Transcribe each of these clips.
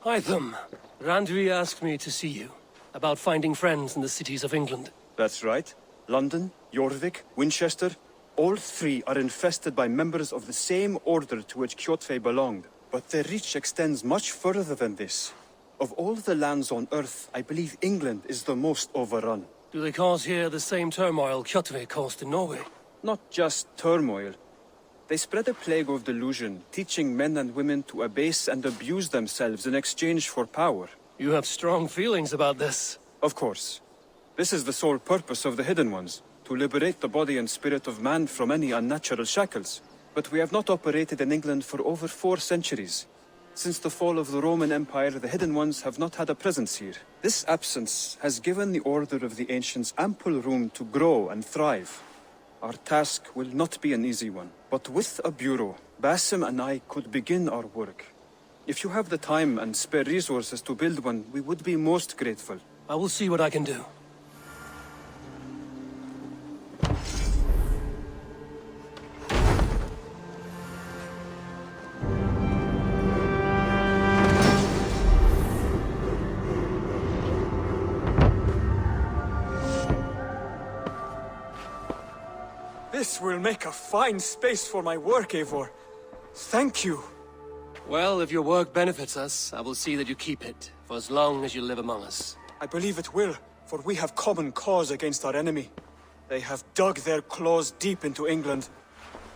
Hytham, Randvi asked me to see you about finding friends in the cities of England. That's right. London, Jorvik, Winchester, all three are infested by members of the same order to which Kjotve belonged. But their reach extends much further than this. Of all the lands on Earth, I believe England is the most overrun. Do they cause here the same turmoil Kjotve caused in Norway? Not just turmoil. They spread a plague of delusion, teaching men and women to abase and abuse themselves in exchange for power. You have strong feelings about this. Of course. This is the sole purpose of the Hidden Ones, to liberate the body and spirit of man from any unnatural shackles. But we have not operated in England for over 4 centuries. Since the fall of the Roman Empire, the Hidden Ones have not had a presence here. This absence has given the Order of the Ancients ample room to grow and thrive. Our task will not be an easy one, but with a bureau, Basim and I could begin our work. If you have the time and spare resources to build one, we would be most grateful. I will see what I can do. This will make a fine space for my work, Eivor. Thank you. Well, if your work benefits us, I will see that you keep it, for as long as you live among us. I believe it will, for we have common cause against our enemy. They have dug their claws deep into England.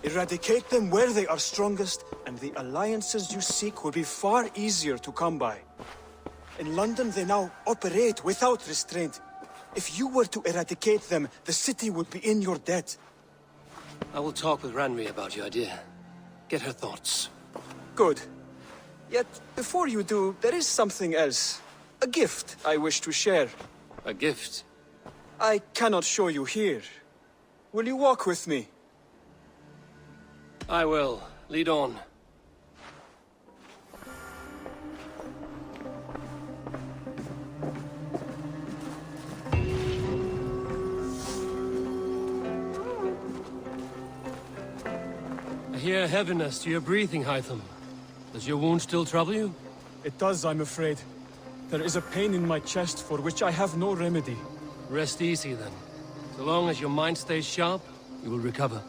Eradicate them where they are strongest, and the alliances you seek will be far easier to come by. In London, they now operate without restraint. If you were to eradicate them, the city would be in your debt. I will talk with Randvi about your idea. Get her thoughts. Good. Yet, before you do, there is something else. A gift I wish to share. A gift? I cannot show you here. Will you walk with me? I will. Lead on. I hear heaviness to your breathing, Hytham. Does your wound still trouble you? It does, I'm afraid. There is a pain in my chest for which I have no remedy. Rest easy, then. So long as your mind stays sharp, you will recover.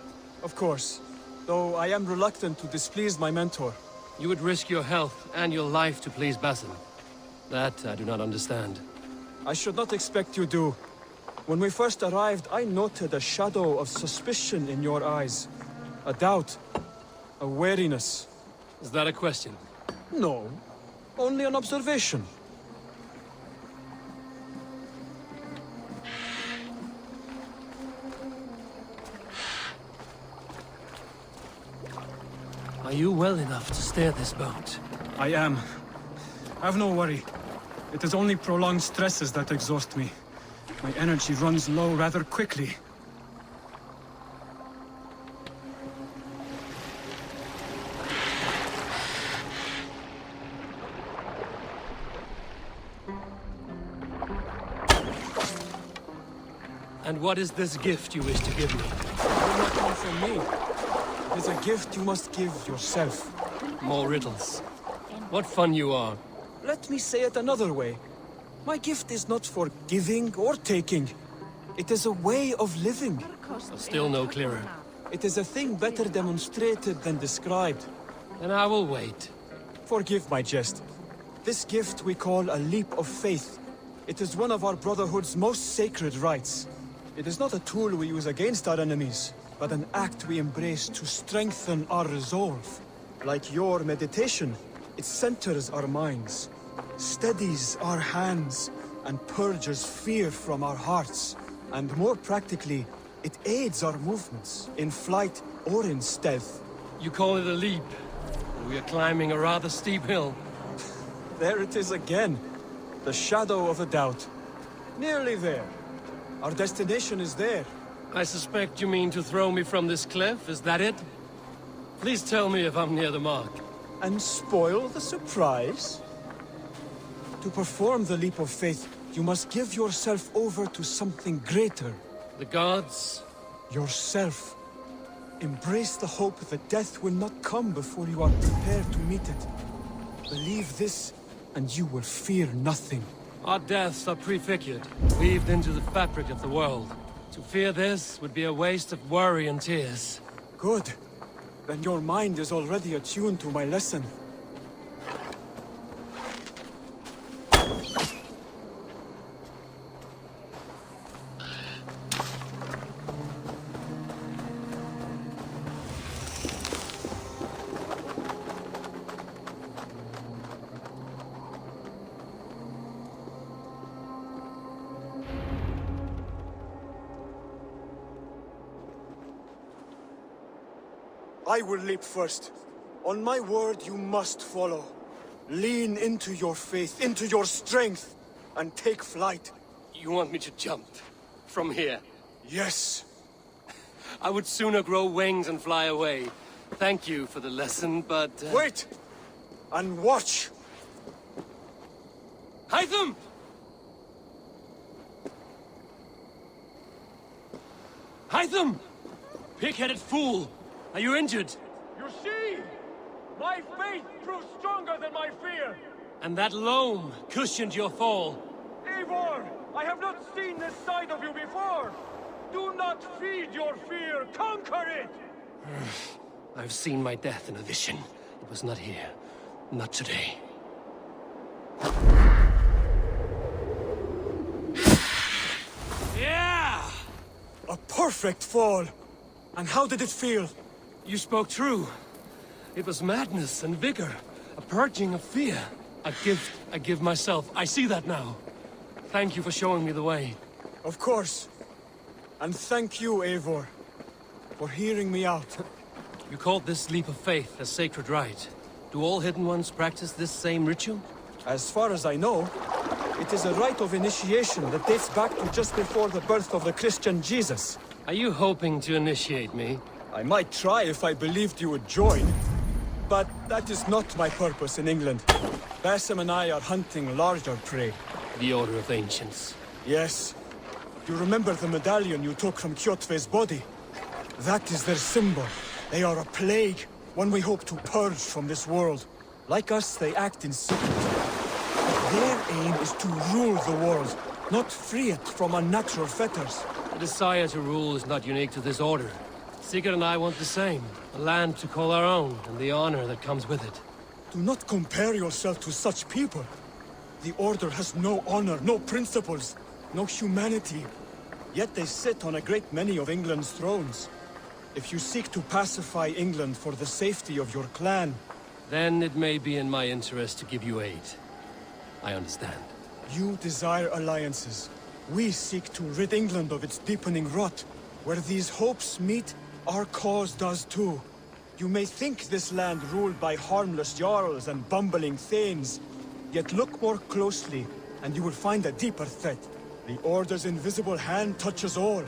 Of course. Though I am reluctant to displease my mentor. You would risk your health and your life to please Basim. That I do not understand. I should not expect you do. When we first arrived, I noted a shadow of suspicion in your eyes. A doubt. A wariness. Is that a question? No. Only an observation. Are you well enough to steer this boat? I am. Have no worry. It is only prolonged stresses that exhaust me. My energy runs low rather quickly. And what is this gift you wish to give me? It will not come from me. It is a gift you must give yourself. More riddles. What fun you are. Let me say it another way. My gift is not for giving or taking. It is a way of living. Still no clearer. It is a thing better demonstrated than described. Then I will wait. Forgive my jest. This gift we call a leap of faith. It is one of our Brotherhood's most sacred rites. It is not a tool we use against our enemies, but an act we embrace to strengthen our resolve. Like your meditation, it centers our minds, steadies our hands, and purges fear from our hearts. And more practically, it aids our movements, in flight or in stealth. You call it a leap, and we are climbing a rather steep hill. There it is again. The shadow of a doubt. Nearly there. Our destination is there. I suspect you mean to throw me from this cliff, is that it? Please tell me if I'm near the mark. And spoil the surprise? To perform the leap of faith, you must give yourself over to something greater. The gods? Yourself. Embrace the hope that death will not come before you are prepared to meet it. Believe this, and you will fear nothing. Our deaths are prefigured, weaved into the fabric of the world. To fear this would be a waste of worry and tears. Good. Then your mind is already attuned to my lesson. I will leap first. On my word, you must follow. Lean into your faith, into your strength, and take flight. You want me to jump? From here? Yes. I would sooner grow wings and fly away. Thank you for the lesson, but... Wait! And watch! Hytham! Hytham! Pig-headed fool! Are you injured? You see? My faith proved stronger than my fear! And that loam cushioned your fall. Eivor! I have not seen this side of you before! Do not feed your fear! Conquer it! I've seen my death in a vision. It was not here. Not today. Yeah! A perfect fall! And how did it feel? You spoke true. It was madness and vigor. A purging of fear. A gift I give myself. I see that now. Thank you for showing me the way. Of course. And thank you, Eivor, for hearing me out. You called this leap of faith a sacred rite. Do all Hidden Ones practice this same ritual? As far as I know, it is a rite of initiation that dates back to just before the birth of the Christian Jesus. Are you hoping to initiate me? I might try if I believed you would join. But that is not my purpose in England. Basim and I are hunting larger prey. The Order of Ancients. Yes. You remember the medallion you took from Kjotve's body? That is their symbol. They are a plague, one we hope to purge from this world. Like us, they act in secret. But their aim is to rule the world, not free it from unnatural fetters. The desire to rule is not unique to this order. Sigurd and I want the same. A land to call our own, and the honor that comes with it. Do not compare yourself to such people. The Order has no honor, no principles, no humanity. Yet they sit on a great many of England's thrones. If you seek to pacify England for the safety of your clan... Then it may be in my interest to give you aid. I understand. You desire alliances. We seek to rid England of its deepening rot. Where these hopes meet, our cause does too. You may think this land ruled by harmless jarls and bumbling thanes. Yet look more closely, and you will find a deeper threat. The Order's invisible hand touches all.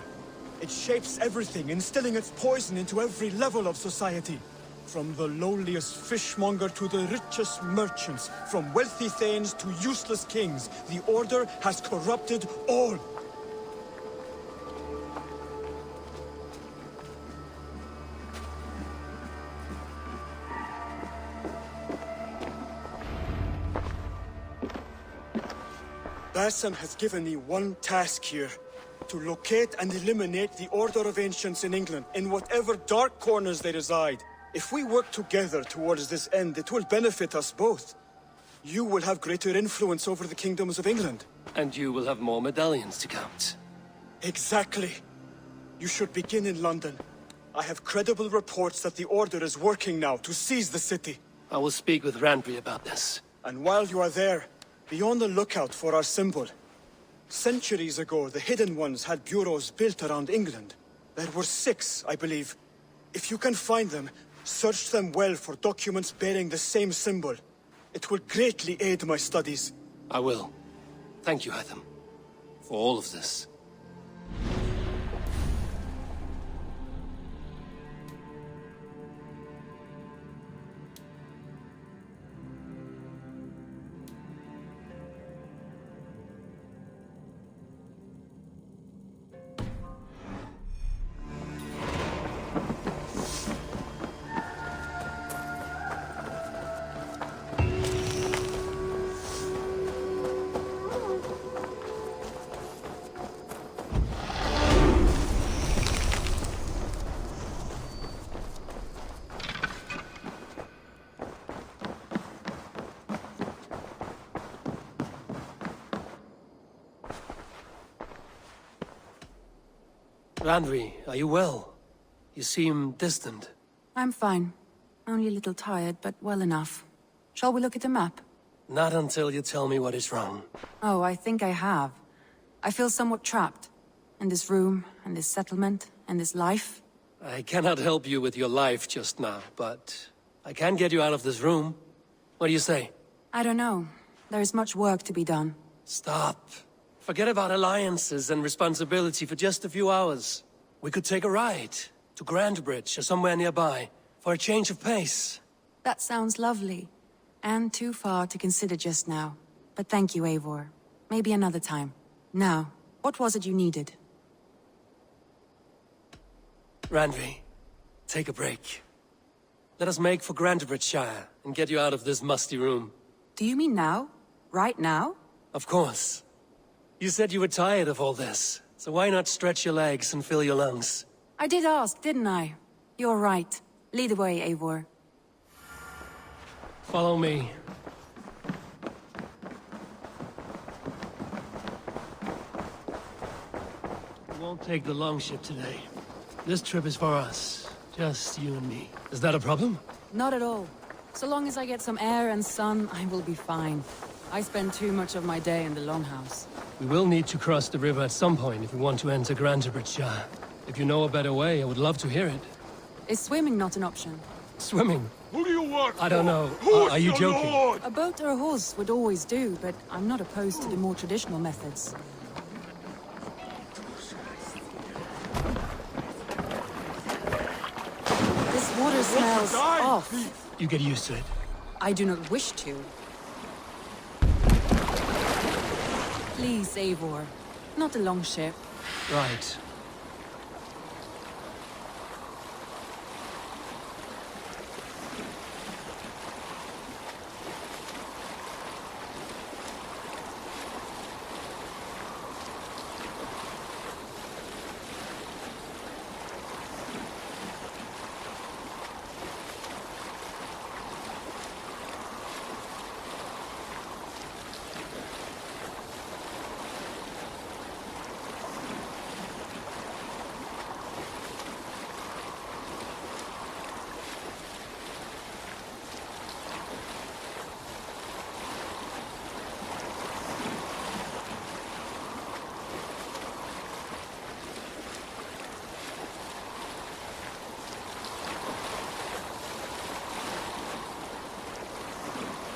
It shapes everything, instilling its poison into every level of society. From the lowliest fishmonger to the richest merchants, from wealthy thanes to useless kings, the Order has corrupted all. Basim has given me one task here. To locate and eliminate the Order of Ancients in England, in whatever dark corners they reside. If we work together towards this end, it will benefit us both. You will have greater influence over the kingdoms of England. And you will have more medallions to count. Exactly. You should begin in London. I have credible reports that the Order is working now to seize the city. I will speak with Randry about this. And while you are there, be on the lookout for our symbol. Centuries ago, the Hidden Ones had bureaus built around England. There were 6, I believe. If you can find them, search them well for documents bearing the same symbol. It will greatly aid my studies. I will. Thank you, Hytham, for all of this. Randvi, are you well? You seem distant. I'm fine. Only a little tired, but well enough. Shall we look at the map? Not until you tell me what is wrong. Oh, I think I have. I feel somewhat trapped. In this room, and this settlement, and this life. I cannot help you with your life just now, but I can get you out of this room. What do you say? I don't know. There is much work to be done. Stop. Forget about alliances and responsibility for just a few hours. We could take a ride to Grandbridge or somewhere nearby for a change of pace. That sounds lovely. And too far to consider just now. But thank you, Eivor. Maybe another time. Now, what was it you needed? Randvi, take a break. Let us make for Grandbridgeshire and get you out of this musty room. Do you mean now? Right now? Of course. You said you were tired of all this, so why not stretch your legs and fill your lungs? I did ask, didn't I? You're right. Lead the way, Eivor. Follow me. We won't take the longship today. This trip is for us. Just you and me. Is that a problem? Not at all. So long as I get some air and sun, I will be fine. I spend too much of my day in the Longhouse. We will need to cross the river at some point if we want to enter Grandbridgeshire. If you know a better way, I would love to hear it. Is swimming not an option? Swimming? Who do you work I don't for? know. Who's Are you your joking? lord? A boat or a horse would always do, but I'm not opposed to the more traditional methods. This water smells off. You get used to it. I do not wish to. Please, Eivor. Not a longship. Right.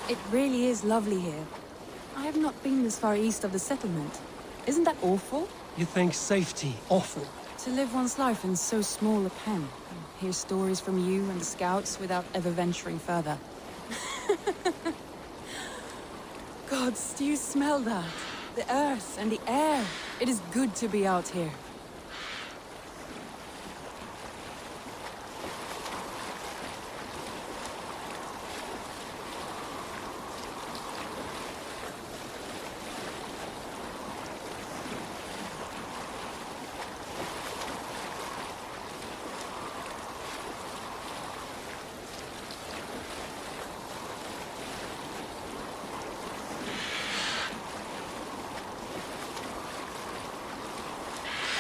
It really is lovely here. I have not been this far east of the settlement. Isn't that awful? You think safety awful? To live one's life in so small a pen, and hear stories from you and the scouts without ever venturing further. Gods, do you smell that? The earth and the air. It is good to be out here.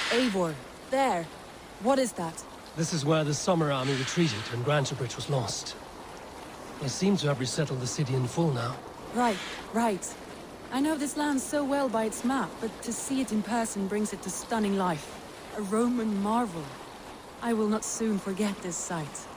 Eivor, there. What is that? This is where the Summer Army retreated when Grantebridge was lost. They seem to have resettled the city in full now. Right, right. I know this land so well by its map, but to see it in person brings it to stunning life. A Roman marvel. I will not soon forget this sight.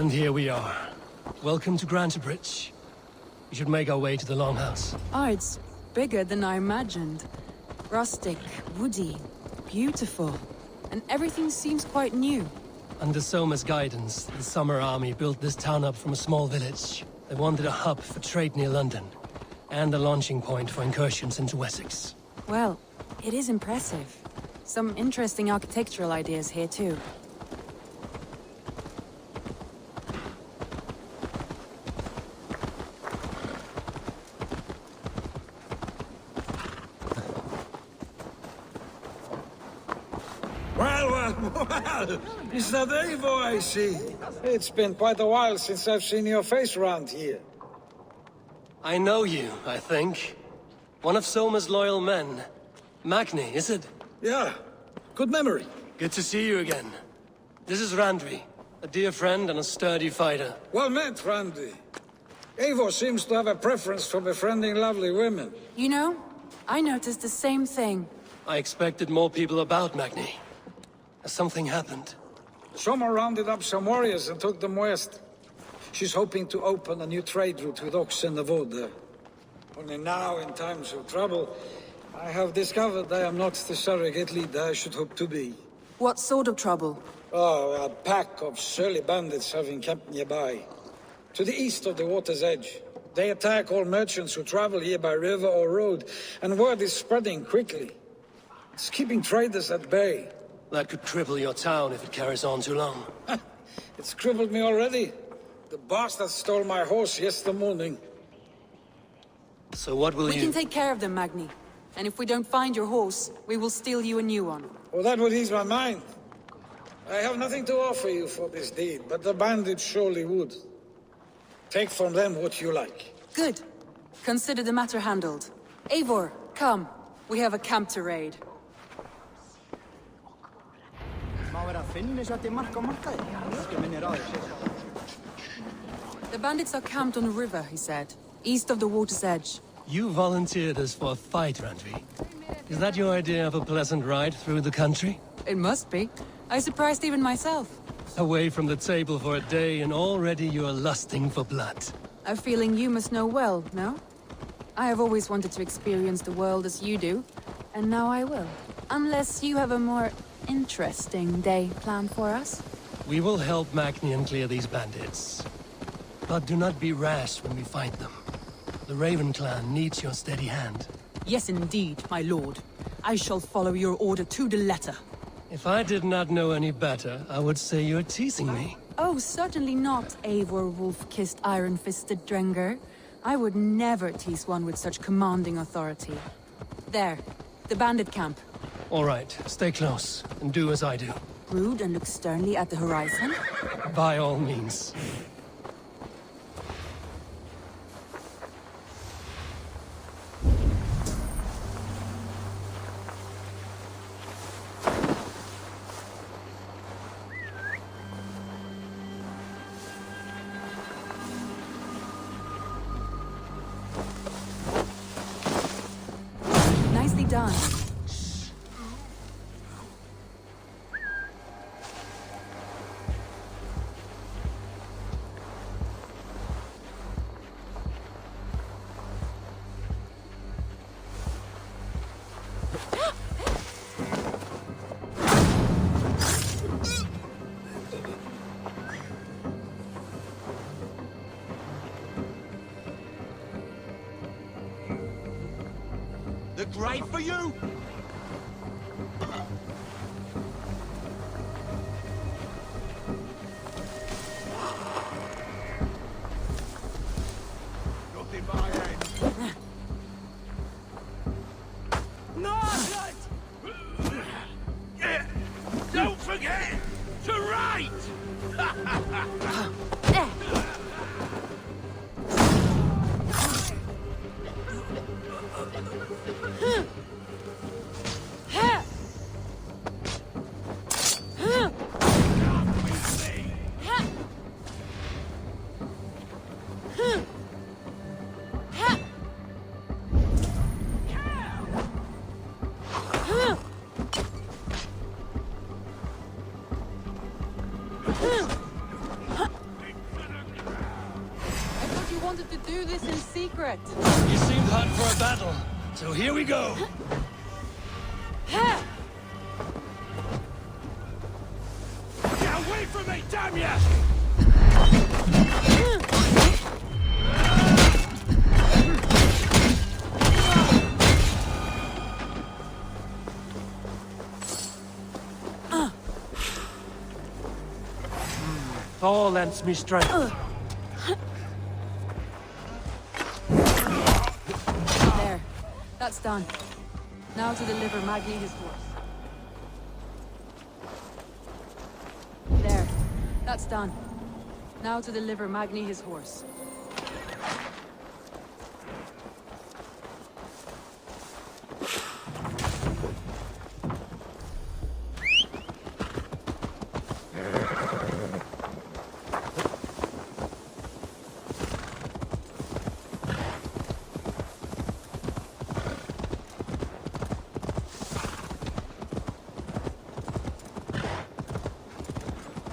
And here we are. Welcome to Grantabridge. We should make our way to the Longhouse. Oh, it's bigger than I imagined. Rustic, woody, beautiful. And everything seems quite new. Under Soma's guidance, the Summer Army built this town up from a small village. They wanted a hub for trade near London, and a launching point for incursions into Wessex. Well, it is impressive. Some interesting architectural ideas here too. Well, is that Eivor I see? It's been quite a while since I've seen your face around here. I know you, I think. One of Soma's loyal men. Magni, is it? Yeah, good memory. Good to see you again. This is Randvi, a dear friend and a sturdy fighter. Well met, Randy. Eivor seems to have a preference for befriending lovely women. You know, I noticed the same thing. I expected more people about Magni. Has something happened? Soma rounded up some warriors and took them west. She's hoping to open a new trade route with Oxenefordscire. Only now, in times of trouble, I have discovered I am not the surrogate leader I should hope to be. What sort of trouble? Oh, a pack of surly bandits have encamped nearby. To the east of the water's edge. They attack all merchants who travel here by river or road, and word is spreading quickly. It's keeping traders at bay. That could cripple your town if it carries on too long. It's crippled me already. The bastard stole my horse yesterday morning. So what will We you... can take care of them, Magni. And if we don't find your horse, we will steal you a new one. Oh, that would ease my mind. I have nothing to offer you for this deed, but the bandits surely would. Take from them what you like. Good. Consider the matter handled. Eivor, come. We have a camp to raid. The bandits are camped on a river, he said. East of the water's edge. You volunteered us for a fight, Randvi. Is that your idea of a pleasant ride through the country? It must be. I surprised even myself. Away from the table for a day and already you are lusting for blood. A feeling you must know well, no? I have always wanted to experience the world as you do, and now I will. Unless you have a more interesting day planned for us? We will help Magni and clear these bandits. But do not be rash when we find them. The Raven clan needs your steady hand. Yes, indeed, my lord. I shall follow your order to the letter. If I did not know any better, I would say you're teasing me. Oh, certainly not, Eivor wolf-kissed iron-fisted Drenger. I would never tease one with such commanding authority. There, the bandit camp. All right, stay close, and do as I do. Brood and look sternly at the horizon? By all means. Nicely done. The grave for you? Nothing by hand. No! Don't forget to write! do this in secret. You seemed hot for a battle, so here we go. Get away from me, damn ya! Thor lends me strength. There. That's done. Now to deliver Magni his horse. There. That's done. Now to deliver Magni his horse.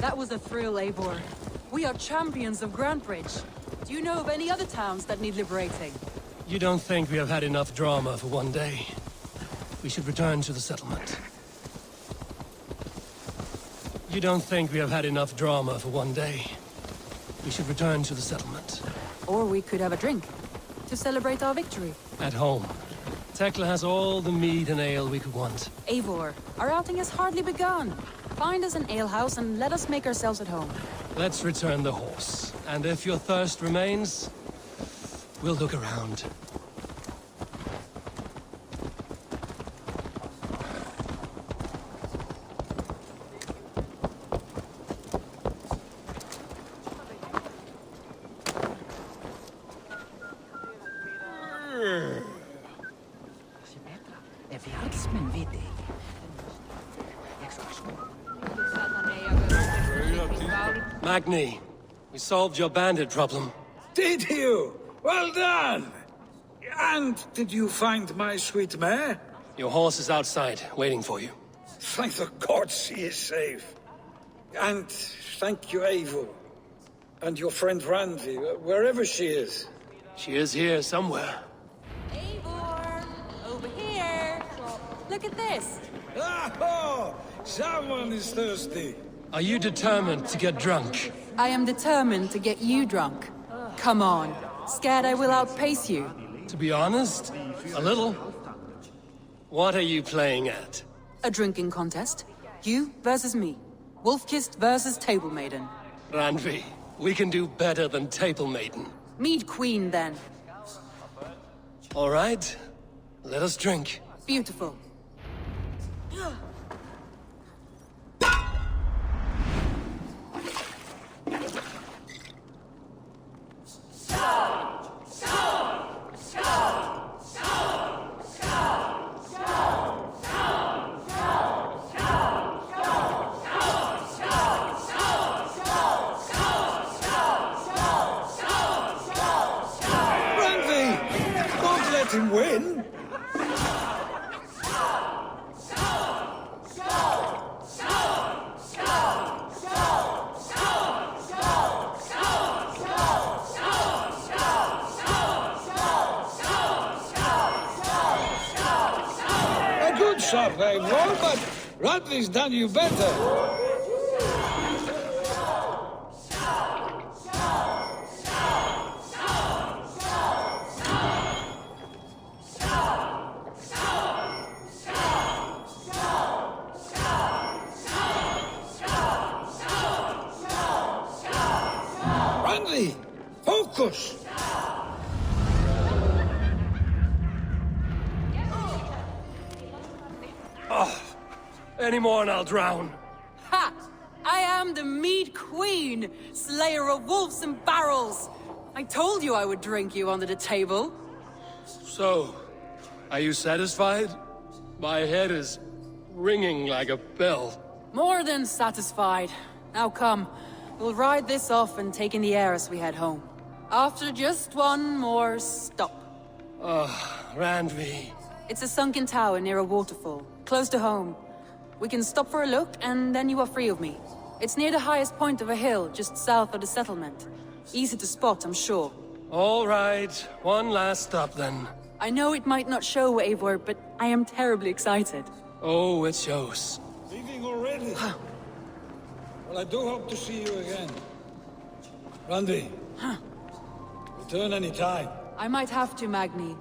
That was a thrill, Eivor. We are champions of Grantebridge. Do you know of any other towns that need liberating? You don't think we have had enough drama for one day? We should return to the settlement. You don't think we have had enough drama for one day? We should return to the settlement. Or we could have a drink, to celebrate our victory. At home. Tekla has all the mead and ale we could want. Eivor, our outing has hardly begun. Find us an alehouse and let us make ourselves at home. Let's return the horse. And if your thirst remains, we'll look around. Magni, we solved your bandit problem. Did you? Well done! And did you find my sweet mare? Your horse is outside, waiting for you. Thank the gods she is safe. And thank you, Eivor. And your friend Randvi, wherever she is. She is here somewhere. Eivor! Over here! Look at this! Oh! Someone is thirsty. Are you determined to get drunk? I am determined to get you drunk. Come on. Scared I will outpace you? To be honest, a little. What are you playing at? A drinking contest. You versus me. Wolf-kissed versus Table Maiden. Randvi, we can do better than Table Maiden. Mead Queen, then. All right, let us drink. Beautiful. Him win? A good shot, Eivor, but Radley's done you better. Focus! Any more and I'll drown. Ha! I am the Mead Queen, slayer of wolves and barrels. I told you I would drink you under the table. So, are you satisfied? My head is ringing like a bell. More than satisfied. Now come, we'll ride this off and take in the air as we head home. After just one more stop. Randvi. It's a sunken tower near a waterfall, close to home. We can stop for a look, and then you are free of me. It's near the highest point of a hill, just south of the settlement. Easy to spot, I'm sure. All right, one last stop then. I know it might not show, Eivor, but I am terribly excited. Oh, it shows. Leaving already? Well, I do hope to see you again. Randy. Return any time. I might have to, Magni.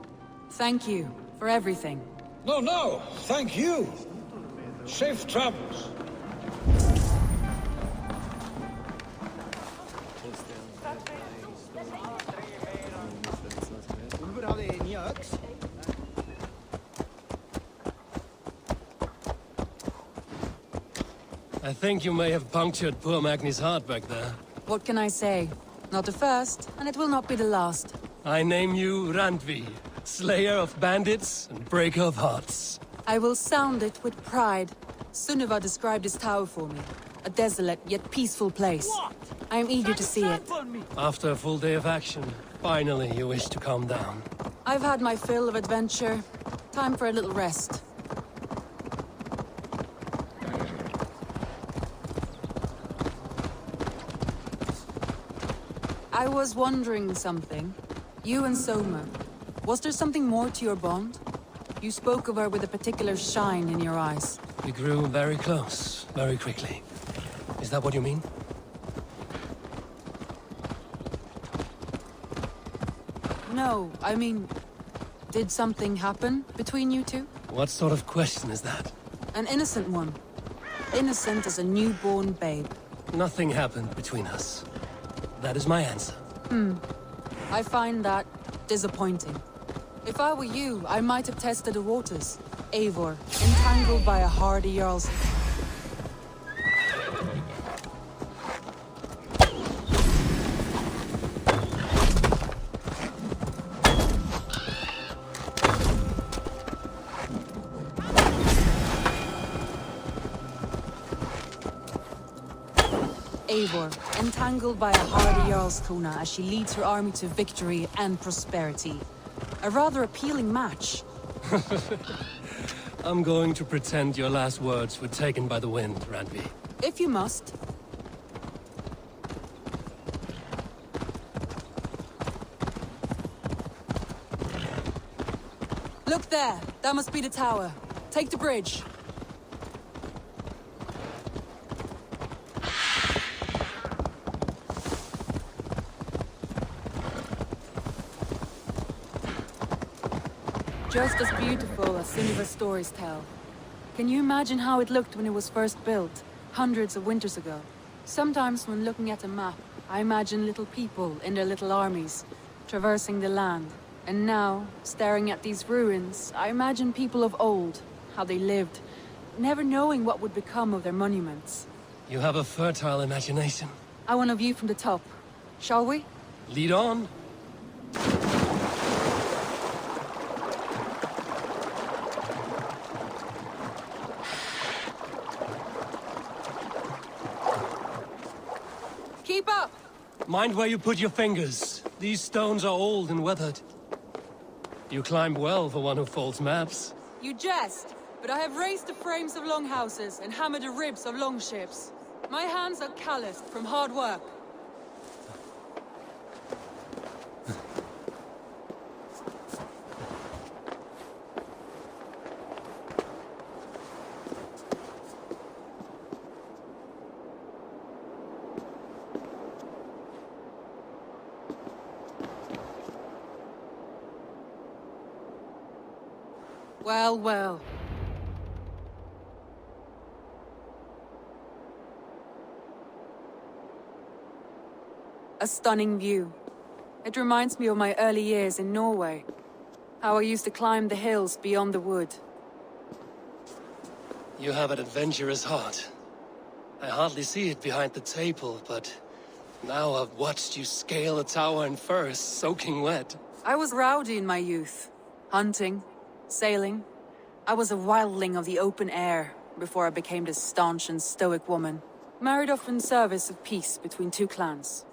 Thank you for everything. No, thank you. Safe travels. I think you may have punctured poor Magni's heart back there. What can I say? Not the first, and it will not be the last. I name you Randvi, slayer of bandits and breaker of hearts. I will sound it with pride. Sunniva described this tower for me. A desolate yet peaceful place. I am eager to see it. After a full day of action, finally you wish to calm down. I've had my fill of adventure. Time for a little rest. I was wondering something. You and Soma. Was there something more to your bond? You spoke of her with a particular shine in your eyes. We grew very close, very quickly. Is that what you mean? No, I mean... Did something happen between you two? What sort of question is that? An innocent one. Innocent as a newborn babe. Nothing happened between us. That is my answer. I find that disappointing. If I were you, I might have tested the waters. Eivor, entangled by a hardy Jarl's... Eivor, entangled by a hardy Jarlskona as she leads her army to victory and prosperity. A rather appealing match. I'm going to pretend your last words were taken by the wind, Randvi. If you must. Look there! That must be the tower. Take the bridge. Just as beautiful as Sunniva's stories tell. Can you imagine how it looked when it was first built, hundreds of winters ago? Sometimes when looking at a map, I imagine little people in their little armies, traversing the land. And now, staring at these ruins, I imagine people of old, how they lived, never knowing what would become of their monuments. You have a fertile imagination. I want a view from the top. Shall we? Lead on. Keep up! Mind where you put your fingers. These stones are old and weathered. You climbed well for one who folds maps. You jest, but I have raised the frames of longhouses and hammered the ribs of longships. My hands are calloused from hard work. Well, well. A stunning view. It reminds me of my early years in Norway. How I used to climb the hills beyond the wood. You have an adventurous heart. I hardly see it behind the table, but now I've watched you scale a tower in first, soaking wet. I was rowdy in my youth. Hunting, sailing. I was a wildling of the open air before I became this staunch and stoic woman. Married off in service of peace between two clans.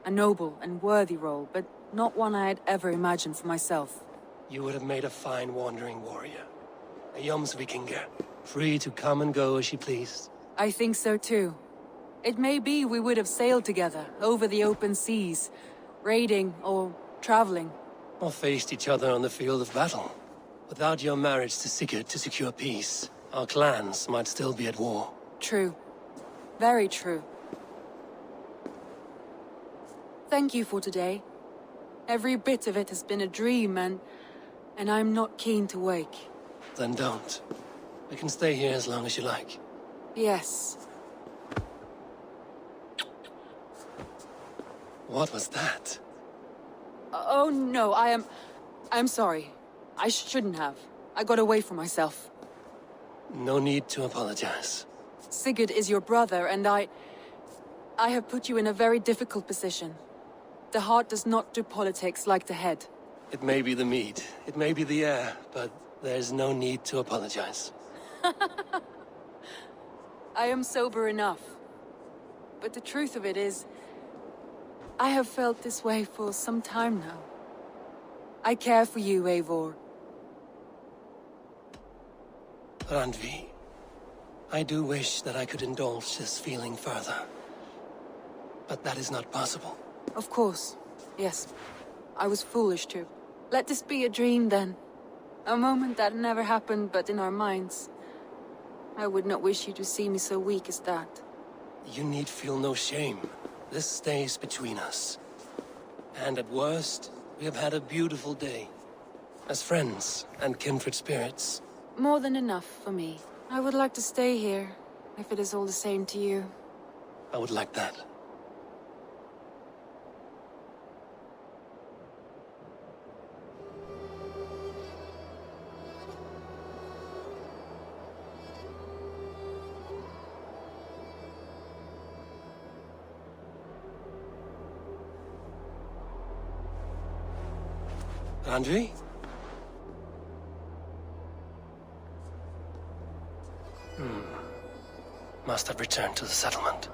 A noble and worthy role, but not one I had ever imagined for myself. You would have made a fine wandering warrior. A Jomsvikinger, free to come and go as she pleased. I think so too. It may be we would have sailed together over the open seas, raiding or Traveling. Or faced each other on the field of battle. Without your marriage to Sigurd to secure peace, our clans might still be at war. True. Very true. Thank you for today. Every bit of it has been a dream, and I'm not keen to wake. Then don't. We can stay here as long as you like. Yes. What was that? Oh no, I'm sorry. I shouldn't have. I got away from myself. No need to apologize. Sigurd is your brother, and I have put you in a very difficult position. The heart does not do politics like the head. It may be the mead, it may be the air, but there's no need to apologize. I am sober enough. But the truth of it is, I have felt this way for some time now. I care for you, Eivor. Randvi, I do wish that I could indulge this feeling further. But that is not possible. Of course. Yes. I was foolish too. Let this be a dream then. A moment that never happened but in our minds. I would not wish you to see me so weak as that. You need feel no shame. This stays between us. And at worst, we have had a beautiful day. As friends and kindred spirits. More than enough for me. I would like to stay here, if it is all the same to you. I would like that. Randvi? Must have returned to the settlement.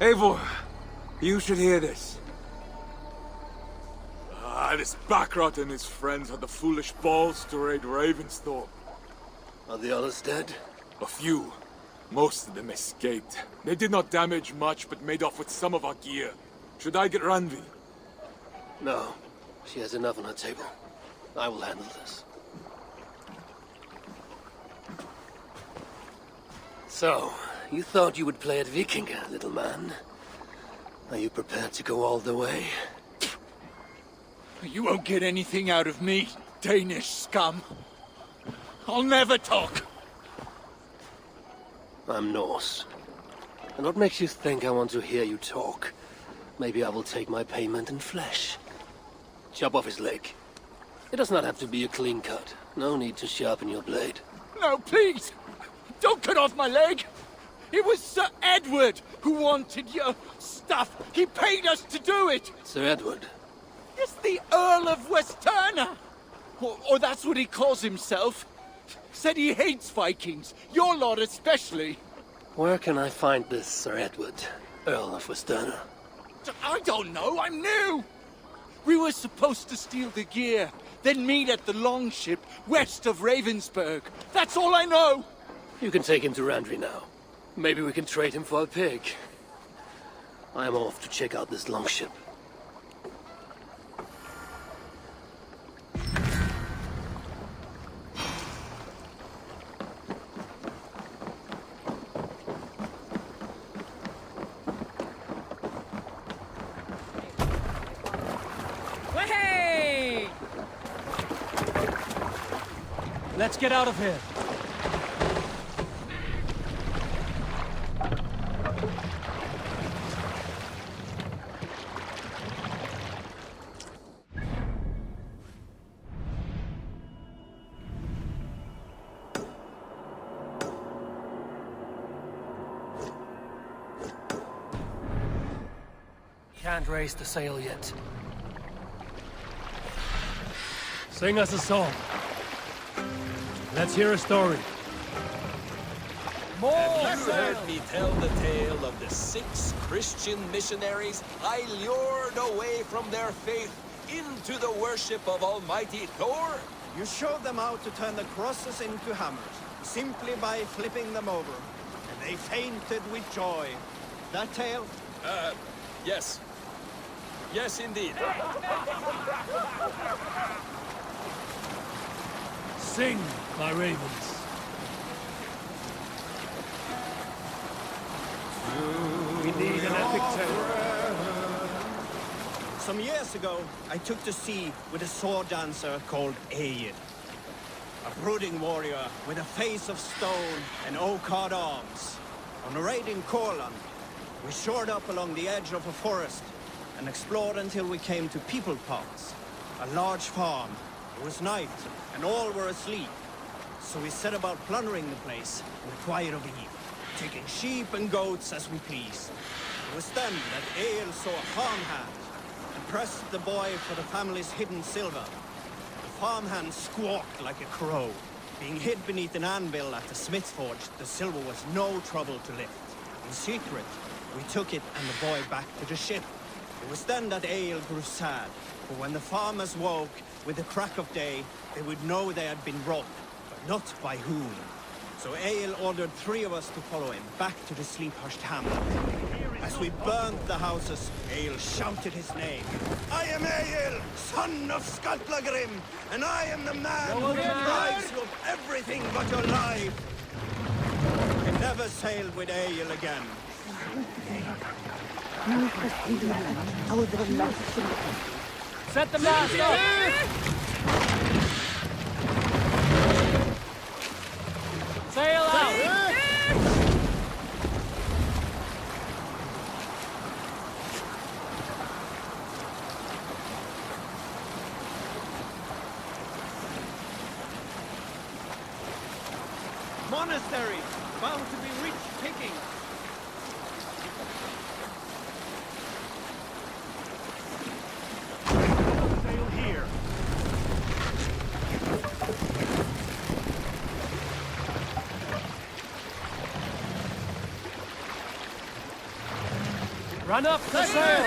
Eivor, you should hear this. This Backrot and his friends had the foolish balls to raid Ravensthorpe. Are the others dead? A few. Most of them escaped. They did not damage much, but made off with some of our gear. Should I get Randvi? No. She has enough on her table. I will handle this. So, you thought you would play at Vikinga, little man? Are you prepared to go all the way? You won't get anything out of me, Danish scum. I'll never talk. I'm Norse. And what makes you think I want to hear you talk? Maybe I will take my payment in flesh. Chop off his leg. It does not have to be a clean cut. No need to sharpen your blade. No, please! Don't cut off my leg! It was Sir Edward who wanted your stuff. He paid us to do it! Sir Edward? It's the Earl of Westerna! Or that's what he calls himself. Said he hates Vikings, your lot especially. Where can I find this Sir Edward, Earl of Westerna? I don't know, I'm new! We were supposed to steal the gear, then meet at the longship west of Ravensburg. That's all I know! You can take him to Randvi now. Maybe we can trade him for a pig. I am off to check out this longship. Let's get out of here. Can't raise the sail yet. Sing us a song. Let's hear a story. Have you heard me tell the tale of the 6 Christian missionaries I lured away from their faith into the worship of Almighty Thor? You showed them how to turn the crosses into hammers, simply by flipping them over. And they fainted with joy. That tale? Yes. Yes, indeed. Sing, my ravens. We need an epic tale. Some years ago, I took to sea with a sword dancer called Aid. A brooding warrior with a face of stone and oak-hard arms. On a raid in Courland, we shored up along the edge of a forest and explored until we came to People Pots, a large farm. It was night, and all were asleep. So we set about plundering the place in the quiet of eve, taking sheep and goats as we pleased. It was then that Ale saw a farmhand and pressed the boy for the family's hidden silver. The farmhand squawked like a crow. Being hid beneath an anvil at the smith's forge, the silver was no trouble to lift. In secret, we took it and the boy back to the ship. It was then that Ale grew sad, for when the farmers woke with the crack of day, they would know they had been robbed, but not by whom. So Ale ordered 3 of us to follow him back to the sleep-hushed hamlet. As we burned the houses, Ale shouted his name. I am Ale, son of Skatlagrim, and I am the man who deprives you of everything but your life. I never sailed with Ale again. Set the mast up! Sail out! Monastery, bound to be rich picking. Sail here. Run up the sail!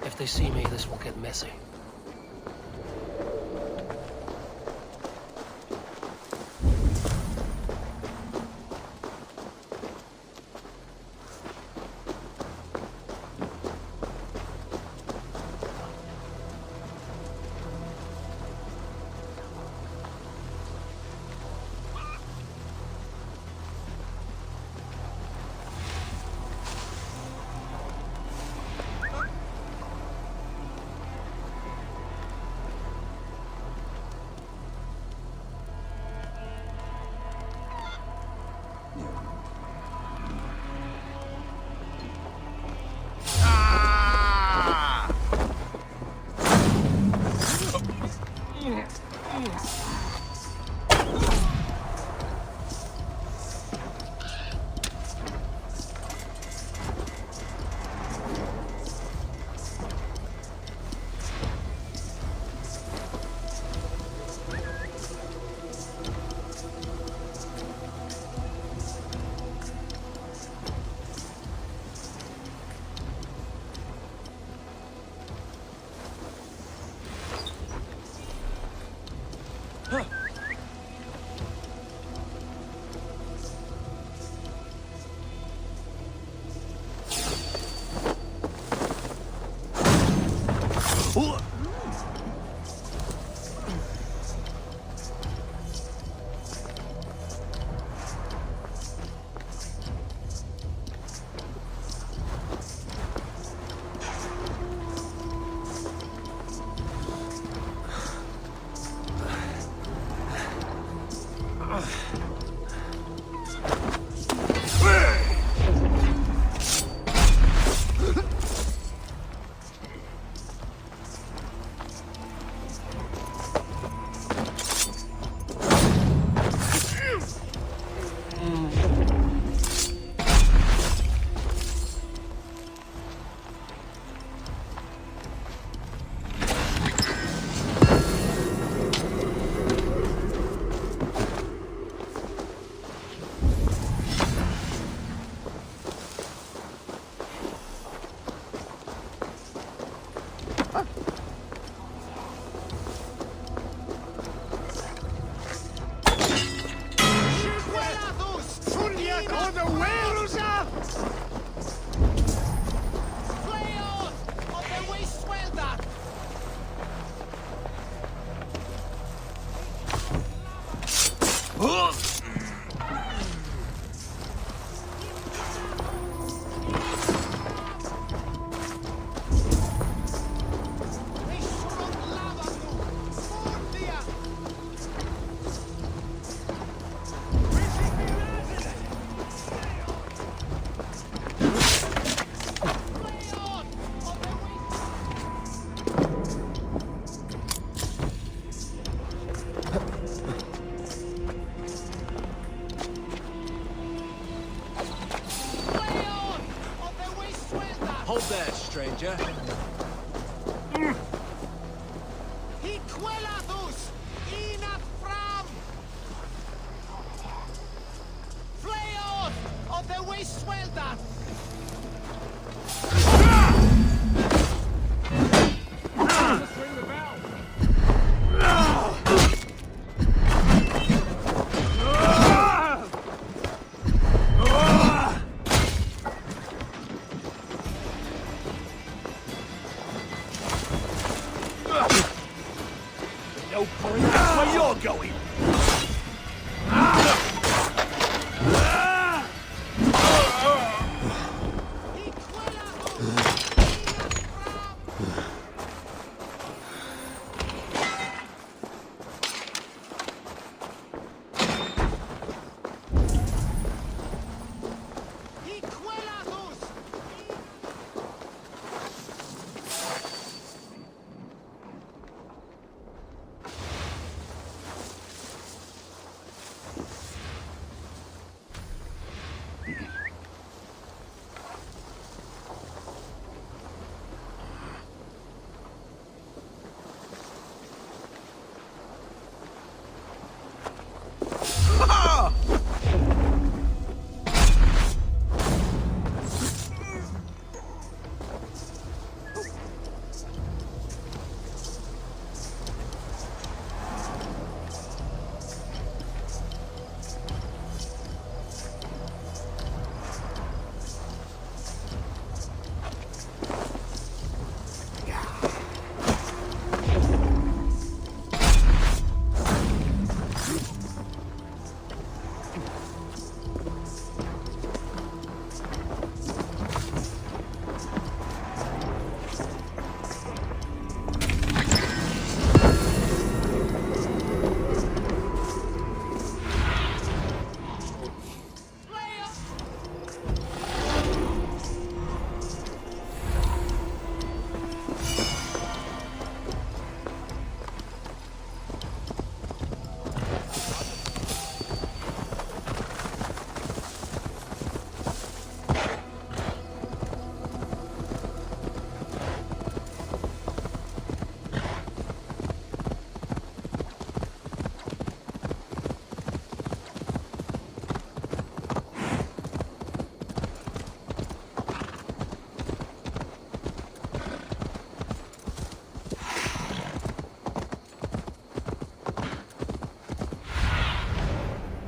If they see me, this will get messy. Hold there, stranger.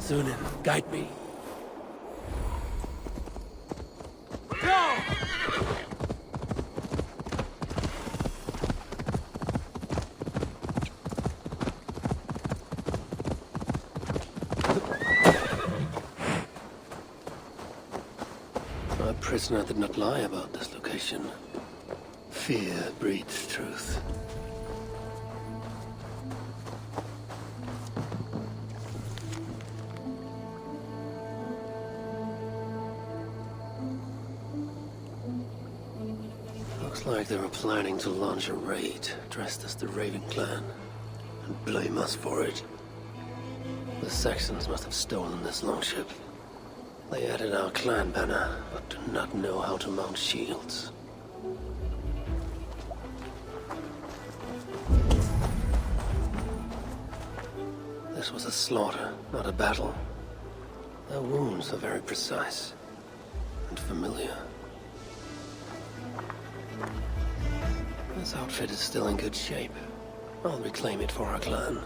Cyne, guide me. Go! Our prisoner did not lie about this location. Fear breeds truth. Looks like they were planning to launch a raid, dressed as the Raven clan, and blame us for it. The Saxons must have stolen this longship. They added our clan banner, but do not know how to mount shields. This was a slaughter, not a battle. Their wounds are very precise and familiar. This outfit is still in good shape. I'll reclaim it for our clan.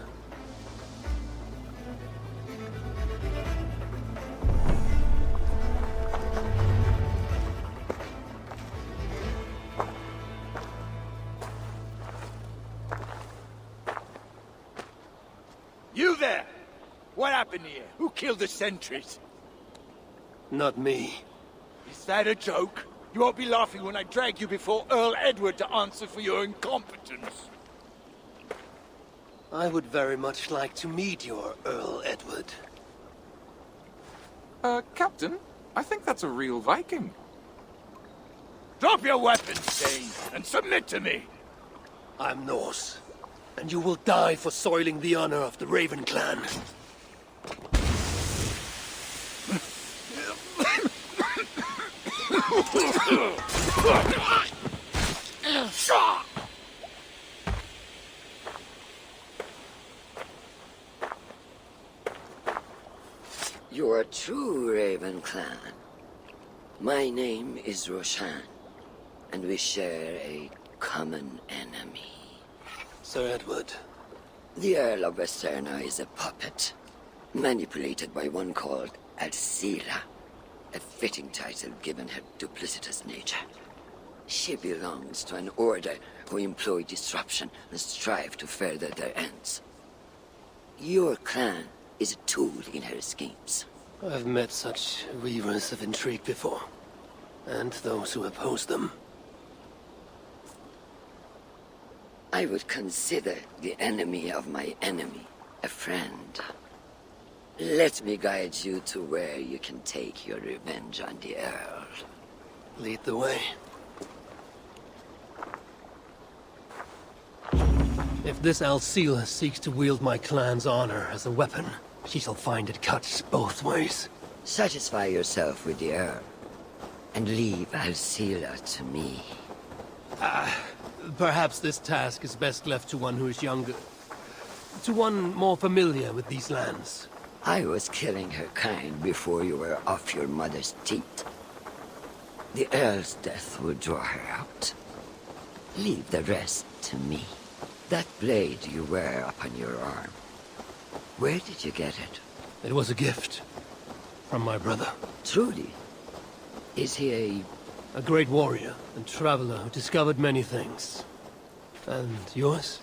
You there! What happened here? Who killed the sentries? Not me. Is that a joke? You won't be laughing when I drag you before Earl Edward to answer for your incompetence. I would very much like to meet your Earl Edward. Captain, I think that's a real Viking. Drop your weapons, Cyne, and submit to me! I'm Norse, and you will die for soiling the honor of the Raven clan. You are true, Raven clan. My name is Roshan, and we share a common enemy. Sir Edward. The Earl of Westerna is a puppet, manipulated by one called Alcila, a fitting title given her duplicitous nature. She belongs to an order who employ disruption and strive to further their ends. Your clan is a tool in her schemes. I've met such weavers of intrigue before, and those who oppose them. I would consider the enemy of my enemy a friend. Let me guide you to where you can take your revenge on the Earl. Lead the way. If this Alcila seeks to wield my clan's honor as a weapon, she shall find it cuts both ways. Satisfy yourself with the Earl, and leave Alcila to me. Perhaps this task is best left to one who is younger. To one more familiar with these lands. I was killing her kind before you were off your mother's teat. The Earl's death will draw her out. Leave the rest to me. That blade you wear upon your arm, where did you get it? It was a gift. From my brother. Truly? Is he a great warrior and traveler who discovered many things. And yours?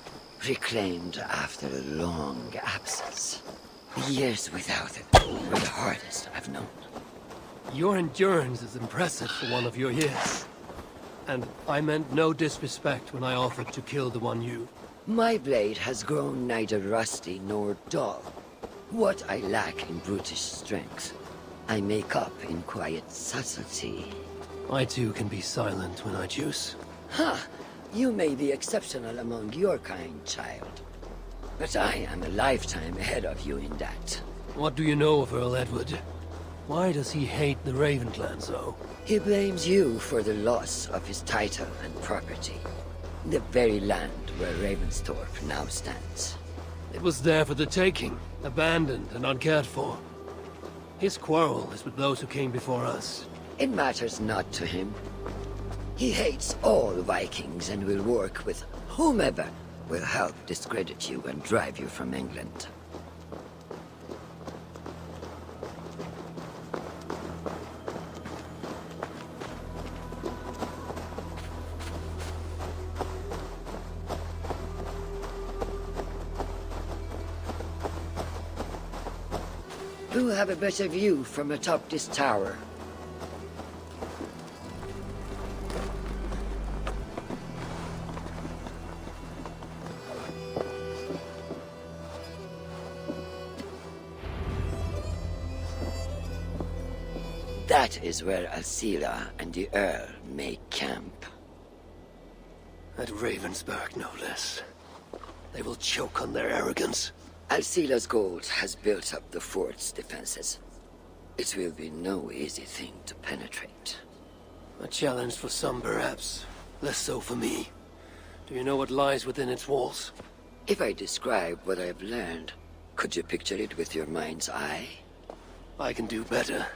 Reclaimed after a long absence. Years without it were the hardest I've known. Your endurance is impressive for one of your years. And I meant no disrespect when I offered to kill the one you... My blade has grown neither rusty nor dull. What I lack in brutish strength, I make up in quiet subtlety. I too can be silent when I choose. Ha! You may be exceptional among your kind, child. But I am a lifetime ahead of you in that. What do you know of Earl Edward? Why does he hate the Raven clan so? He blames you for the loss of his title and property. The very land where Ravenstorp now stands. It was there for the taking, abandoned and uncared for. His quarrel is with those who came before us. It matters not to him. He hates all Vikings and will work with whomever will help discredit you and drive you from England. Who have a better view from atop this tower? That is where Alcila and the Earl make camp. At Ravensburg, no less. They will choke on their arrogance. Alcila's gold has built up the fort's defenses. It will be no easy thing to penetrate. A challenge for some, perhaps. Less so for me. Do you know what lies within its walls? If I describe what I've learned, could you picture it with your mind's eye? I can do better.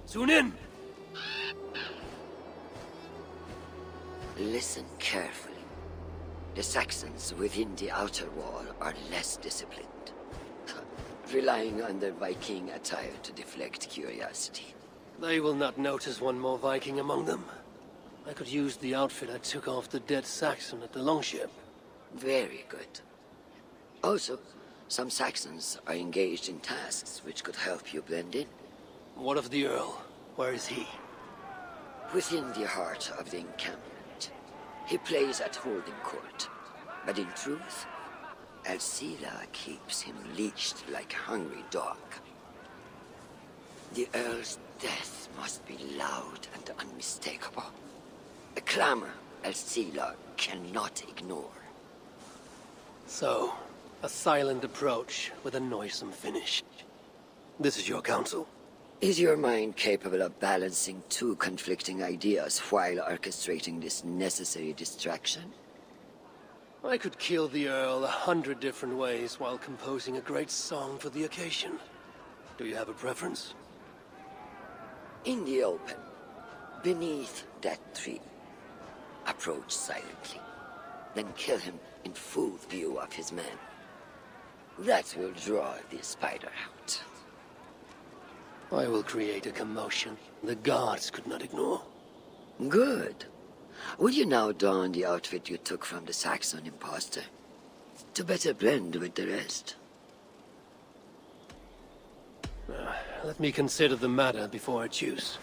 Soon in! Listen carefully. The Saxons within the outer wall are less disciplined, relying on their Viking attire to deflect curiosity. They will not notice one more Viking among them. I could use the outfit I took off the dead Saxon at the Longship. Very good. Also, some Saxons are engaged in tasks which could help you blend in. What of the Earl? Where is he? Within the heart of the encampment. He plays at holding court. But in truth, Alcila keeps him leashed like a hungry dog. The Earl's death must be loud and unmistakable. A clamor Alcila cannot ignore. So, a silent approach with a noisome finish. This is your counsel. Is your mind capable of balancing two conflicting ideas while orchestrating this necessary distraction? I could kill the Earl 100 different ways while composing a great song for the occasion. Do you have a preference? In the open, beneath that tree. Approach silently, then kill him in full view of his men. That will draw the spider out. I will create a commotion the guards could not ignore. Good. Will you now don the outfit you took from the Saxon imposter? To better blend with the rest. Let me consider the matter before I choose.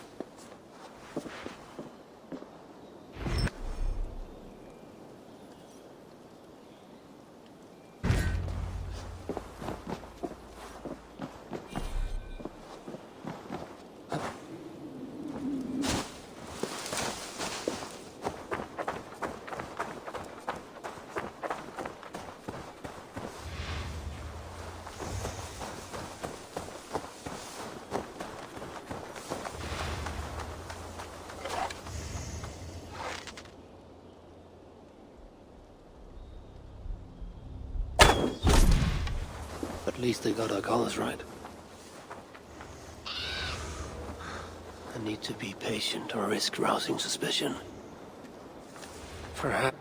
At least they got our colors right. I need to be patient or risk rousing suspicion. Perhaps...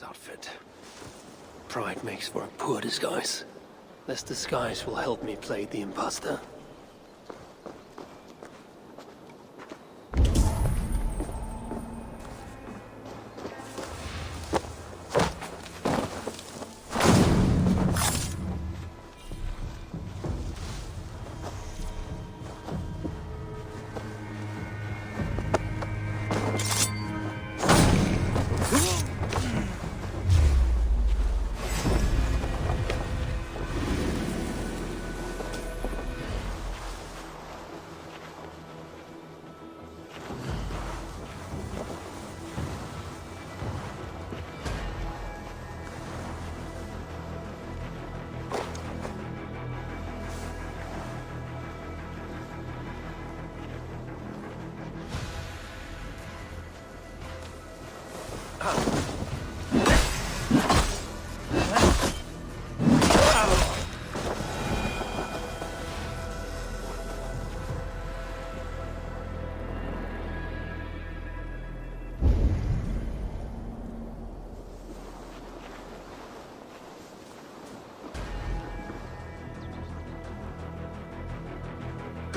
outfit. Pride makes for a poor disguise. This disguise will help me play the imposter.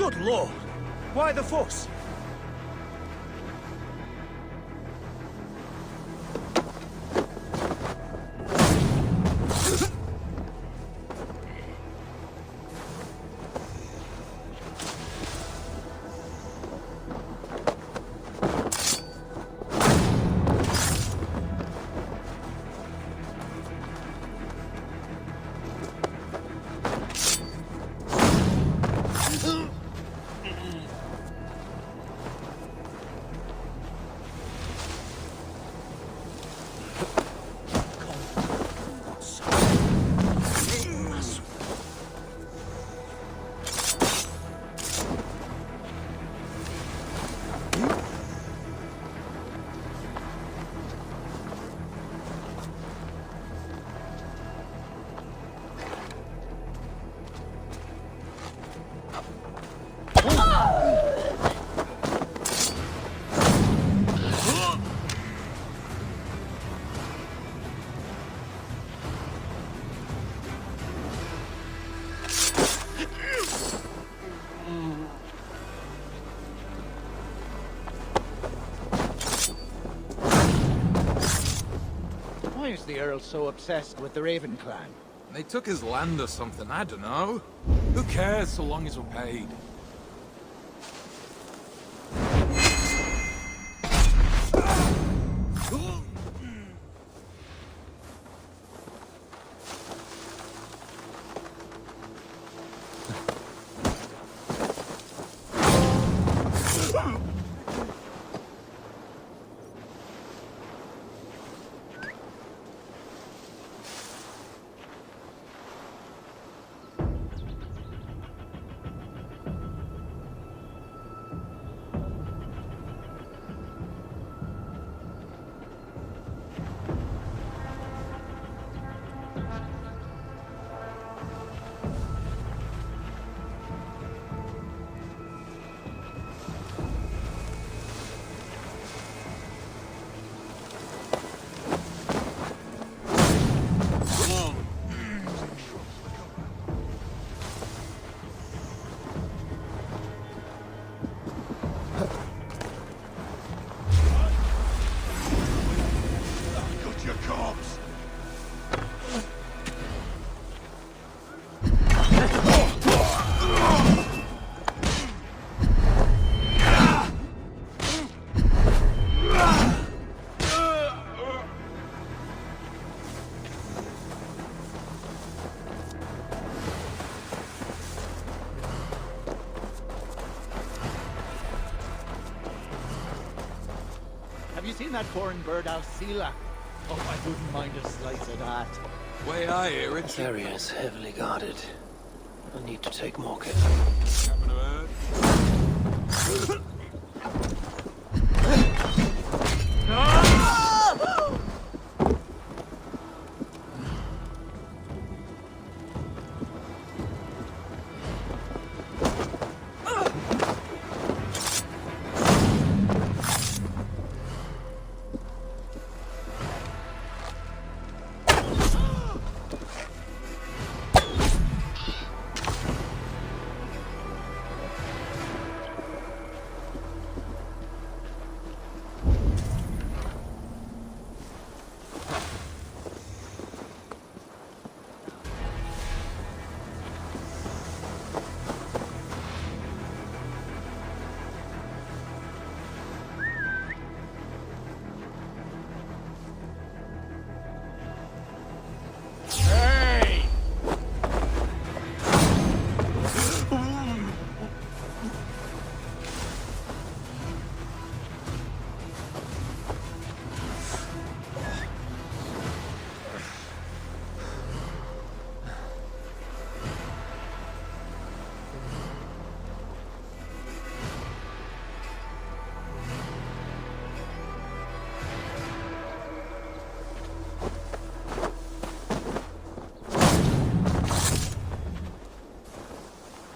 Good lord! Why the fuss? Why is the Earl so obsessed with the Raven clan? They took his land or something, I don't know. Who cares so long as we're paid? Have you seen that foreign bird out, Sela? Oh, I wouldn't mind a slice of that. Way I hear it. This area is heavily guarded. I need to take more care. Happen to heard?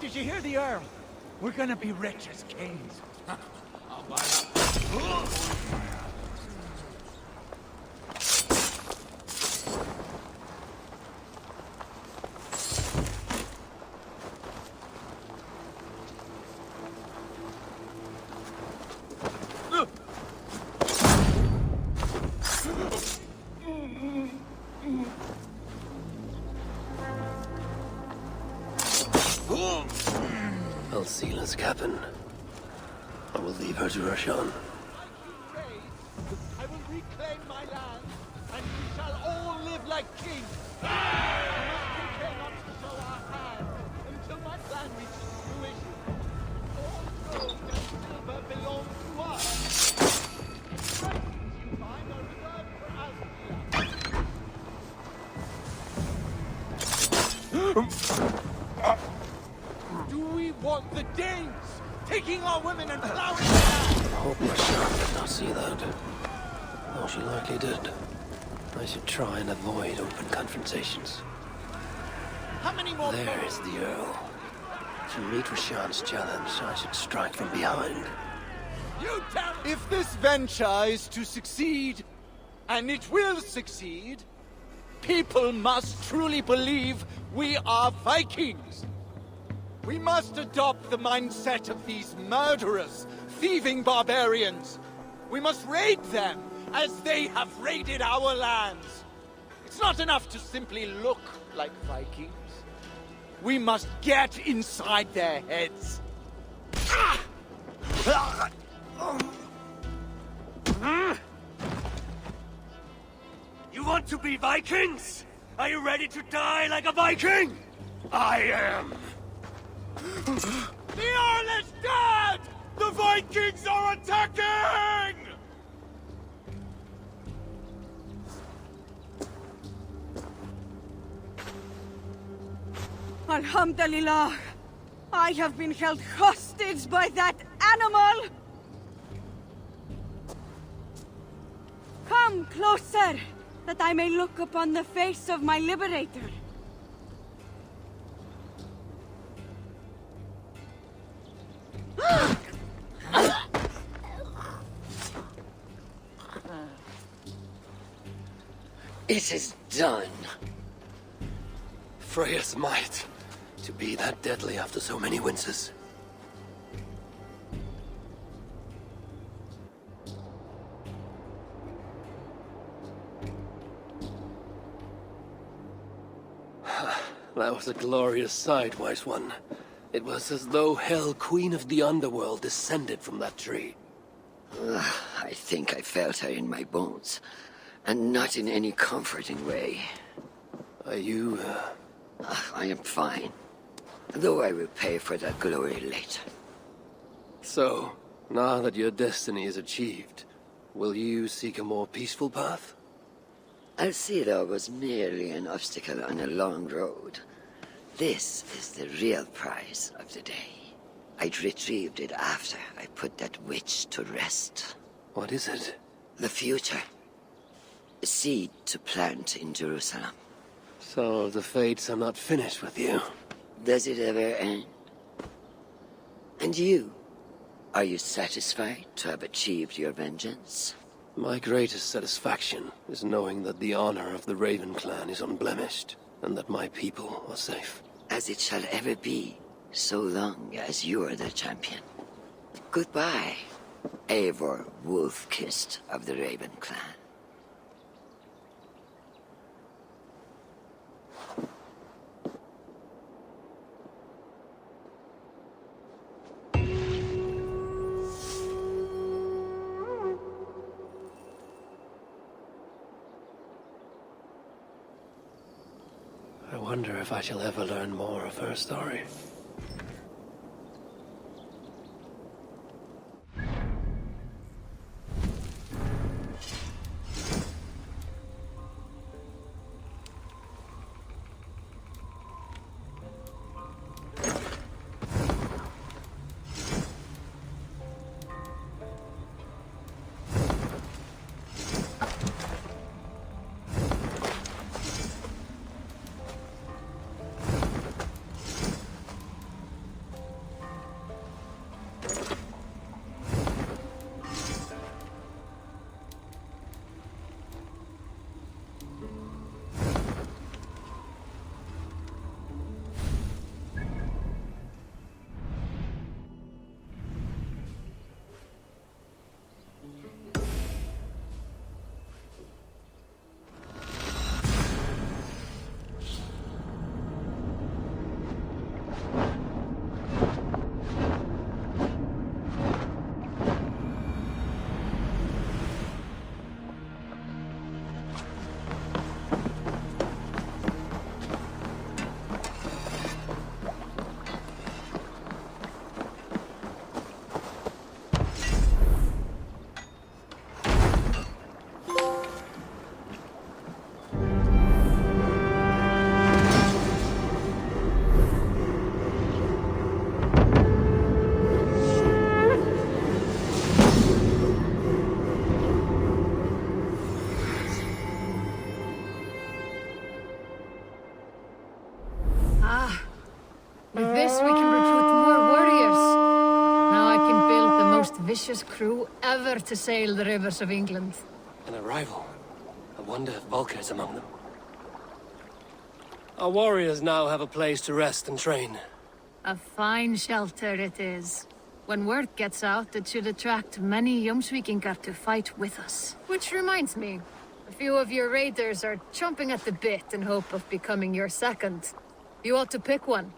Did you hear the Earl? We're gonna be rich as kings. I'll buy that. must happen. I will leave her to Roshan. I will reclaim my land, and we shall all live like kings. We must take care not to show our hand until my plan reaches fruition. All gold and silver belong to us. The presents you find are reserved for Asbia. Do we want the Danes taking our women and plowing the land? I hope Roshan did not see that. Oh, she likely did. I should try and avoid open confrontations. How many more? There is the Earl. To meet Roshan's challenge, I should strike from behind. You tell me! If this venture is to succeed, and it will succeed, people must truly believe we are Vikings. We must adopt the mindset of these murderous, thieving barbarians. We must raid them as they have raided our lands. It's not enough to simply look like Vikings. We must get inside their heads. You want to be Vikings? Are you ready to die like a Viking? I am. The Earl is dead! The Vikings are attacking! Alhamdulillah! I have been held hostage by that animal! Come closer, that I may look upon the face of my liberator. It is done. Freya's might. To be that deadly after so many winters. That was a glorious sight, wise one. It was as though Hell, Queen of the Underworld, descended from that tree. I think I felt her in my bones, and not in any comforting way. Are you, I am fine, though I will pay for that glory later. So, now that your destiny is achieved, will you seek a more peaceful path? Alcira was merely an obstacle on a long road. This is the real prize of the day. I'd retrieved it after I put that witch to rest. What is it? The future. A seed to plant in Jerusalem. So the fates are not finished with you? Does it ever end? And you? Are you satisfied to have achieved your vengeance? My greatest satisfaction is knowing that the honor of the Raven clan is unblemished, and that my people are safe. As it shall ever be, so long as you are the champion. Goodbye, Eivor Wolf-Kissed of the Raven clan. I wonder if I shall ever learn more of her story. vicious crew ever to sail the rivers of England. An arrival. I wonder if Volker is among them. Our warriors now have a place to rest and train. A fine shelter it is. When word gets out, it should attract many Jomsvikingar to fight with us. Which reminds me, a few of your raiders are chomping at the bit in hope of becoming your second. You ought to pick one.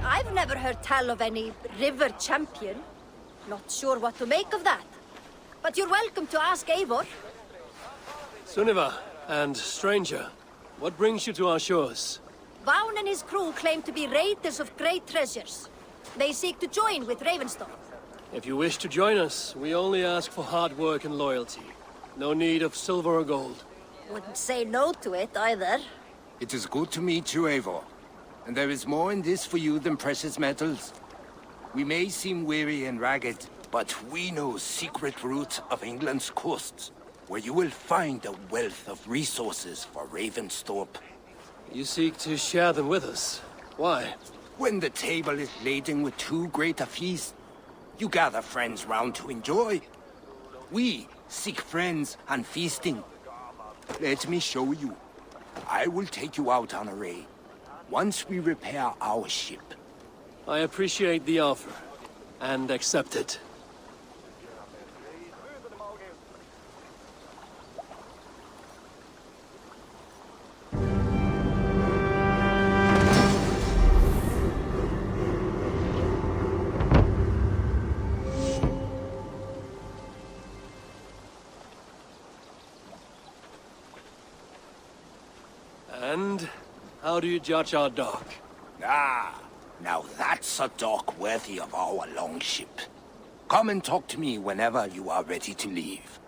I've never heard tell of any river champion. Not sure what to make of that. But you're welcome to ask Eivor. Sunniva, and stranger, what brings you to our shores? Vaun and his crew claim to be raiders of great treasures. They seek to join with Ravenstorm. If you wish to join us, we only ask for hard work and loyalty. No need of silver or gold. Wouldn't say no to it either. It is good to meet you, Eivor. And there is more in this for you than precious metals. We may seem weary and ragged, but we know secret routes of England's coasts, where you will find a wealth of resources for Ravensthorpe. You seek to share them with us. Why? When the table is laden with too great a feast, you gather friends round to enjoy. We seek friends and feasting. Let me show you. I will take you out on a raid. Once we repair our ship. I appreciate the offer, and accept it. And how do you judge our dock? Ah, now that's a dock worthy of our longship. Come and talk to me whenever you are ready to leave.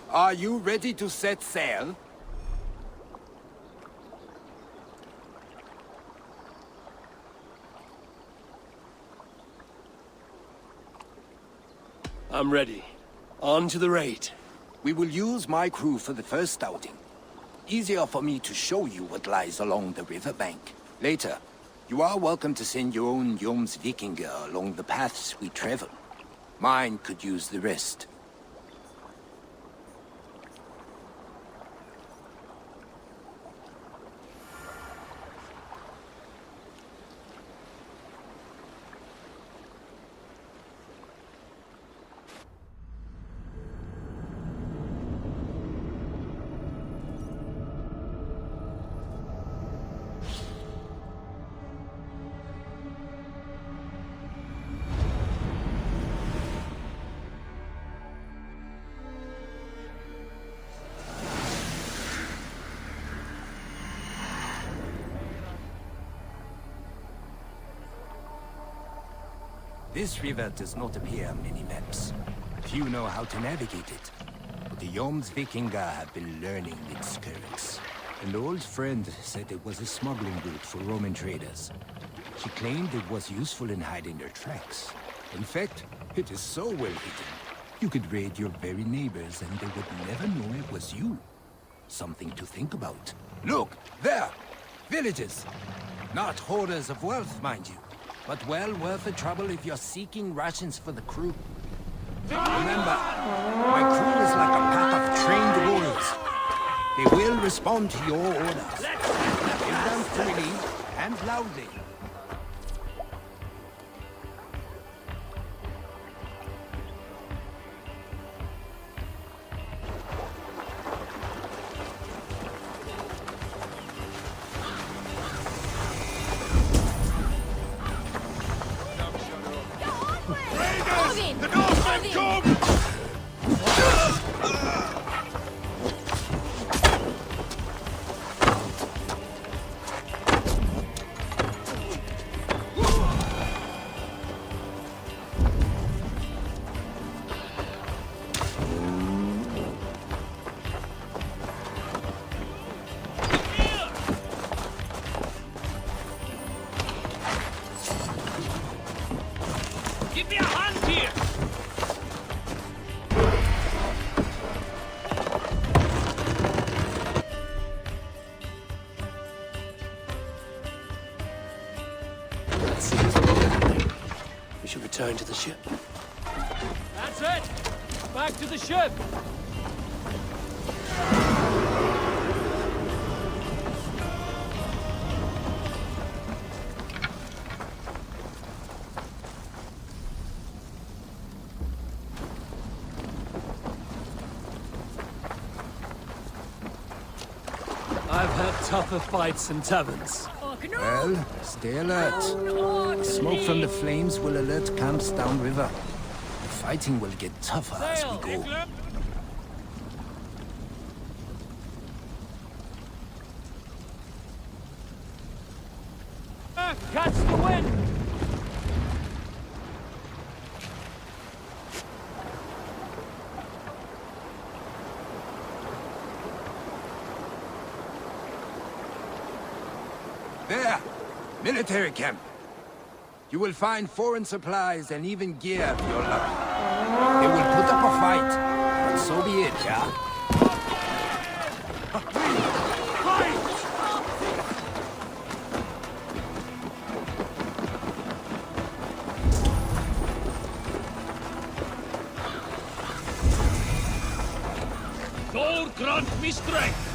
Are you ready to set sail? I'm ready. On to the raid. We will use my crew for the first outing. Easier for me to show you what lies along the riverbank. Later, you are welcome to send your own Jomsvikingar along the paths we travel. Mine could use the rest. This river does not appear on many maps. Few know how to navigate it. But the Jomsvikingar have been learning its currents. An old friend said it was a smuggling route for Roman traders. She claimed it was useful in hiding their tracks. In fact, it is so well hidden. You could raid your very neighbors and they would never know it was you. Something to think about. Look, there! Villages! Not hoarders of wealth, mind you. But well worth the trouble if you're seeking rations for the crew. Remember, my crew is like a pack of trained warriors. They will respond to your orders. Give them freely and loudly. That seems to be everything. We should return to the ship. That's it! Back to the ship! I've had tougher fights in taverns. Well, stay alert. The smoke from the flames will alert camps downriver. The fighting will get tougher as we go. Catch the wind! There! Military camp. You will find foreign supplies and even gear if you're lucky. They will put up a fight, but so be it, yeah? Lord grant me strength!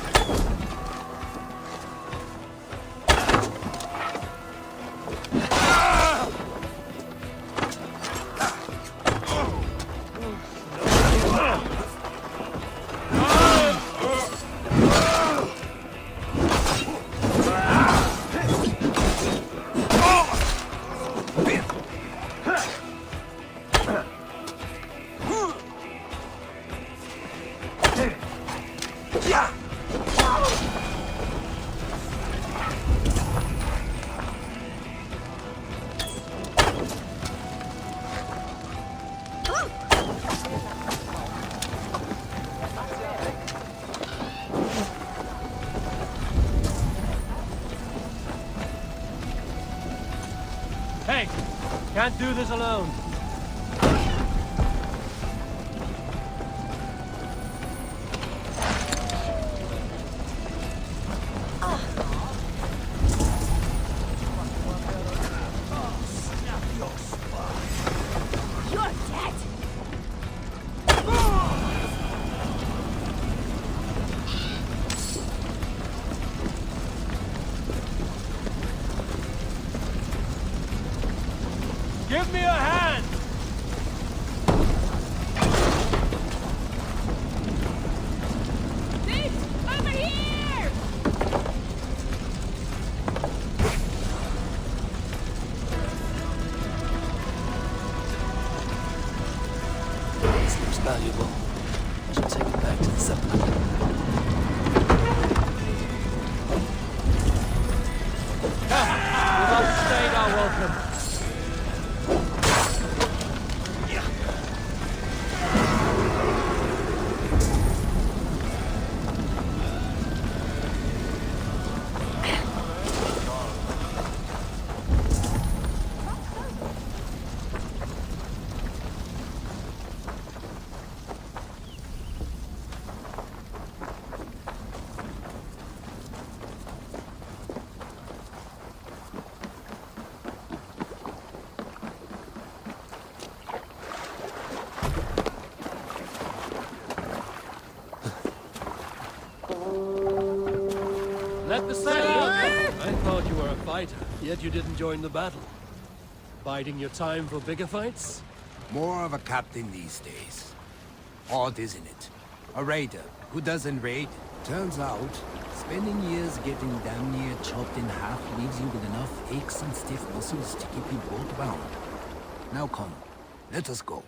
Hey! Can't do this alone. Give me a hand! Leech! Over here! This looks valuable. I should take it back to the settlement. We've outstayed our welcome. Let the sail out! I thought you were a fighter, yet you didn't join the battle. Biding your time for bigger fights? More of a captain these days. Odd, isn't it? A raider who doesn't raid. Turns out, spending years getting damn near chopped in half leaves you with enough aches and stiff muscles to keep you boat bound. Now come, let us go.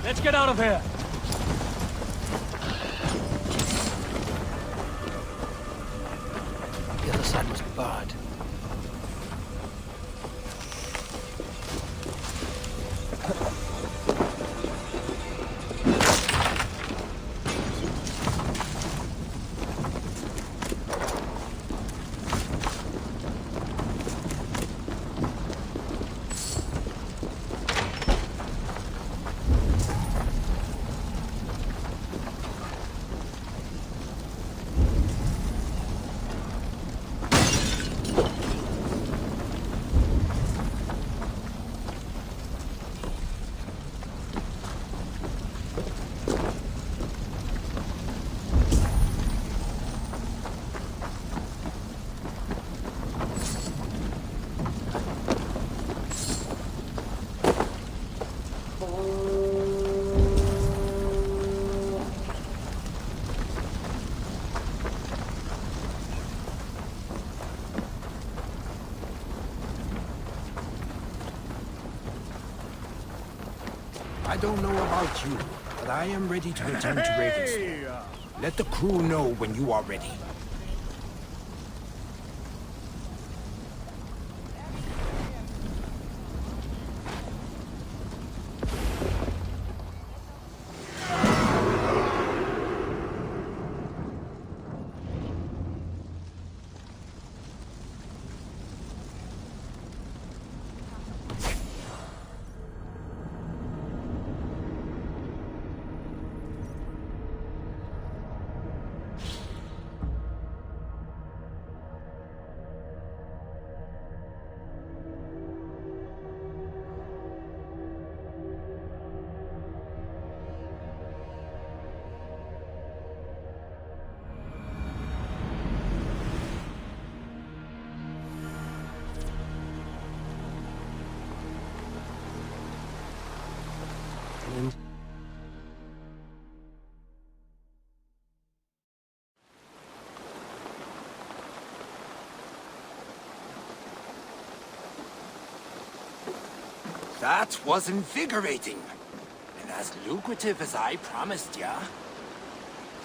Let's get out of here! The other side must be barred. I don't know about you, but I am ready to return to Ravensthorpe. Let the crew know when you are ready. That was invigorating, and as lucrative as I promised ya.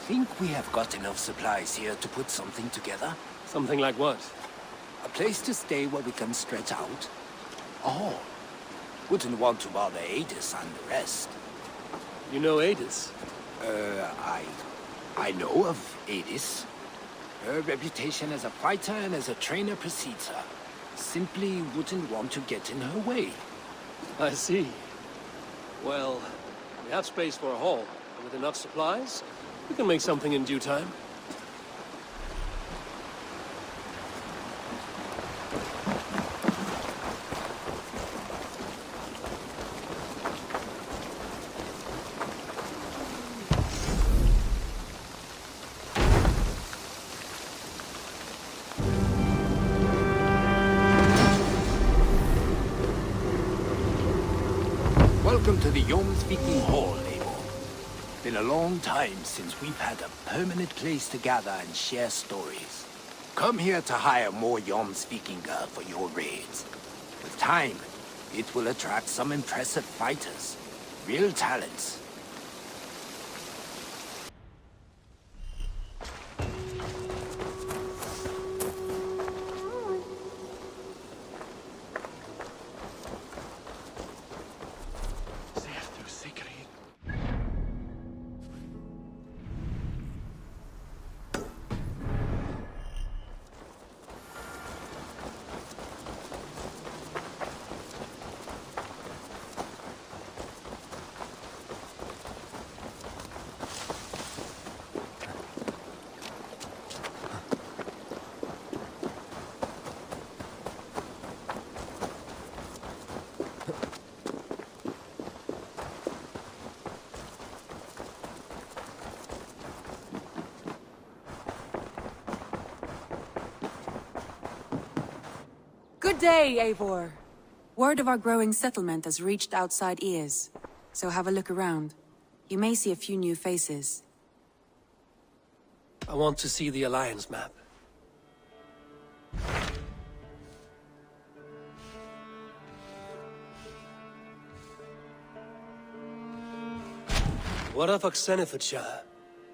Think we have got enough supplies here to put something together? Something like what? A place to stay where we can stretch out. Oh, wouldn't want to bother Adis and the rest. You know Adis? I know of Adis. Her reputation as a fighter and as a trainer precedes her. Simply wouldn't want to get in her way. I see. Well, we have space for a hall, and with enough supplies, we can make something in due time. Welcome to the Yom-Speaking Hall, Abel. Been a long time since we've had a permanent place to gather and share stories. Come here to hire more Yom-Speaking for your raids. With time, it will attract some impressive fighters. Real talents. Good day, Eivor. Word of our growing settlement has reached outside ears, so have a look around. You may see a few new faces. I want to see the Alliance map. What of Oxenefordscire?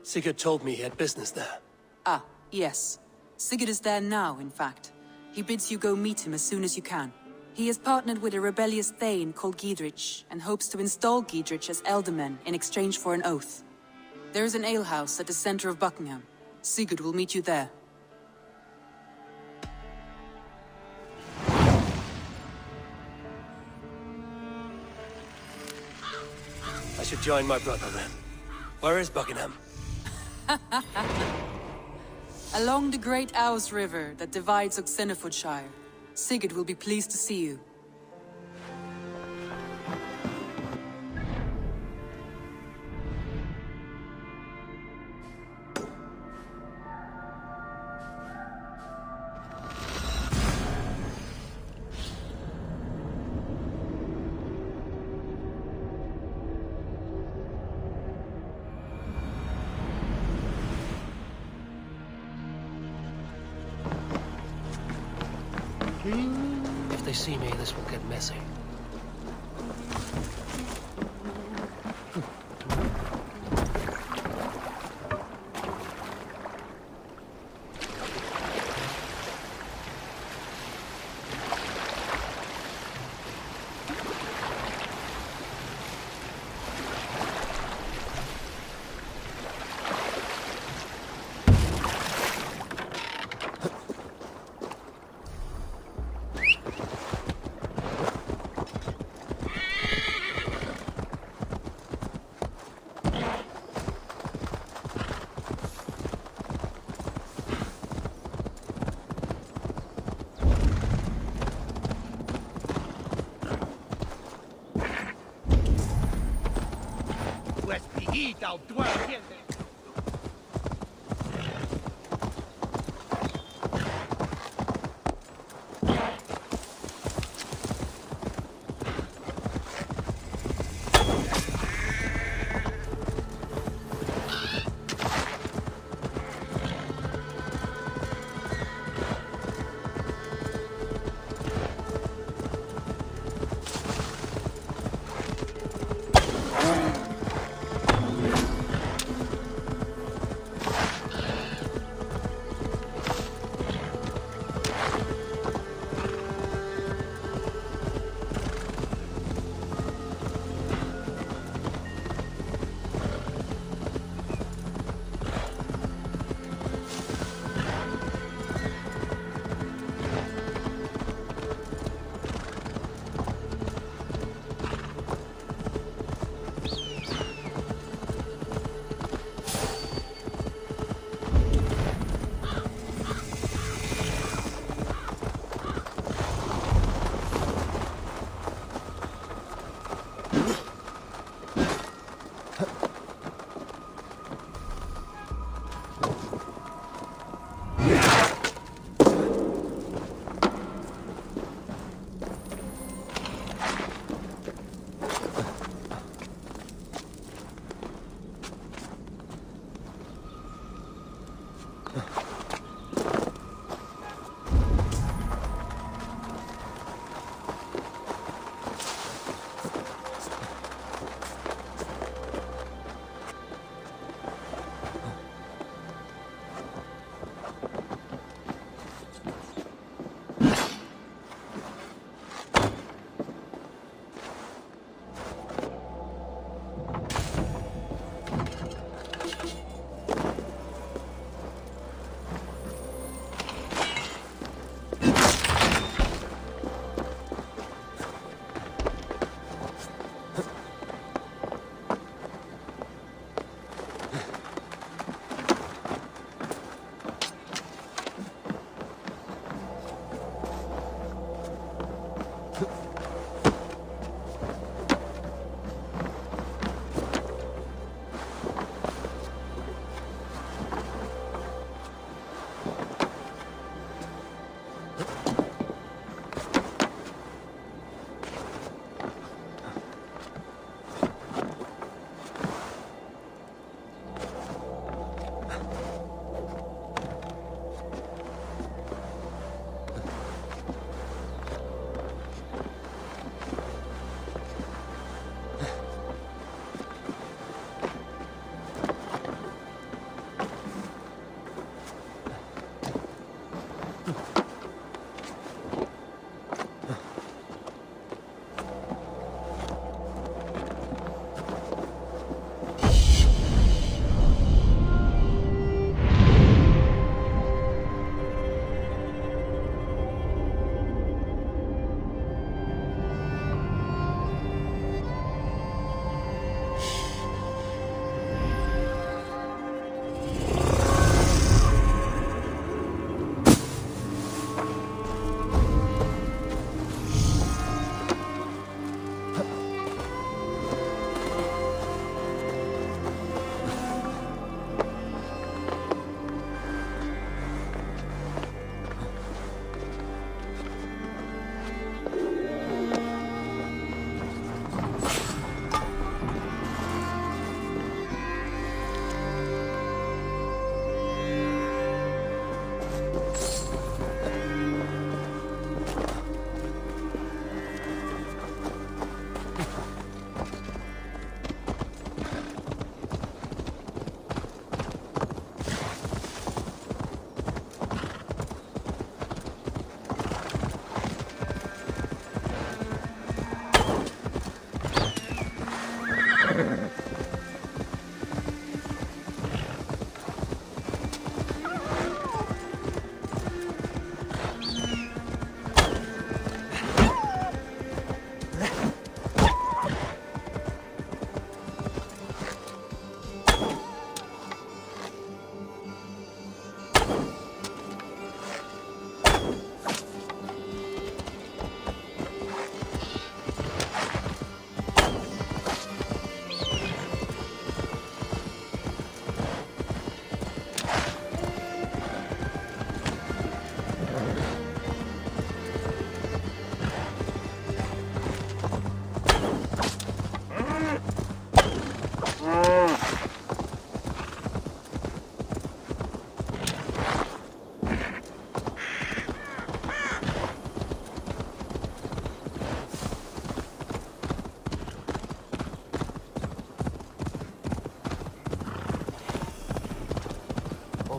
Sigurd told me he had business there. Ah, yes. Sigurd is there now, in fact. He bids you go meet him as soon as you can. He has partnered with a rebellious Thane called Giedrich, and hopes to install Giedrich as Elderman in exchange for an oath. There is an alehouse at the center of Buckingham. Sigurd will meet you there. I should join my brother then. Where is Buckingham? Along the Great Ouse River that divides Oxenefordscire. Sigurd will be pleased to see you. If they see me, this will get messy.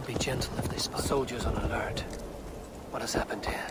Be gentle if they spot soldiers on alert. What has happened here?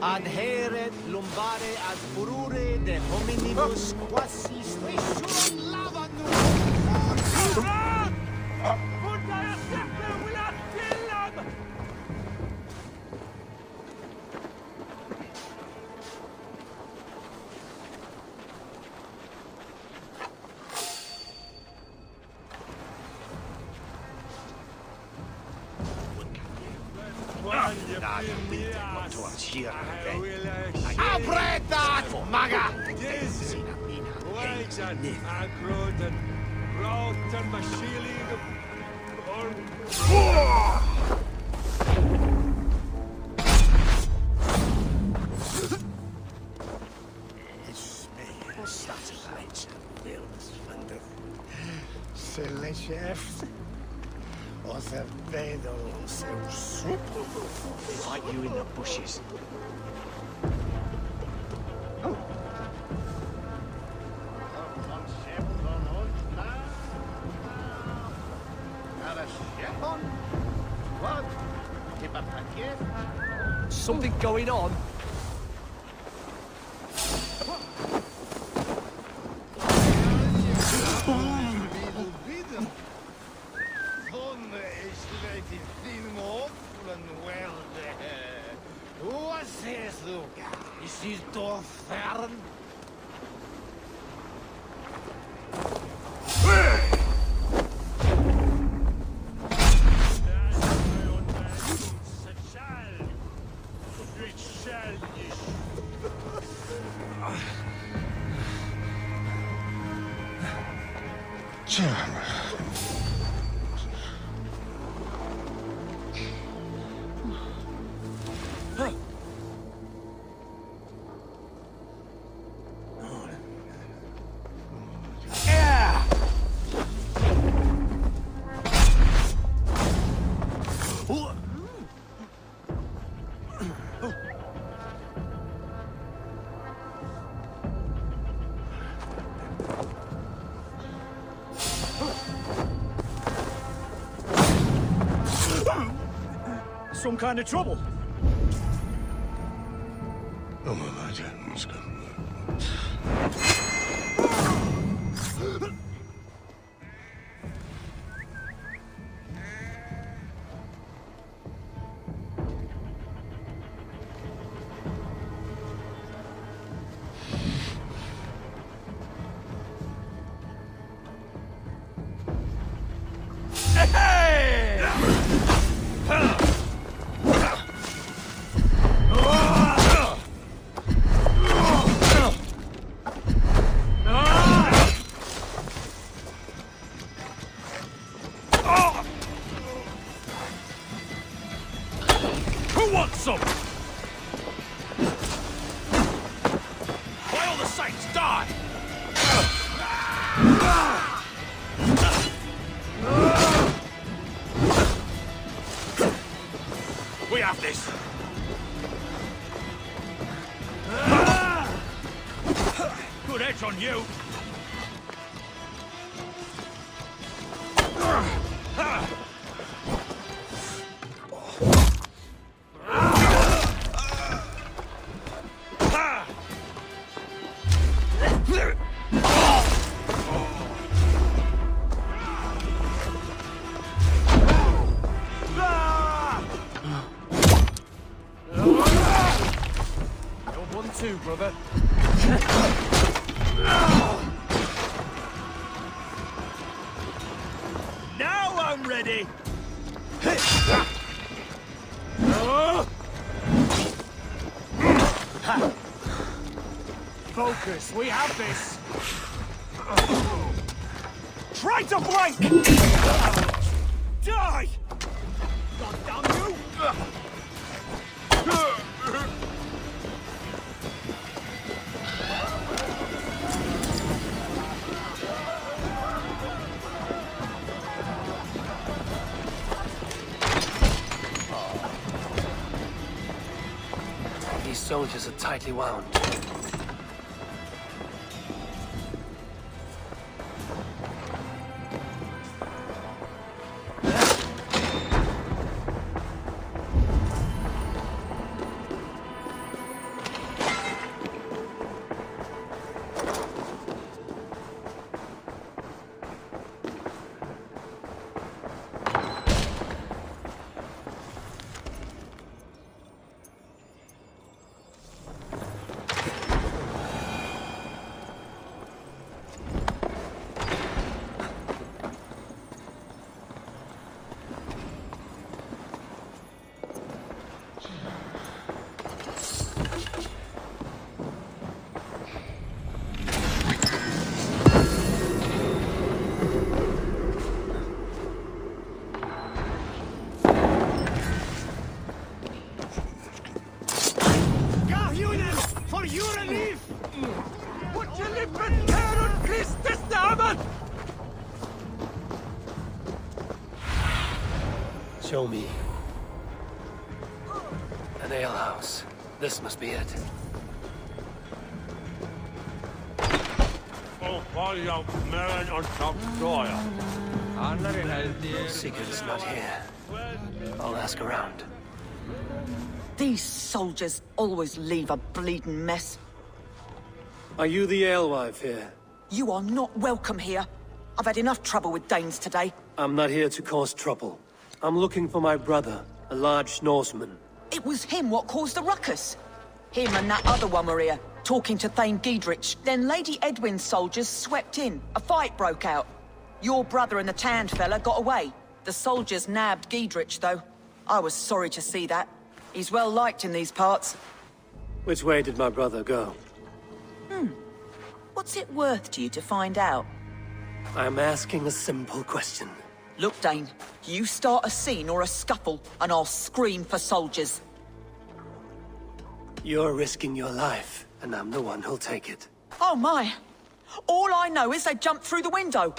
Adheret lumbare ad furore de hominibus quasi striscium lavanum. Apretat, maga! Akroten, roten, mashiling, Fight you in the bushes. Something going on? Some kind of trouble. We have this! Good edge on you! Too, brother. Now I'm ready! Focus, we have this! Try to flank! Die! God damn you! These soldiers are tightly wound. Show me. An alehouse. This must be it. Sigurd's not here. I'll ask around. These soldiers always leave a bleeding mess. Are you the alewife here? You are not welcome here. I've had enough trouble with Danes today. I'm not here to cause trouble. I'm looking for my brother, a large Norseman. It was him what caused the ruckus. Him and that other one were here, talking to Thane Giedrich. Then Lady Edwin's soldiers swept in. A fight broke out. Your brother and the tanned fella got away. The soldiers nabbed Giedrich, though. I was sorry to see that. He's well liked in these parts. Which way did my brother go? What's it worth to you to find out? I'm asking a simple question. Look, Dane, you start a scene or a scuffle, and I'll scream for soldiers. You're risking your life, and I'm the one who'll take it. Oh my! All I know is they jumped through the window.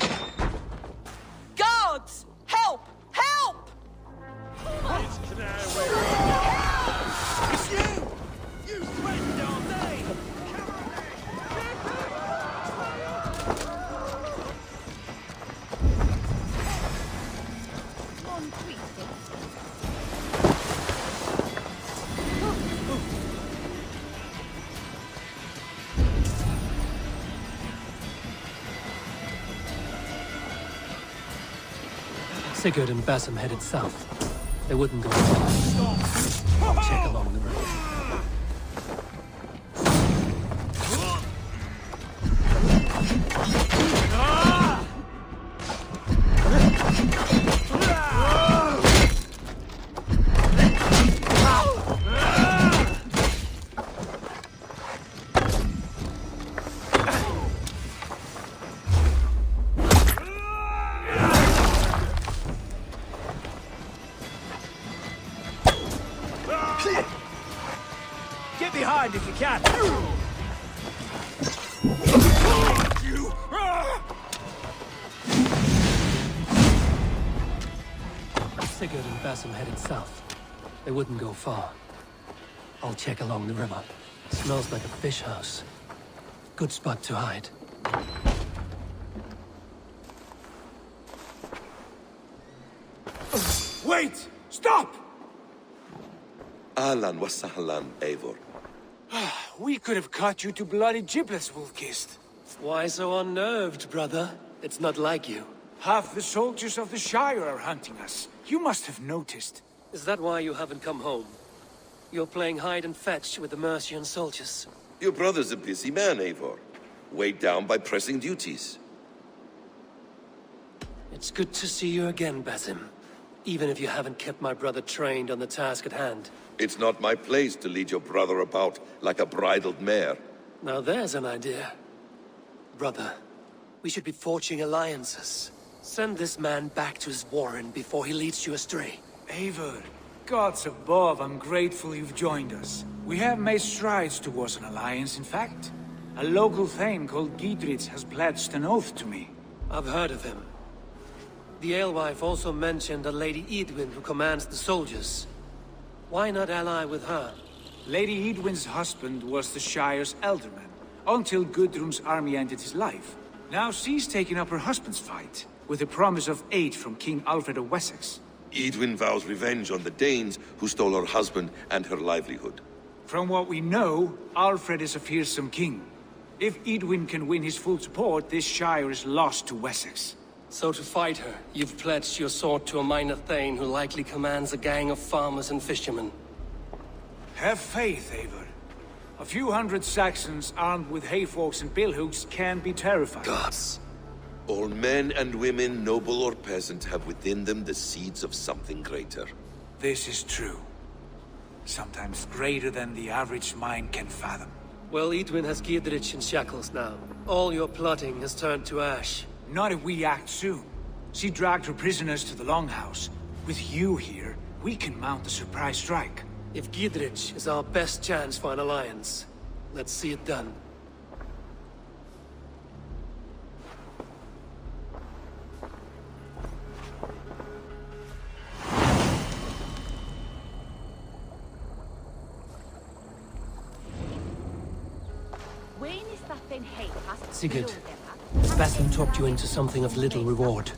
Guards! Help! Help! It's you! You friend, aren't they? Sigurd and Basim headed south. They wouldn't go far. I'll check along the road. Get behind if you can. Basim headed south. They wouldn't go far. I'll check along the river. Smells like a fish house. Good spot to hide. Wait! Stop! Ahlan wa sahlan, Eivor. We could have cut you to bloody giblets, Wolf-Kissed. Why so unnerved, brother? It's not like you. Half the soldiers of the Shire are hunting us. You must have noticed. Is that why you haven't come home? You're playing hide and fetch with the Mercian soldiers. Your brother's a busy man, Eivor. Weighed down by pressing duties. It's good to see you again, Basim. Even if you haven't kept my brother trained on the task at hand. It's not my place to lead your brother about like a bridled mare. Now there's an idea. Brother, we should be forging alliances. Send this man back to his warren before he leads you astray. Eivor, gods above, I'm grateful you've joined us. We have made strides towards an alliance, in fact. A local thane called Giedrich has pledged an oath to me. I've heard of him. The alewife also mentioned a Lady Edwin who commands the soldiers. Why not ally with her? Lady Edwin's husband was the Shire's elderman, until Gudrun's army ended his life. Now she's taken up her husband's fight, with the promise of aid from King Alfred of Wessex. Edwin vows revenge on the Danes who stole her husband and her livelihood. From what we know, Alfred is a fearsome king. If Edwin can win his full support, this Shire is lost to Wessex. So to fight her, you've pledged your sword to a minor thane who likely commands a gang of farmers and fishermen. Have faith, Eivor. A few hundred Saxons armed with hayforks and billhooks can be terrifying. Gods. All men and women, noble or peasant, have within them the seeds of something greater. This is true. Sometimes greater than the average mind can fathom. Well, Edwin has Giedrich in shackles now. All your plotting has turned to ash. Not if we act soon. She dragged her prisoners to the Longhouse. With you here, we can mount a surprise strike. If Giedrich is our best chance for an alliance, let's see it done. Sigurd, Basim talked you into something of little reward.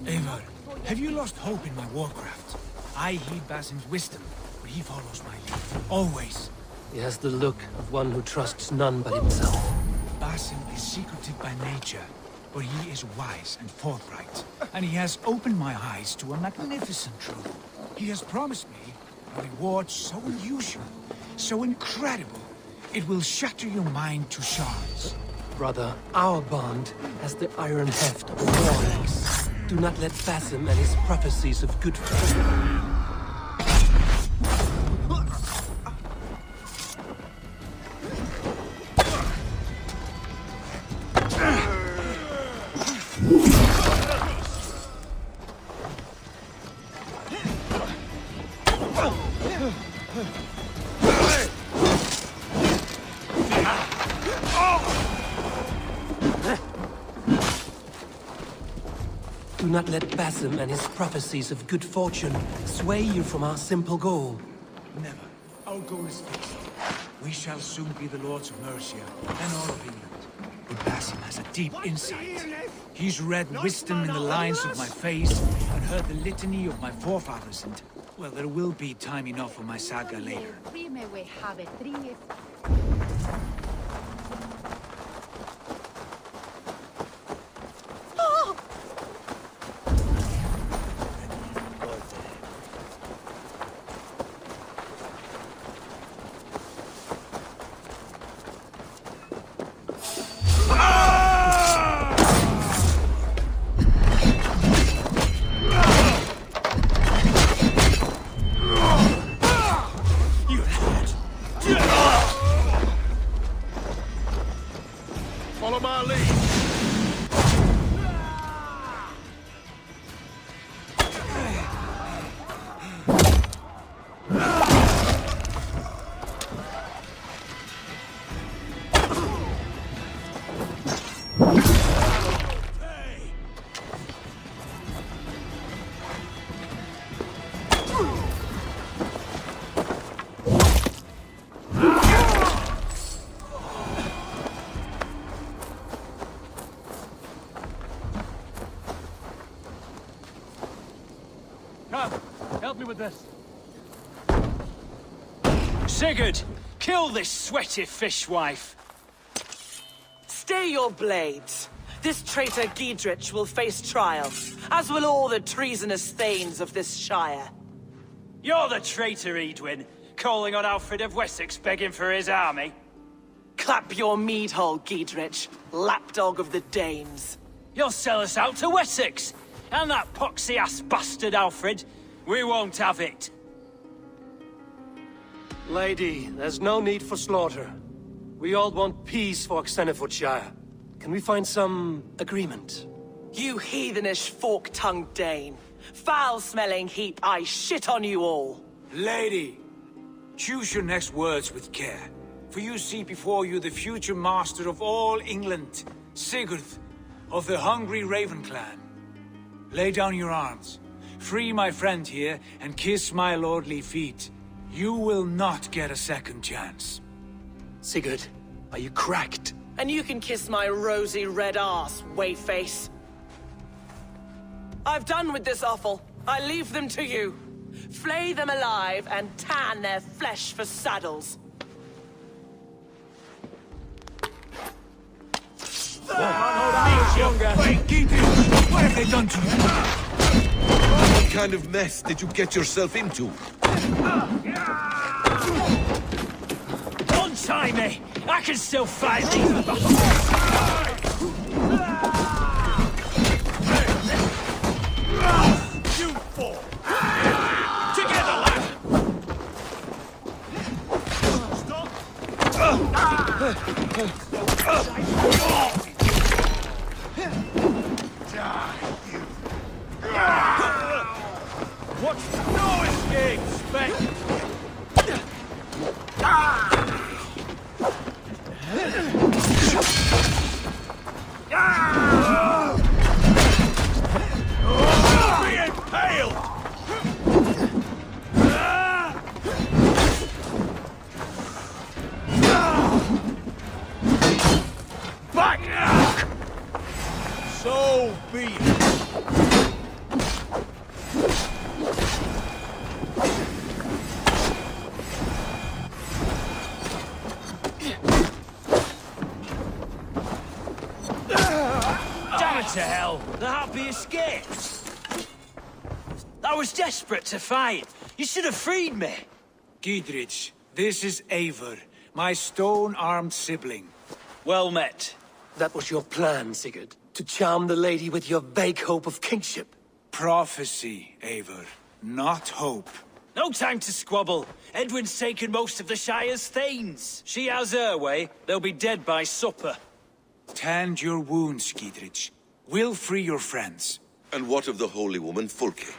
Eivor, have you lost hope in my warcraft? I heed Basim's wisdom, but he follows my lead. Always. He has the look of one who trusts none but himself. Basim is secretive by nature, but he is wise and forthright. And he has opened my eyes to a magnificent truth. He has promised me a reward so unusual, so incredible, it will shatter your mind to shards. Brother, our bond has the iron heft of a war axe. Do not let Basim and his prophecies of good fortune. Do not let Basim and his prophecies of good fortune sway you from our simple goal. Never. Our goal is fixed. We shall soon be the lords of Mercia, and all of England. But Basim has a deep insight. He's read wisdom in the lines of my face, and heard the litany of my forefathers, and, well, there will be time enough for my saga later. Follow my lead. me with this. Sigurd, kill this sweaty fishwife. Stay your blades. This traitor Giedrich will face trial, as will all the treasonous thanes of this shire. You're the traitor, Edwin, calling on Alfred of Wessex begging for his army. Clap your mead hole, Giedrich, lapdog of the Danes. You'll sell us out to Wessex, and that poxy-ass bastard Alfred. We won't have it. Lady, there's no need for slaughter. We all want peace for Oxenefordscire. Can we find some agreement? You heathenish fork-tongued Dane. Foul-smelling heap, I shit on you all. Lady, choose your next words with care. For you see before you the future master of all England, Sigurd, of the hungry Raven clan. Lay down your arms. Free my friend here, and kiss my lordly feet. You will not get a second chance. Sigurd, are you cracked? And you can kiss my rosy red ass, wayface. I've done with this offal. I leave them to you. Flay them alive and tan their flesh for saddles. What have they done to you? What kind of mess did you get yourself into? Untie me! I can still fight these You fall! Together, lad! What's no escape, Spec? Be impaled! Back! So be it. To hell, the happy escaped. I was desperate to fight. You should have freed me. Giedrich, this is Eivor, my stone-armed sibling. Well met. That was your plan, Sigurd? To charm the lady with your vague hope of kingship? Prophecy, Eivor, not hope. No time to squabble. Edwin's taken most of the Shire's thanes. She has her way. They'll be dead by supper. Tend your wounds, Giedrich. We'll free your friends. And what of the holy woman Fulke?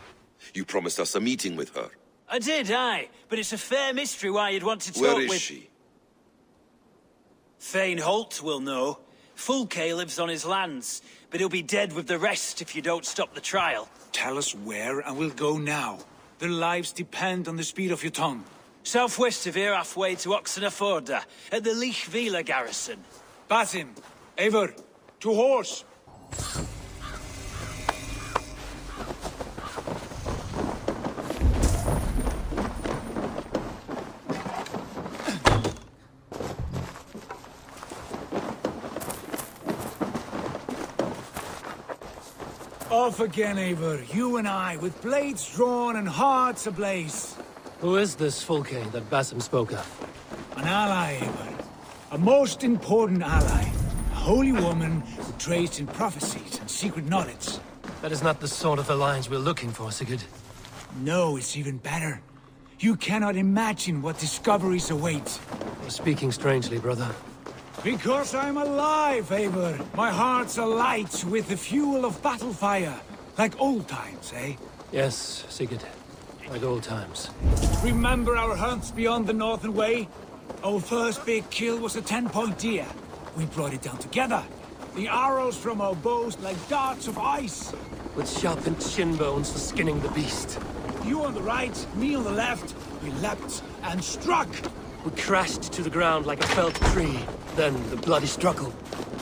You promised us a meeting with her. I did, aye. But it's a fair mystery why you'd want to talk Where with... is she? Thane Holt will know. Fulke lives on his lands, but he'll be dead with the rest if you don't stop the trial. Tell us where, and we'll go now. Their lives depend on the speed of your tongue. Southwest of here, halfway to Oxenefordscire, at the Leech garrison. Basim, Eivor, to horse! Off again, Eivor. You and I, with blades drawn and hearts ablaze. Who is this Fulke that Basim spoke of? An ally, Abbot. A most important ally. A holy woman who trades in prophecies and secret knowledge. That is not the sort of alliance we're looking for, Sigurd. No, it's even better. You cannot imagine what discoveries await. You're speaking strangely, brother. Because I'm alive, Eivor. My heart's alight with the fuel of battle fire. Like old times, eh? Yes, Sigurd. Like old times. Remember our hunts beyond the Northern Way? Our first big kill was a 10-point deer. We brought it down together. The arrows from our bows like darts of ice. With sharpened shin bones for skinning the beast. You on the right, me on the left. We leapt and struck. We crashed to the ground like a felled tree. Then the bloody struggle.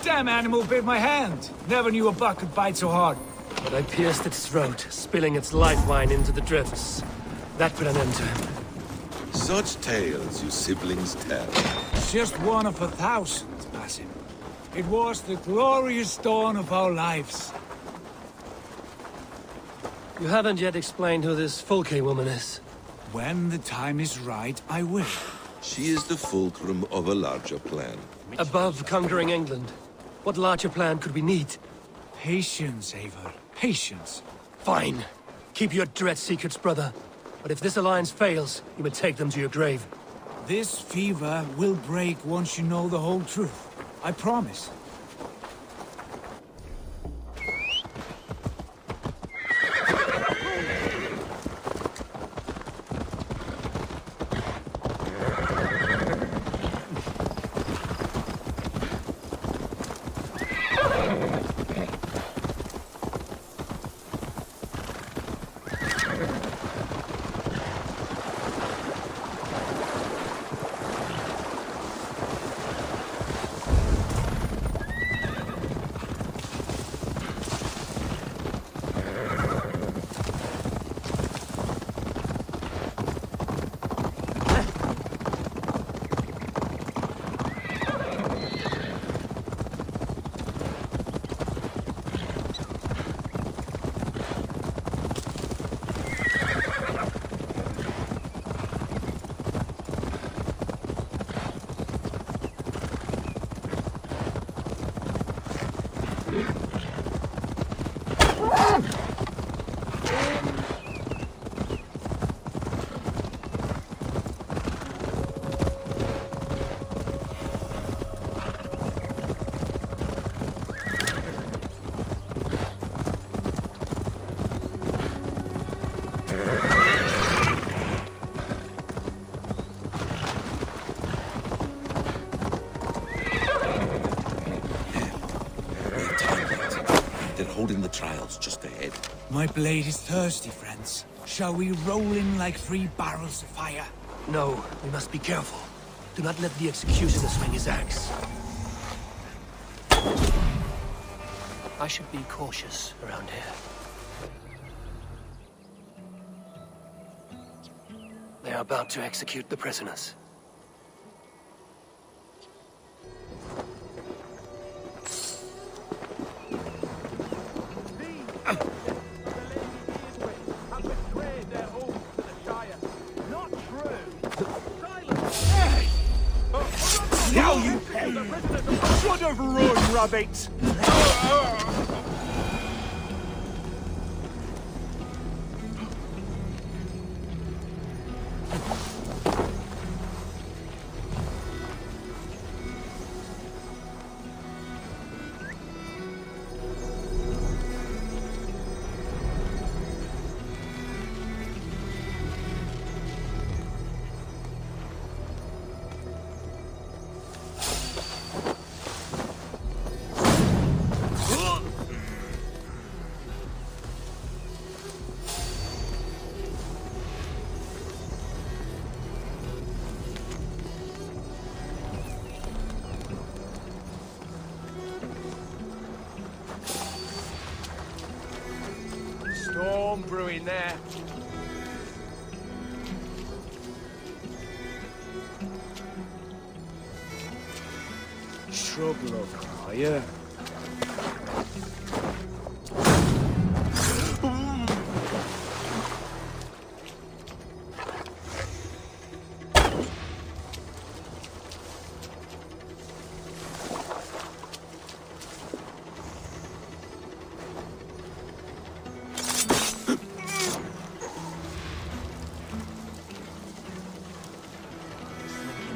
Damn animal bit my hand. Never knew a buck could bite so hard. But I pierced its throat, spilling its life wine into the drifts. That put an end to him. Such tales you siblings tell. Just one of 1,000, Basim. It was the glorious dawn of our lives. You haven't yet explained who this Fulke woman is. When the time is right, I will. She is the fulcrum of a larger plan. Above conquering England, what larger plan could we need? Patience, Eivor. Patience. Fine. Keep your dread secrets, brother. But if this alliance fails, you will take them to your grave. This fever will break once you know the whole truth. I promise. Holding the trials just ahead. My blade is thirsty, friends. Shall we roll in like 3 barrels of fire? No, we must be careful. Do not let the executioner swing his axe. I should be cautious around here. They are about to execute the prisoners. Now you pay! Should have run, rabbit! Storm brewing there. Trouble over fire.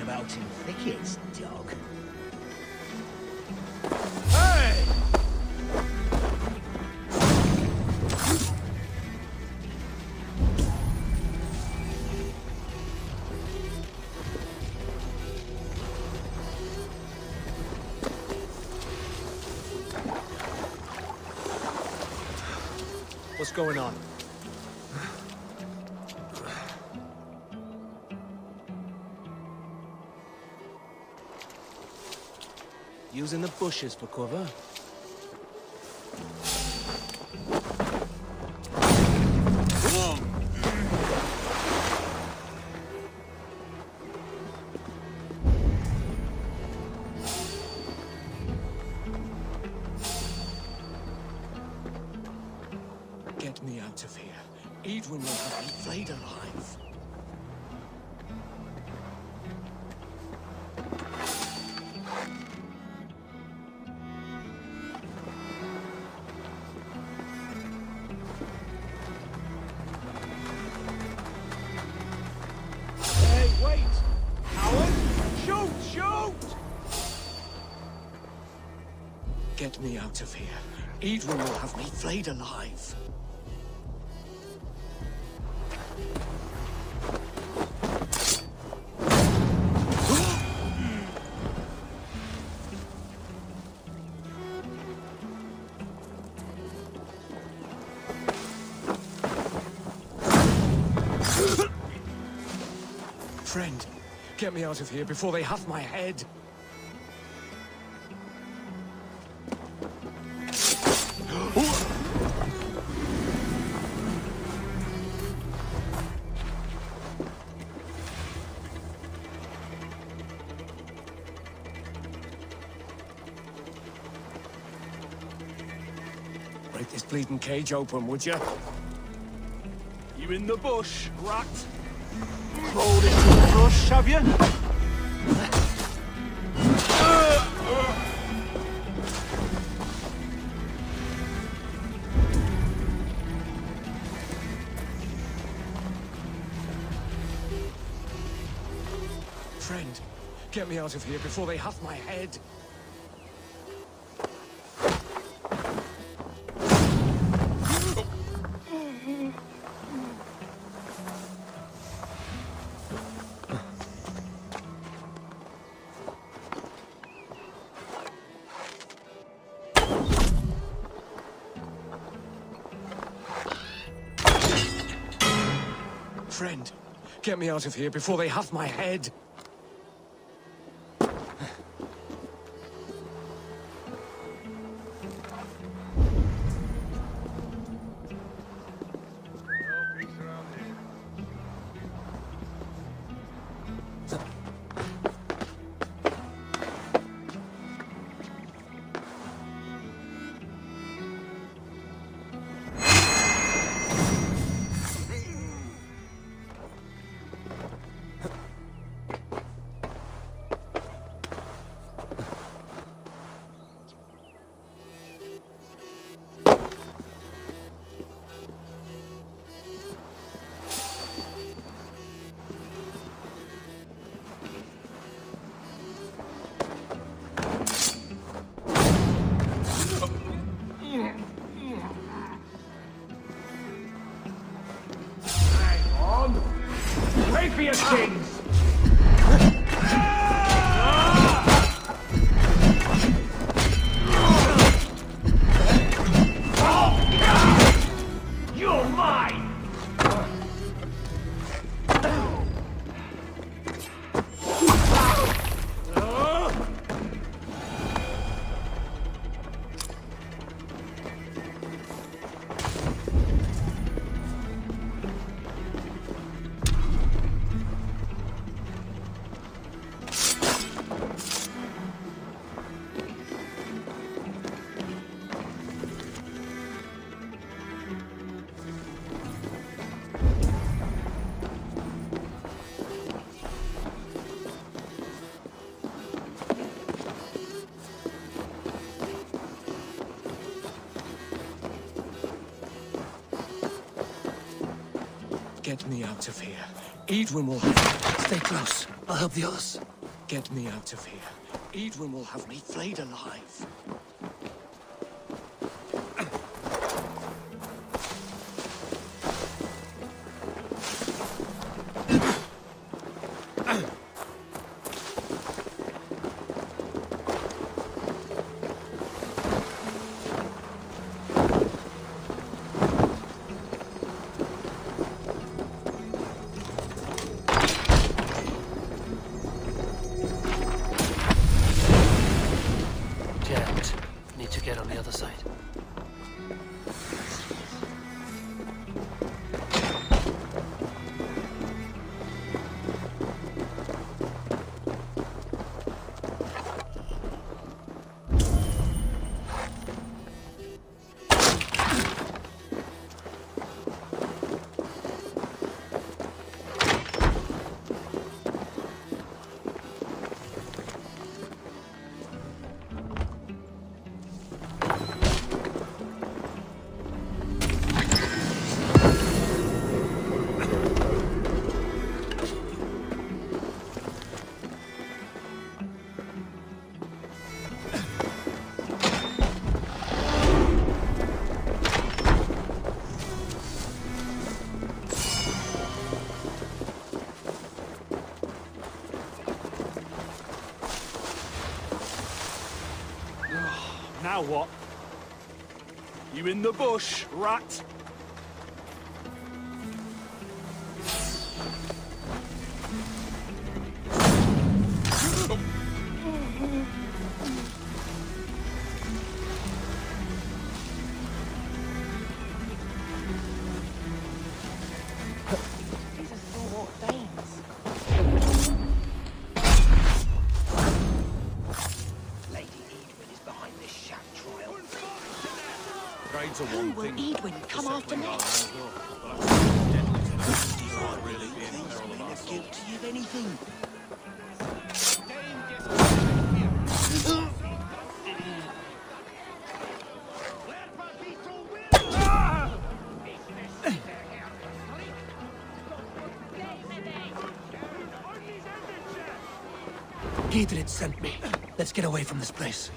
Out in thickets, dog. Hey! What's going on? Using the bushes for cover. Get me out of here. Edwin will have me flayed alive. Hey, wait! Howard! Shoot! Shoot! Get me out of here. Edwin will have me flayed alive. Friend, get me out of here before they have my head. Break this bleeding cage open, would you? You in the bush, rat? Crawled into the brush, have you? Friend, get me out of here before they have my head. Friend, get me out of here before they have my head. Wait for your kings! You're mine! Get me out of here. Edwin will have... Stay close. I'll help the others. Get me out of here. Edwin will have me flayed alive. Jack, what? You in the bush, rat? Who will Edwin come after next? Guilty of anything. Gidrid sent me. Let's get away from this place.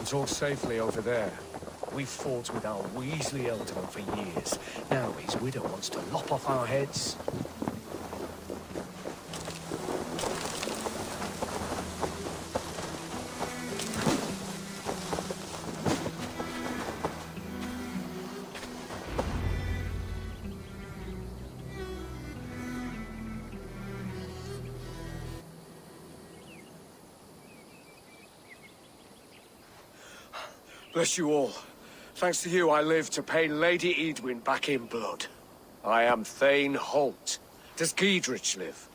Talk safely over there. We've fought with our Weasley Ealdorman for years. Now his widow wants to lop off our heads. Bless you all. Thanks to you, I live to pay Lady Edwin back in blood. I am Thane Holt. Does Giedrich live?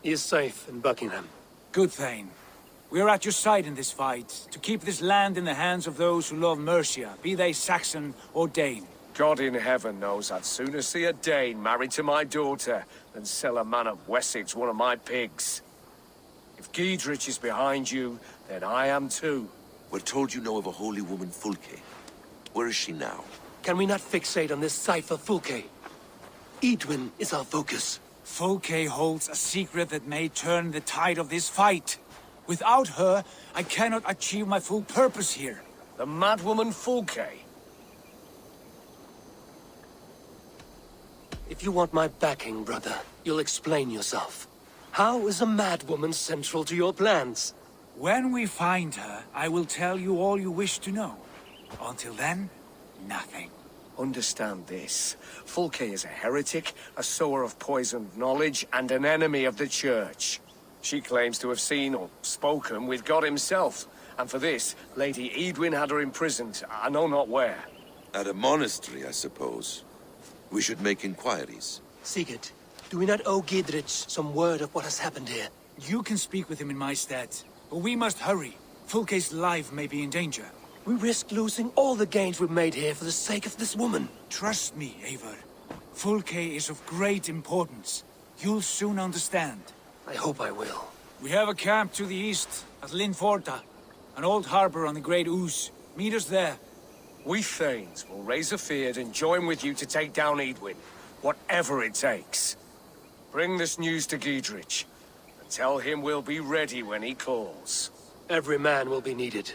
He is safe in Buckingham. Good, Thane. We are at your side in this fight, to keep this land in the hands of those who love Mercia, be they Saxon or Dane. God in heaven knows I'd sooner see a Dane married to my daughter than sell a man of Wessex one of my pigs. If Giedrich is behind you, then I am too. We're told you know of a holy woman, Fulke. Where is she now? Can we not fixate on this cipher, Fulke? Edwin is our focus. Fulke holds a secret that may turn the tide of this fight. Without her, I cannot achieve my full purpose here. The madwoman Fulke? If you want my backing, brother, you'll explain yourself. How is a madwoman central to your plans? When we find her, I will tell you all you wish to know. Until then, nothing. Understand this. Fulke is a heretic, a sower of poisoned knowledge, and an enemy of the Church. She claims to have seen or spoken with God himself, and for this, Lady Edwin had her imprisoned, I know not where. At a monastery, I suppose. We should make inquiries. Sigurd, do we not owe Giedrich some word of what has happened here? You can speak with him in my stead. But we must hurry. Fulke's life may be in danger. We risk losing all the gains we've made here for the sake of this woman. Trust me, Eivor. Fulke is of great importance. You'll soon understand. I hope I will. We have a camp to the east, at Linforta. An old harbor on the Great Ouse. Meet us there. We Thanes will raise a feard and join with you to take down Edwin. Whatever it takes. Bring this news to Giedrich. Tell him we'll be ready when he calls. Every man will be needed.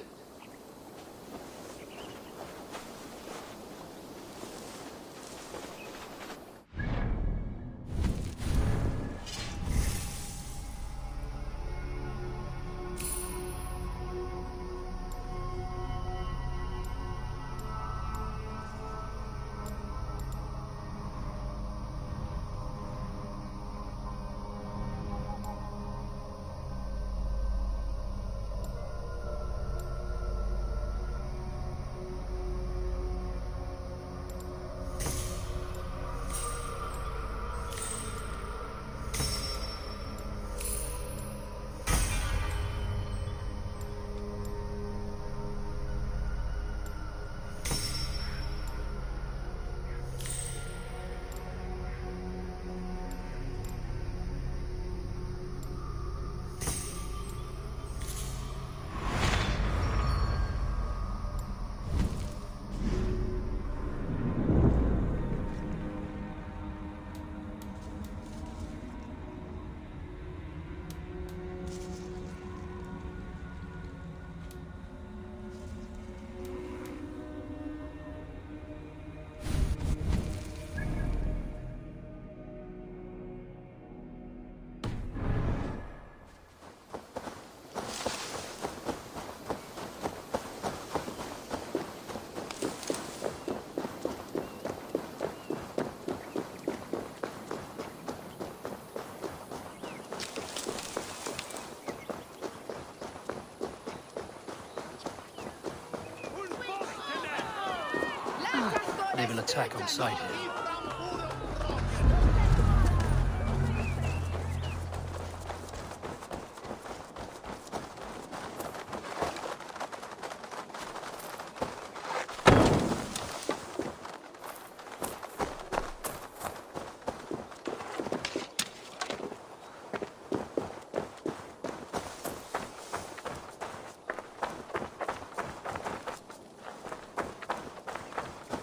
They'll attack on sight here.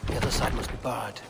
The other side must be barred.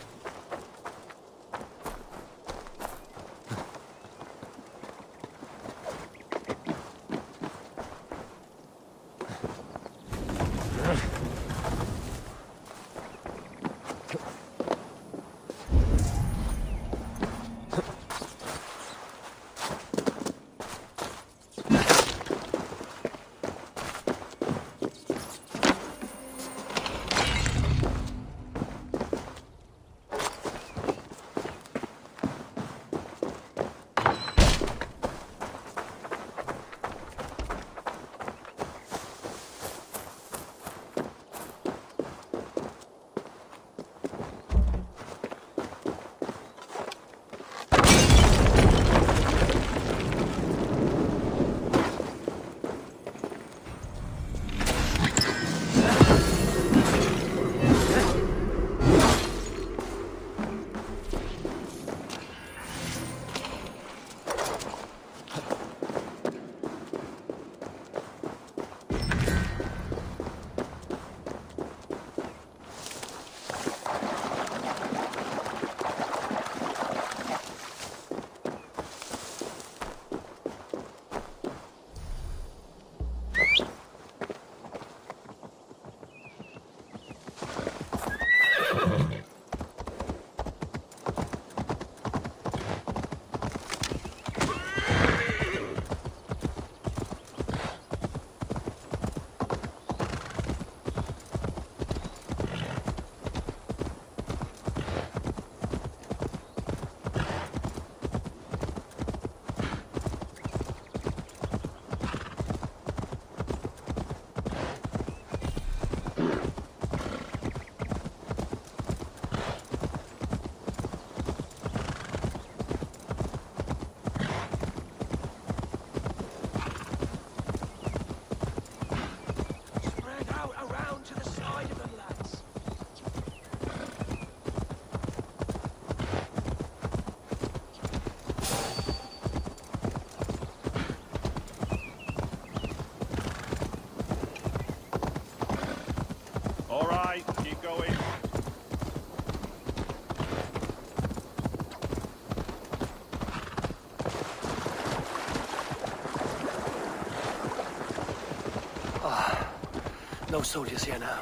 No soldiers here now.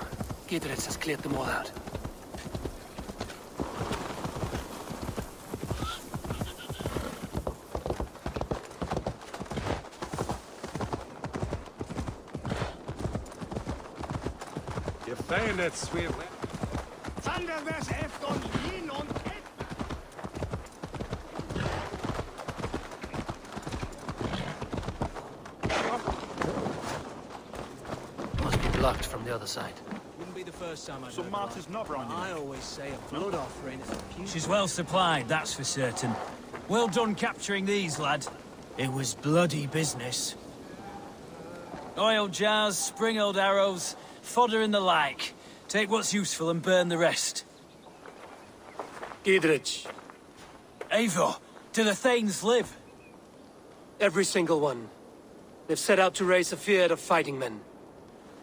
Gidritz has cleared them all out. Gefährdet Swift. Thunderverse Efton Yin on Blocked from the other side. Wouldn't be the first time I'd Some martyr's not on you. I always say a blood offering is a beautiful... She's well supplied, that's for certain. Well done capturing these, lad. It was bloody business. Oil jars, spring-oiled arrows, fodder and the like. Take what's useful and burn the rest. Gidritz. Eivor, do the Thanes live? Every single one. They've set out to raise a fear of fighting men.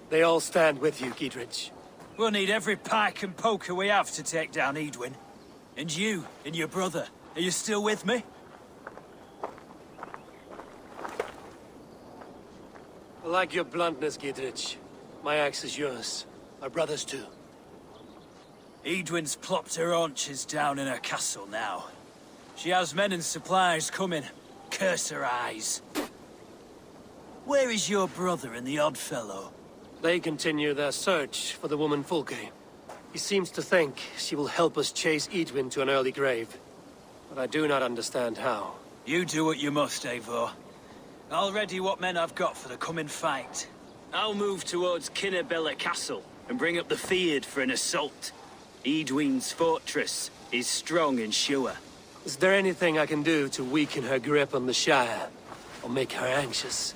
They all stand with you, Gidritz. We'll need every pike and poker we have to take down Edwin. And you, and your brother, are you still with me? I like your bluntness, Gidritz. My axe is yours. My brother's too. Edwin's plopped her haunches down in her castle now. She has men and supplies coming. Curse her eyes. Where is your brother and the odd fellow? They continue their search for the woman Fulke. He seems to think she will help us chase Edwin to an early grave. But I do not understand how. You do what you must, Eivor. I'll ready what men I've got for the coming fight. I'll move towards Kinnebella Castle and bring up the Feared for an assault. Edwin's fortress is strong and sure. Is there anything I can do to weaken her grip on the Shire? Or make her anxious?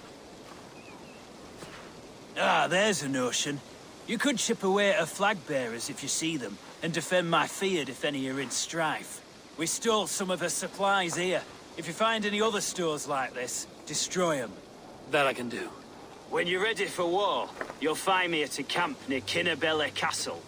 Ah, there's a notion. You could chip away at her flag-bearers if you see them, and defend my field if any are in strife. We stole some of her supplies here. If you find any other stores like this, destroy them. That I can do. When you're ready for war, you'll find me at a camp near Belle Castle.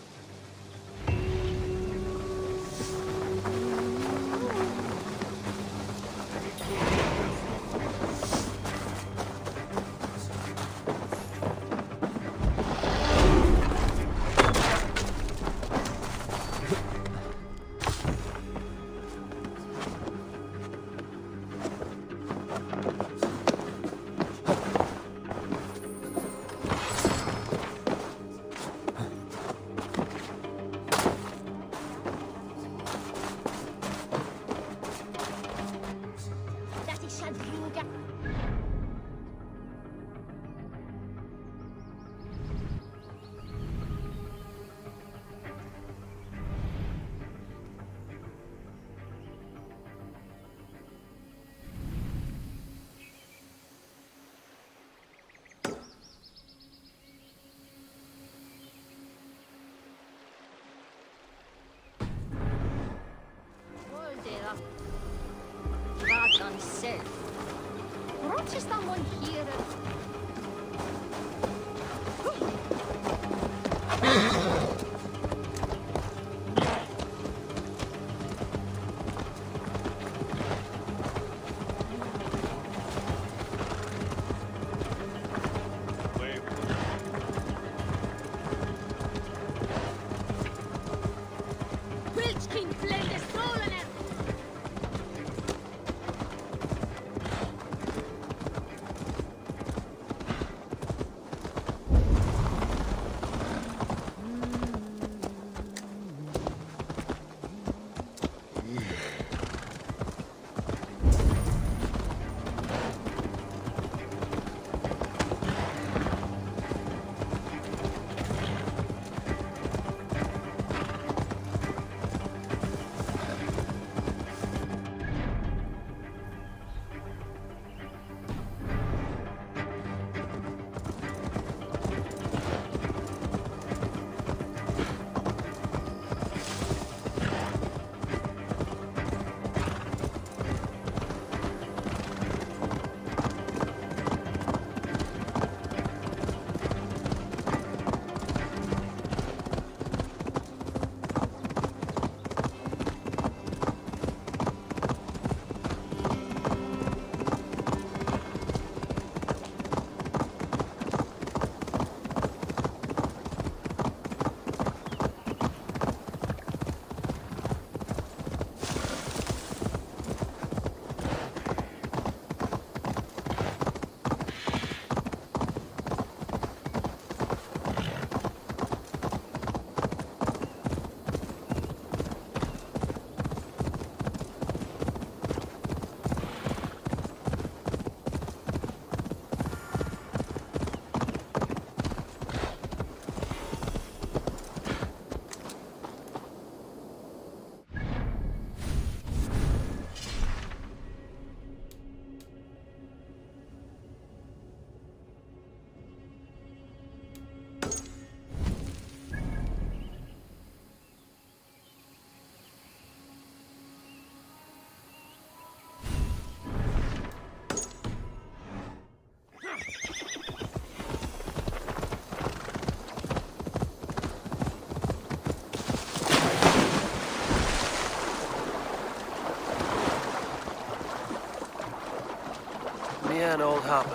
An old harbor.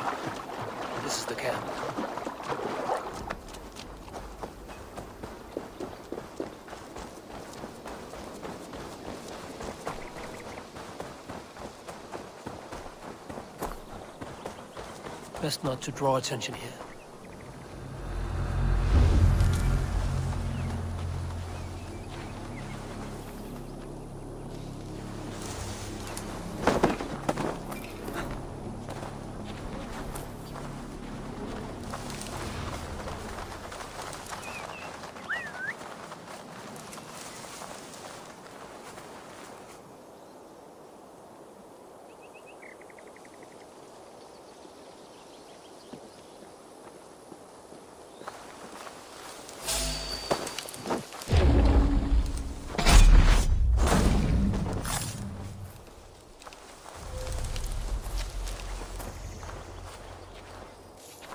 This is the camp. Best not to draw attention here.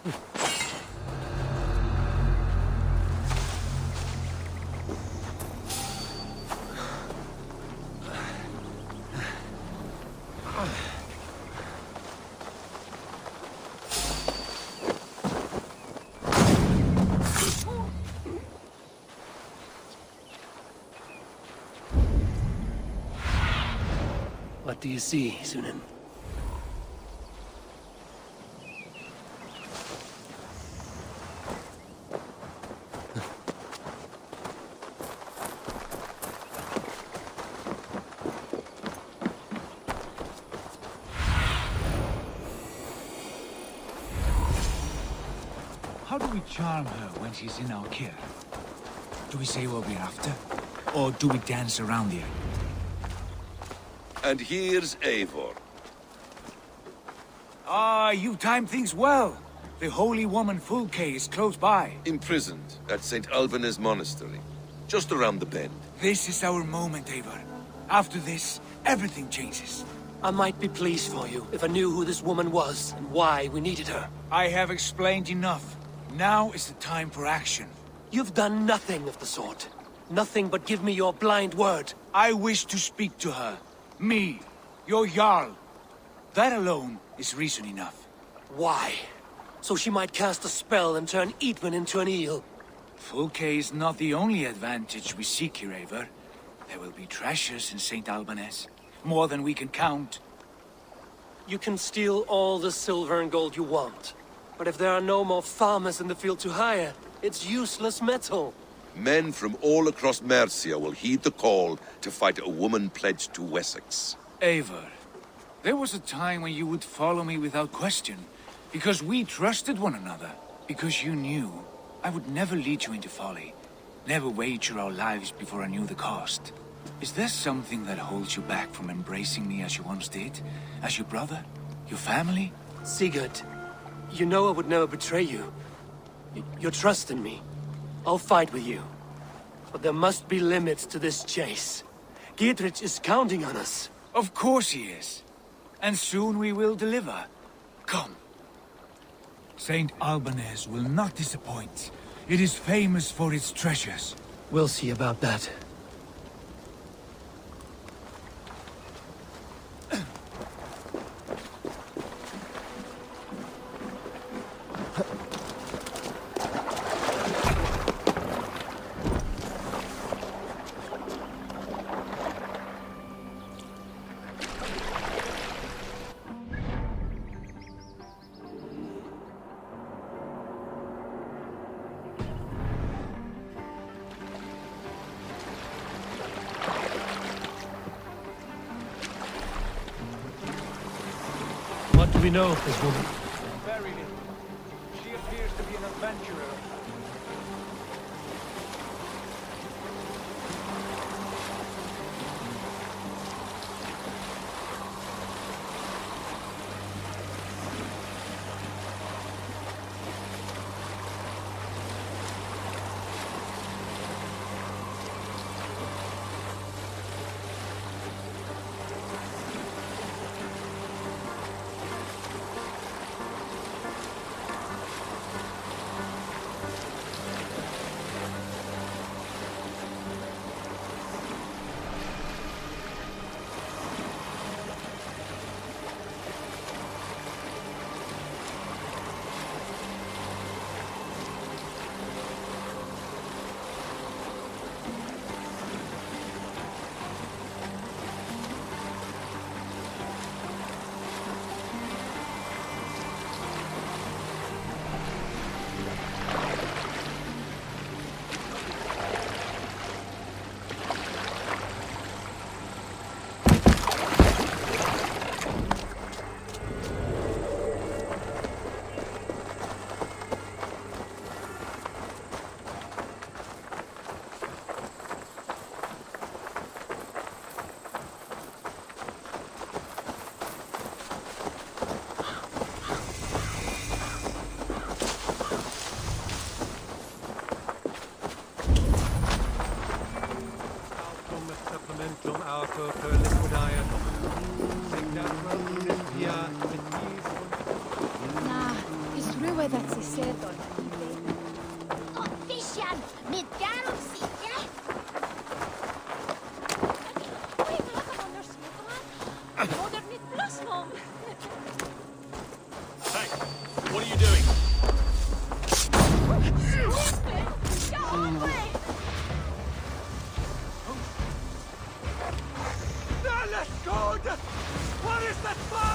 What do you see, Cyne? How do we charm her when she's in our care? Do we say what we're after? Or do we dance around here? And here's Eivor. Ah, you timed things well. The holy woman Fulke is close by. Imprisoned at St. Albanes Monastery, just around the bend. This is our moment, Eivor. After this, everything changes. I might be pleased for you if I knew who this woman was and why we needed her. I have explained enough. Now is the time for action. You've done nothing of the sort. Nothing but give me your blind word. I wish to speak to her. Me, your Jarl. That alone is reason enough. Why? So she might cast a spell and turn Eatman into an eel. Fulke is not the only advantage we seek here, Eivor. There will be treasures in St. Albanes. More than we can count. You can steal all the silver and gold you want. But if there are no more farmers in the field to hire, it's useless metal. Men from all across Mercia will heed the call to fight a woman pledged to Wessex. Eivor, there was a time when you would follow me without question. Because we trusted one another. Because you knew I would never lead you into folly. Never wager our lives before I knew the cost. Is there something that holds you back from embracing me as you once did? As your brother? Your family? Sigurd, you know I would never betray you. Your trust in me. I'll fight with you. But there must be limits to this chase. Gidrich is counting on us. Of course he is. And soon we will deliver. Come. St. Albanes will not disappoint. It is famous for its treasures. We'll see about that. What do we know of this woman? Very little. She appears to be an adventurer. Wedatsi Seton. Oh, Fishan! Mit Garot Sitja! Oi, mä lakan on nörs mukaan. Modernit plasmom! Hey, what are you doing? What is that for?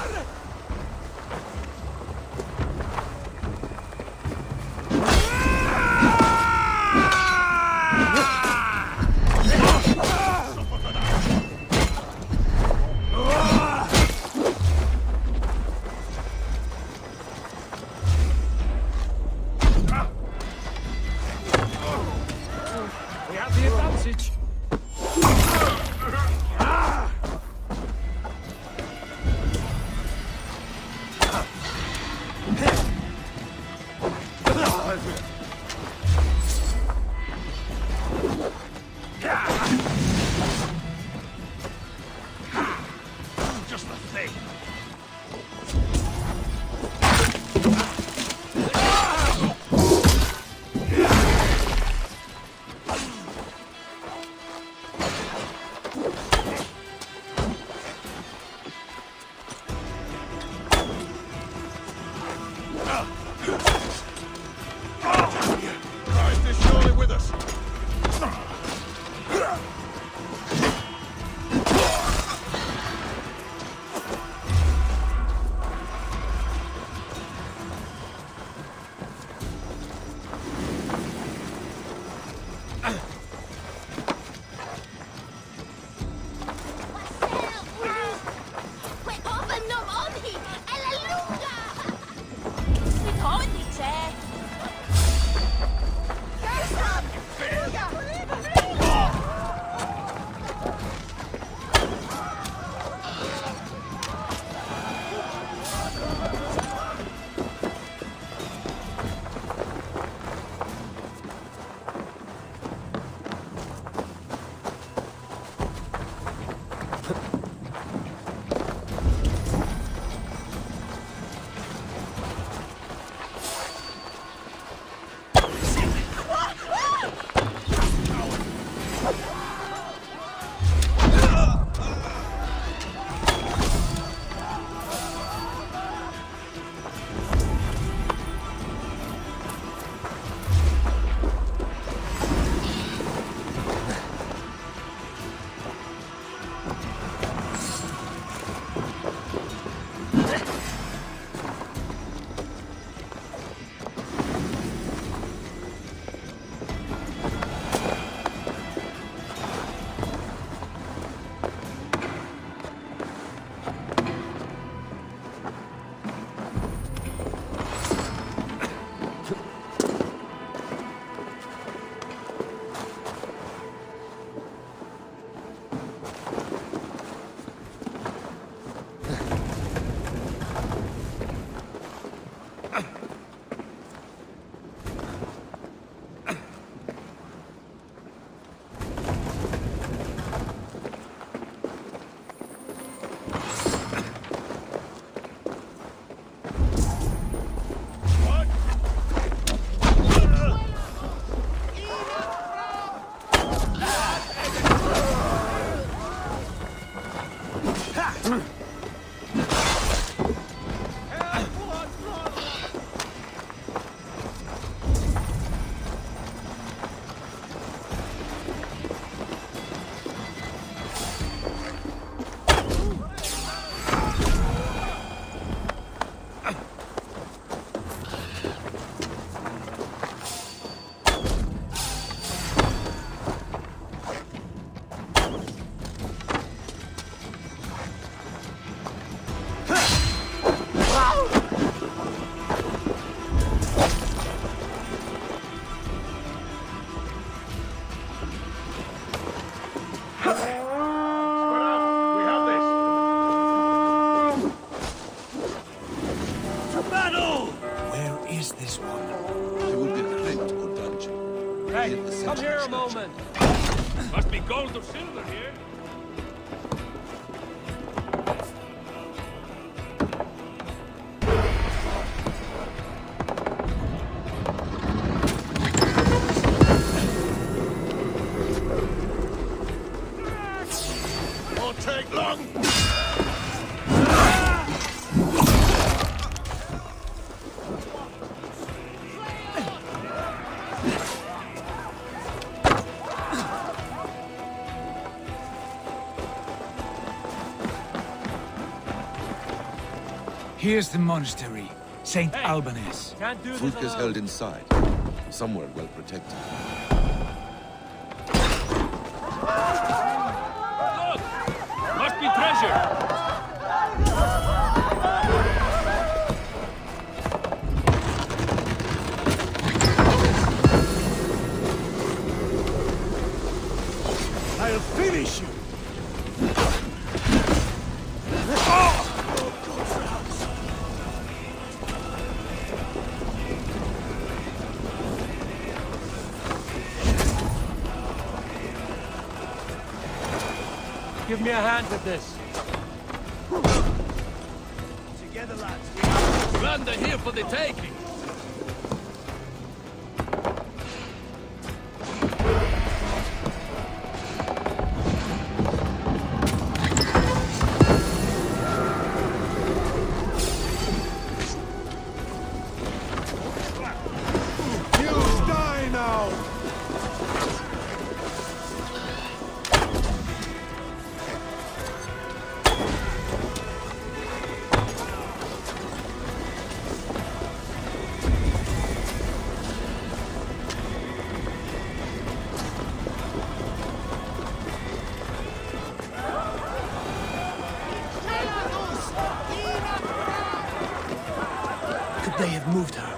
We have the advantage. Just the thing. Christ is surely with us. Hey, come here a moment. Must be gold or silver here. Here's the monastery, St. Albanes. Fulk is held inside, somewhere well protected. Must be treasure! I'll finish you! Give me a hand with this. Together, lads. London here for the taking! They have moved her. Could they have moved her?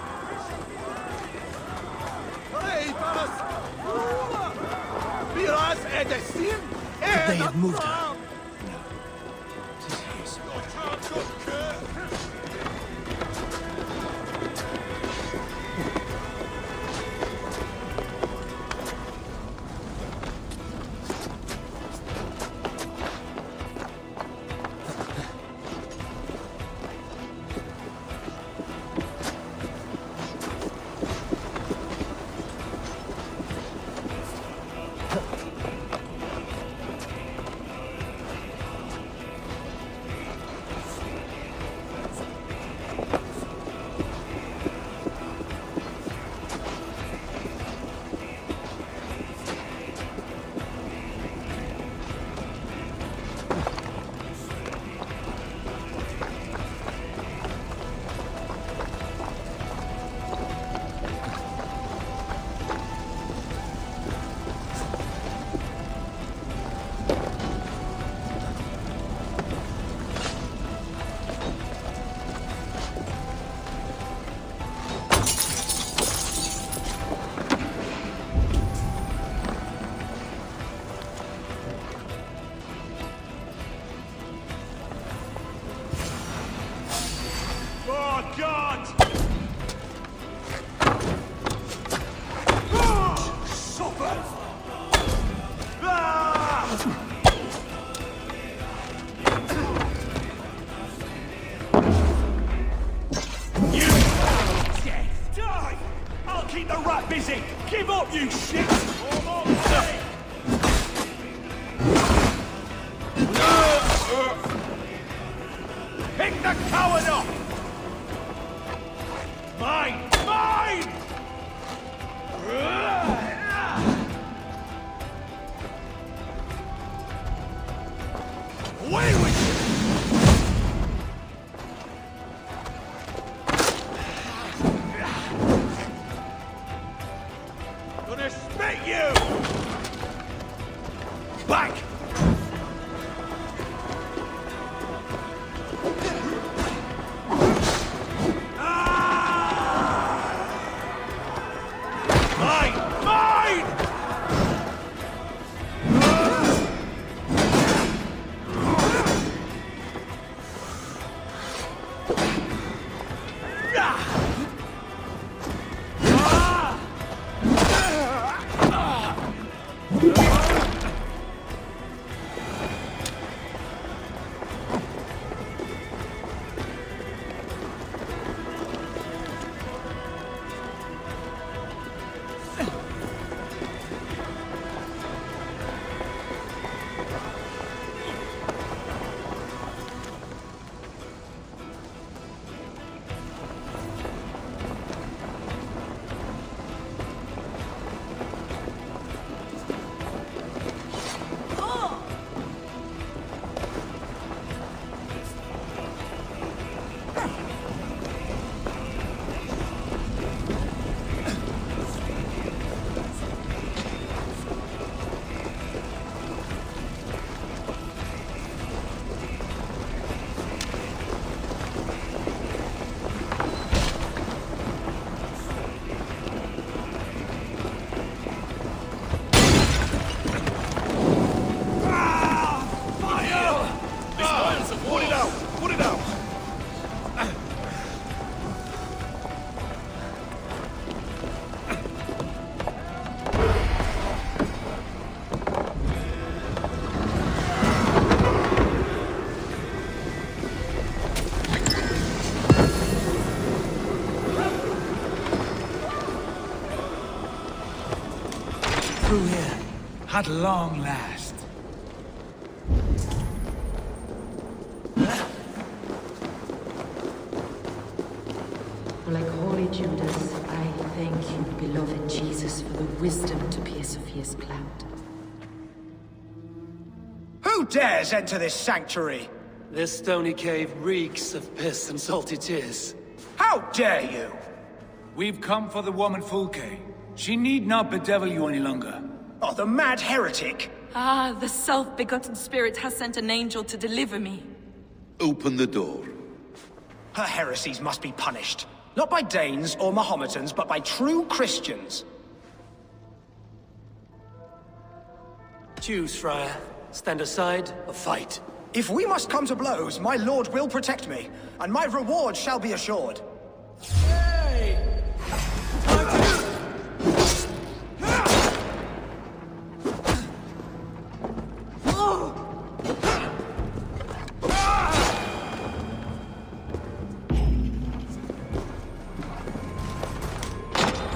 through here. At long last. Like holy Judas, I thank you, beloved Jesus, for the wisdom to pierce a fierce cloud. Who dares enter this sanctuary? This stony cave reeks of piss and salty tears. How dare you? We've come for the woman Fulke. She need not bedevil you any longer. Oh, the mad heretic! Ah, the self-begotten spirit has sent an angel to deliver me. Open the door. Her heresies must be punished. Not by Danes or Mahometans, but by true Christians. Choose, Friar. Stand aside or fight. If we must come to blows, my lord will protect me, and my reward shall be assured. Hey!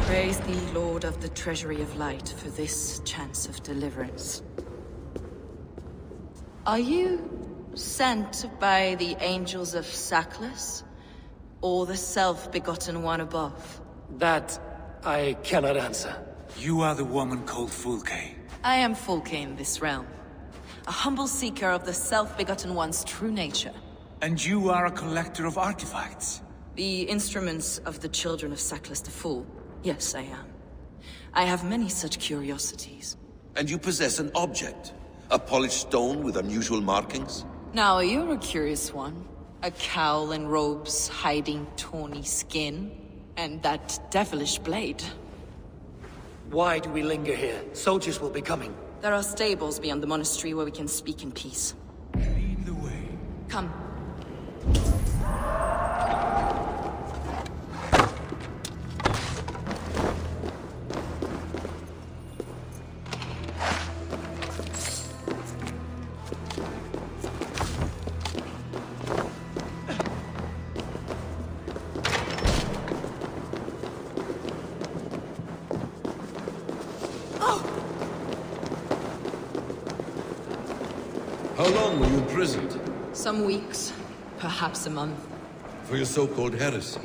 Praise thee, Lord of the Treasury of Light, for this chance of deliverance. Are you sent by the angels of Sackless, or the self-begotten one above? That I cannot answer. You are the woman called Fulke. I am Fulke in this realm, a humble seeker of the self-begotten one's true nature. And you are a collector of artifacts? The instruments of the children of Sackless the Fool. Yes, I am. I have many such curiosities. And you possess an object? A polished stone with unusual markings? Now, you're a curious one. A cowl and robes hiding tawny skin, and that devilish blade. Why do we linger here? Soldiers will be coming. There are stables beyond the monastery where we can speak in peace. Lead the way. Come. How long were you imprisoned? Some weeks, perhaps a month. For your so-called heresies?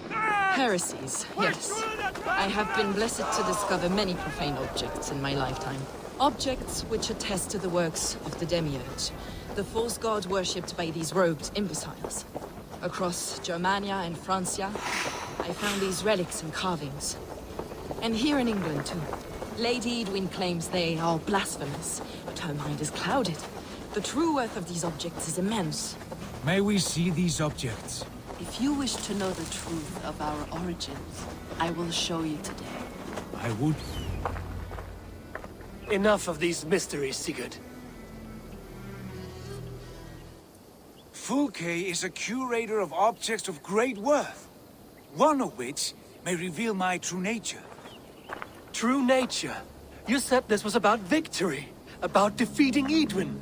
Heresies, yes. I have been blessed to discover many profane objects in my lifetime. Objects which attest to the works of the Demiurge, the false god worshipped by these robed imbeciles. Across Germania and Francia, I found these relics and carvings. And here in England, too. Lady Edwin claims they are blasphemous, but her mind is clouded. The true worth of these objects is immense. May we see these objects? If you wish to know the truth of our origins, I will show you today. I would. Enough of these mysteries, Sigurd. Fulke is a curator of objects of great worth, one of which may reveal my true nature. True nature? You said this was about victory, about defeating Edwin.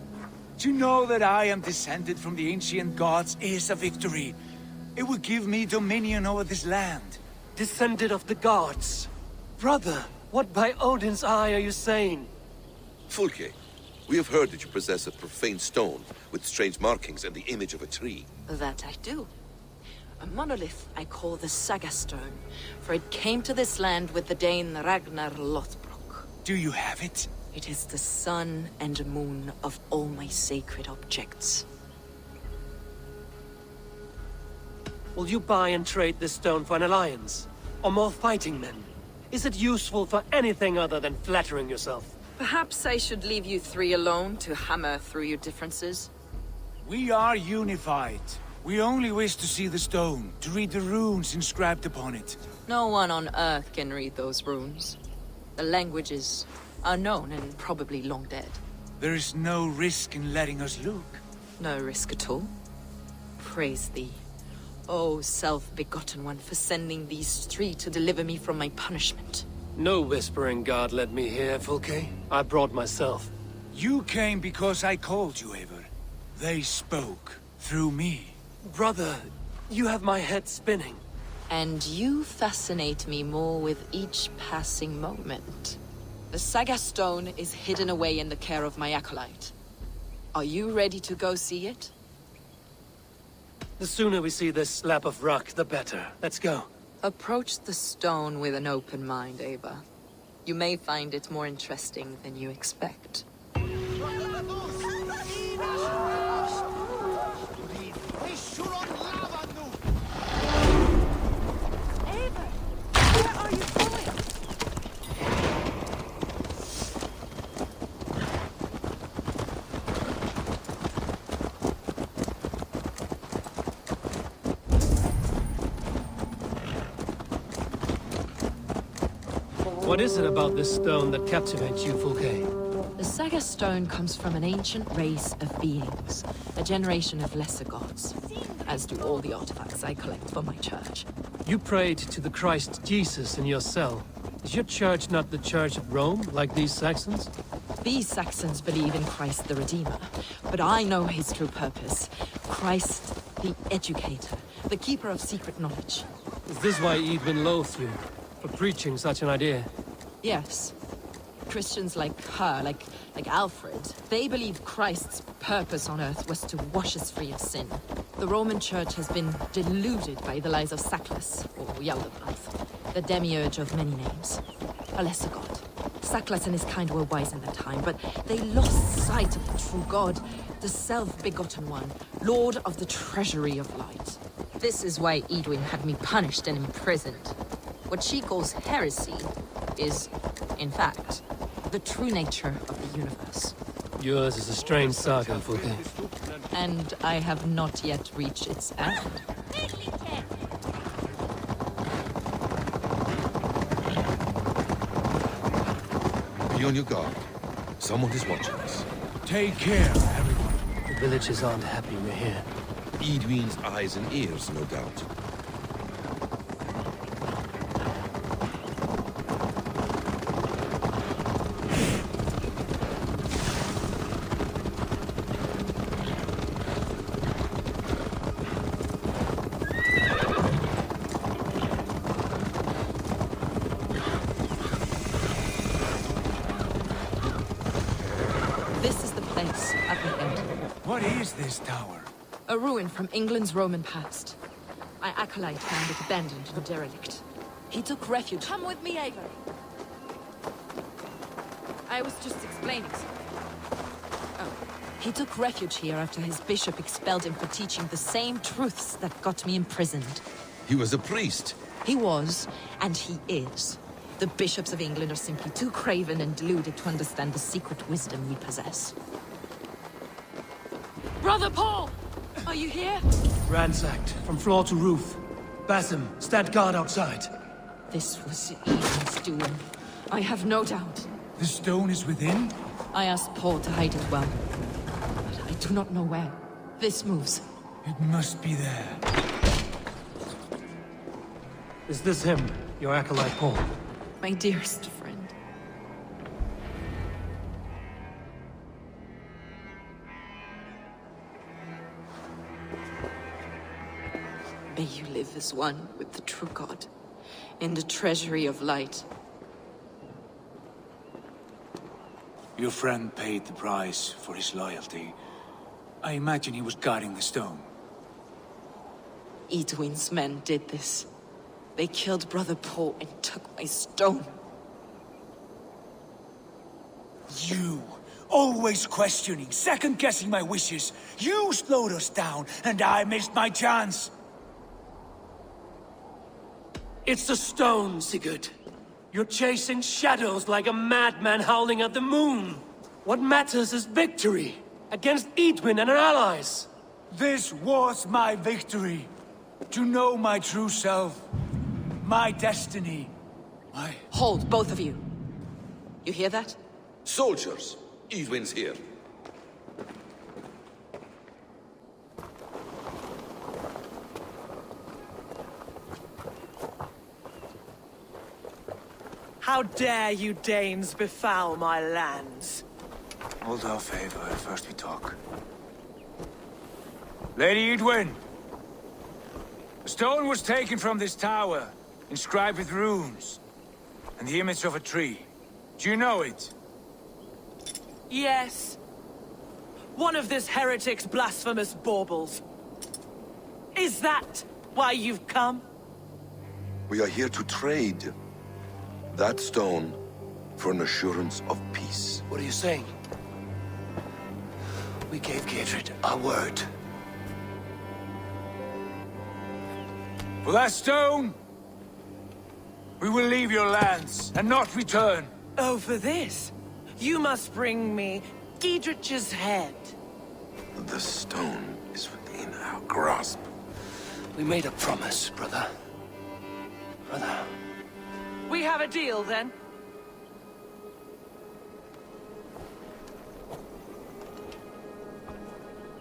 To know that I am descended from the ancient gods is a victory. It will give me dominion over this land. Descended of the gods? Brother, what by Odin's eye are you saying? Fulke, we have heard that you possess a profane stone with strange markings and the image of a tree. That I do. A monolith I call the Saga Stone, for it came to this land with the Dane Ragnar Lothbrok. Do you have it? It is the sun and moon of all my sacred objects. Will you buy and trade this stone for an alliance? Or more fighting men? Is it useful for anything other than flattering yourself? Perhaps I should leave you three alone to hammer through your differences? We are unified. We only wish to see the stone, to read the runes inscribed upon it. No one on Earth can read those runes. The languages are known and probably long dead. There is no risk in letting us look. No risk at all. Praise thee, O self-begotten one, for sending these three to deliver me from my punishment. No whispering god led me here, Fulke. I brought myself. You came because I called you, Eivor. They spoke through me. Brother, you have my head spinning. And you fascinate me more with each passing moment. The Saga Stone is hidden away in the care of my acolyte. Are you ready to go see it? The sooner we see this slab of rock, the better. Let's go. Approach the stone with an open mind, Ava. You may find it more interesting than you expect. What is it about this stone that captivates you, Fulke? The Saga Stone comes from an ancient race of beings, a generation of lesser gods, as do all the artifacts I collect for my church. You prayed to the Christ Jesus in your cell. Is your church not the Church of Rome, like these Saxons? These Saxons believe in Christ the Redeemer, but I know his true purpose. Christ the Educator, the keeper of secret knowledge. Is this why Edwin loathes you? For preaching such an idea? Yes. Christians like her, like Alfred, they believe Christ's purpose on earth was to wash us free of sin. The Roman Church has been deluded by the lies of Sackless, or Yaldabaoth, the demiurge of many names. A lesser god. Sackless and his kind were wise in their time, but they lost sight of the true god, the self-begotten one, lord of the treasury of light. This is why Edwin had me punished and imprisoned. What she calls heresy is, in fact, the true nature of the universe. Yours is a strange saga, Fulke. And I have not yet reached its end. Be on your guard. Someone is watching us. Take care, everyone. The villagers aren't happy we're here. Edwin's eyes and ears, no doubt. What is this tower? A ruin from England's Roman past. My acolyte found it abandoned and derelict. He took refuge. Come with me, Ava. I was just explaining something. Oh. He took refuge here after his bishop expelled him for teaching the same truths that got me imprisoned. He was a priest. He was, and he is. The bishops of England are simply too craven and deluded to understand the secret wisdom we possess. Brother Paul! Are you here? Ransacked, from floor to roof. Basim, stand guard outside. This was Eden's doing. I have no doubt. The stone is within? I asked Paul to hide it well, but I do not know where. This moves. It must be there. Is this him, your acolyte Paul? My dearest friend. May you live as one with the true God, in the treasury of light. Your friend paid the price for his loyalty. I imagine he was guarding the stone. Edwin's men did this. They killed Brother Paul and took my stone. You, always questioning, second-guessing my wishes. You slowed us down, and I missed my chance. It's the stone, Sigurd. You're chasing shadows like a madman howling at the moon. What matters is victory against Edwin and her allies. This was my victory. To know my true self. My destiny. My... Hold, both of you. You hear that? Soldiers, Edwin's here. How dare you Danes befoul my lands? Hold off, Ava. First we talk. Lady Edwin! The stone was taken from this tower, inscribed with runes, and the image of a tree. Do you know it? Yes. One of this heretic's blasphemous baubles. Is that why you've come? We are here to trade that stone for an assurance of peace. What are you saying? We gave Gatred our word. For that stone, we will leave your lands and not return. Oh, for this? You must bring me Giedrich's head. The stone is within our grasp. We made a promise, brother. Brother. We have a deal, then?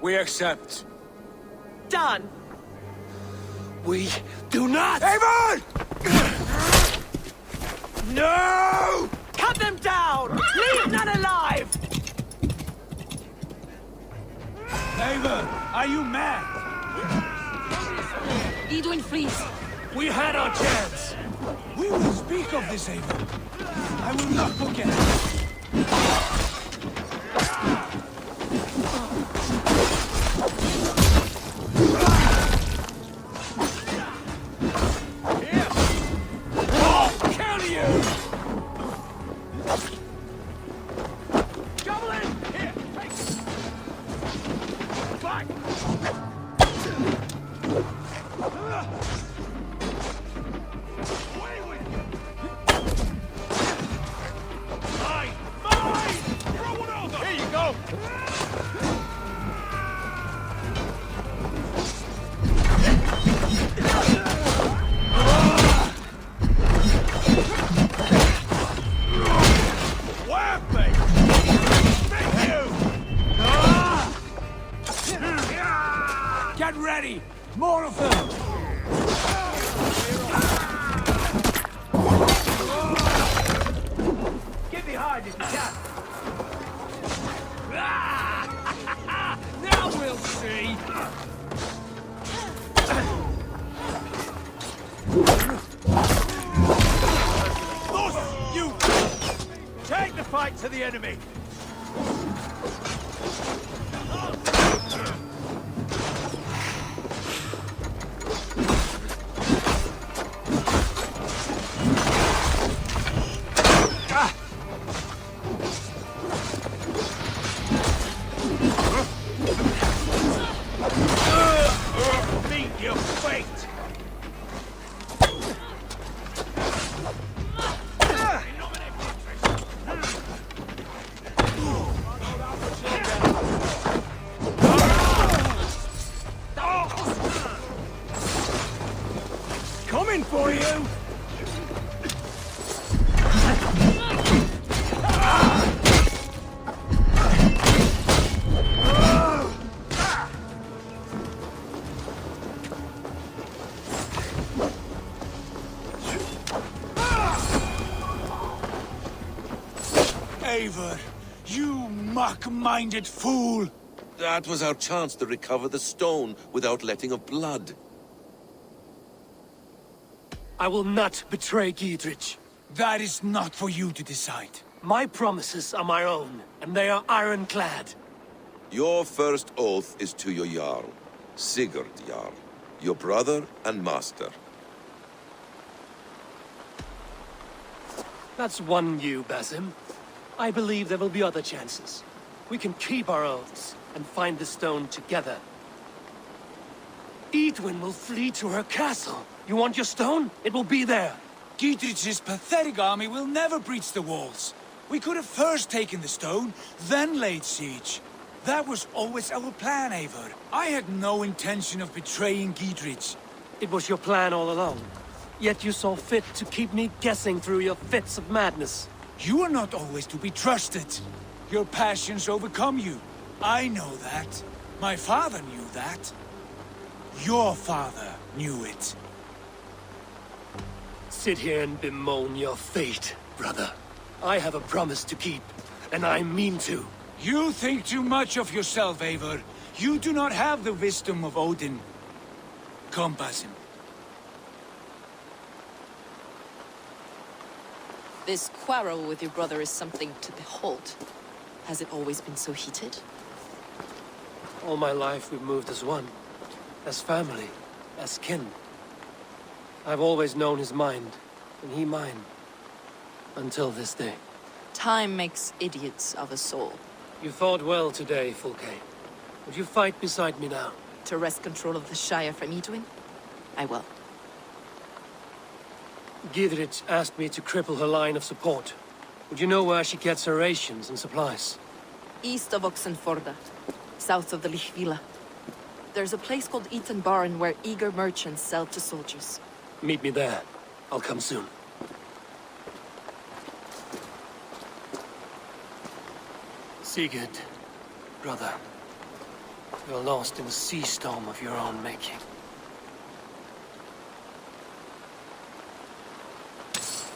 We accept. Done. We do not! Eivor! No! Cut them down! Leave none alive! Eivor, are you mad? Edwin, freeze! We had our chance. We will speak of this, Eivor. I will not forget. Get ready! More of them! Get behind if you can! Now we'll see! Thus, you! Take the fight to the enemy! Coming for you! Eivor, you mock-minded fool! That was our chance to recover the stone without letting of blood. I will not betray Giedrich. That is not for you to decide. My promises are my own, and they are ironclad. Your first oath is to your Jarl, Sigurd Jarl, your brother and master. That's one you, Basim. I believe there will be other chances. We can keep our oaths and find the stone together. Edwin will flee to her castle. You want your stone? It will be there. Giedrich's pathetic army will never breach the walls. We could have first taken the stone, then laid siege. That was always our plan, Eivor. I had no intention of betraying Giedrich. It was your plan all along. Yet you saw fit to keep me guessing through your fits of madness. You are not always to be trusted. Your passions overcome you. I know that. My father knew that. Your father knew it. Sit here and bemoan your fate, brother. I have a promise to keep, and I mean to. You think too much of yourself, Eivor. You do not have the wisdom of Odin. Come, Basim. This quarrel with your brother is something to behold. Has it always been so heated? All my life we've moved as one. As family. As kin. I've always known his mind, and he mine. Until this day. Time makes idiots of us all. You fought well today, Fulke. Would you fight beside me now? To wrest control of the Shire from Edwin? I will. Gidrit asked me to cripple her line of support. Would you know where she gets her rations and supplies? East of Oxenforda, south of the Lichvila. There's a place called Eaton Barn where eager merchants sell to soldiers. Meet me there. I'll come soon. Sigurd, brother. You're lost in a sea storm of your own making.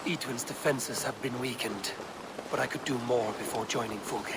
Edwin's defenses have been weakened, but I could do more before joining Fulke.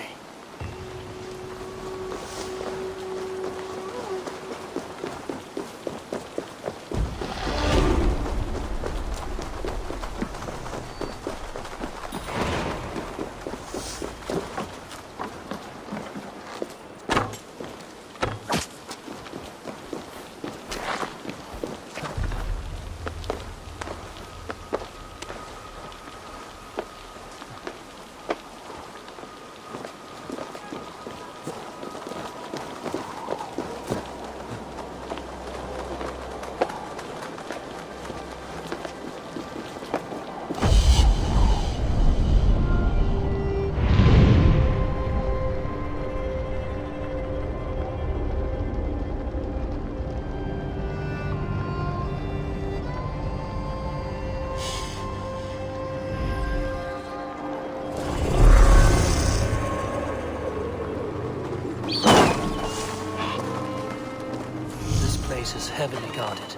Is heavily guarded.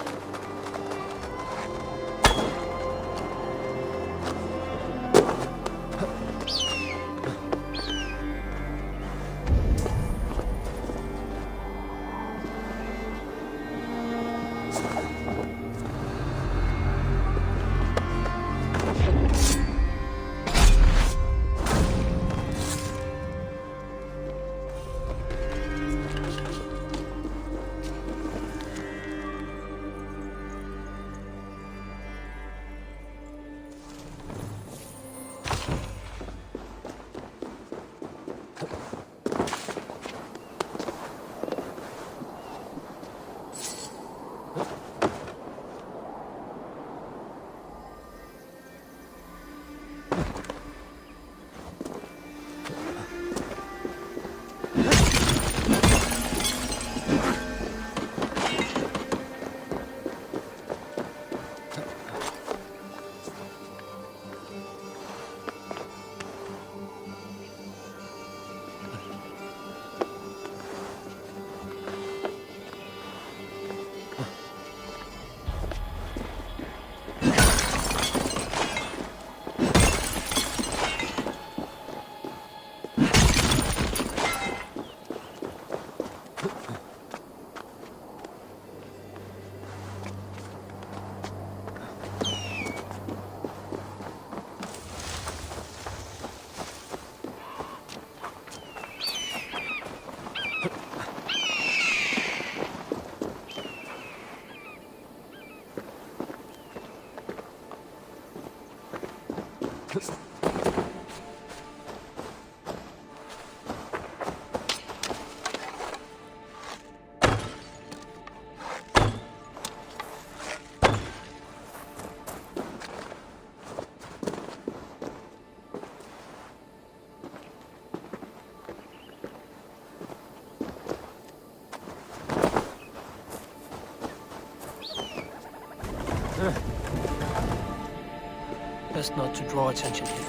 Best not to draw attention here.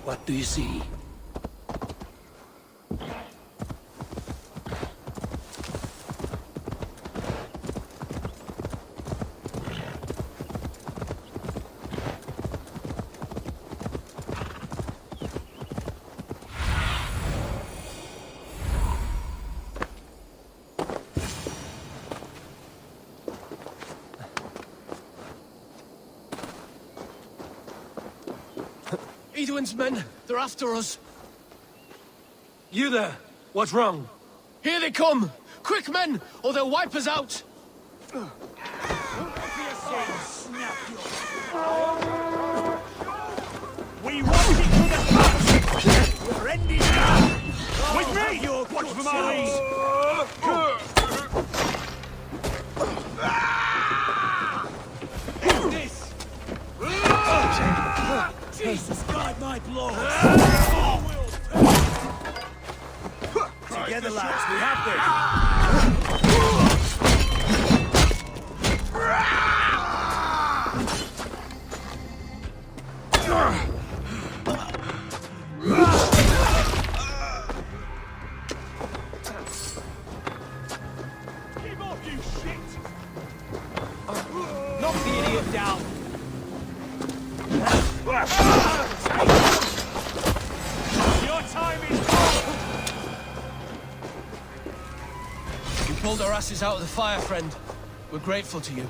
What do you see? Edwin's men, they're after us. You there! What's wrong? Here they come! Quick, men, or they'll wipe us out! We want it to the front! We're ending now! With me! Watch for my lead! This! Jesus, guide my blows! Together, lads, we have this! Keep off, you shit! Knock the idiot down! Your time is up! You pulled our asses out of the fire, friend. We're grateful to you.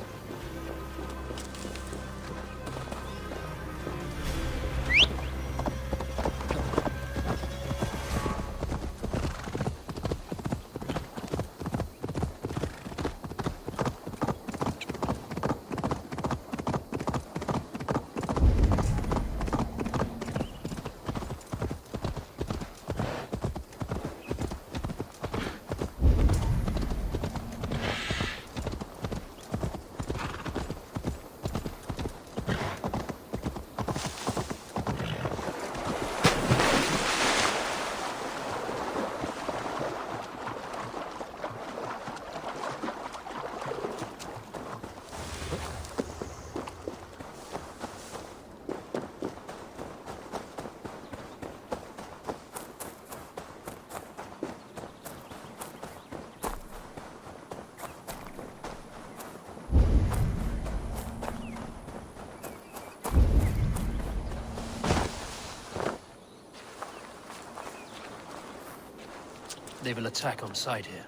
They will attack on sight here.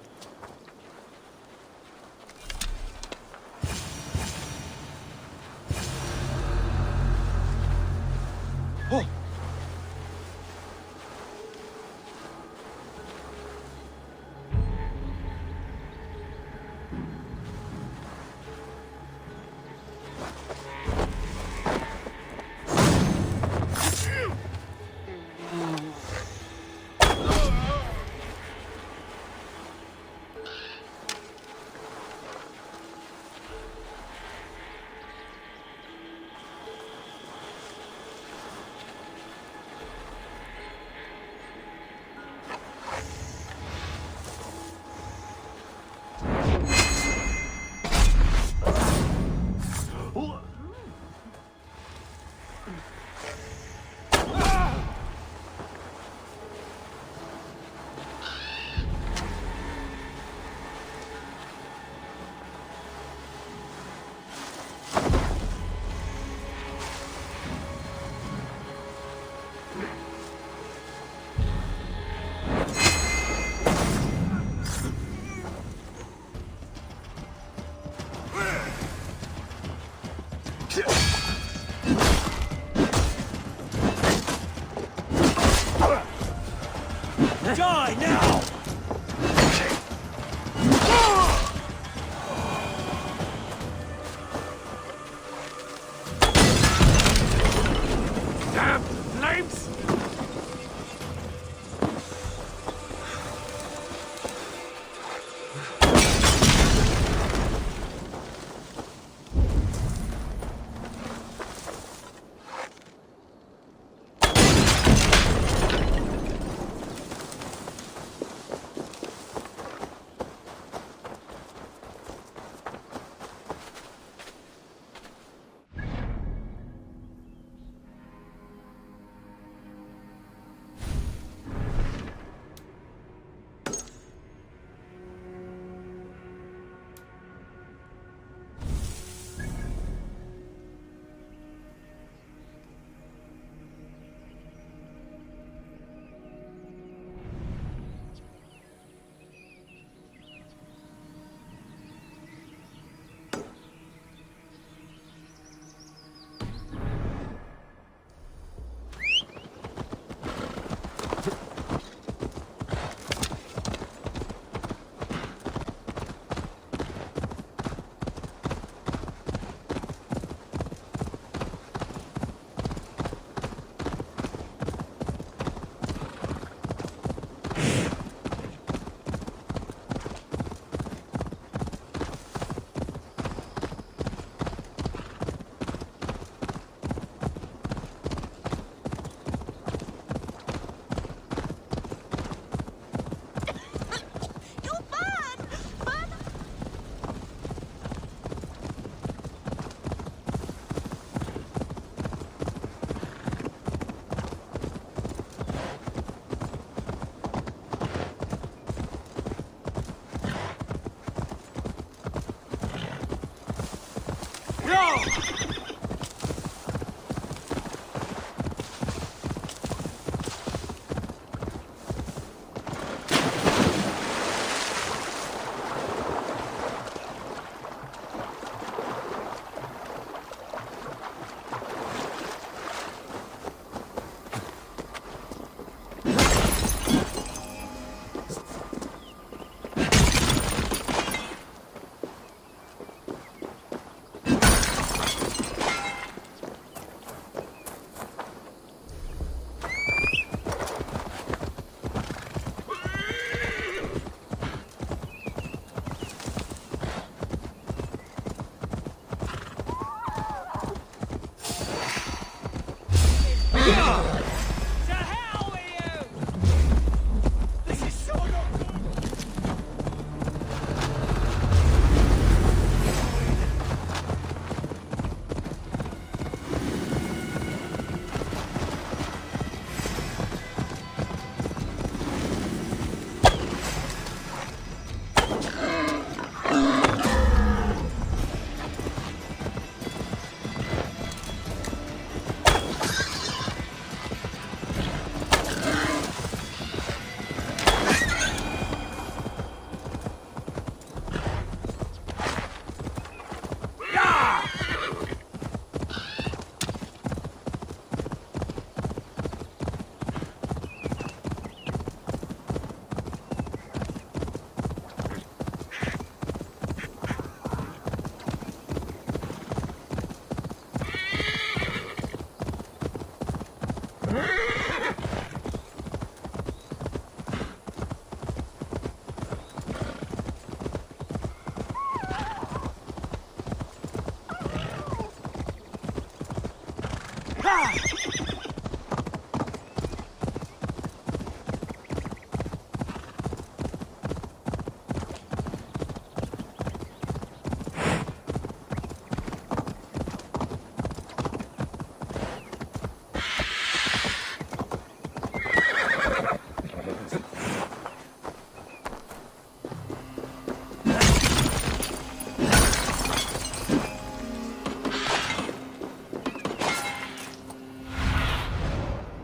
Oh! Die now! Damn flames!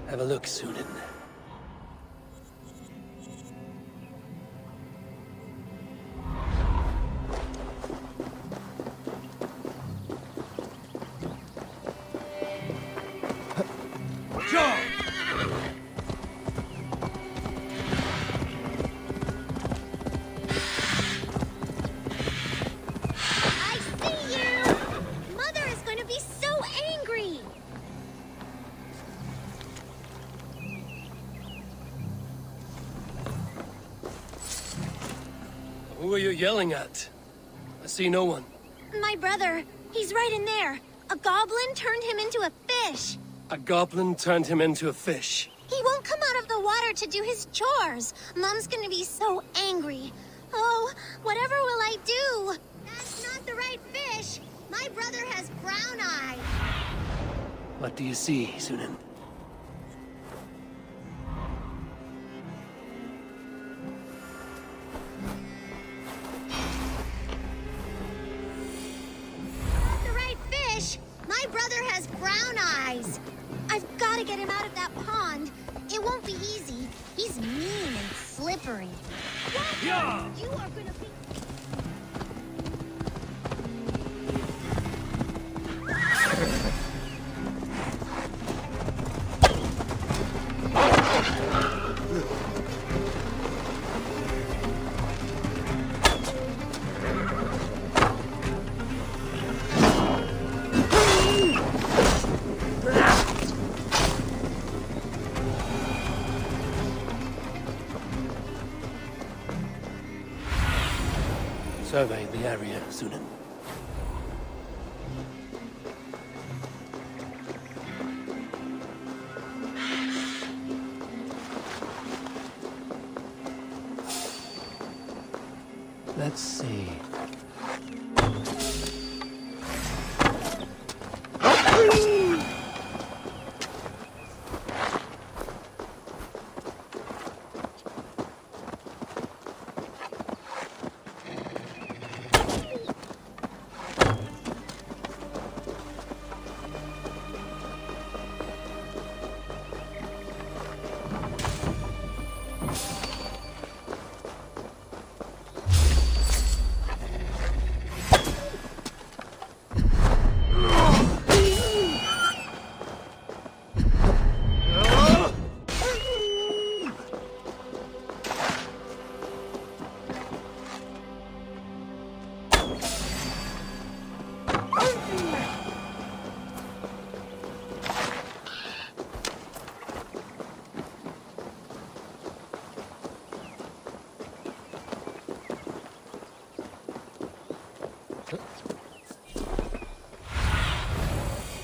Have a look, Sunan. Who are you yelling at? I see no one. My brother. He's right in there. A goblin turned him into a fish. A goblin turned him into a fish. He won't come out of the water to do his chores. Mom's gonna be so angry. Oh, whatever will I do? That's not the right fish. My brother has brown eyes. What do you see, Sunan? The right fish. My brother has brown eyes. I've got to get him out of that pond. It won't be easy. He's mean and slippery. Yeah. You are gonna be... Survey the area, Sunan. Let's see.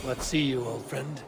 What see you, old friend?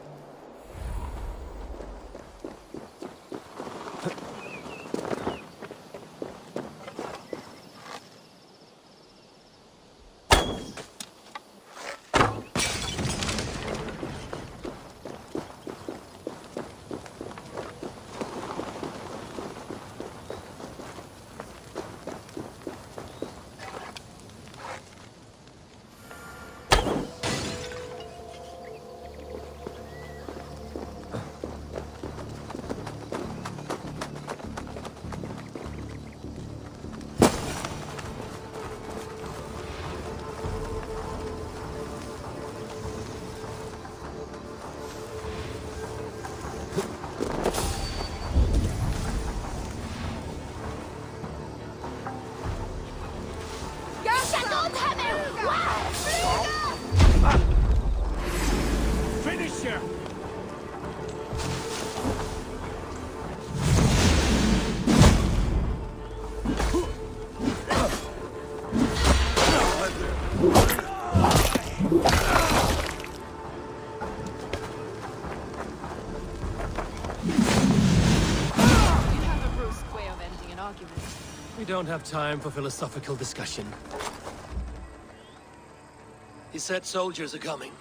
We don't have time for philosophical discussion. He said soldiers are coming.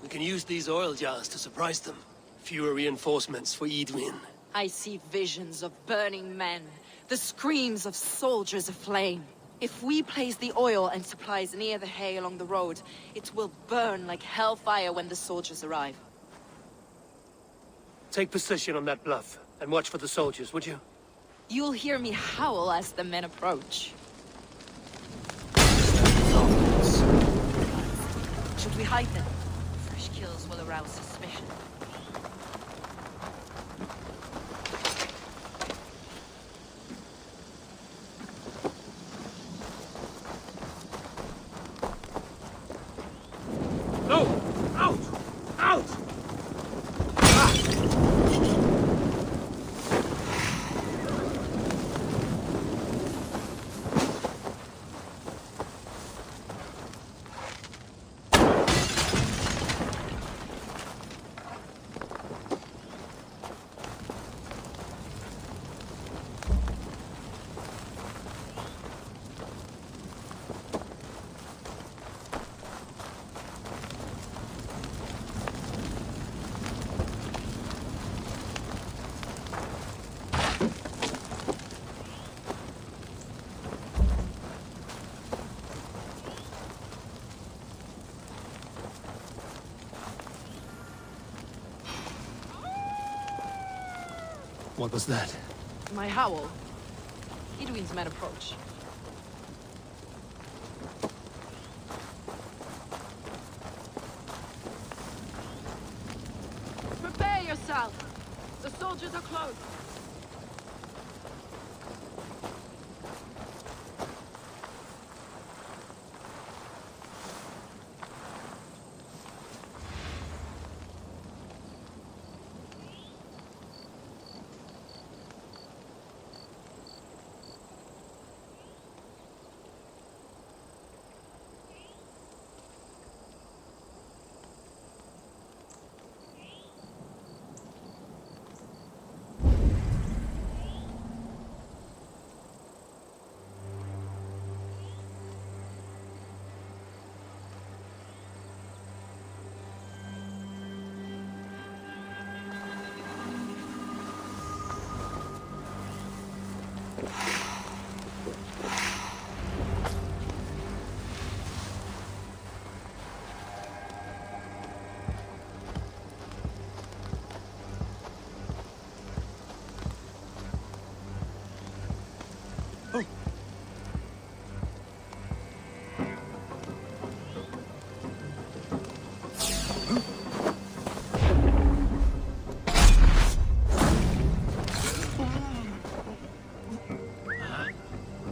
We can use these oil jars to surprise them. Fewer reinforcements for Edwin. I see visions of burning men, the screams of soldiers aflame. If we place the oil and supplies near the hay along the road, it will burn like hellfire when the soldiers arrive. Take position on that bluff, and watch for the soldiers, would you? You'll hear me howl as the men approach. Should we hide them? Fresh kills will arouse suspicion. No! Out! Out! What was that? My howl. Edwin's men approach. Prepare yourself! The soldiers are close!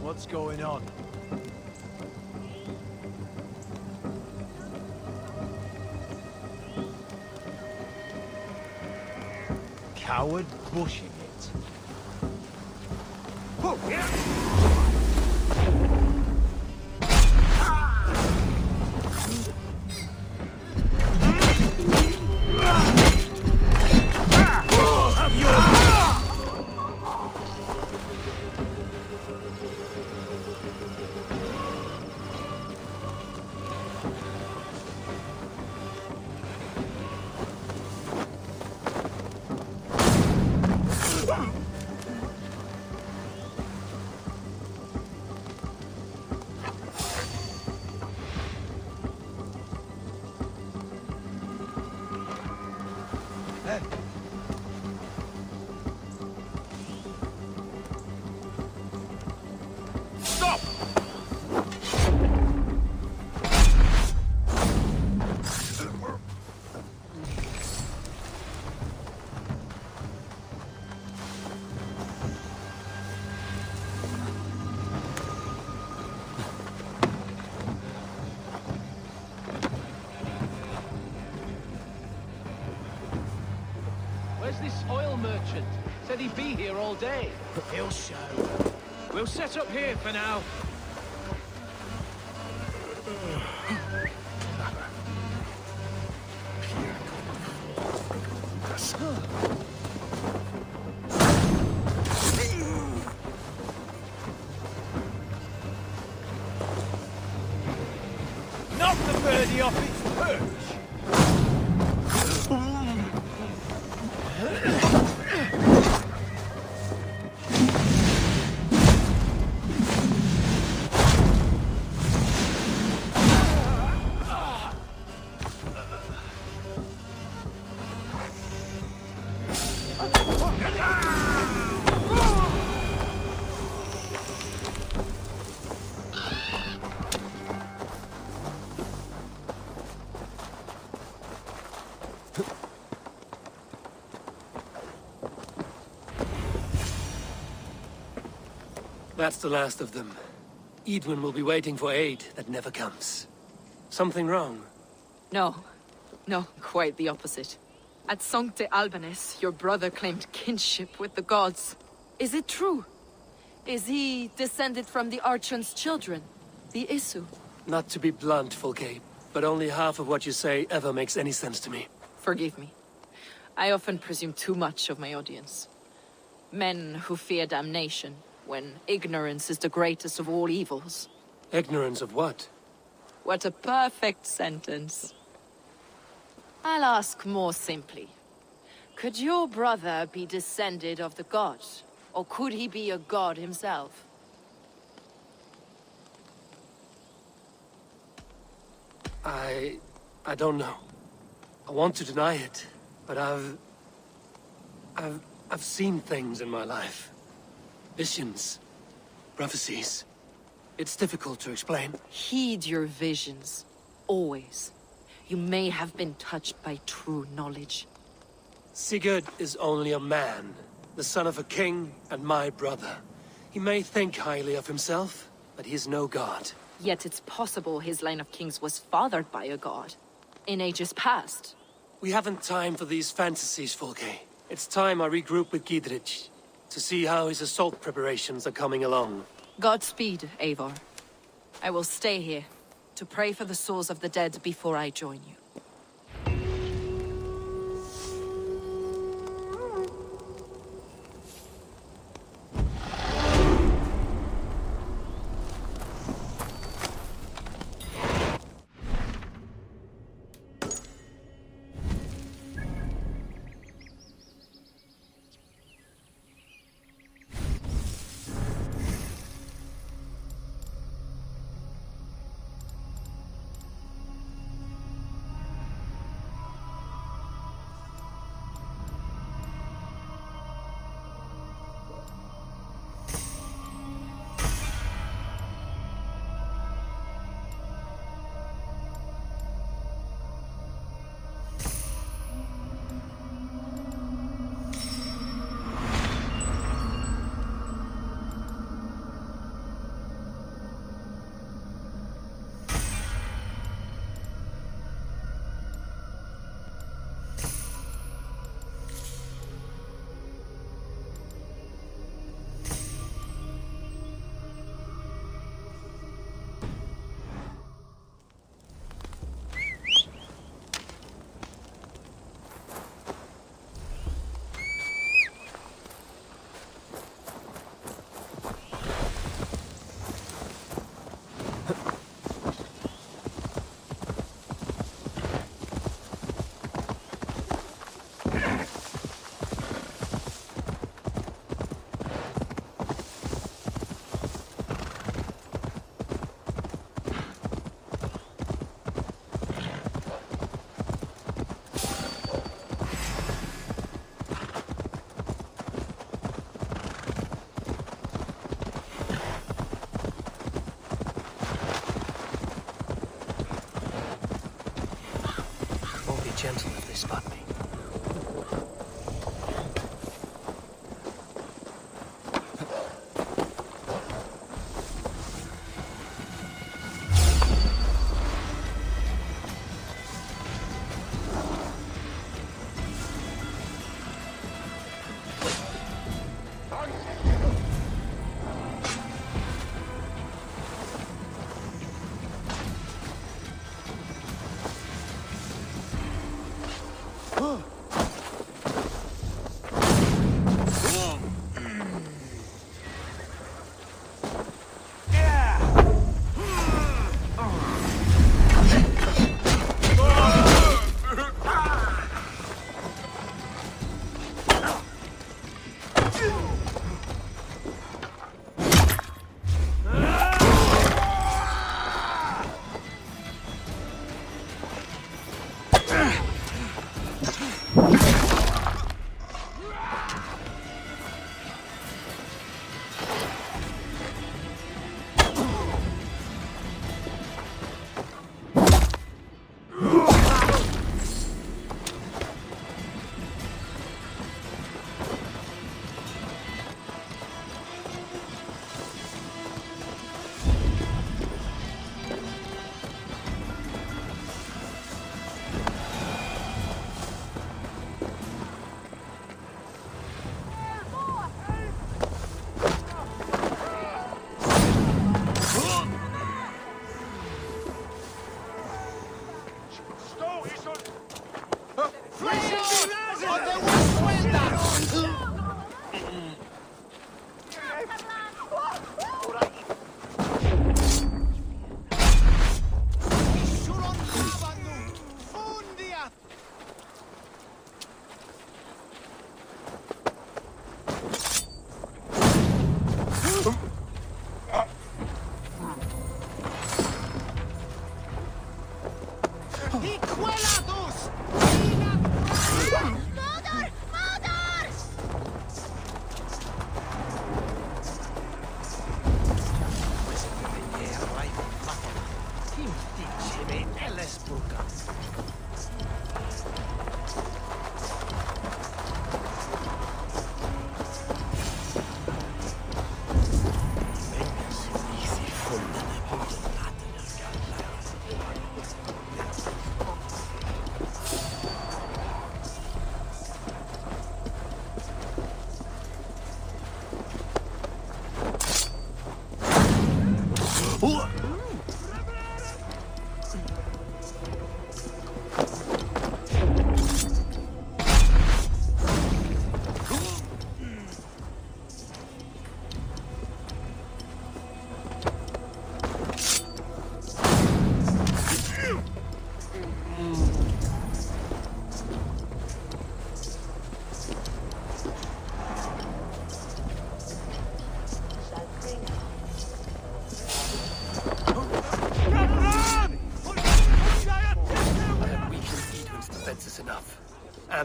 What's going on? Coward bushing it. Oh, yeah. Where's this oil merchant? Said he'd be here all day. He'll show. We'll set up here for now. already off its perch. That's the last of them. Edwin will be waiting for aid that never comes. Something wrong? No. No, quite the opposite. At Sancte Albanes, your brother claimed kinship with the gods. Is it true? Is he descended from the Archon's children, the Isu? Not to be blunt, Fulke, but only half of what you say ever makes any sense to me. Forgive me. I often presume too much of my audience. Men who fear damnation, when ignorance is the greatest of all evils. Ignorance of what? What a perfect sentence. I'll ask more simply. Could your brother be descended of the gods? Or could he be a god himself? I don't know. I want to deny it, but I've seen things in my life. Visions, prophecies. It's difficult to explain. Heed your visions. Always. You may have been touched by true knowledge. Sigurd is only a man, the son of a king and my brother. He may think highly of himself, but he is no god. Yet it's possible his line of kings was fathered by a god. In ages past. We haven't time for these fantasies, Fulke. It's time I regroup with Gidrich, to see how his assault preparations are coming along. Godspeed, Eivor. I will stay here, to pray for the souls of the dead before I join you.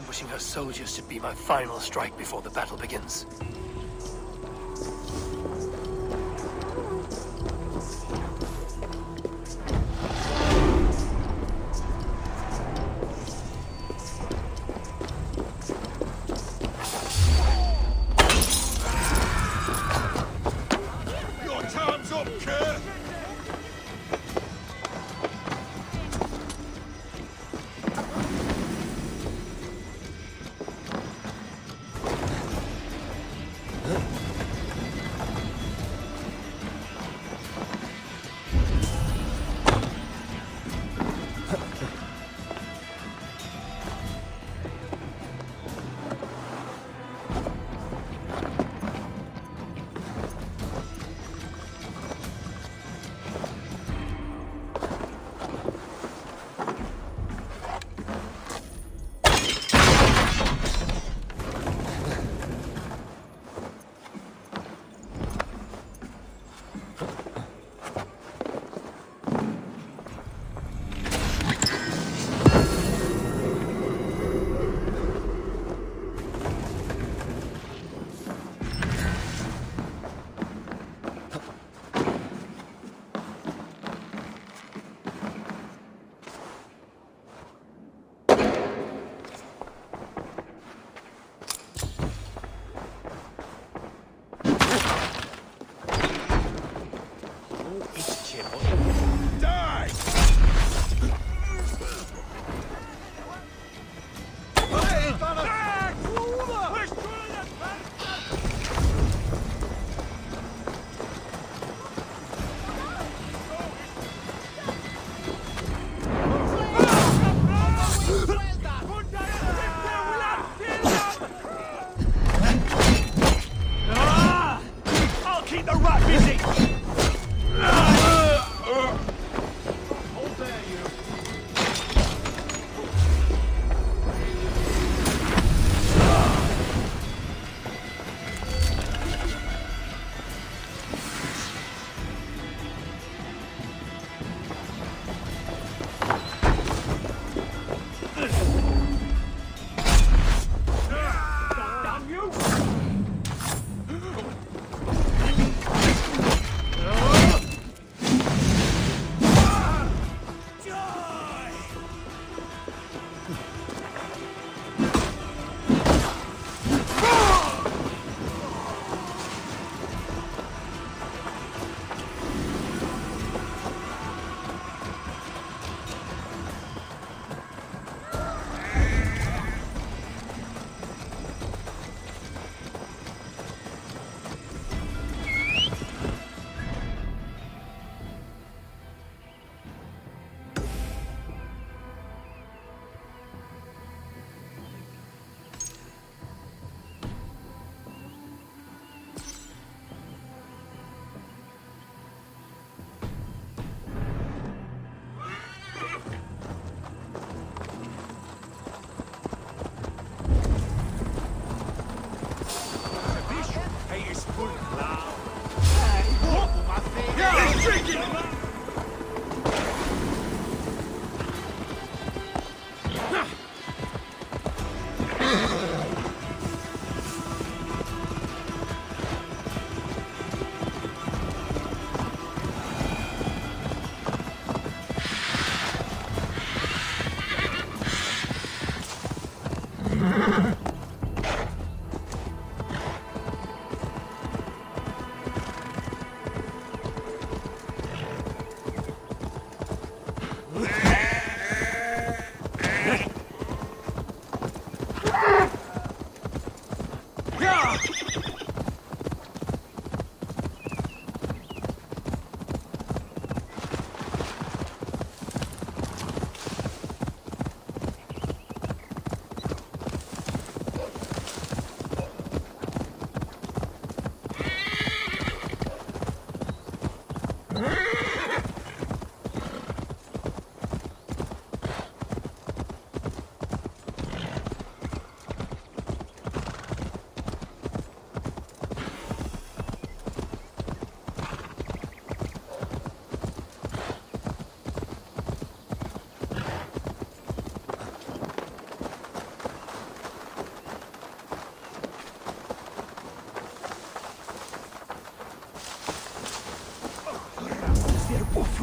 ambushing her soldiers should be my final strike before the battle begins. Your time's up, Kerr!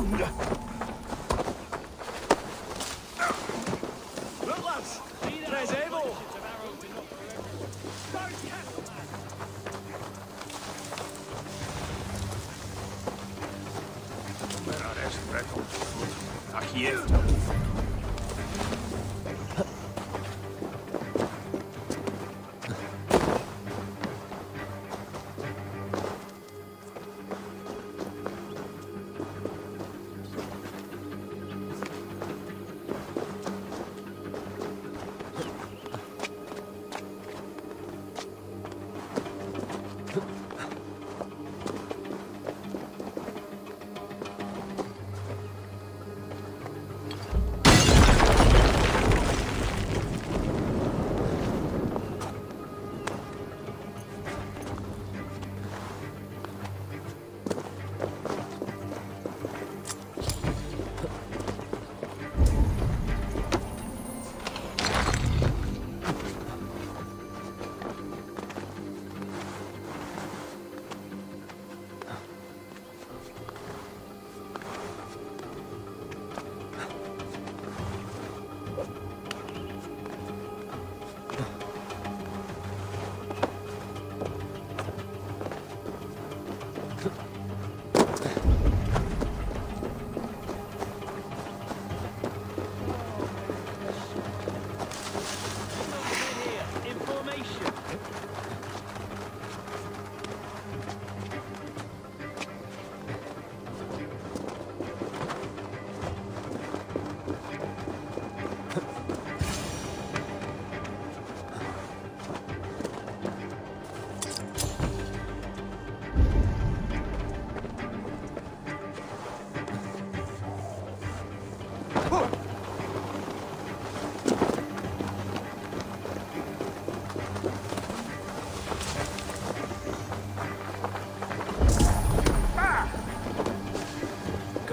Look, lads! There's Abel! Here.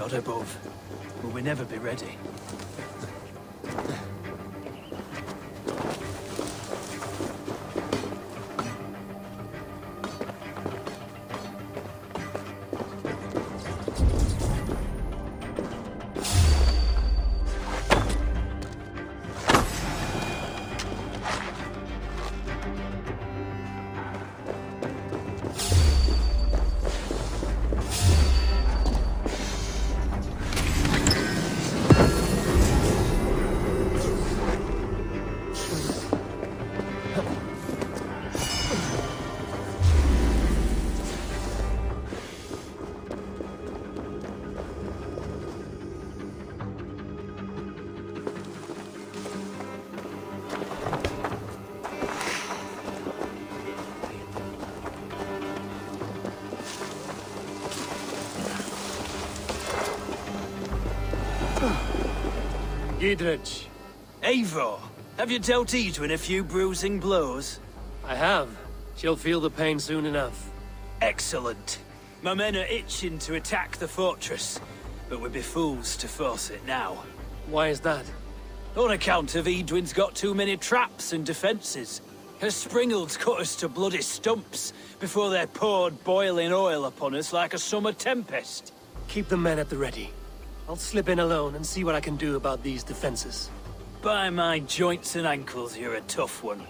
God above, will we never be ready? Gidrich. Eivor, have you dealt Edwin a few bruising blows? I have. She'll feel the pain soon enough. Excellent. My men are itching to attack the fortress, but we'd be fools to force it now. Why is that? On account of Edwin's got too many traps and defences. Her springalds cut us to bloody stumps before they poured boiling oil upon us like a summer tempest. Keep the men at the ready. I'll slip in alone and see what I can do about these defenses. By my joints and ankles, you're a tough one.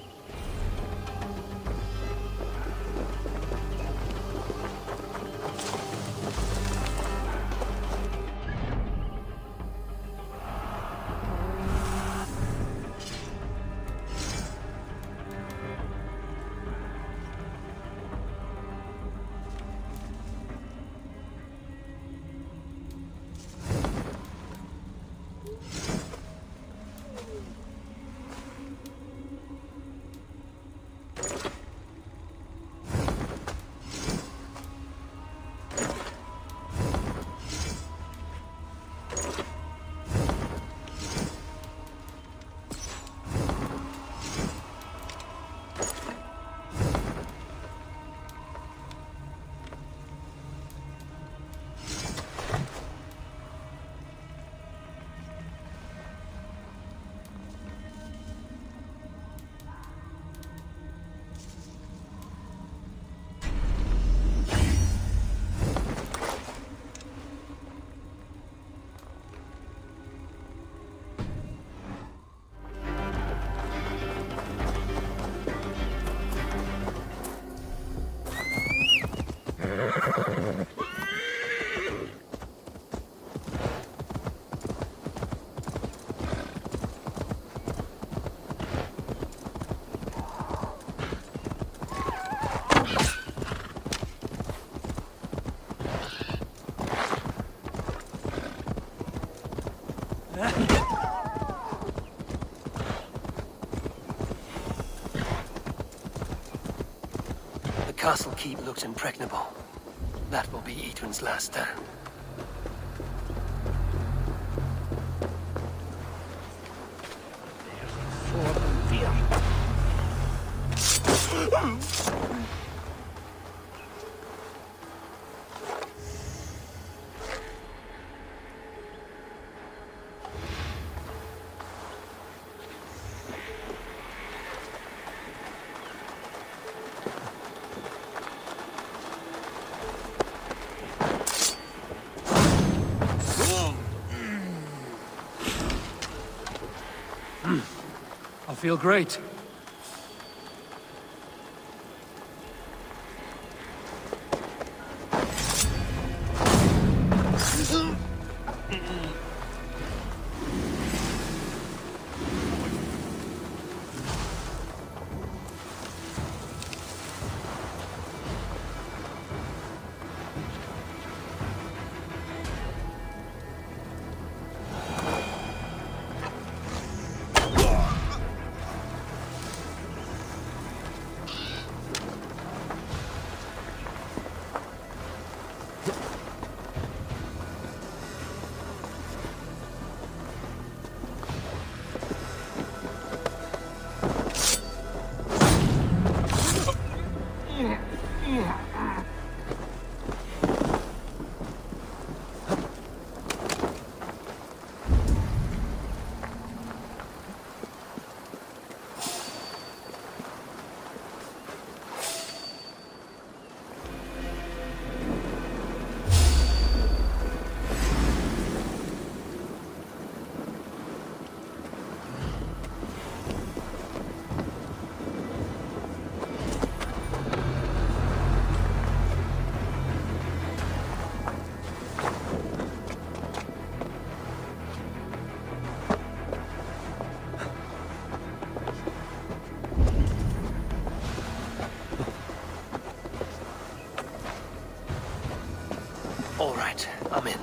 castle keep looks impregnable. That will be Edwin's last stand. I feel great. All right, I'm in.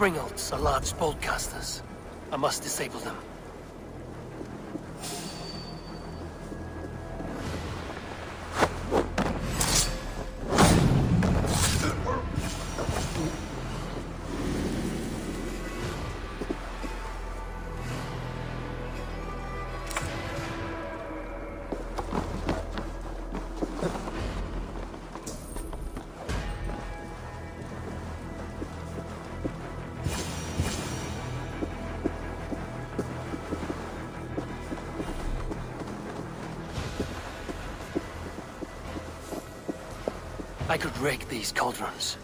Springolds are large boltcasters. I must disable them. I could rake these cauldrons.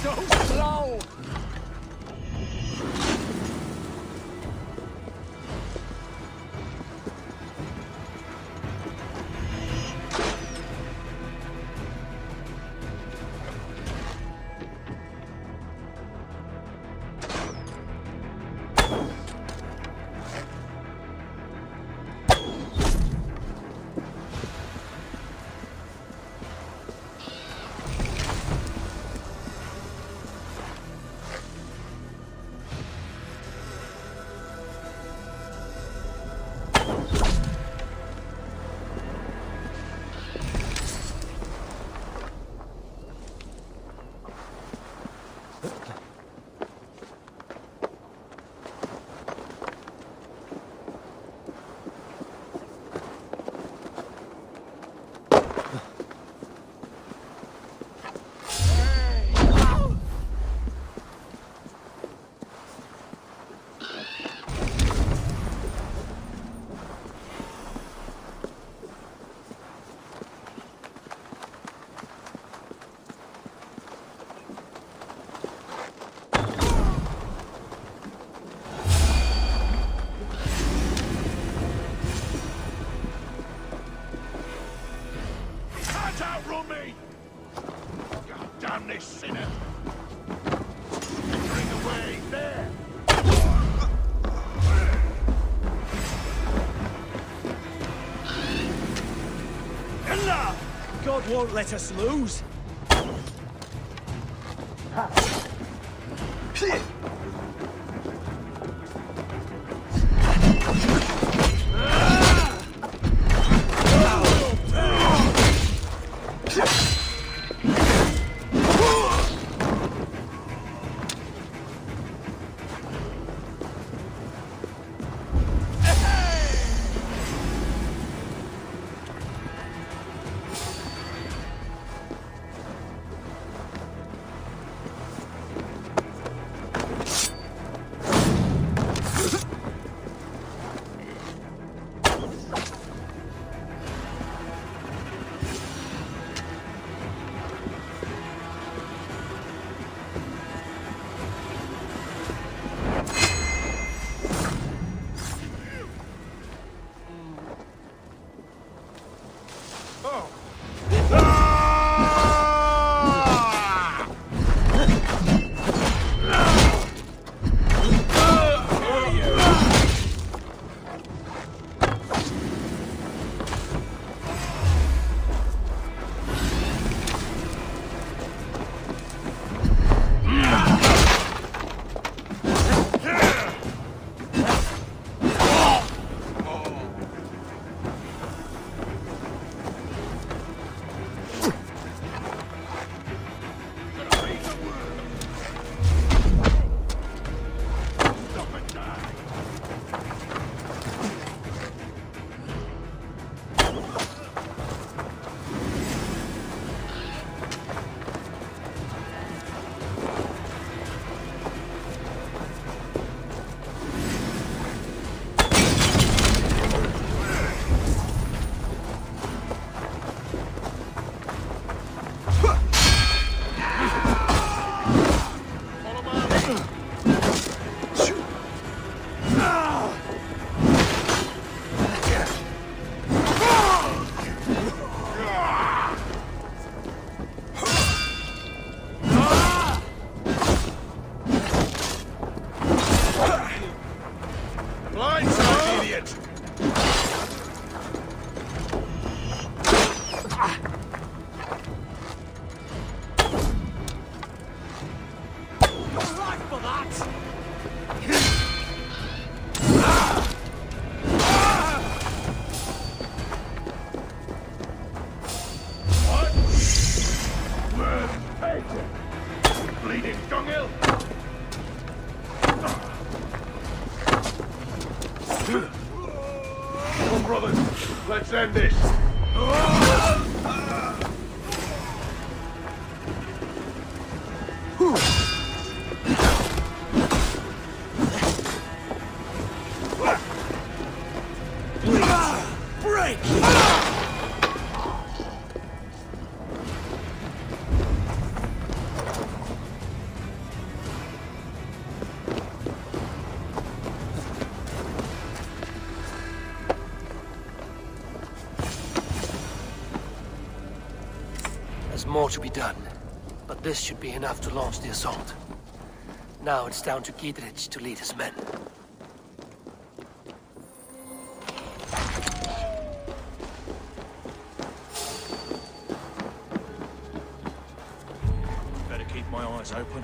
so slow! God won't let us lose. Let's end this! Break! more to be done, but this should be enough to launch the assault. Now it's down to Gidrich to lead his men. Better keep my eyes open.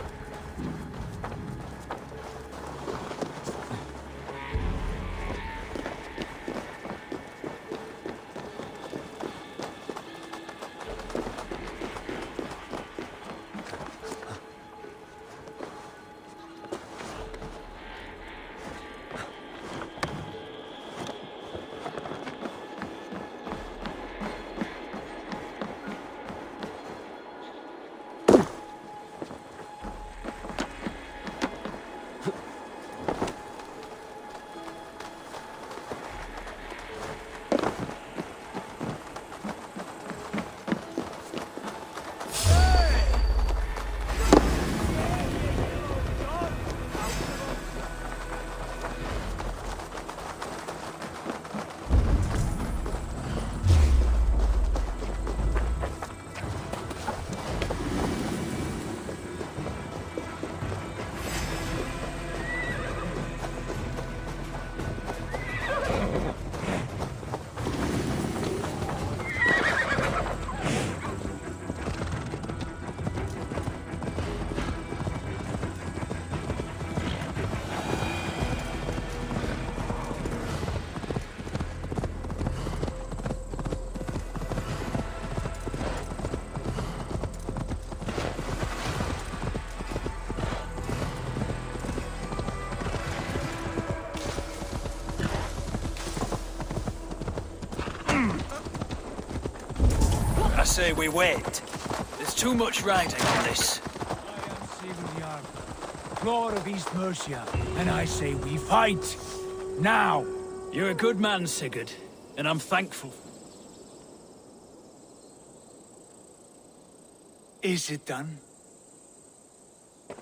I say we wait. There's too much riding on this. Lord of East Mercia, and I say we fight. Now! You're a good man, Sigurd, and I'm thankful. Is it done?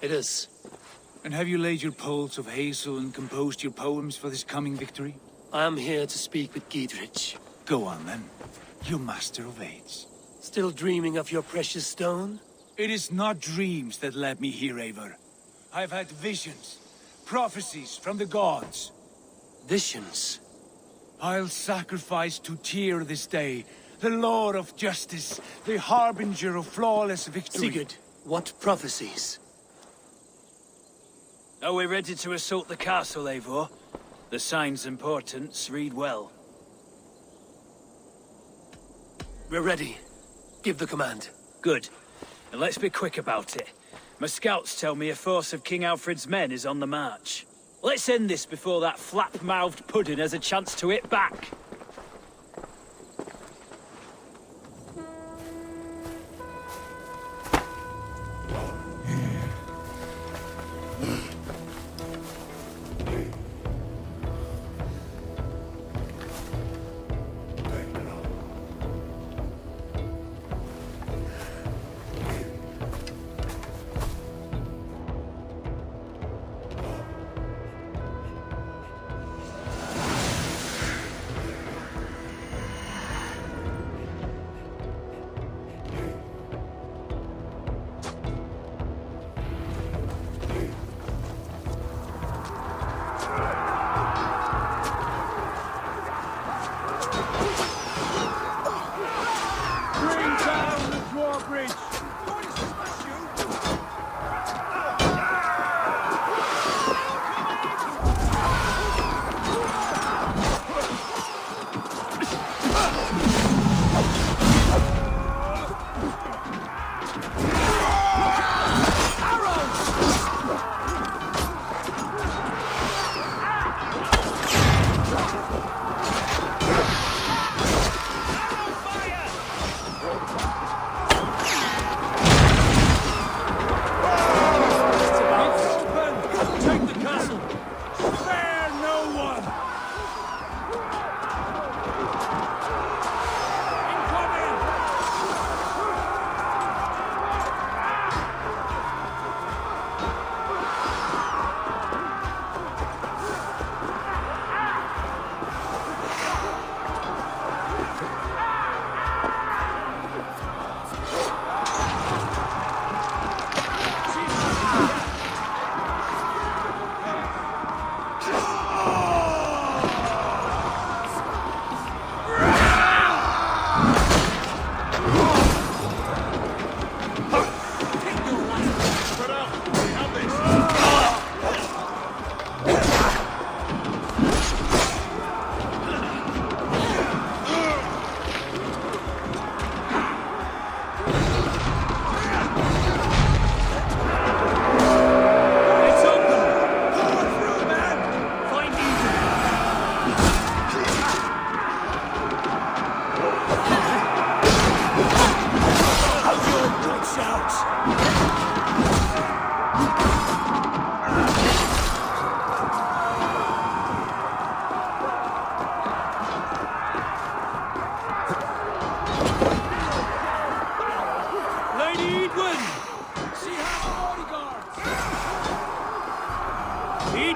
It is. And have you laid your poles of hazel and composed your poems for this coming victory? I am here to speak with Gidrich. Go on then, you master of aids. Still dreaming of your precious stone? It is not dreams that led me here, Eivor. I've had visions, prophecies from the gods. Visions? I'll sacrifice to Tyr this day, the Lord of Justice, the harbinger of flawless victory. Sigurd, what prophecies? Are we ready to assault the castle, Eivor? The sign's importance read well. We're ready. Give the command. Good. And let's be quick about it. My scouts tell me a force of King Alfred's men is on the march. Let's end this before that flap-mouthed pudding has a chance to hit back.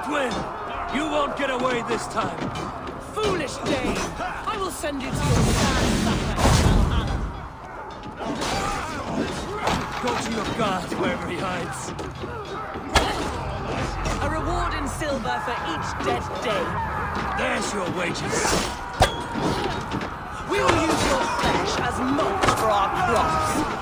Edwin! You won't get away this time! Foolish Dane! I will send you to your sad supper. Go to your guard wherever he hides. A reward in silver for each dead day. There's your wages. We will use your flesh as mulch for our crops.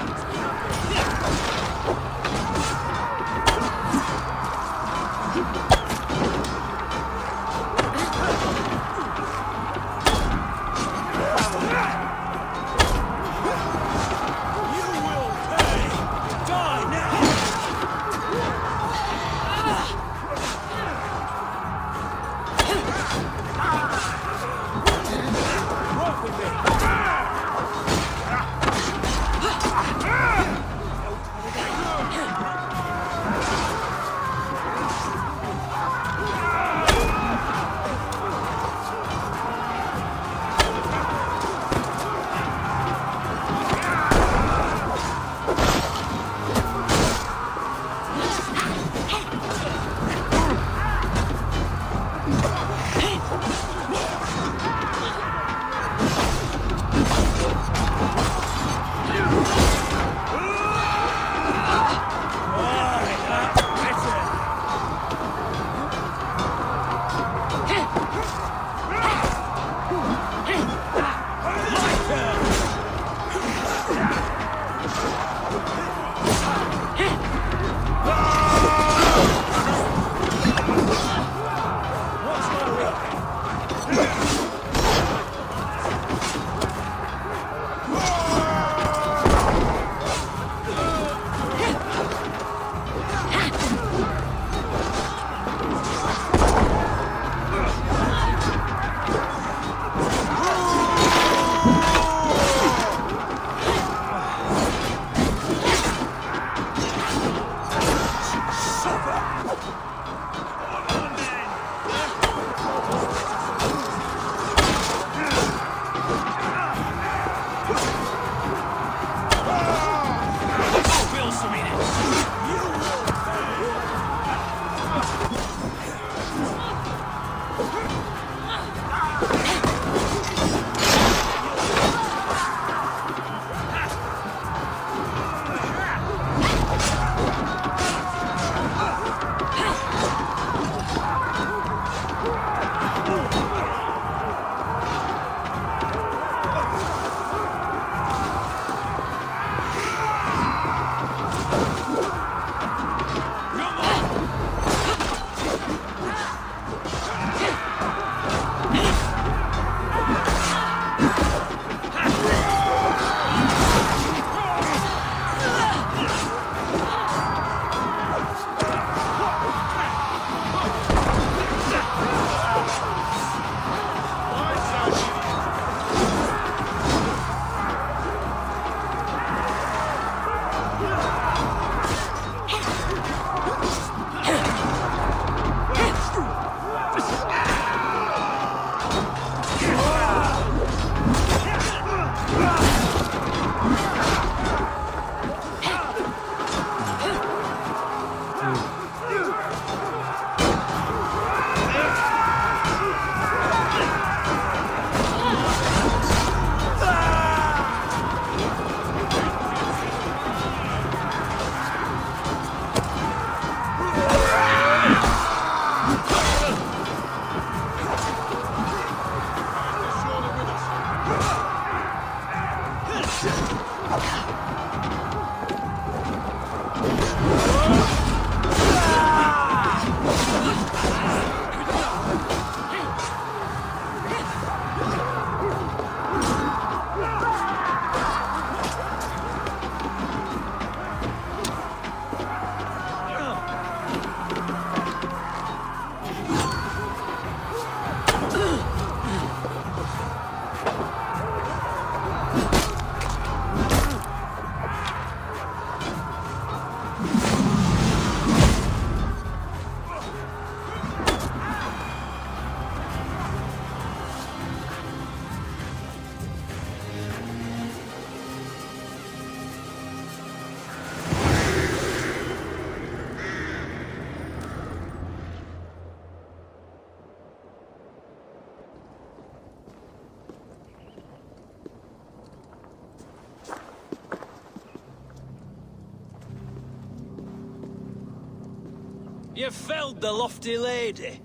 You felled the lofty lady.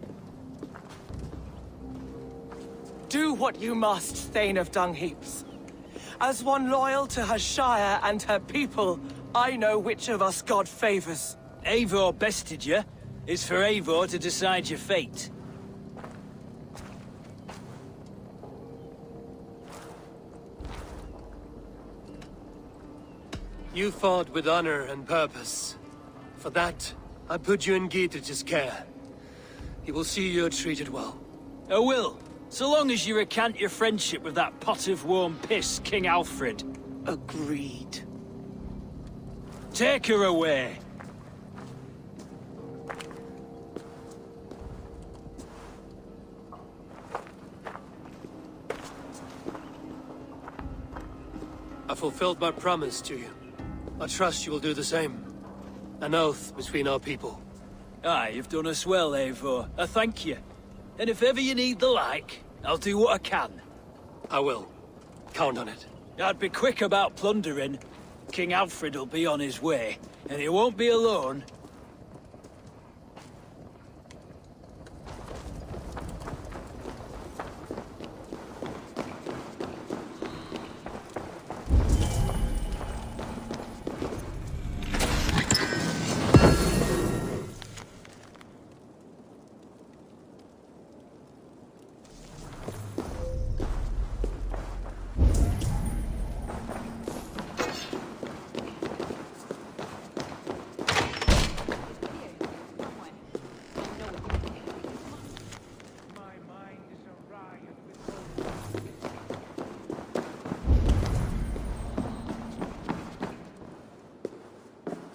Do what you must, Thane of Dungheaps. As one loyal to her shire and her people, I know which of us God favors. Eivor bested you. It's for Eivor to decide your fate. You fought with honor and purpose. For that, I put you in Gietrich's care. He will see you're treated well. I will, so long as you recant your friendship with that pot of warm piss, King Alfred. Agreed. Take her away. I fulfilled my promise to you. I trust you will do the same. An oath between our people. Aye, you've done us well, Eivor. I thank you. And if ever you need the like, I'll do what I can. I will. Count on it. I'd be quick about plundering. King Alfred will be on his way, and he won't be alone.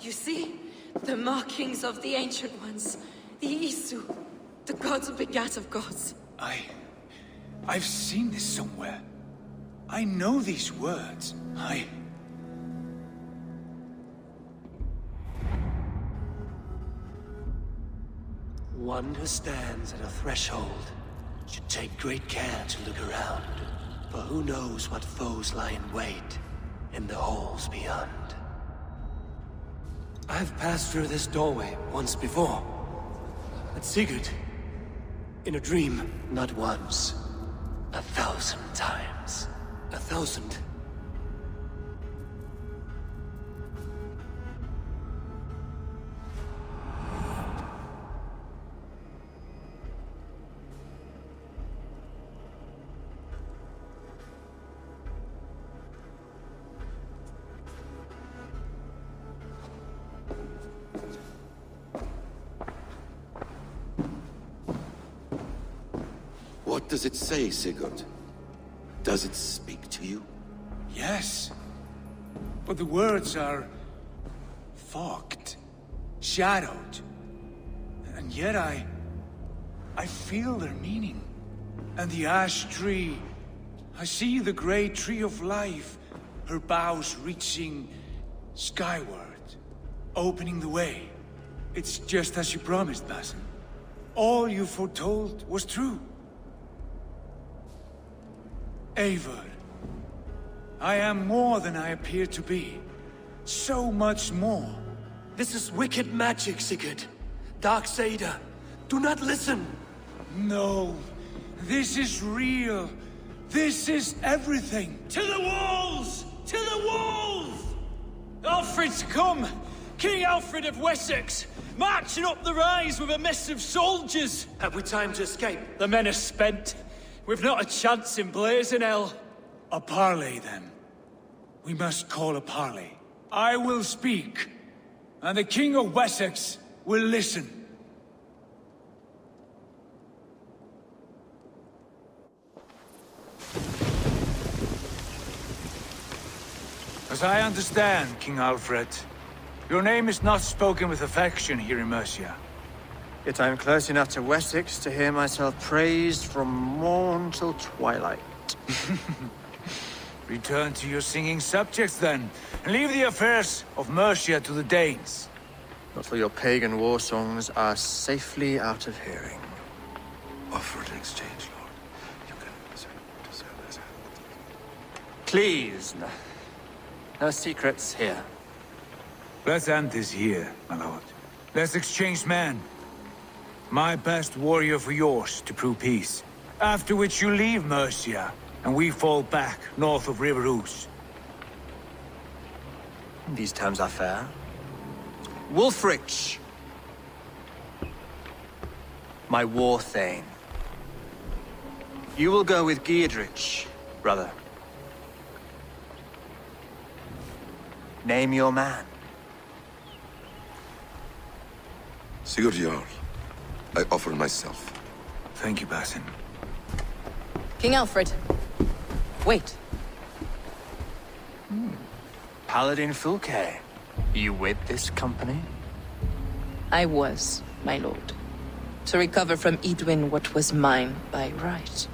You see? The markings of the Ancient Ones. The Isu. The gods begat of gods. I've seen this somewhere. I know these words. One who stands at a threshold should take great care to look around, for who knows what foes lie in wait in the halls beyond. I've passed through this doorway once before. At Sigurd. In a dream. Not once. 1,000 times. 1,000? What does it say, Sigurd? Does it speak to you? Yes. But the words are... fogged. Shadowed. And yet I feel their meaning. And the ash tree... I see the great tree of life, her boughs reaching skyward, opening the way. It's just as you promised, Basin. All you foretold was true. Eivor, I am more than I appear to be. So much more. This is wicked magic, Sigurd. Dark Seder. Do not listen. No. This is real. This is everything. To the walls! To the walls! Alfred's come! King Alfred of Wessex! Marching up the rise with a mess of soldiers! Have we time to escape? The men are spent. We've not a chance in blazing hell. A parley, then. We must call a parley. I will speak, and the King of Wessex will listen. As I understand, King Alfred, your name is not spoken with affection here in Mercia. Yet I am close enough to Wessex to hear myself praised from morn till twilight. Return to your singing subjects, then, and leave the affairs of Mercia to the Danes. Not till your pagan war songs are safely out of hearing. Offer an exchange, Lord. You can deserve this. Please, no secrets here. Let's end this here, my lord. Let's exchange men. My best warrior for yours to prove peace. After which you leave Mercia, and we fall back north of River Ouse. These terms are fair. Wulfrich! My war thane. You will go with Geodrich, brother. Name your man. Sigurd Jarl, I offer myself. Thank you, Basin. King Alfred. Wait. Paladin Fulke. You with this company? I was, my lord. To recover from Edwin what was mine by right.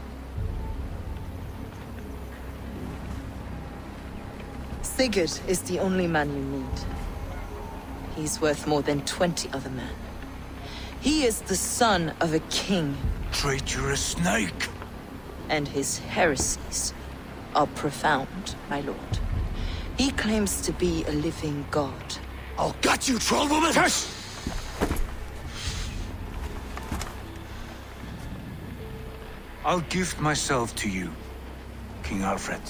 Sigurd is the only man you need. He's worth more than 20 other men. He is the son of a king. Traitorous snake! And his heresies are profound, my lord. He claims to be a living god. I'll gut you, troll woman! Tush! I'll gift myself to you, King Alfred.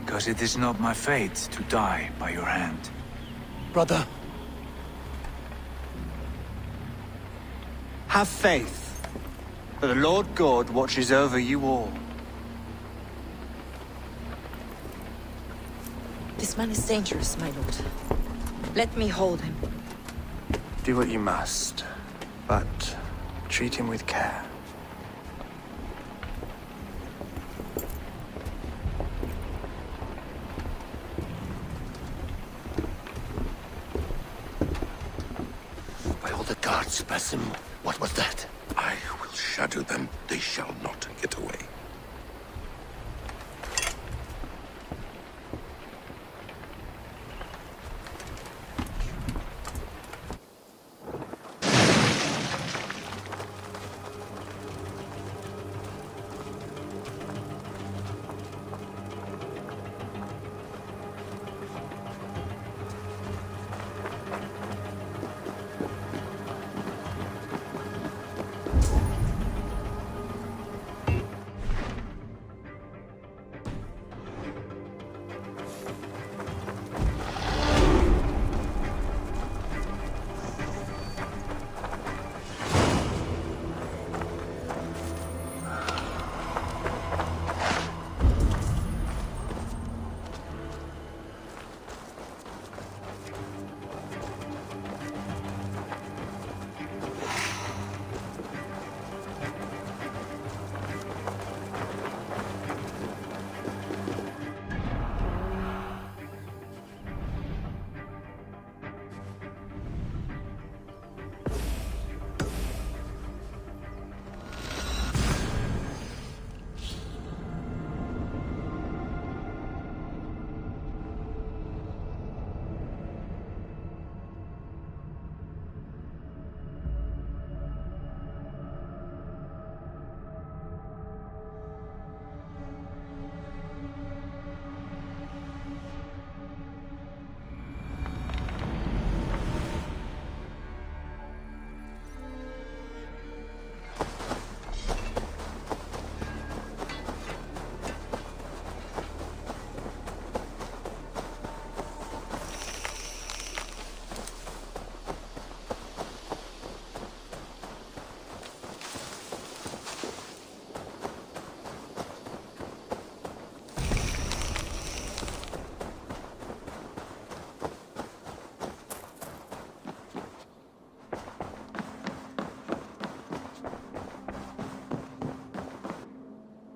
Because it is not my fate to die by your hand. Brother. Have faith. For the Lord God watches over you all. This man is dangerous, my lord. Let me hold him. Do what you must, but treat him with care. By all the gods, Basim, what was that? I will shadow them. They shall not get away.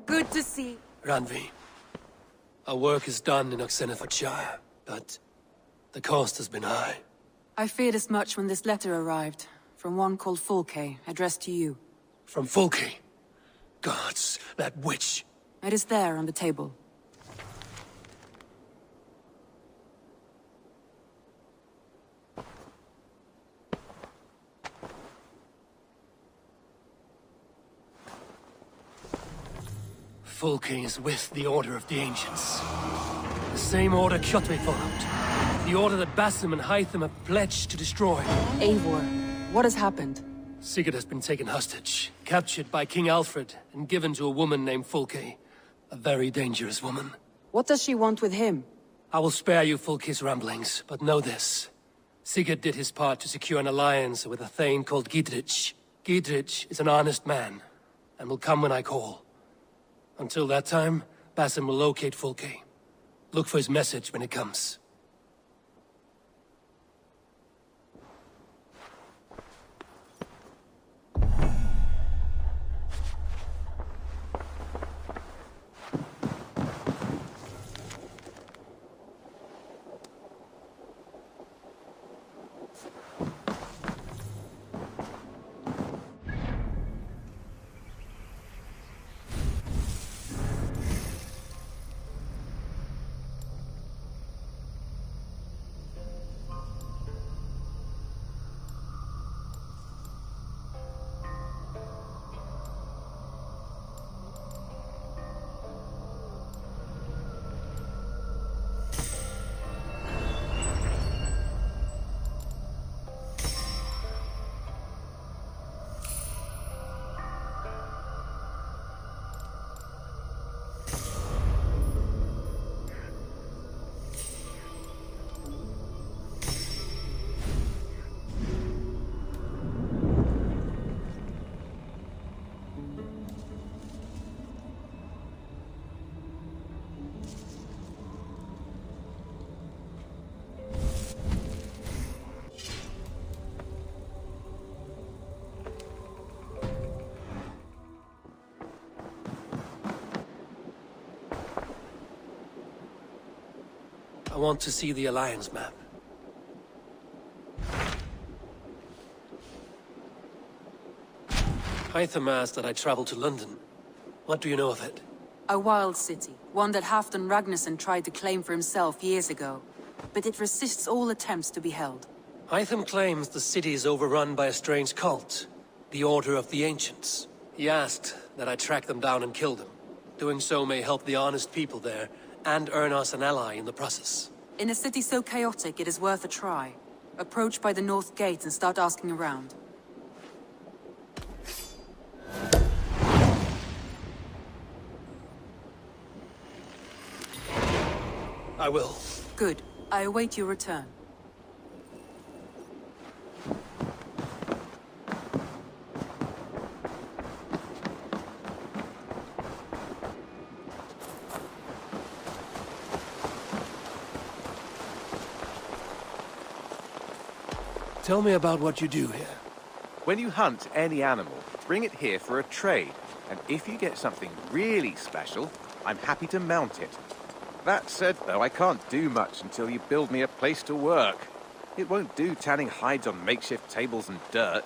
Good to see. Randvi, our work is done in Oxenefordscire, but the cost has been high. I feared as much when this letter arrived, from one called Fulke, addressed to you. From Fulke? Gods, that witch. It is there on the table. Fulke is with the Order of the Ancients. The same order Kjotve followed. The order that Basim and Hytham have pledged to destroy. Eivor, What has happened? Sigurd has been taken hostage, captured by King Alfred, and given to a woman named Fulke. A very dangerous woman. What does she want with him? I will spare you Fulke's ramblings, but know this. Sigurd did his part to secure an alliance with a thane called Gidrich. Gidrich is an honest man, and will come when I call. Until that time, Basim will locate Fulke. Look for his message when it comes. I want to see the Alliance map. Hytham asked that I travel to London. What do you know of it? A wild city, one that Halfdan Ragnarsson tried to claim for himself years ago. But it resists all attempts to be held. Hytham claims the city is overrun by a strange cult, the Order of the Ancients. He asked that I track them down and kill them. Doing so may help the honest people there, and earn us an ally in the process. In a city so chaotic, it is worth a try. Approach by the North Gate and start asking around. I will. Good. I await your return. Tell me about what you do here. When you hunt any animal, bring it here for a trade. And if you get something really special, I'm happy to mount it. That said, though, I can't do much until you build me a place to work. It won't do tanning hides on makeshift tables and dirt.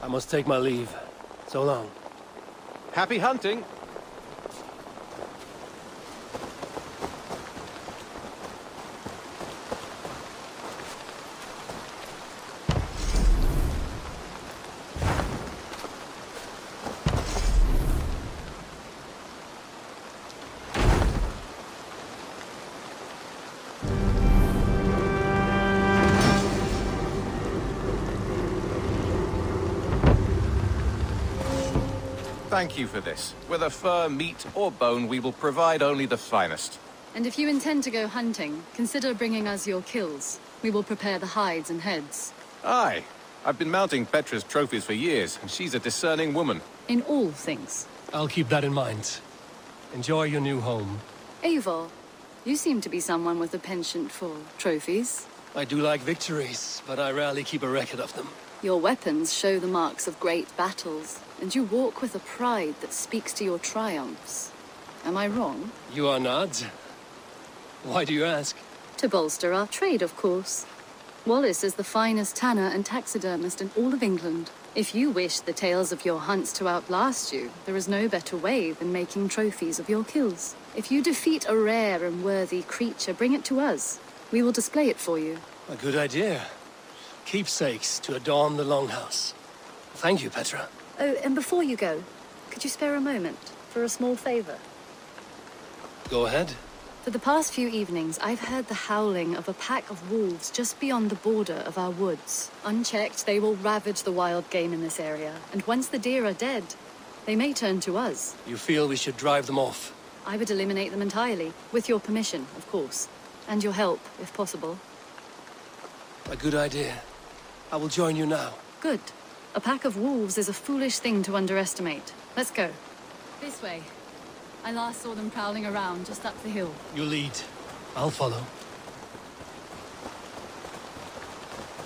I must take my leave. So long. Happy hunting! Thank you for this. Whether fur, meat, or bone, we will provide only the finest. And if you intend to go hunting, consider bringing us your kills. We will prepare the hides and heads. Aye. I've been mounting Petra's trophies for years, and she's a discerning woman. In all things. I'll keep that in mind. Enjoy your new home. Eivor, you seem to be someone with a penchant for trophies. I do like victories, but I rarely keep a record of them. Your weapons show the marks of great battles, and you walk with a pride that speaks to your triumphs. Am I wrong? You are not. Why do you ask? To bolster our trade, of course. Wallace is the finest tanner and taxidermist in all of England. If you wish the tales of your hunts to outlast you, there is no better way than making trophies of your kills. If you defeat a rare and worthy creature, bring it to us. We will display it for you. A good idea. Keepsakes to adorn the longhouse. Thank you, Petra. Oh, and before you go, could you spare a moment for a small favor? Go ahead. For the past few evenings, I've heard the howling of a pack of wolves just beyond the border of our woods. Unchecked, they will ravage the wild game in this area, and once the deer are dead, they may turn to us. You feel we should drive them off? I would eliminate them entirely, with your permission, of course. And your help, if possible. A good idea. I will join you now. Good. A pack of wolves is a foolish thing to underestimate. Let's go. This way. I last saw them prowling around just up the hill. You lead. I'll follow.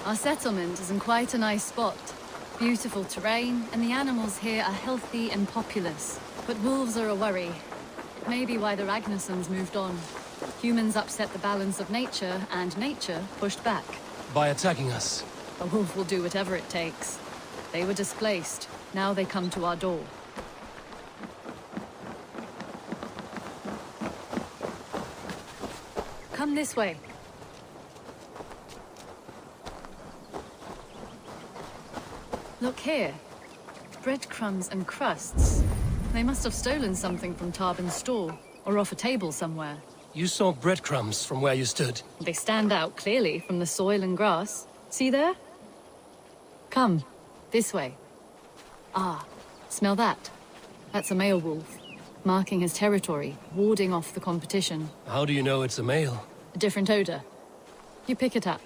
Our settlement is in quite a nice spot. Beautiful terrain, and the animals here are healthy and populous. But wolves are a worry. It may be why the Ragnarsons moved on. Humans upset the balance of nature, and nature pushed back. By attacking us? A wolf will do whatever it takes. They were displaced. Now they come to our door. Come this way. Look here. Breadcrumbs and crusts. They must have stolen something from Tarben's store, or off a table somewhere. You saw breadcrumbs from where you stood. They stand out clearly from the soil and grass. See there? Come, this way. Ah, smell that? That's a male wolf, marking his territory, warding off the competition. How do you know it's a male? A different odor. You pick it up.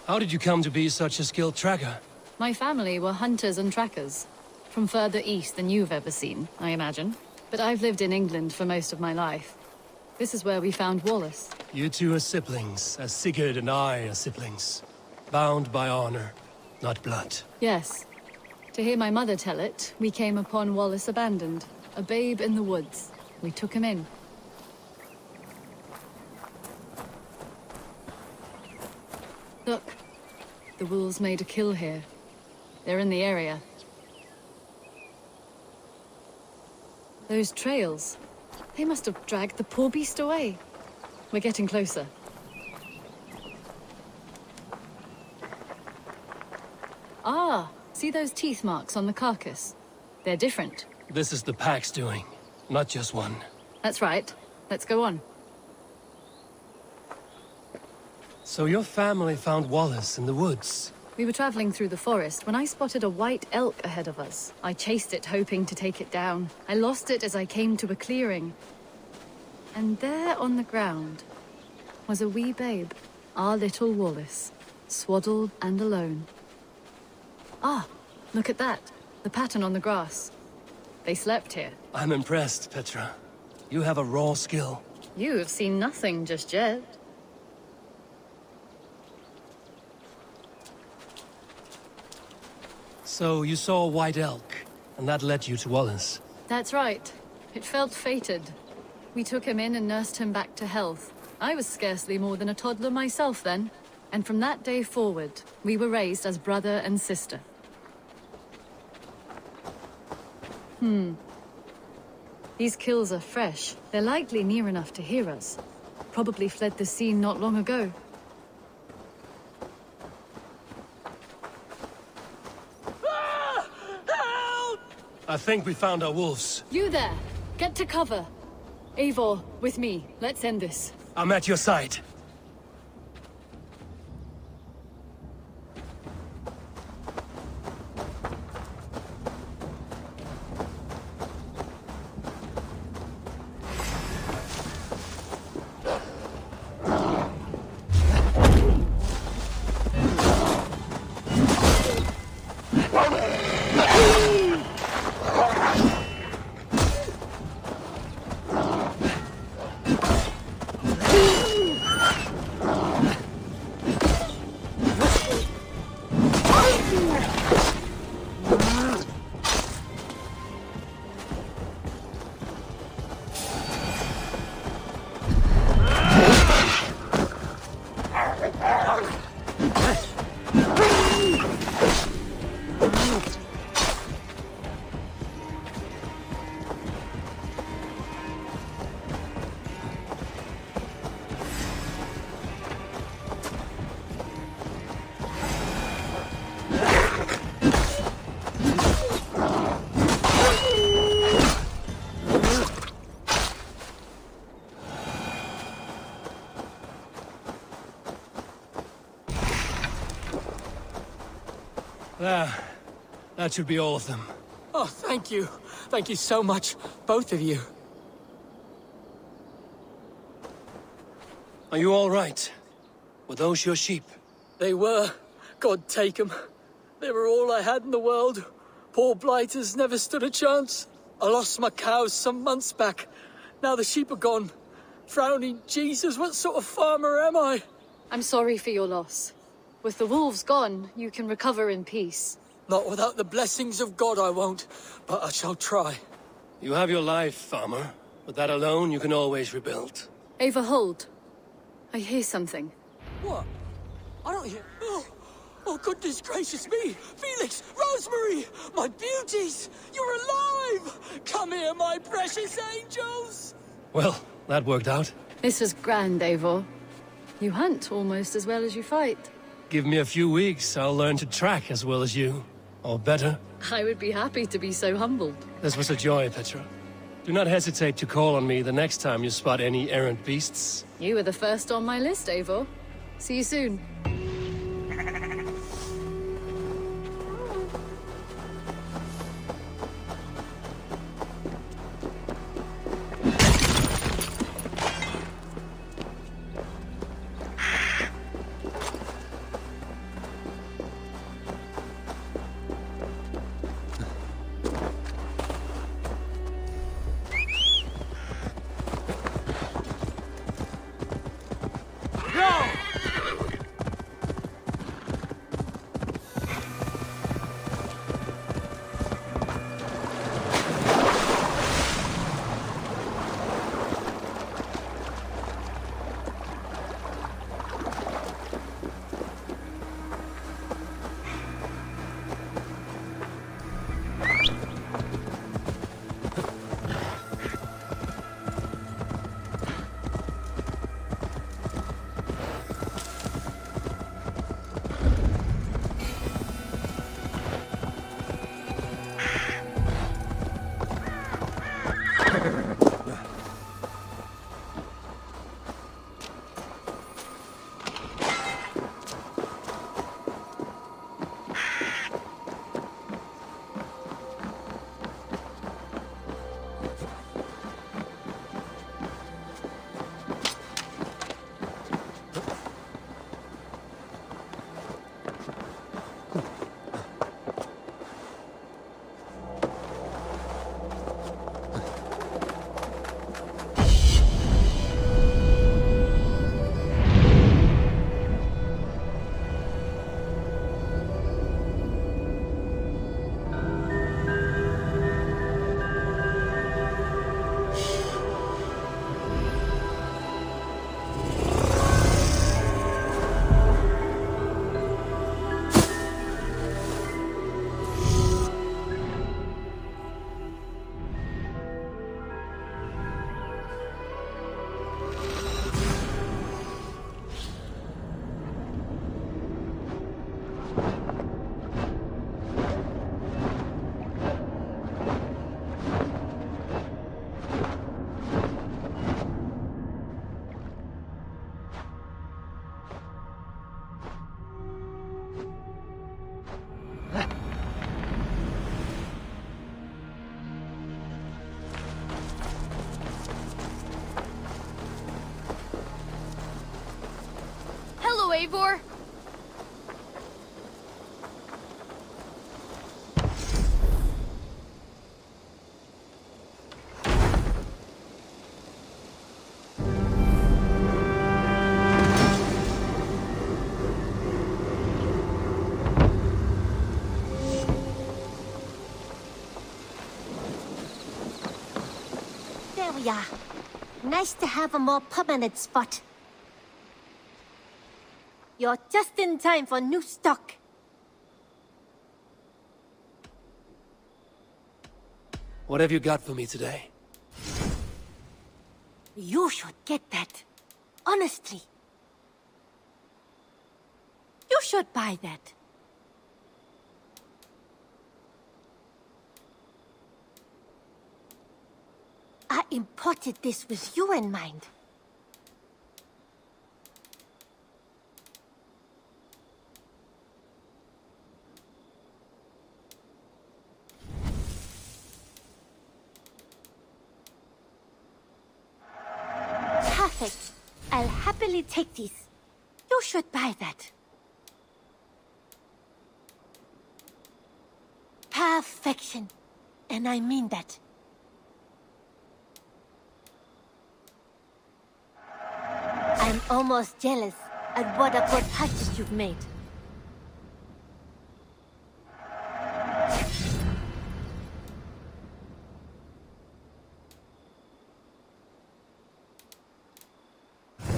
How did you come to be such a skilled tracker? My family were hunters and trackers. From further east than you've ever seen, I imagine. But I've lived in England for most of my life. This is where we found Wallace. You two are siblings, as Sigurd and I are siblings. Bound by honor, not blood. Yes. To hear my mother tell it, we came upon Wallace abandoned. A babe in the woods. We took him in. Look. The wolves made a kill here. They're in the area. Those trails. They must have dragged the poor beast away. We're getting closer. Ah, see those teeth marks on the carcass? They're different. This is the pack's doing, not just one. That's right. Let's go on. So your family found Wallace in the woods? We were traveling through the forest when I spotted a white elk ahead of us. I chased it, hoping to take it down. I lost it as I came to a clearing. And there on the ground was a wee babe, our little Wallace, swaddled and alone. Ah, look at that. The pattern on the grass. They slept here. I'm impressed, Petra. You have a raw skill. You have seen nothing just yet. So you saw a white elk, and that led you to Wallace? That's right. It felt fated. We took him in and nursed him back to health. I was scarcely more than a toddler myself then. And from that day forward, we were raised as brother and sister. These kills are fresh. They're likely near enough to hear us. Probably fled the scene not long ago. I think we found our wolves. You there! Get to cover! Eivor, with me. Let's end this. I'm at your side. There. That should be all of them. Oh, thank you. Thank you so much, both of you. Are you all right? Were those your sheep? They were. God take them. They were all I had in the world. Poor blighters never stood a chance. I lost my cows some months back. Now the sheep are gone. Frowning Jesus, what sort of farmer am I? I'm sorry for your loss. With the wolves gone, you can recover in peace. Not without the blessings of God I won't, but I shall try. You have your life, farmer. With that alone, you can always rebuild. Ava, hold. I hear something. What? I don't hear... Oh, goodness gracious me! Felix! Rosemary! My beauties! You're alive! Come here, my precious angels! Well, that worked out. This was grand, Eivor. You hunt almost as well as you fight. Give me a few weeks, I'll learn to track as well as you. Or better. I would be happy to be so humbled. This was a joy, Petra. Do not hesitate to call on me the next time you spot any errant beasts. You were the first on my list, Eivor. See you soon. Eivor? There we are. Nice to have a more permanent spot. You're just in time for new stock. What have you got for me today? You should get that. Honestly. You should buy that. I imported this with you in mind. Perfect. I'll happily take this. You should buy that. Perfection. And I mean that. I'm almost jealous at what a good purchase you've made.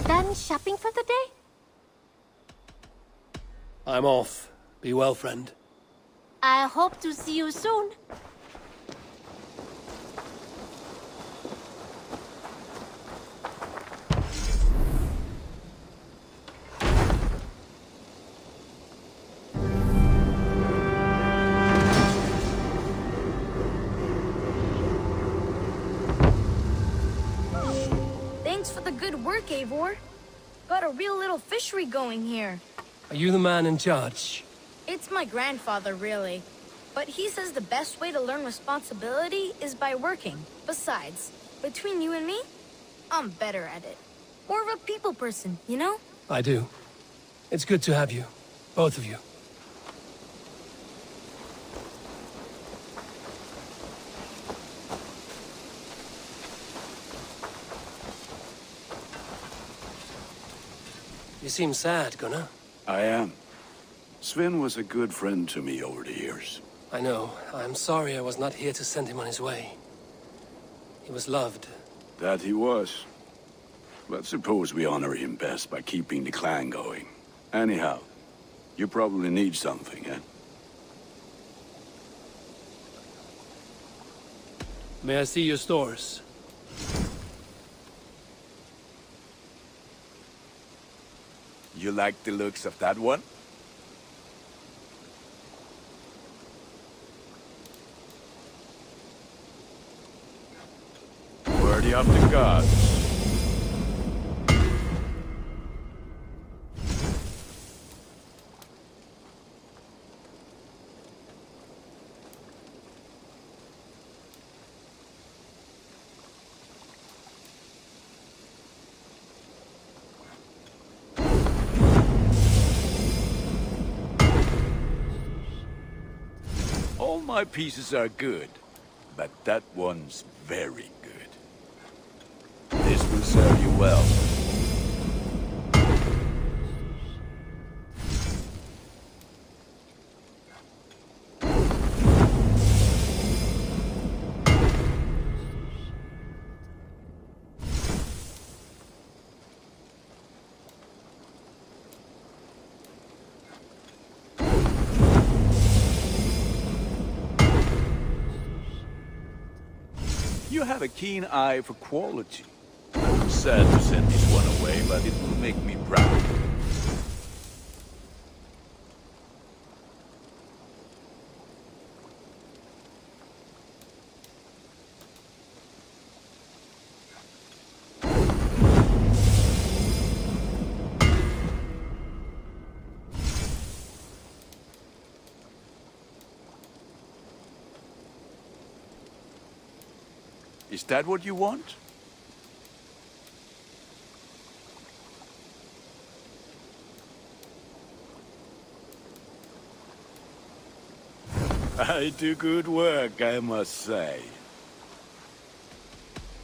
Done shopping for the day? I'm off. Be well, friend. I hope to see you soon. Thanks for the good work, Eivor. Got a real little fishery going here. Are you the man in charge? It's my grandfather, really. But he says the best way to learn responsibility is by working. Besides, between you and me, I'm better at it. More of a people person, you know? I do. It's good to have you. Both of you. You seem sad, Gunnar. I am. Sven was a good friend to me over the years. I know. I'm sorry I was not here to send him on his way. He was loved. That he was. But suppose we honor him best by keeping the clan going. Anyhow, you probably need something, eh? May I see your stores? You like the looks of that one? Worthy of the gods. All my pieces are good, but that one's very good. This will serve you well. You have a keen eye for quality. I'm sad to send this one away, but it will make me proud. Is that what you want? I do good work, I must say.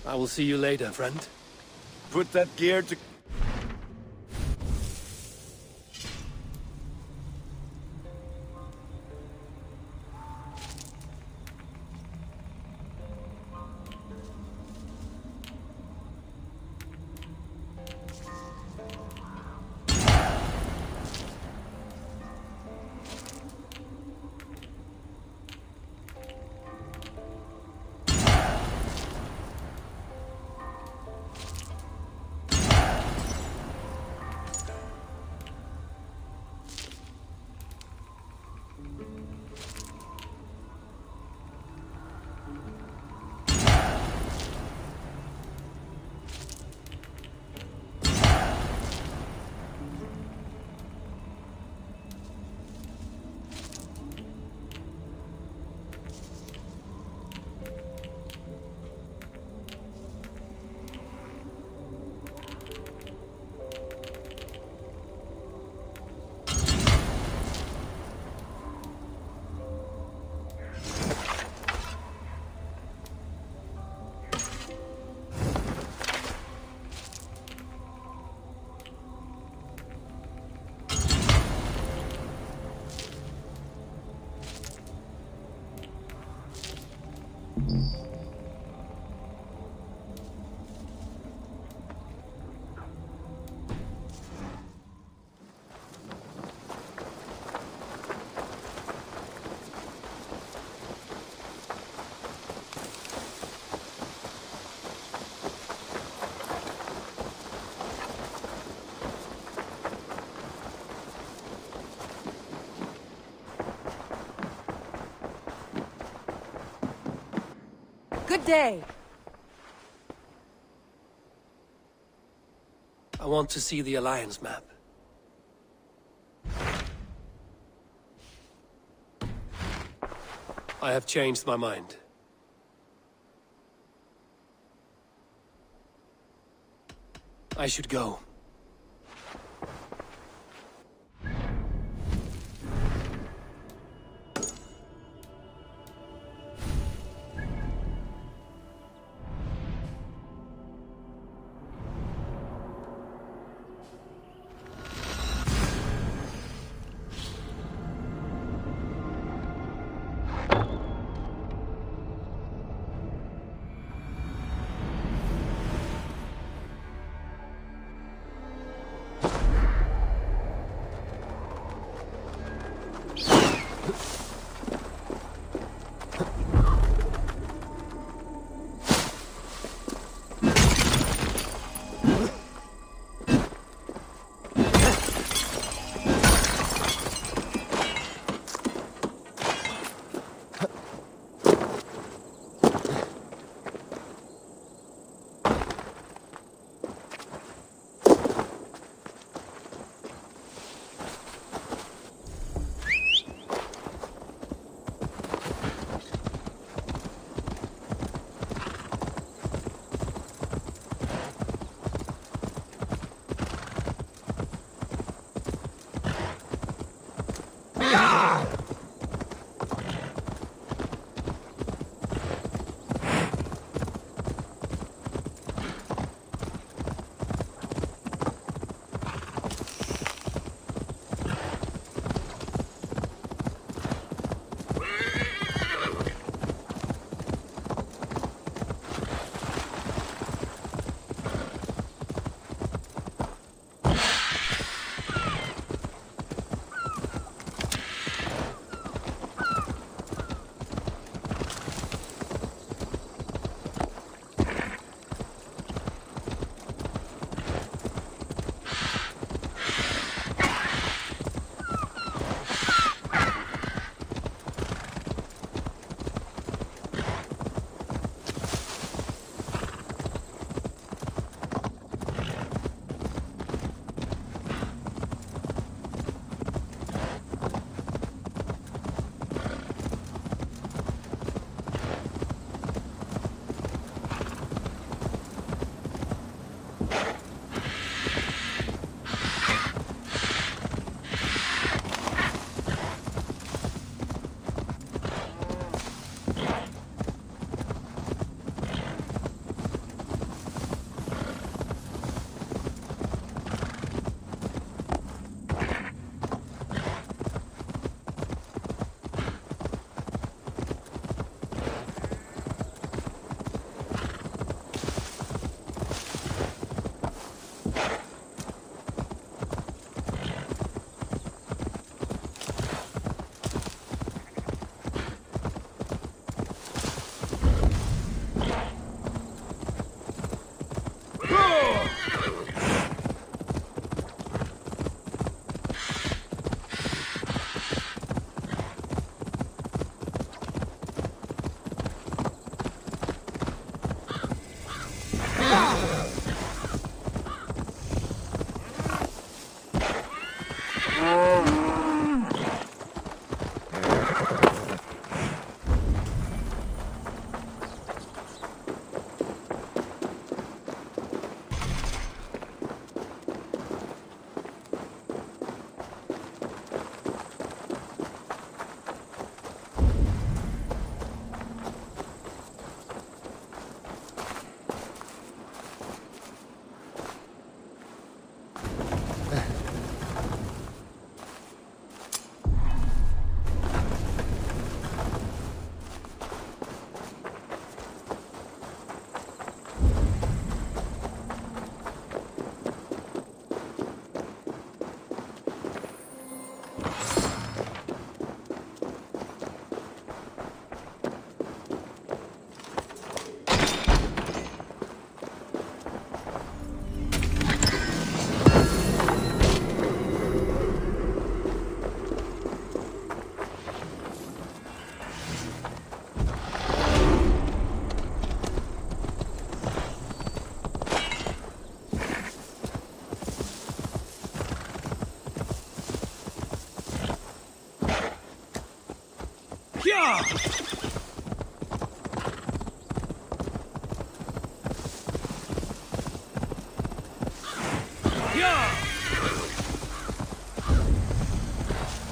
I will see you later, friend. Put that gear to... Good day. I want to see the Alliance map. I have changed my mind. I should go.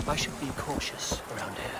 I should be cautious around here.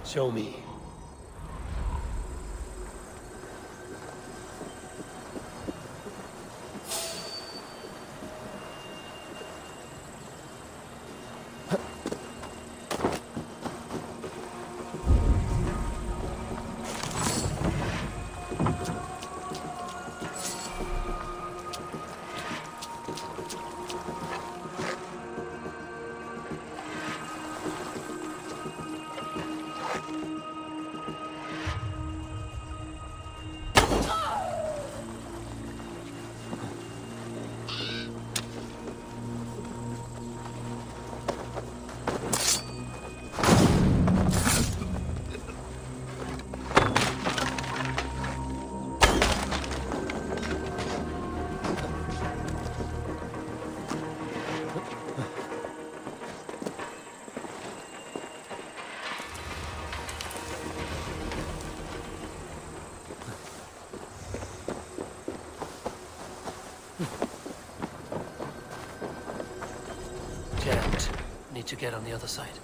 Show me. Need to get on the other side.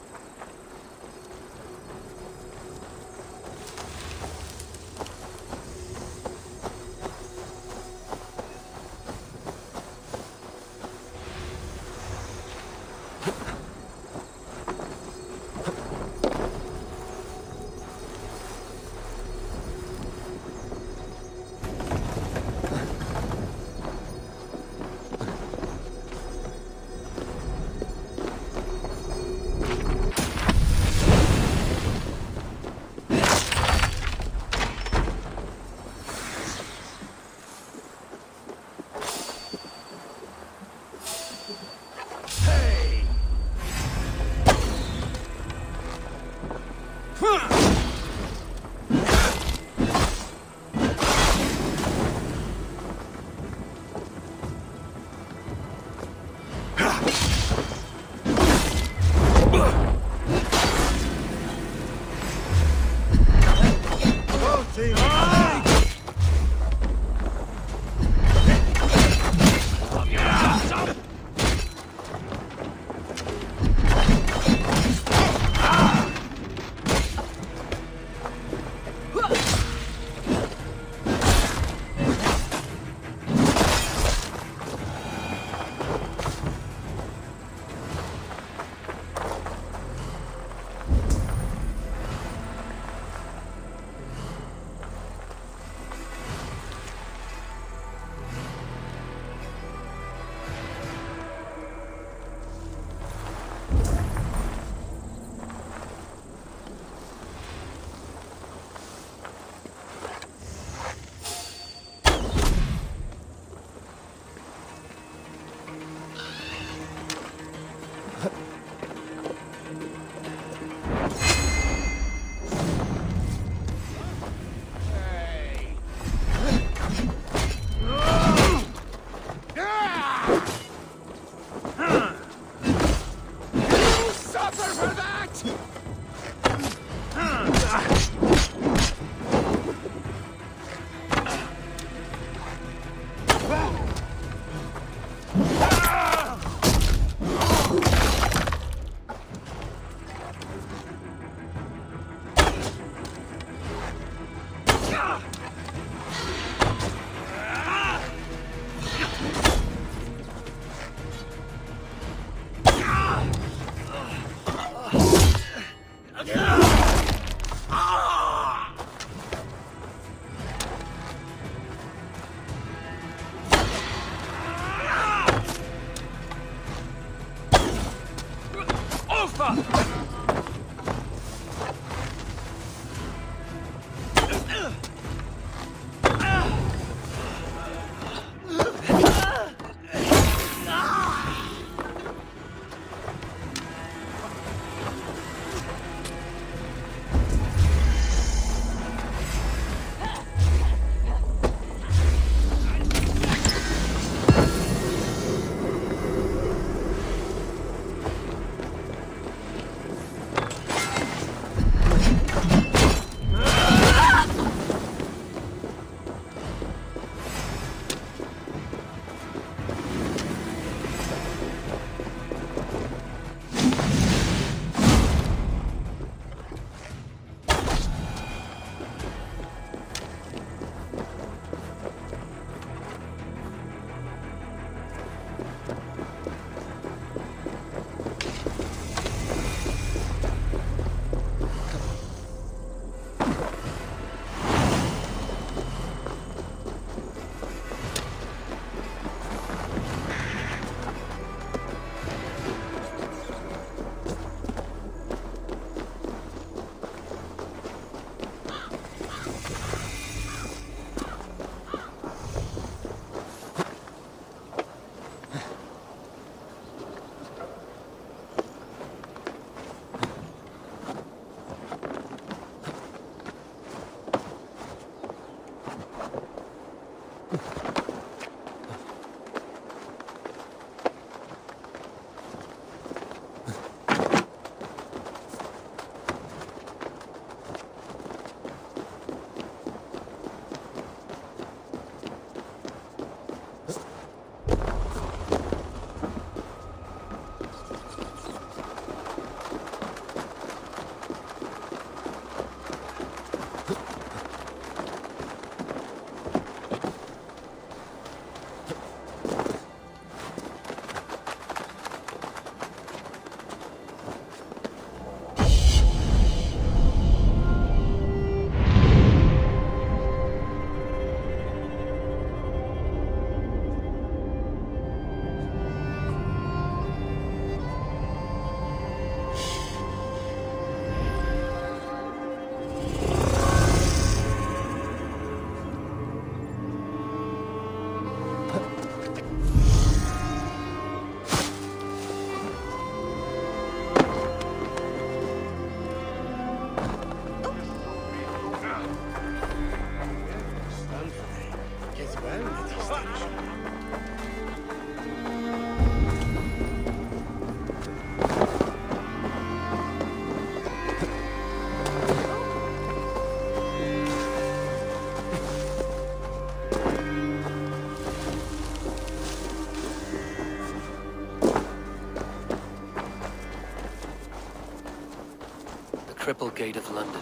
Cripplegate of London.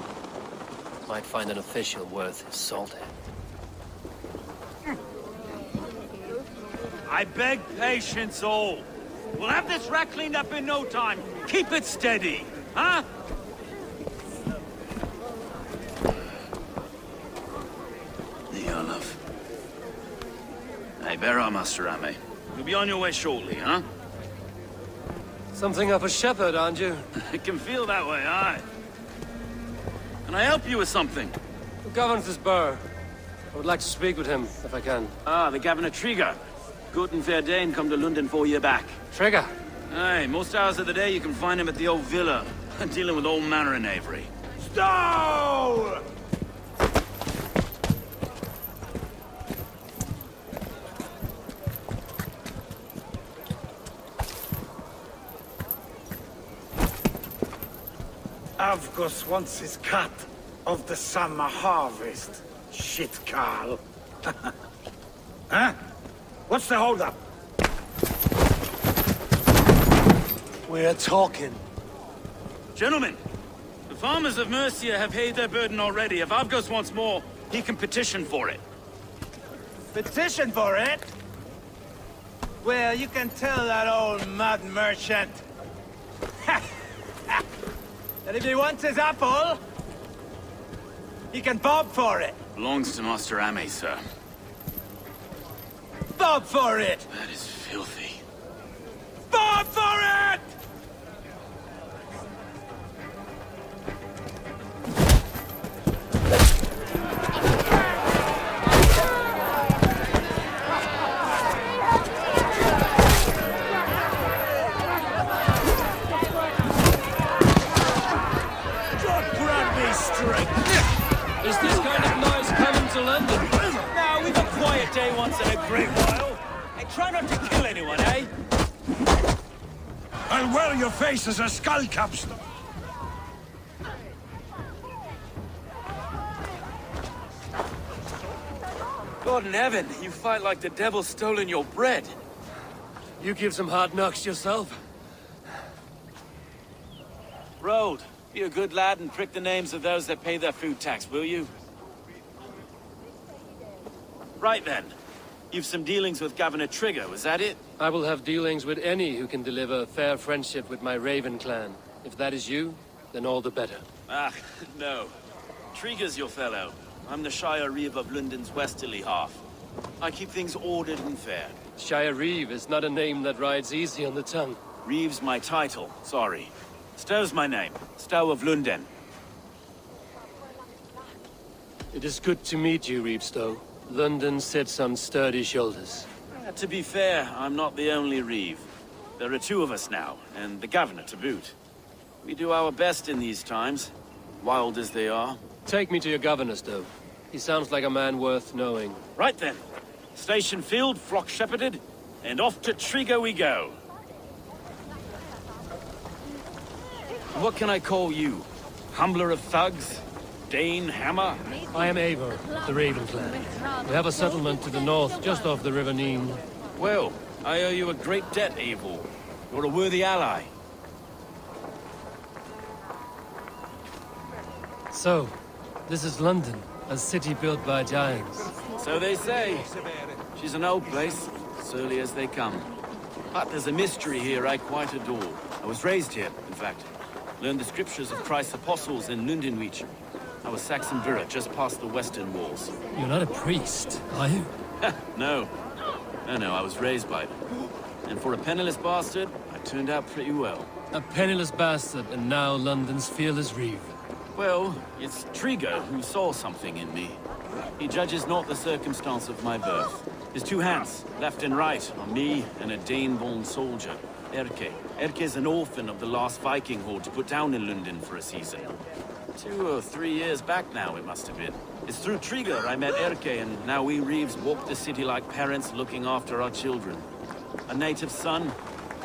Might find an official worth his salt head. I beg patience, all. We'll have this wreck cleaned up in no time. Keep it steady, huh? There you are, love. Hey, bear our Master Ame. You'll be on your way shortly, huh? Something of a shepherd, aren't you? It can feel that way, aye. Can I help you with something? Who governs this burgh? I would like to speak with him, if I can. Ah, the Governor Trigger. Good and fair Dane come to Lunden 4 years back. Trigger? Aye, most hours of the day you can find him at the old villa, dealing with all manner of knavery. Stone! Avgos wants his cut of the summer harvest. Shit, Carl. Huh? What's the holdup? We're talking. Gentlemen, the farmers of Mercia have paid their burden already. If Avgos wants more, he can petition for it. Petition for it? Well, you can tell that old mud merchant that if he wants his apple, he can bob for it. Belongs to Master Ame, sir. Bob for it! That is filthy. Bob for it! Is this kind of noise coming to London? Now, we've a quiet day once in a great while. And try not to kill anyone, eh? I'll wear your face as a skull capstone. God in heaven, you fight like the devil's stolen your bread. You give some hard knocks yourself. Road, be a good lad and prick the names of those that pay their food tax, will you? Right then. You've some dealings with Governor Trigger, was that it? I will have dealings with any who can deliver fair friendship with my Raven clan. If that is you, then all the better. Ah, no. Trigger's your fellow. I'm the Shire Reeve of Lunden's westerly half. I keep things ordered and fair. Shire Reeve is not a name that rides easy on the tongue. Reeve's my title, sorry. Stow's my name. Stow of Lunden. It is good to meet you, Reeve Stow. London sits on sturdy shoulders. To be fair, I'm not the only Reeve. There are two of us now, and the Governor to boot. We do our best in these times, wild as they are. Take me to your Governor, Stow. He sounds like a man worth knowing. Right then. Station filled, flock shepherded, and off to Trigger we go. What can I call you? Humbler of thugs? Dane Hammer? I am Eivor, the Raven clan. We have a settlement to the north, just off the River Nene. Well, I owe you a great debt, Eivor. You're a worthy ally. So, this is London, a city built by giants. So they say. She's an old place, surly as they come. But there's a mystery here I quite adore. I was raised here, in fact. Learned the scriptures of Christ's apostles in Lunden. I was Saxon Vira, just past the western walls. You're not a priest, are you? No. No, I was raised by them. And for a penniless bastard, I turned out pretty well. A penniless bastard, and now London's fearless Reeve. Well, it's Trigger who saw something in me. He judges not the circumstance of my birth. His two hands, left and right, on me and a Dane-born soldier, Erke. Erke's an orphan of the last Viking horde put down in Lunden for a season. 2 or 3 years back now, it must have been. It's through Trigger I met Erke, and now we Reeves walk the city like parents looking after our children. A native son,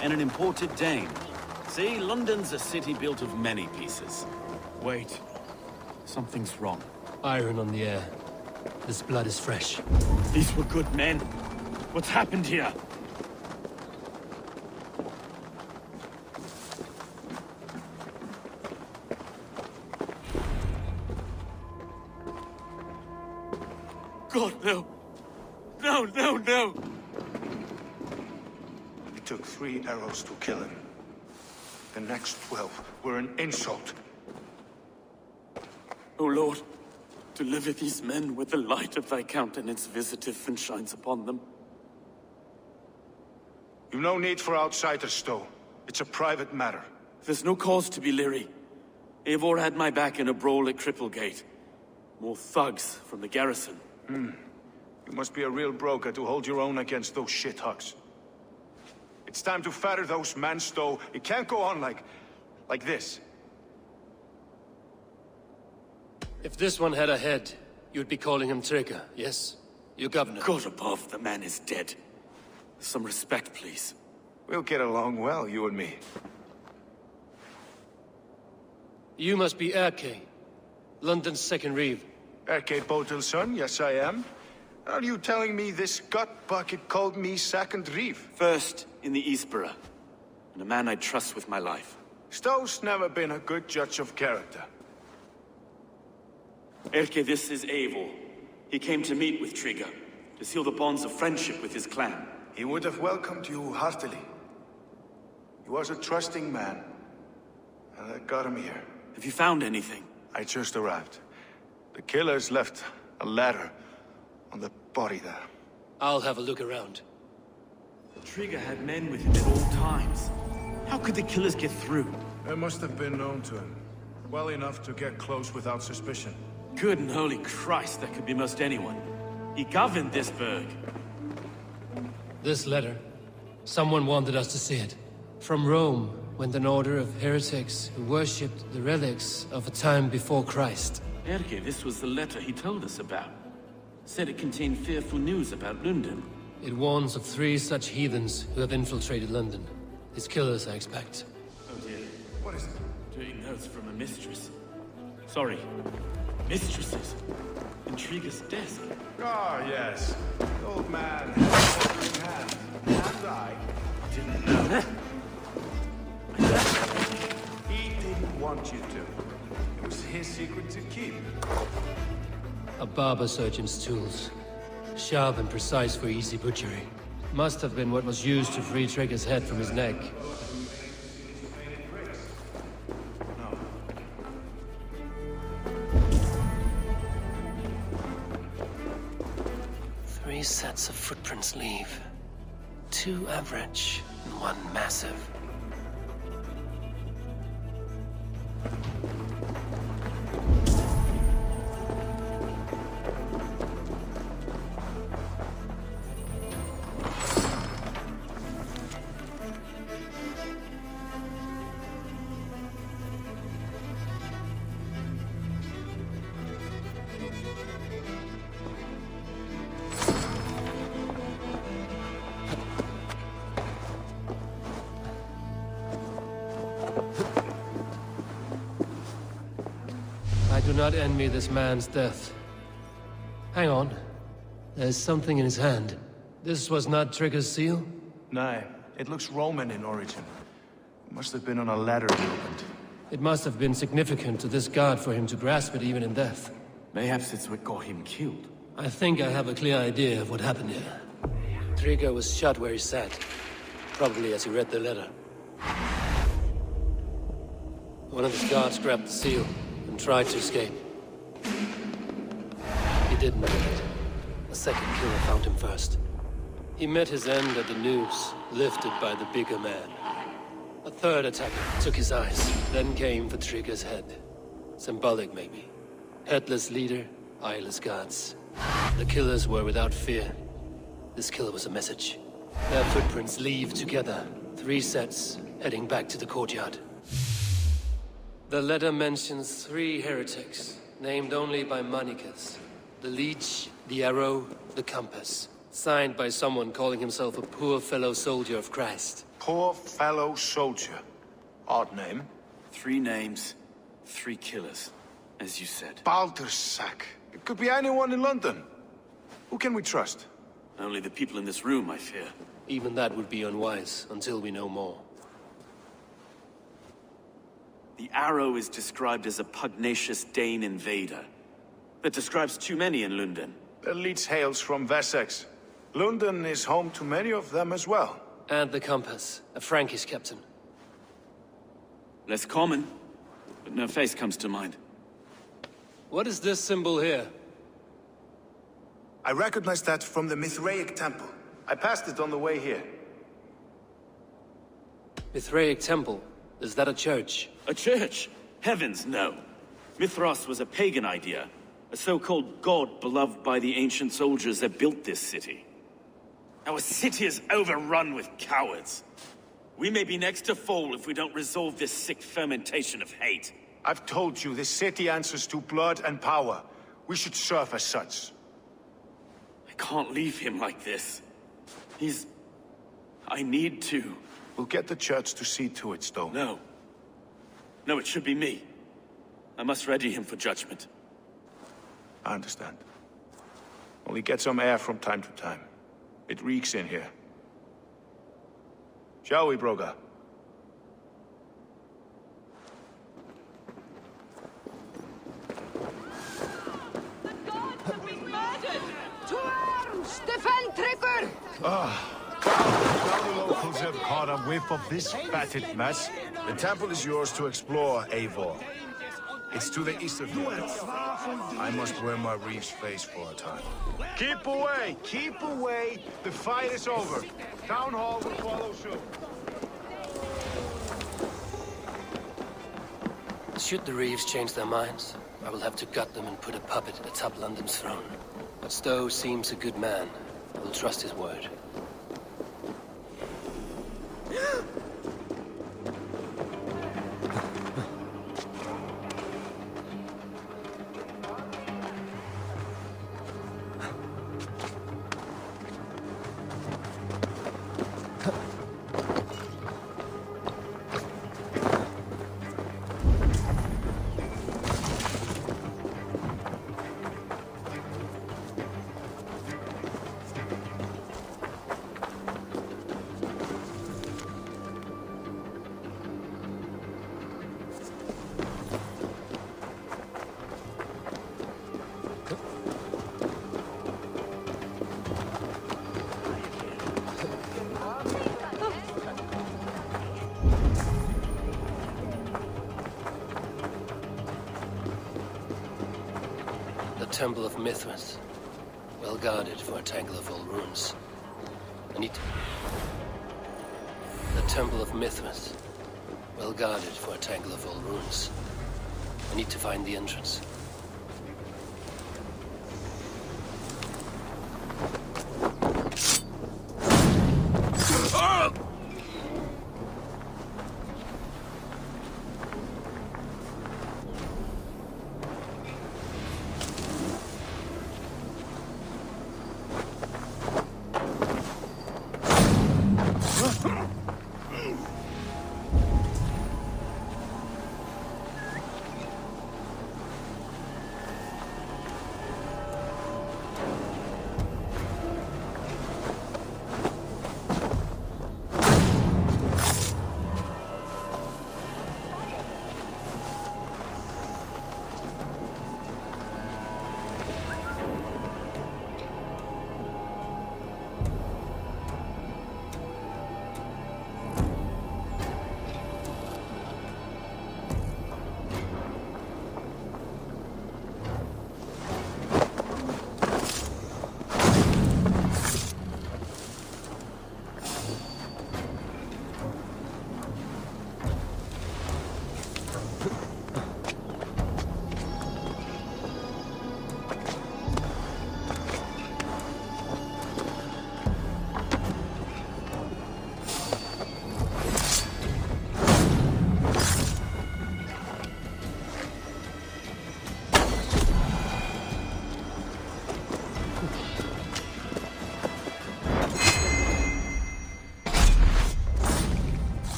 and an imported Dane. See, London's a city built of many pieces. Wait. Something's wrong. Iron on the air. This blood is fresh. These were good men. What's happened here? God, no. No, no, no! It took 3 arrows to kill him. The next 12 were an insult. O Lord, deliver these men with the light of thy countenance visiteth and shines upon them. You've no need for outsiders, Stowe. It's a private matter. There's no cause to be leery. Eivor had my back in a brawl at Cripplegate. More thugs from the garrison. You must be a real broker to hold your own against those shithugs. It's time to fetter those men, Stowe. It can't go on like this. If this one had a head, you'd be calling him Trigger, yes? Your governor. God above, the man is dead. Some respect, please. We'll get along well, you and me. You must be Erke, London's second reeve. Erke Botel's son, yes I am. Are you telling me this gut bucket called me second reeve? First in the Eastborough, and a man I trust with my life. Stowe's never been a good judge of character. Erke, this is Eivor. He came to meet with Trigger, to seal the bonds of friendship with his clan. He would have welcomed you heartily. He was a trusting man, and I got him here. Have you found anything? I just arrived. The killers left a ladder on the body there. I'll have a look around. Trigger had men with him at all times. How could the killers get through? They must have been known to him. Well enough to get close without suspicion. Good and holy Christ, that could be most anyone. He governed this burg. This letter. Someone wanted us to see it. From Rome went an order of heretics who worshipped the relics of a time before Christ. Erke, this was the letter he told us about. Said it contained fearful news about Lunden. It warns of 3 such heathens who have infiltrated London. His killers, I expect. Oh dear. What is it? Doing notes from a mistress. Sorry. Mistresses. In Trigger's desk. Ah, yes. The old man had an ordering hand. And I didn't know. He didn't want you to. It was his secret to keep. A barber surgeon's tools. Sharp and precise for easy butchery. Must have been what was used to free Trigger's head from his neck. Three sets of footprints leave. 2 average and 1 massive. I do not envy this man's death. Hang on. There's something in his hand. This was not Trigger's seal? No, it looks Roman in origin. It must have been on a ladder he opened. It must have been significant to this god for him to grasp it even in death. Mayhaps it's what got him killed. I think I have a clear idea of what happened here. Trigger was shot where he sat. Probably as he read the letter. One of his guards grabbed the seal and tried to escape. He didn't make it. A second killer found him first. He met his end at the noose, lifted by the bigger man. A third attacker took his eyes, then came for Trigger's head. Symbolic, maybe. Headless leader, eyeless guards. The killers were without fear. This killer was a message. Their footprints leave together. 3 sets, heading back to the courtyard. The letter mentions 3 heretics, named only by Manicus. The Leech, the Arrow, the Compass. Signed by someone calling himself a poor fellow soldier of Christ. Poor fellow soldier. Odd name. 3 names, 3 killers, as you said. Baldersack. It could be anyone in London. Who can we trust? Only the people in this room, I fear. Even that would be unwise, until we know more. The Arrow is described as a pugnacious Dane invader. That describes too many in Lunden. The Leech hails from Wessex. Lunden is home to many of them as well. And the compass, a Frankish captain. Less common, but no face comes to mind. What is this symbol here? I recognize that from the Mithraic temple. I passed it on the way here. Mithraic temple? Is that a church? A church? Heavens, no. Mithras was a pagan idea. A so-called god beloved by the ancient soldiers that built this city. Our city is overrun with cowards. We may be next to fall if we don't resolve this sick fermentation of hate. I've told you, this city answers to blood and power. We should serve as such. I can't leave him like this. I need to. We'll get the church to see to it, Stone. No. No, it should be me. I must ready him for judgment. I understand. Only get some air from time to time. It reeks in here. Shall we, Broga? Defend Trigger! Now the locals have caught a whiff of this fatted mess. The temple is yours to explore, Eivor. It's to the east of here. I must wear my reef's face for a time. Keep away! Keep away! The fight is over. Town Hall will follow soon. Should the Reeves change their minds, I will have to gut them and put a puppet atop London's throne. But Stowe seems a good man. I will trust his word. Temple of Mithras. Well guarded for a tangle of old ruins. The Temple of Mithras. Well guarded for a tangle of old ruins. I need to find the entrance.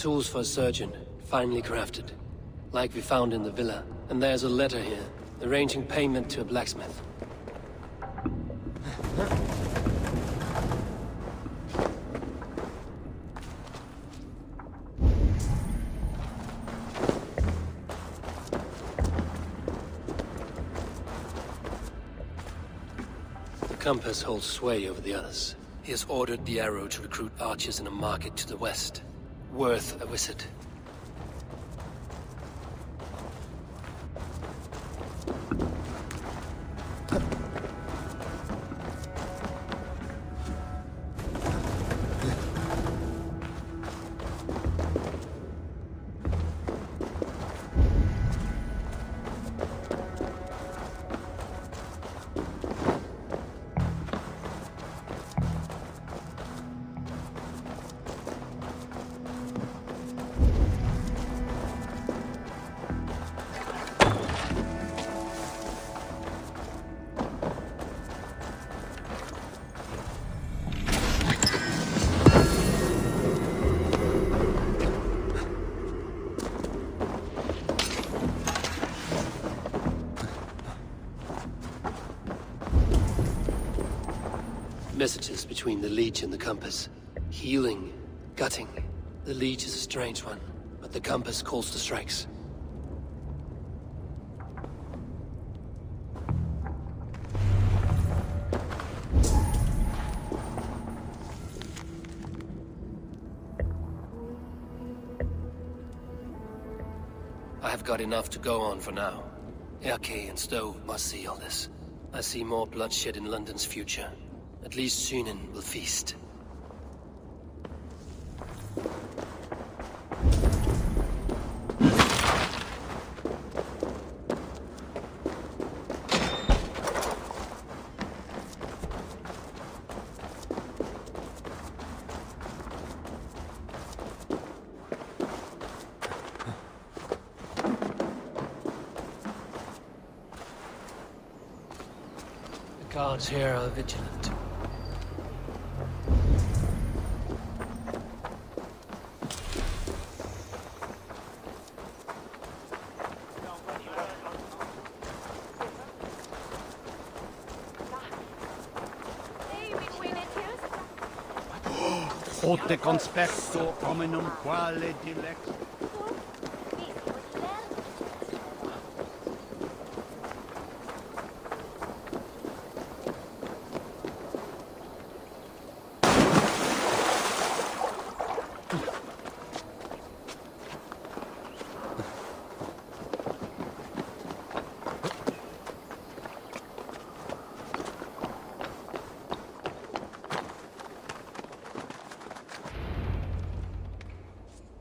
tools for a surgeon, finely crafted. Like we found in the villa. And there's a letter here, arranging payment to a blacksmith. The compass holds sway over the others. He has ordered the arrow to recruit archers in a market to the west. Worth a visit. Messages between the Leech and the compass. Healing, gutting. The Leech is a strange one, but the compass calls to strikes. I have got enough to go on for now. Erke and Stowe must see all this. I see more bloodshed in London's future. At least Cyne will feast. The guards here are vigilant. Ote conspecto hominum quale dilect.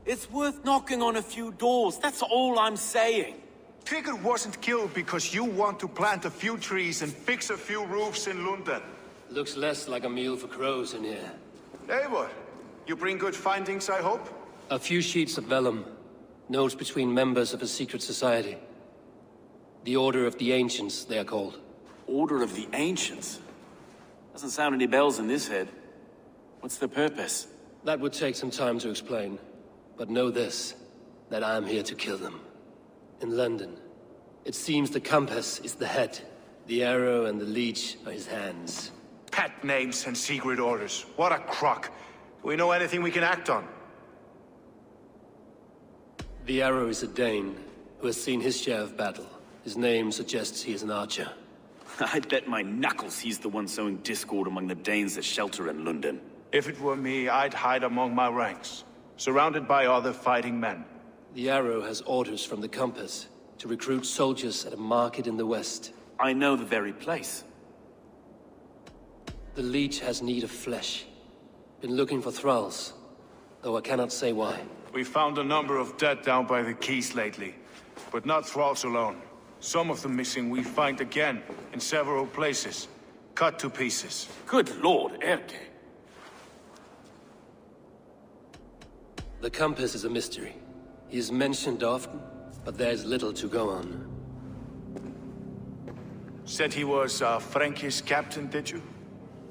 It's worth knocking on a few doors, that's all I'm saying. Tigger wasn't killed because you want to plant a few trees and fix a few roofs in Lunden. Looks less like a meal for crows in here. Eivor, you bring good findings, I hope? A few sheets of vellum. Notes between members of a secret society. The Order of the Ancients, they are called. Order of the Ancients? Doesn't sound any bells in this head. What's the purpose? That would take some time to explain. But know this, that I am here to kill them. In London, it seems the compass is the head. The arrow and the leech are his hands. Pet names and secret orders. What a crock. Do we know anything we can act on? The arrow is a Dane, who has seen his share of battle. His name suggests he is an archer. I'd bet my knuckles he's the one sowing discord among the Danes that shelter in Lunden. If it were me, I'd hide among my ranks, surrounded by other fighting men. The arrow has orders from the compass to recruit soldiers at a market in the west. I know the very place. The Leech has need of flesh. Been looking for thralls, though I cannot say why. We found a number of dead down by the quays lately, but not thralls alone. Some of the missing we find again in several places, cut to pieces. Good lord, Erke. The compass is a mystery. He is mentioned often, but there's little to go on. Said he was a Frankish captain, did you?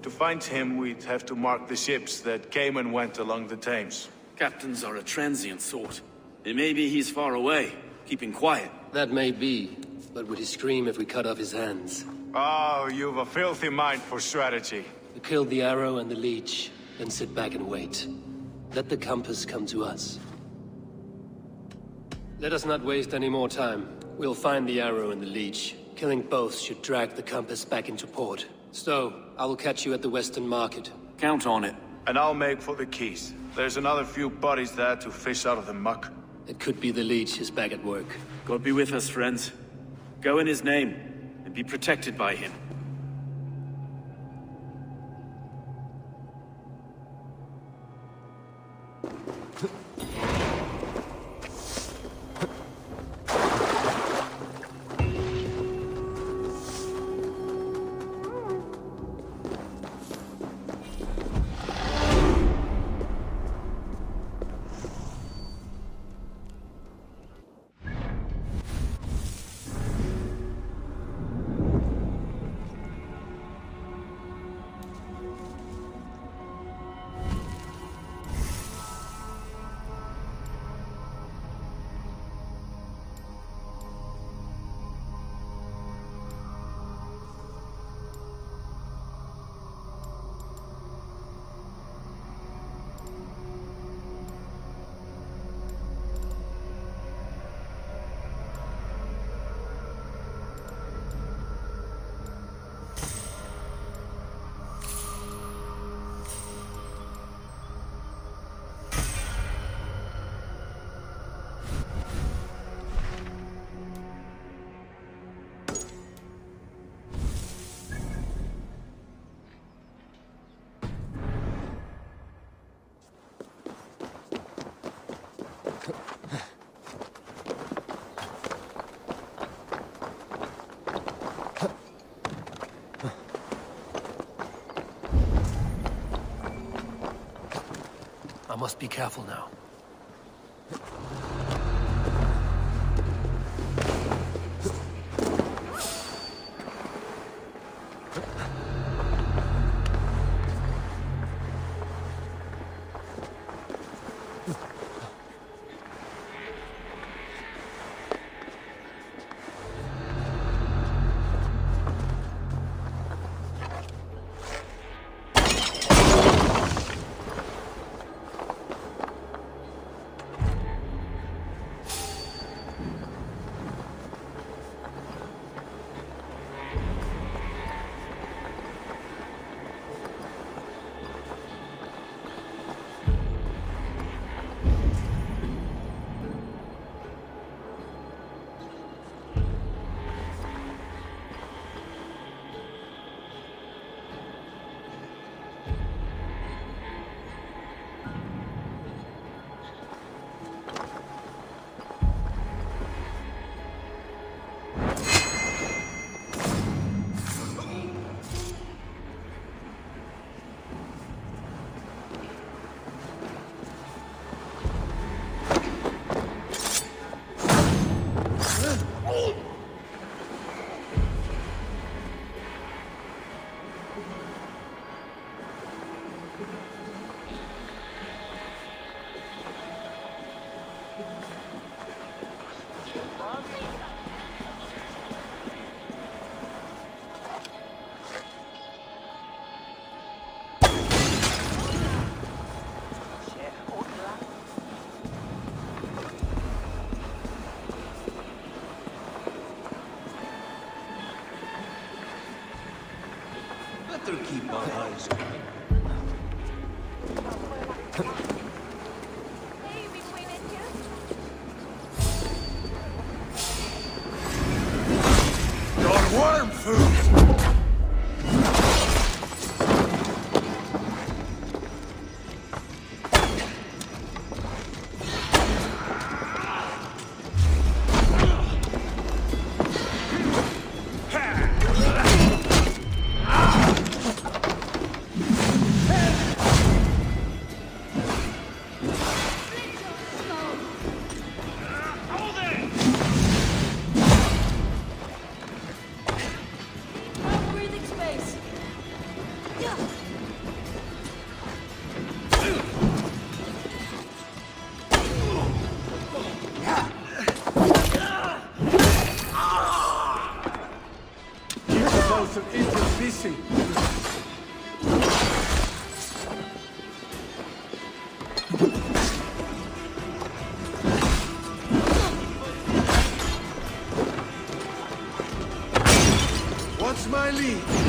To find him, we'd have to mark the ships that came and went along the Thames. Captains are a transient sort. It may be he's far away, keeping quiet. That may be, but would he scream if we cut off his hands? Oh, you've a filthy mind for strategy. We killed the arrow and the leech, then sit back and wait. Let the compass come to us. Let us not waste any more time. We'll find the arrow and the leech. Killing both should drag the compass back into port. Stowe, I will catch you at the Western Market. Count on it. And I'll make for the keys. There's another few bodies there to fish out of the muck. It could be the leech is back at work. God be with us, friends. Go in his name, and be protected by him. I must be careful now. Better keep our eyes open. Your worm food! free!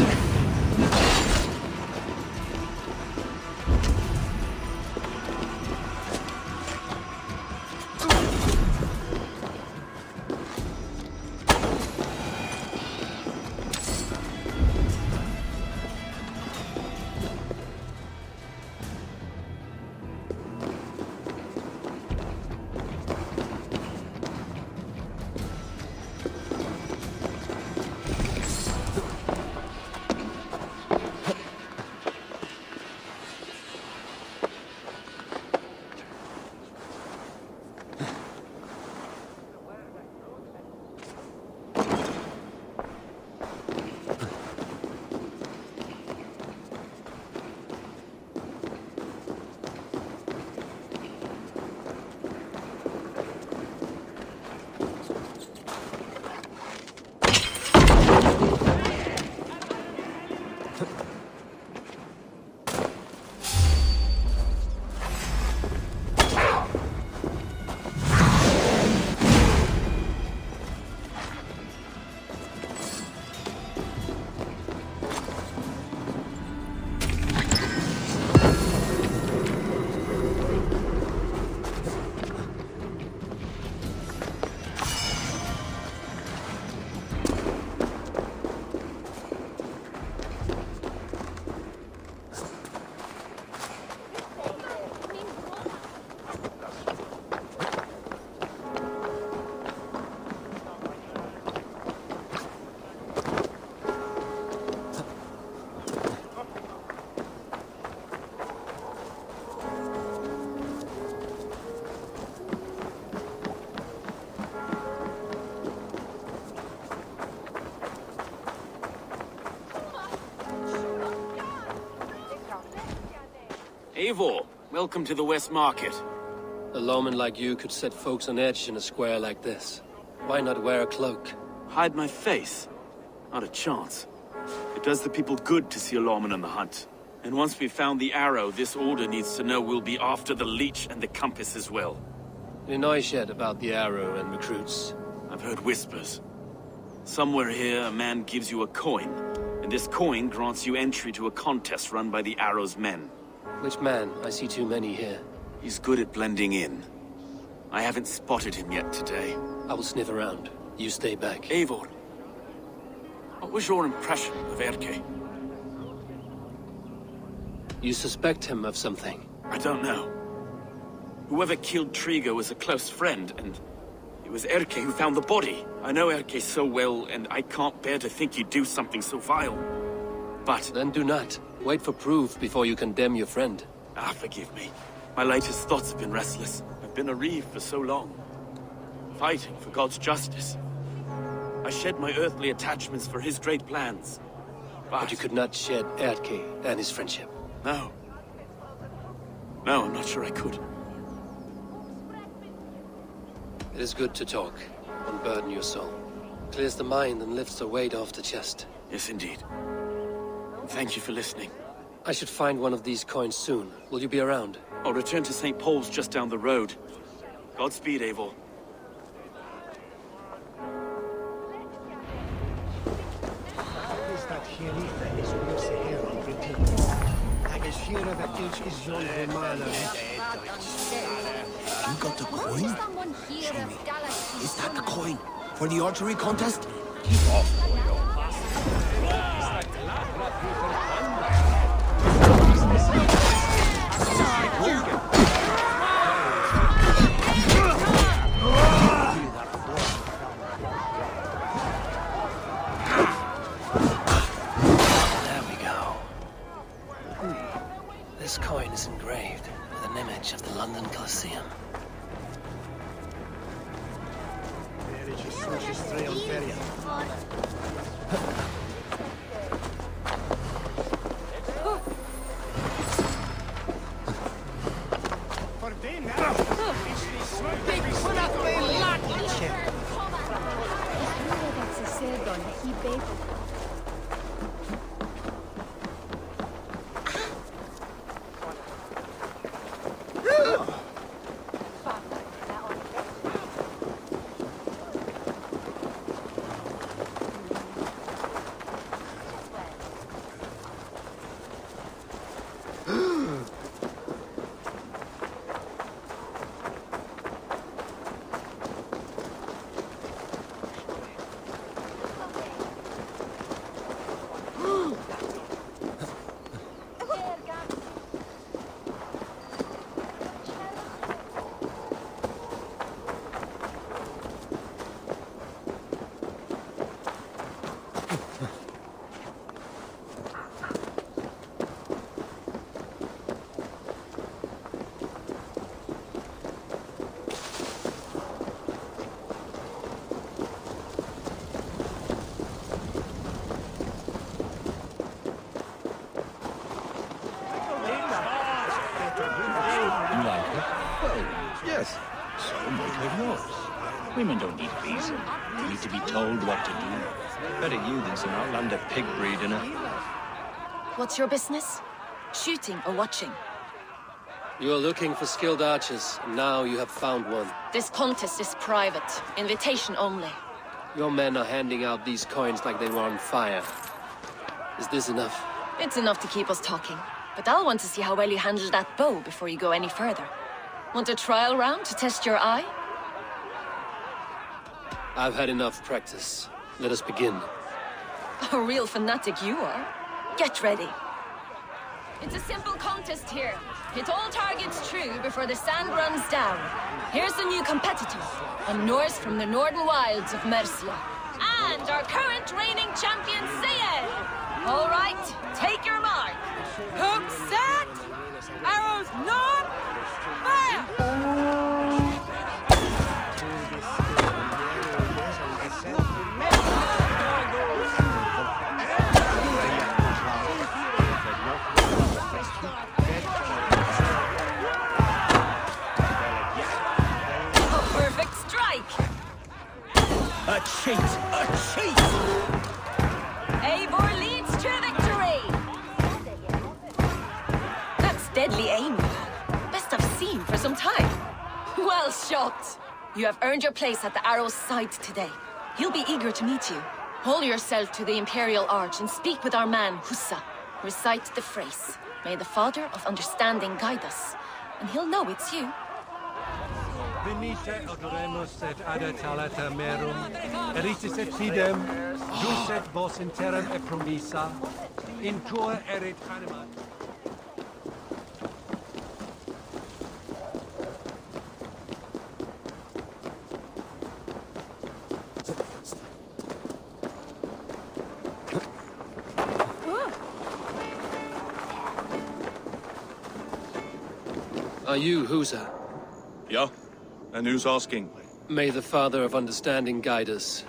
Eivor, welcome to the West Market. A lawman like you could set folks on edge in a square like this. Why not wear a cloak? Hide my face? Not a chance. It does the people good to see a lawman on the hunt. And once we've found the arrow, this order needs to know we'll be after the Leech and the compass as well. Any noise yet about the arrow and recruits? I've heard whispers. Somewhere here, a man gives you a coin, and this coin grants you entry to a contest run by the arrow's men. Which man? I see too many here. He's good at blending in. I haven't spotted him yet today. I will sniff around. You stay back. Eivor, what was your impression of Erke? You suspect him of something? I don't know. Whoever killed Trigo was a close friend, and it was Erke who found the body. I know Erke so well, and I can't bear to think he'd do something so vile. But... Then do not. Wait for proof before you condemn your friend. Ah, forgive me. My latest thoughts have been restless. I've been a reeve for so long. Fighting for God's justice. I shed my earthly attachments for his great plans. But you could not shed Erke and his friendship. No. No, I'm not sure I could. It is good to talk. Unburden your soul. Clears the mind and lifts the weight off the chest. Yes, indeed. And thank you for listening. I should find one of these coins soon. Will you be around? I'll return to St. Paul's just down the road. Godspeed, Eivor. You got the coin? Show me. Is that the coin? For the archery contest? Keep off, There we go. This coin is engraved with an image of the London Colosseum. of yours. Women don't need reason. They need to be told what to do. Better you than some outlander pig breed, innit? What's your business? Shooting or watching? You're looking for skilled archers, and now you have found one. This contest is private. Invitation only. Your men are handing out these coins like they were on fire. Is this enough? It's enough to keep us talking. But I'll want to see how well you handle that bow before you go any further. Want a trial round to test your eye? I've had enough practice. Let us begin. A real fanatic you are. Get ready. It's a simple contest here. Hit all targets true before the sand runs down. Here's the new competitor, a Norse from the northern wilds of Mercia. And our current reigning champion, Cyne! All right, take your mark. Hook set! Arrows not! Fire! A cheat! A cheat! Eivor leads to victory! That's deadly aim. Best I've seen for some time. Well shot! You have earned your place at the Arrow's side today. He'll be eager to meet you. Hold yourself to the Imperial Arch and speak with our man, Hussa. Recite the phrase. May the Father of Understanding guide us. And he'll know it's you. Venite adoremus et adetalata merum, eritis et fidem, jus et vos in terram e promissa, in tua erit anima. Are you Hussa? Yeah. And who's asking? May the Father of Understanding guide us.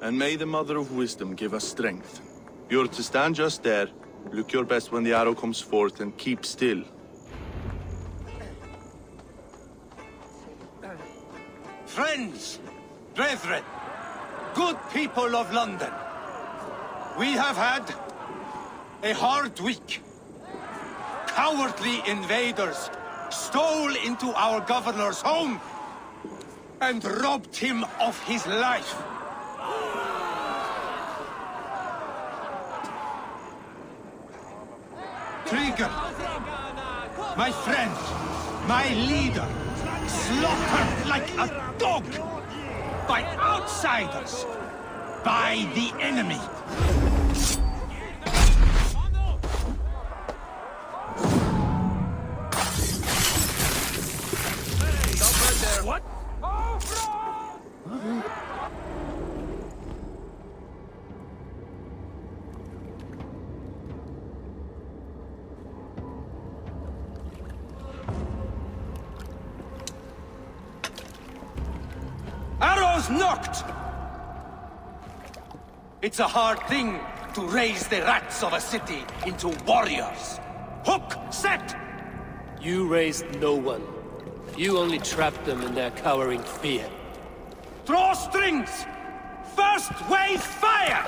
And may the Mother of Wisdom give us strength. You're to stand just there, look your best when the arrow comes forth, and keep still. Friends, brethren, good people of London, we have had a hard week. Cowardly invaders stole into our governor's home and robbed him of his life. Trigger, my friend, my leader, slaughtered like a dog by outsiders, by the enemy. What? Arrows knocked! It's a hard thing to raise the rats of a city into warriors. Hook, set! You raised no one. You only trapped them in their cowering fear. Draw strings! First wave fire!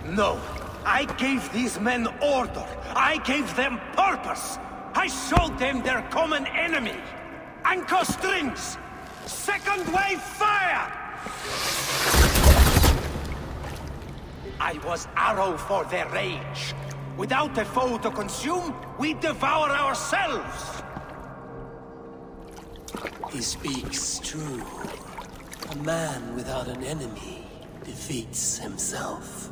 No, I gave these men order. I gave them purpose. I showed them their common enemy. Anchor strings! Second wave fire! I was arrow for their rage. Without a foe to consume, we devour ourselves! He speaks true. A man without an enemy defeats himself.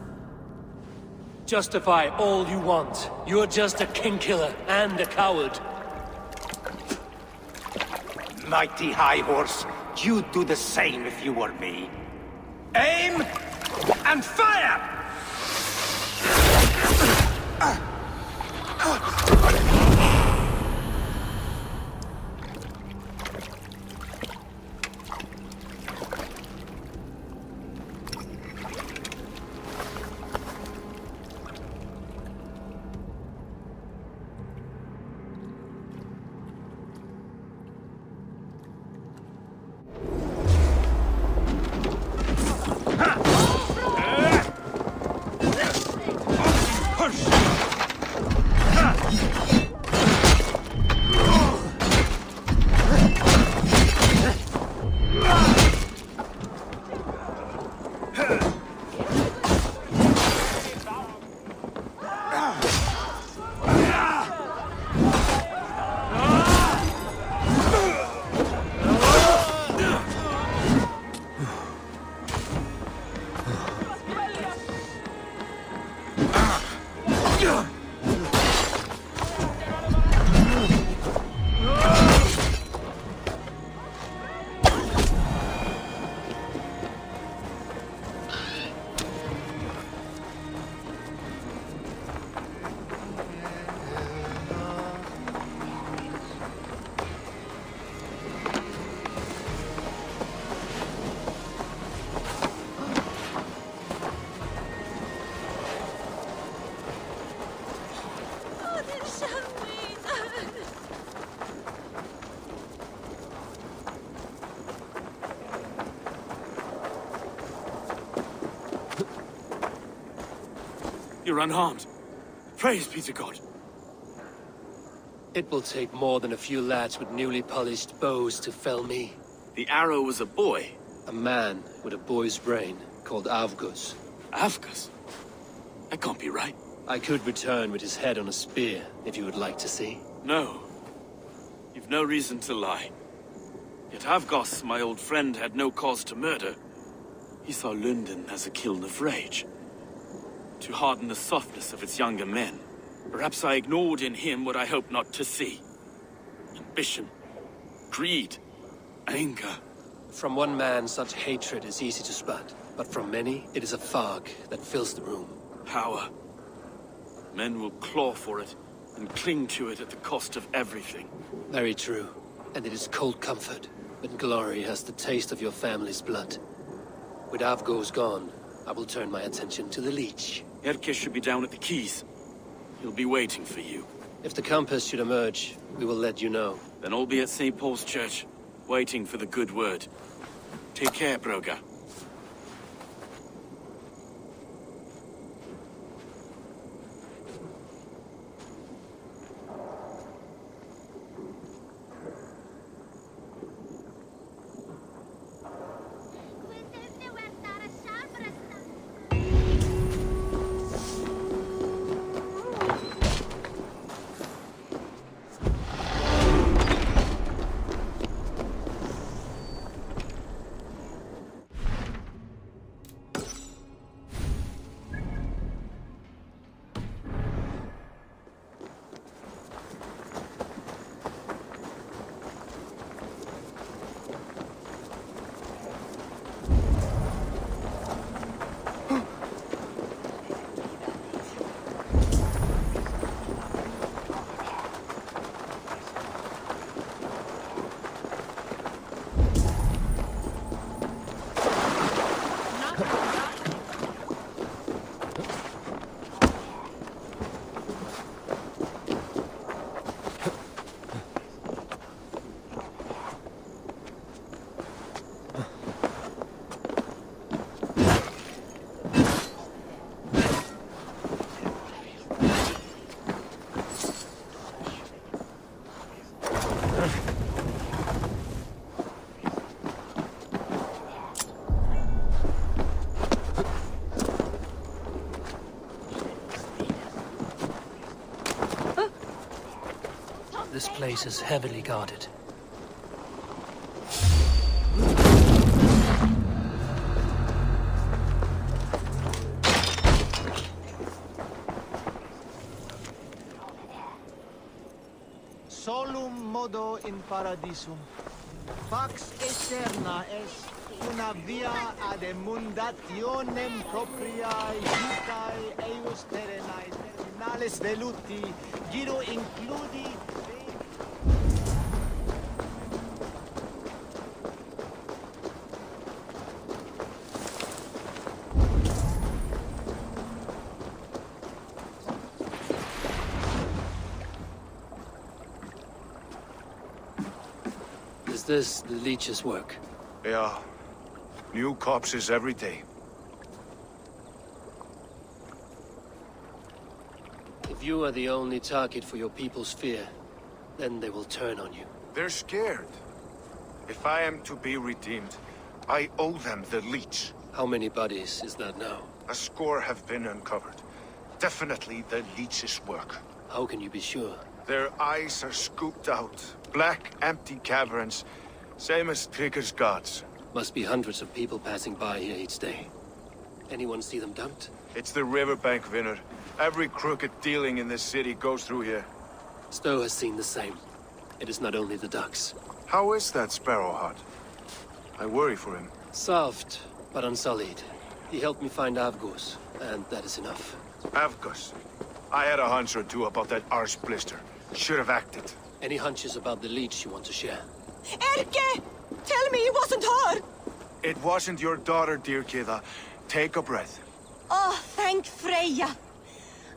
Justify all you want. You're just a king-killer and a coward. Mighty High Horse, you'd do the same if you were me. Aim and fire! You're unharmed. Praise be to God. It will take more than a few lads with newly polished bows to fell me. The arrow was a boy. A man with a boy's brain, called Avgus. Avgus? That can't be right. I could return with his head on a spear, if you would like to see. No. You've no reason to lie. Yet Avgus, my old friend, had no cause to murder. He saw Lunden as a kiln of rage. To harden the softness of its younger men. Perhaps I ignored in him what I hoped not to see. Ambition, greed, anger. From one man, such hatred is easy to spot, but from many, it is a fog that fills the room. Power. Men will claw for it, and cling to it at the cost of everything. Very true. And it is cold comfort, when glory has the taste of your family's blood. With Avgo's gone, I will turn my attention to the Leech. Erke should be down at the quays. He'll be waiting for you. If the compass should emerge, we will let you know. Then I'll be at St. Paul's Church, waiting for the good word. Take care, Broga. This place is heavily guarded. Solum modo in paradisum. Pax eterna est una via ad emundationem propriae vitae eius terrenae terminales veluti, giro includi. Is this the Leech's work? Yeah. New corpses every day. If you are the only target for your people's fear, then they will turn on you. They're scared. If I am to be redeemed, I owe them the Leech. How many bodies is that now? A score have been uncovered. Definitely the Leech's work. How can you be sure? Their eyes are scooped out. Black, empty caverns. Same as Trigger's gods. Must be hundreds of people passing by here each day. Anyone see them dumped? It's the riverbank, Vinner. Every crooked dealing in this city goes through here. Stowe has seen the same. It is not only the ducks. How is that sparrow hut? I worry for him. Soft, but unsullied. He helped me find Avgos, and that is enough. Avgos? I had a hunch or two about that arse blister. Should have acted. Any hunches about the Leech you want to share? Erke! Tell me it wasn't her! It wasn't your daughter, dear Kida. Take a breath. Oh, thank Freya.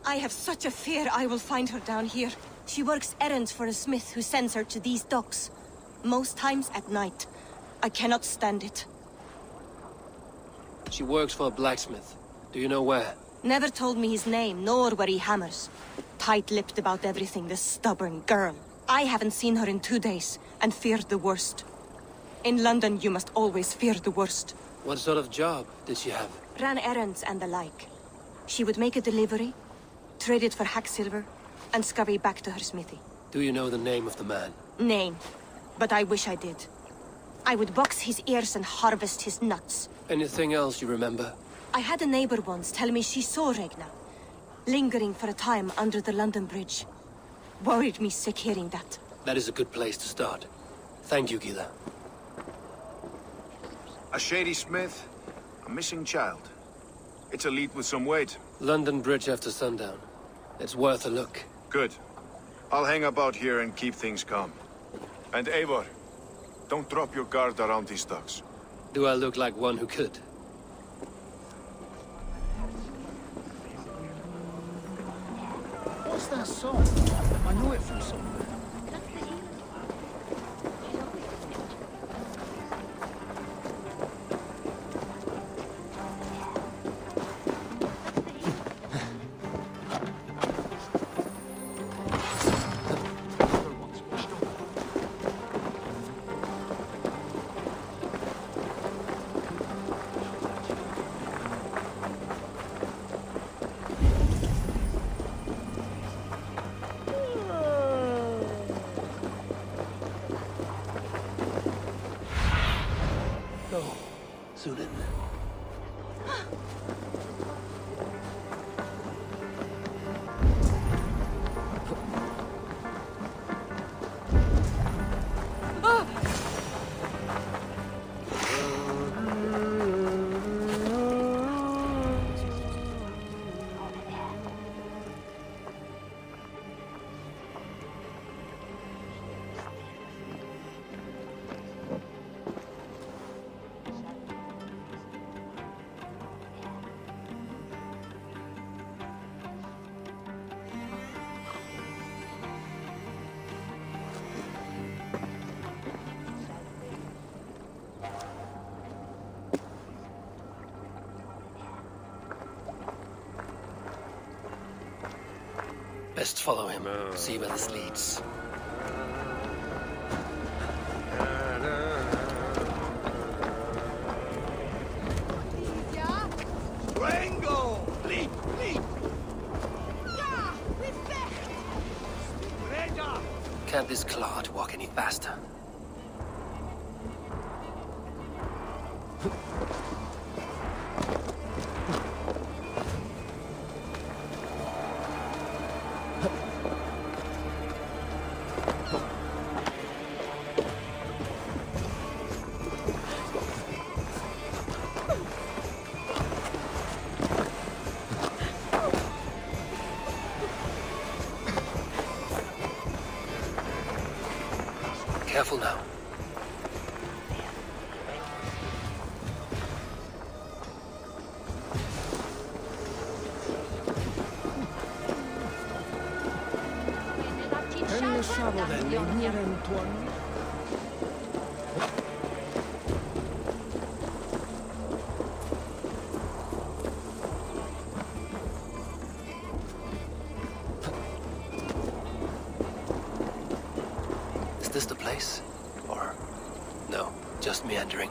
I have such a fear I will find her down here. She works errands for a smith who sends her to these docks. Most times at night. I cannot stand it. She works for a blacksmith. Do you know where? Never told me his name, nor where he hammers. Tight-lipped about everything, this stubborn girl. I haven't seen her in 2 days, and feared the worst. In London, you must always fear the worst. What sort of job did she have? Ran errands and the like. She would make a delivery, trade it for hack silver, and scurry back to her smithy. Do you know the name of the man? Name. But I wish I did. I would box his ears and harvest his nuts. Anything else you remember? I had a neighbor once tell me she saw Regna, lingering for a time under the London Bridge. Worried me sick hearing that. That is a good place to start. Thank you, Gila. A shady smith, a missing child. It's a lead with some weight. London Bridge after sundown. It's worth a look. Good. I'll hang about here and keep things calm. And Eivor, don't drop your guard around these ducks. Do I look like one who could? What's that song? I know it from somewhere. Best follow him. See where this leads. Rango! Leech! Leech! Can't this clod walk any faster? Careful now. Is this the place? Or no, just meandering?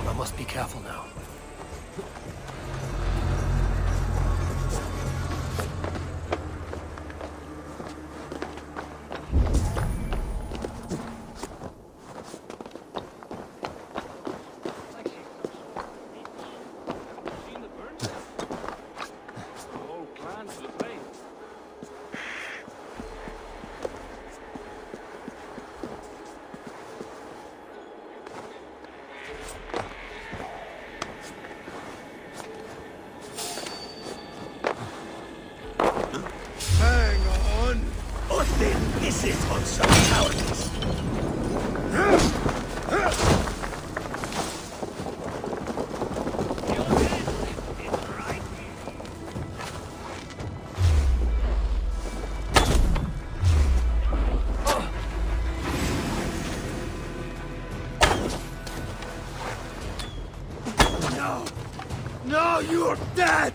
I must be careful now. Is it on some cowardice? No, you're dead!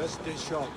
Best day shot.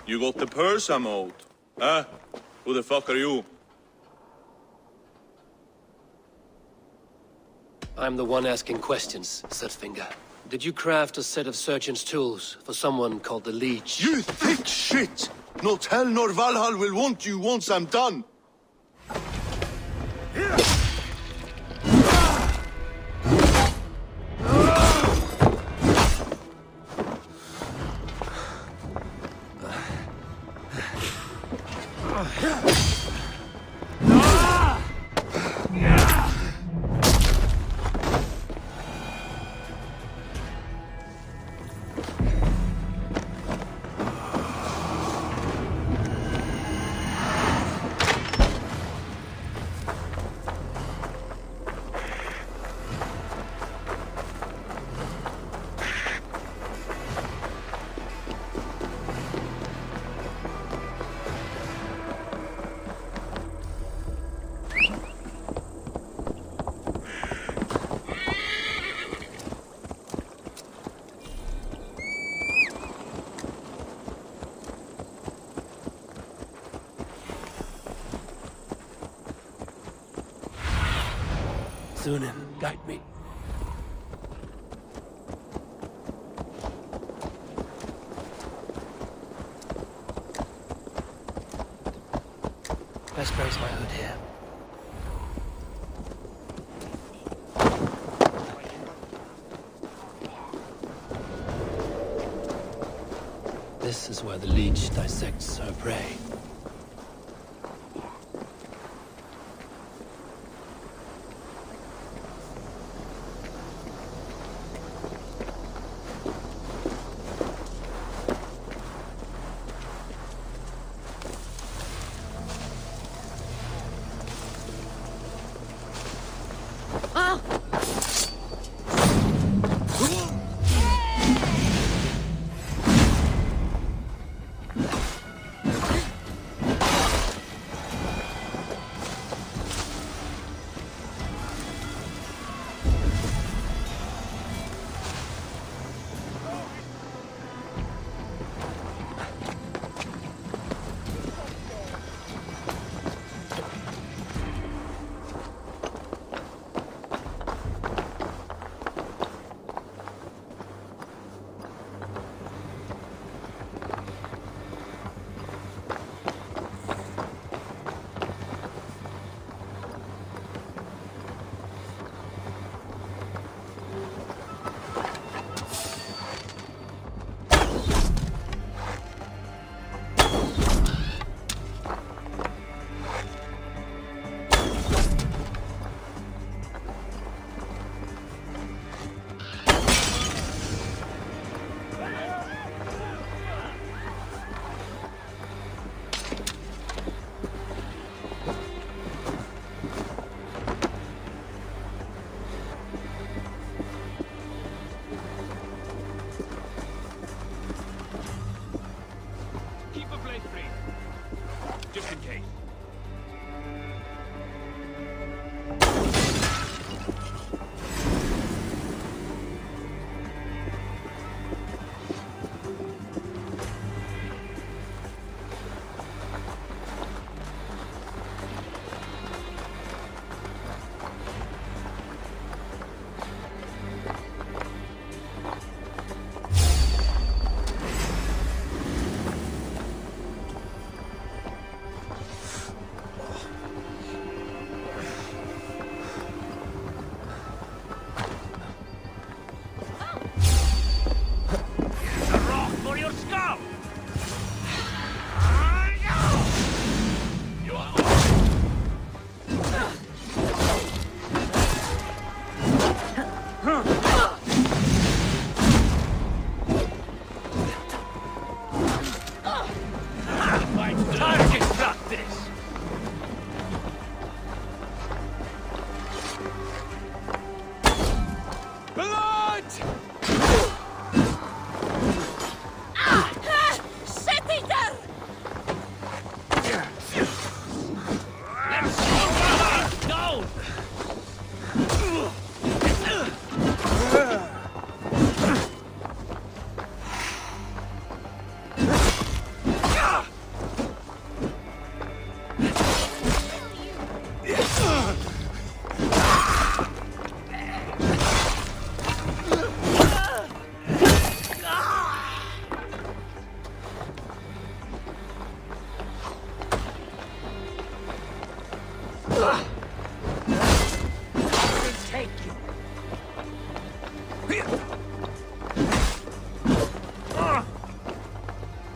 You got the purse I'm owed? Huh? Who the fuck are you? I'm the one asking questions, Setfinger. Did you craft a set of surgeon's tools for someone called the Leech? You thick shit! Not hell nor Valhalla will want you once I'm done! Sunan, guide me. Best place my hood here. This is where the Leech dissects her prey.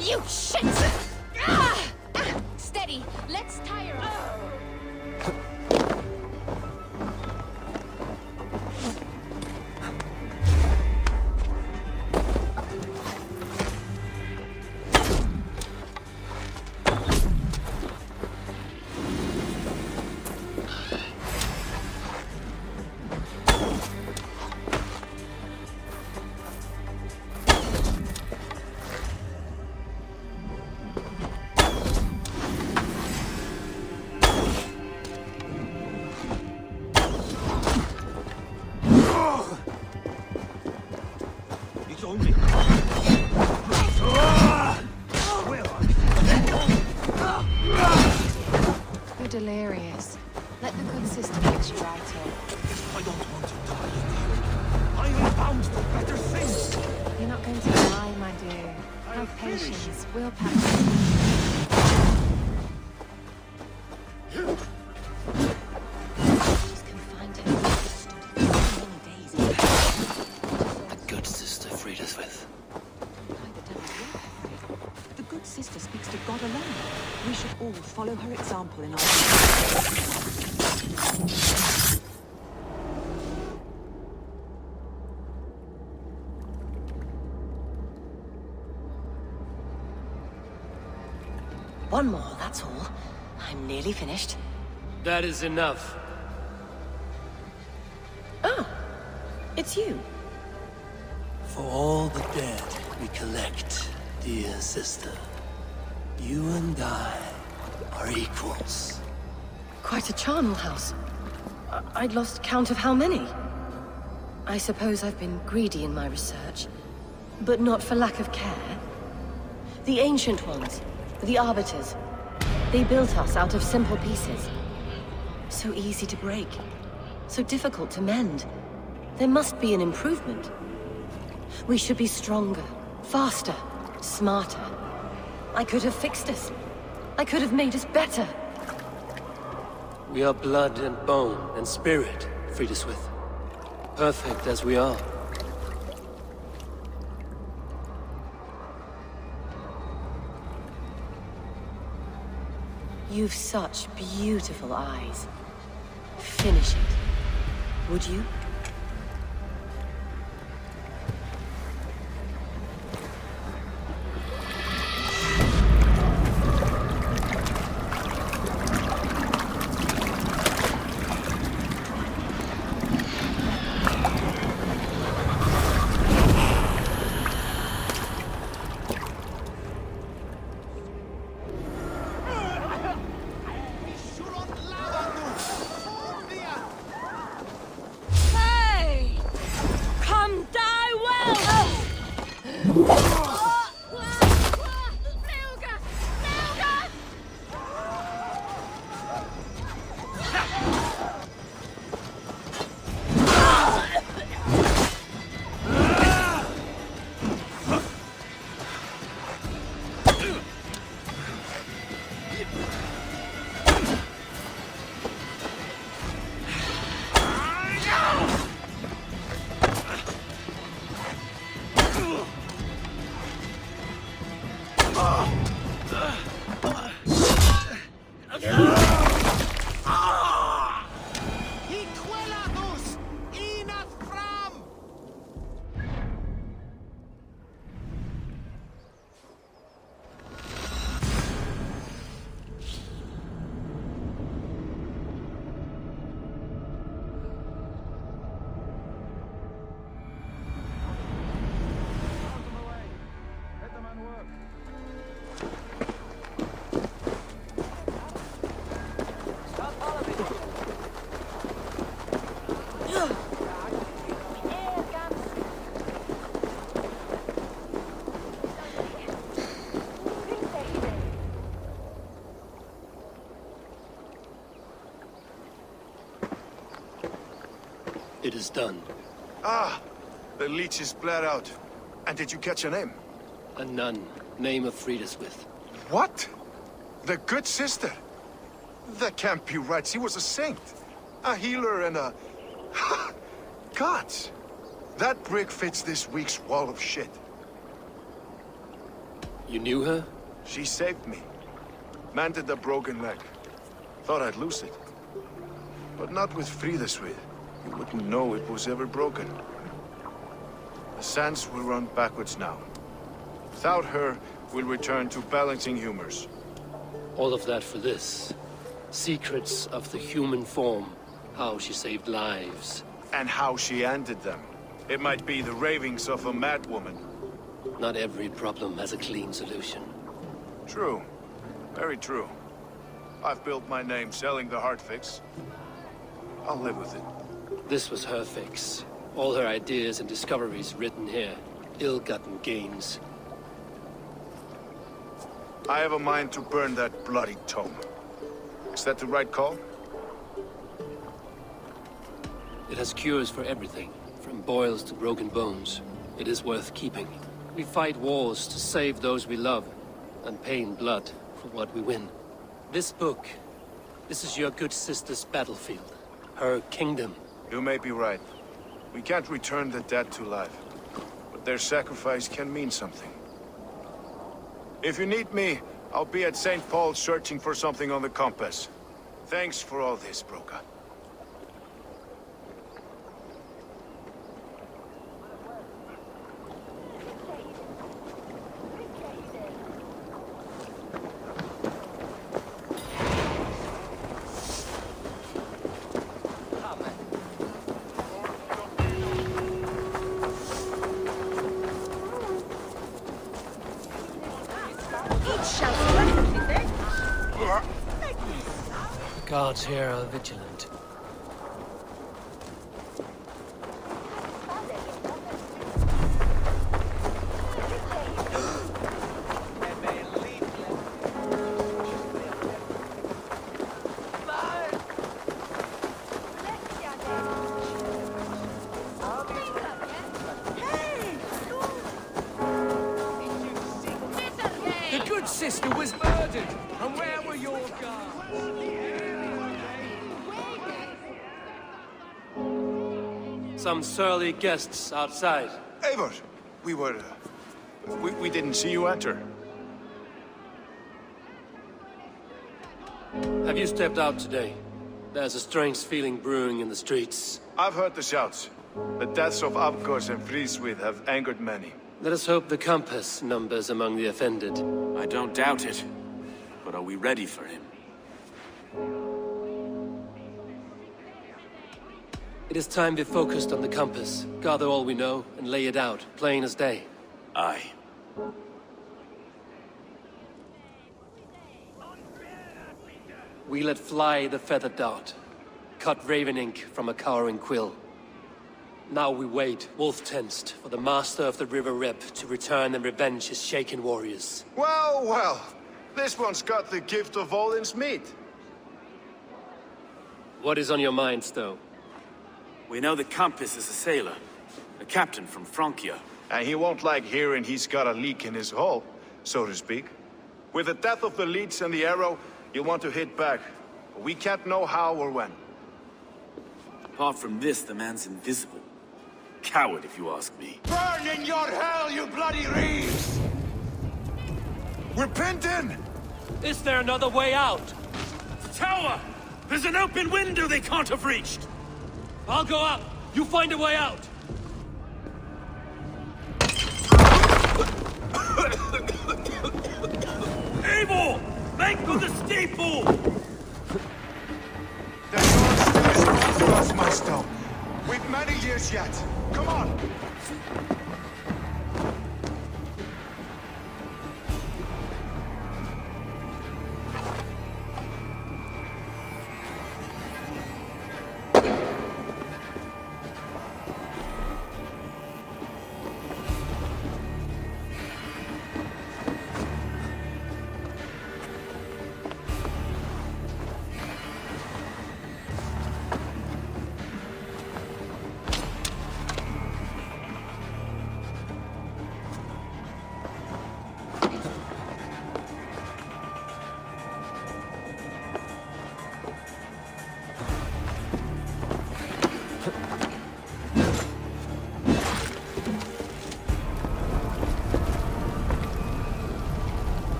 You shit! Steady, let's tie her up. You're delirious. Let the good sister fix you right up. Have patience. We'll pass. The good sister freed us with. The good sister speaks to God alone. We should all follow her example in our... One more, that's all. I'm nearly finished. That is enough. Ah, it's you. For all the dead we collect, dear sister, you and I are equals. Quite a charnel house. I'd lost count of how many. I suppose I've been greedy in my research, but not for lack of care. The ancient ones, the arbiters, they built us out of simple pieces. So easy to break, so difficult to mend. There must be an improvement. We should be stronger, faster, smarter. I could have fixed us. I could have made us better. We are blood and bone and spirit, freed us with. Perfect as we are. You've such beautiful eyes. Finish it, would you? It is done. Ah! The Leech is bled out. And did you catch her name? A nun. Name of freed us with. What? The good sister? That can't be right. She was a saint. A healer and a... Gods! That brick fits this week's wall of shit. You knew her? She saved me. Mended a broken leg. Thought I'd lose it. But not with Frideswith. You wouldn't know it was ever broken. The sands will run backwards now. Without her, we'll return to balancing humors. All of that for this. Secrets of the human form. How she saved lives. And how she ended them. It might be the ravings of a madwoman. Not every problem has a clean solution. True. Very true. I've built my name selling the heart fix. I'll live with it. This was her fix. All her ideas and discoveries written here. Ill-gotten gains. I have a mind to burn that bloody tome. Is that the right call? It has cures for everything, from boils to broken bones. It is worth keeping. We fight wars to save those we love, and pay in blood for what we win. This book, this is your good sister's battlefield. Her kingdom. You may be right. We can't return the dead to life. But their sacrifice can mean something. If you need me, I'll be at St. Paul's searching for something on the compass. Thanks for all this, Broca. Guards here are vigilant. The good sister was murdered! And where were your guards? Some surly guests outside. Eivor! We didn't see you enter. Have you stepped out today? There's a strange feeling brewing in the streets. I've heard the shouts. The deaths of Abkos and Friswith have angered many. Let us hope the compass numbers among the offended. I don't doubt it. But are we ready for him? It is time we focused on the compass, gather all we know, and lay it out, plain as day. Aye. We let fly the feathered dart, cut raven ink from a cowering quill. Now we wait, wolf-tensed, for the master of the River Rep to return and revenge his shaken warriors. Well, well. This one's got the gift of Odin's meat. What is on your mind, Stowe? We know the compass is a sailor. A captain from Francia. And he won't like hearing he's got a leak in his hull, so to speak. With the death of the Leech and the arrow, you'll want to hit back. But we can't know how or when. Apart from this, the man's invisible. Coward, if you ask me. Burn in your hell, you bloody reeves! We're pinned in! Is there another way out? Tower! There's an open window they can't have reached! I'll go up! You find a way out! Eivor! Make for the steeple! There's no excuse for us, my Stone. We've many years yet. Come on!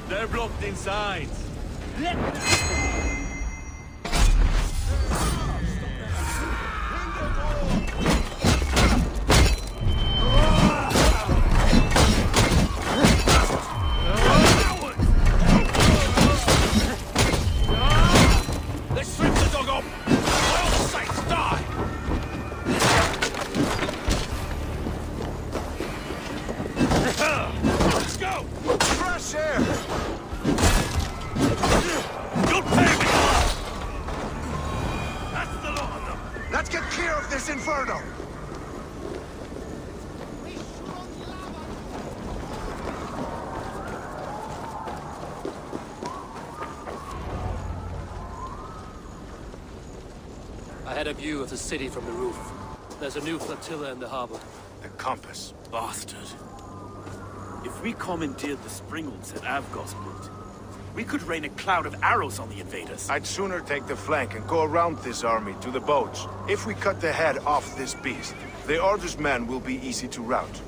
They're blocked inside. Let's strip the dog off! For all sakes, die! view of the city from the roof. There's a new flotilla in the harbor. The compass. Bastard. If we commandeered the Springolds at Avgosport, we could rain a cloud of arrows on the invaders. I'd sooner take the flank and go around this army to the boats. If we cut the head off this beast, the Order's men will be easy to rout.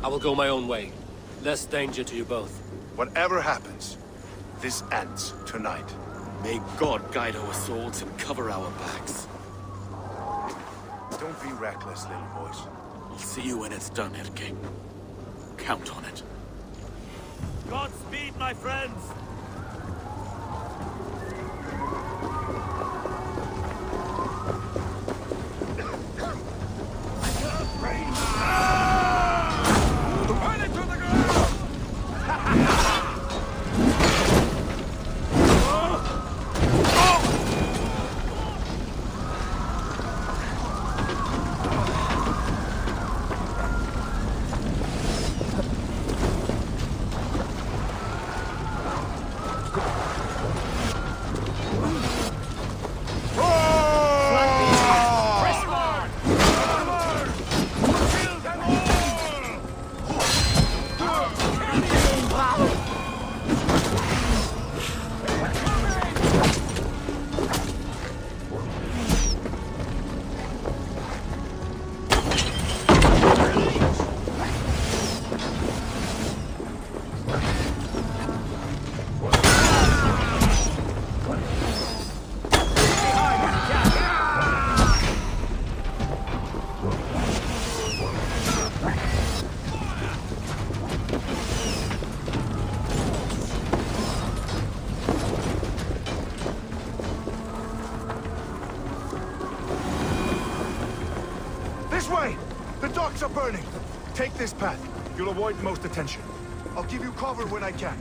I will go my own way. Less danger to you both. Whatever happens, this ends tonight. May God guide our swords and cover our backs. Don't be reckless, little boys. I'll see you when it's done, Erke. Count on it. Godspeed, my friends! Are burning. Take this path. You'll avoid most attention. I'll give you cover when I can.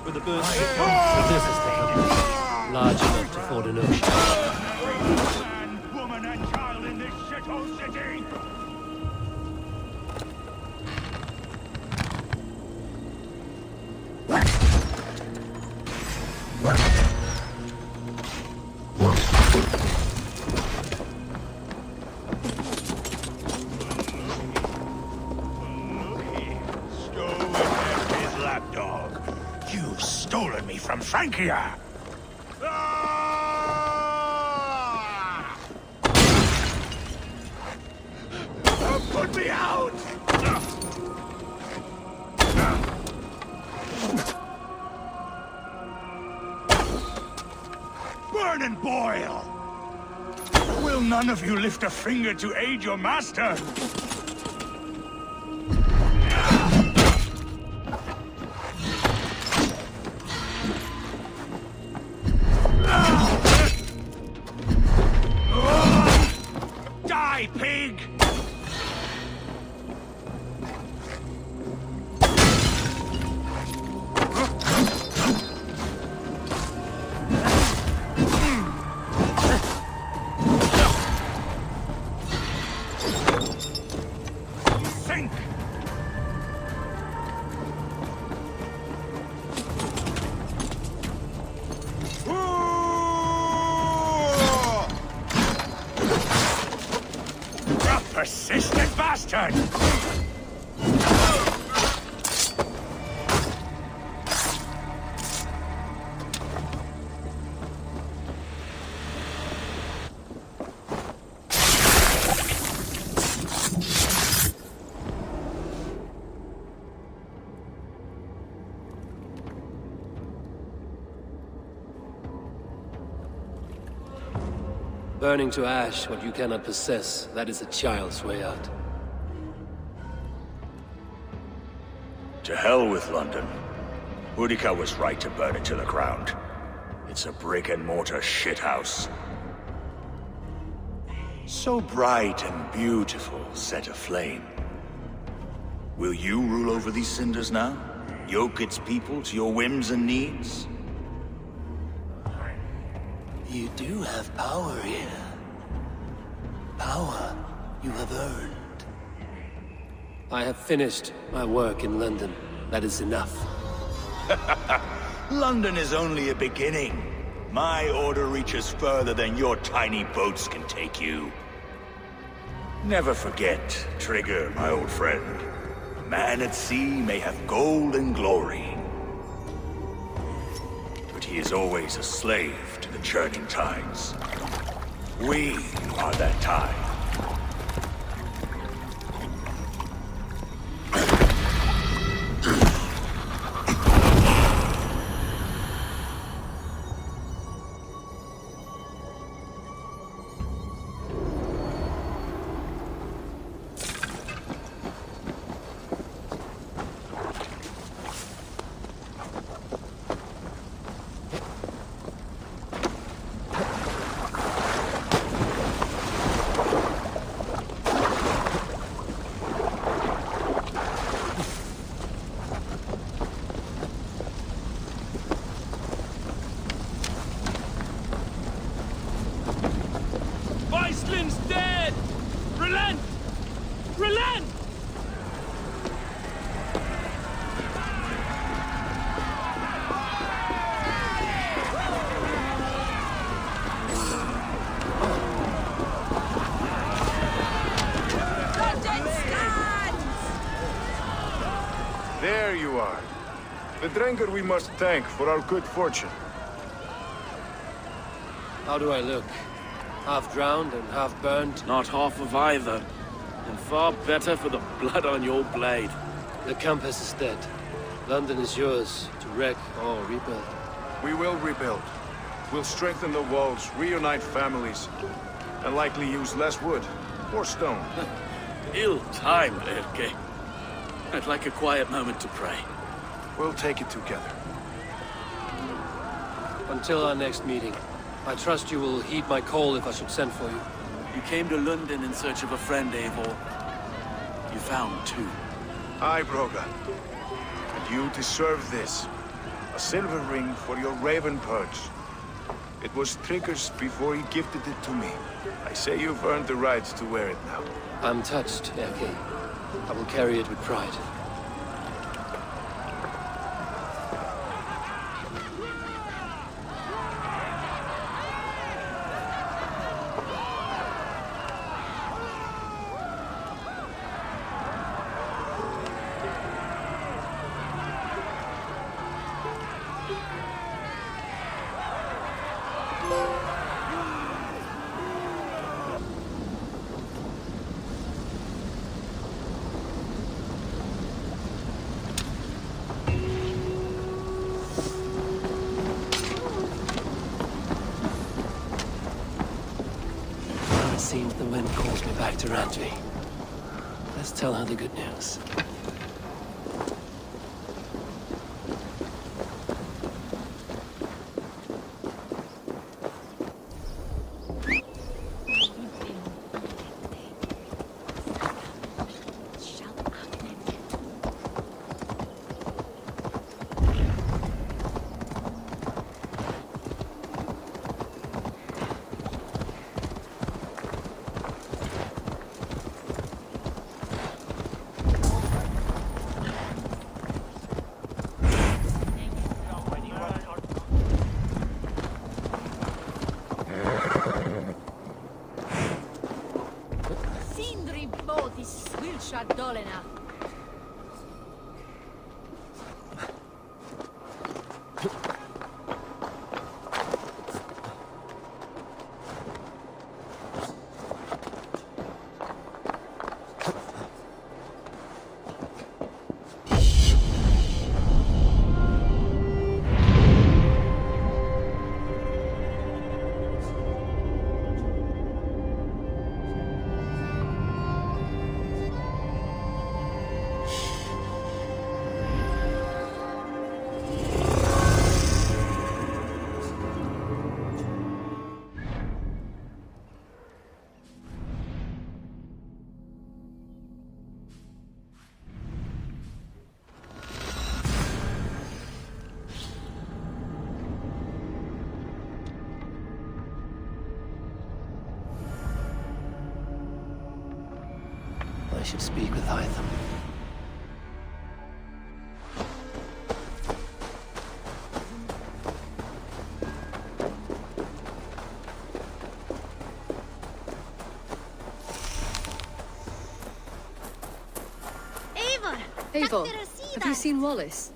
With the birds this is the company. Large enough to ford an ocean. Man, woman, and child in this shithole city! From Francia! Put me out! Burn and boil! Will none of you lift a finger to aid your master? Pig! Sink! Persistent bastard! Burning to ash what you cannot possess, that is a child's way out. To hell with London. Boudica was right to burn it to the ground. It's a brick-and-mortar shithouse. So bright and beautiful, set aflame. Will you rule over these cinders now? Yoke its people to your whims and needs? You do have power here. Power you have earned. I have finished my work in London. That is enough. London is only a beginning. My order reaches further than your tiny boats can take you. Never forget, Trigger, my old friend. A man at sea may have gold and glory, but he is always a slave to the churning tides. We are that tide. There you are. The drinker we must thank for our good fortune. How do I look? Half drowned and half burned? Not half of either. And far better for the blood on your blade. The Compass is dead. London is yours, to wreck or rebuild. We will rebuild. We'll strengthen the walls, reunite families, and likely use less wood or stone. Ill-timed, Erke. I'd like a quiet moment to pray. We'll take it together. Until our next meeting, I trust you will heed my call if I should send for you. You came to Lunden in search of a friend, Eivor. You found two. Aye, Broga. And you deserve this. A silver ring for your raven perch. It was Trigger's before he gifted it to me. I say you've earned the right to wear it now. I'm touched, Erke. I will carry it with pride. Seems the wind calls me back to Randvi. Let's tell her the good news. I should speak with Hytham. Eivor, have you seen Wallace?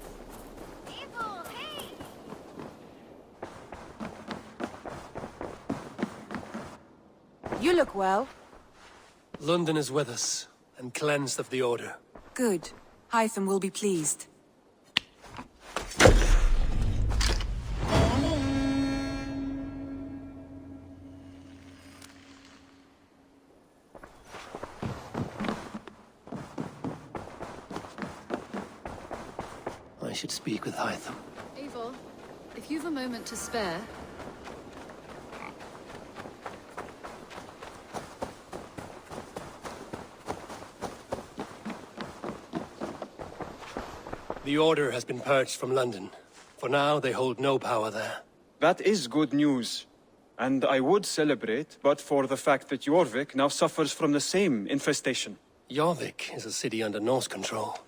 You look well. Lunden is with us, and cleansed of the Order. Good. Hytham will be pleased. I should speak with Hytham. Eivor, if you've a moment to spare... The Order has been purged from London. For now, they hold no power there. That is good news. And I would celebrate, but for the fact that Jorvik now suffers from the same infestation. Jorvik is a city under Norse control.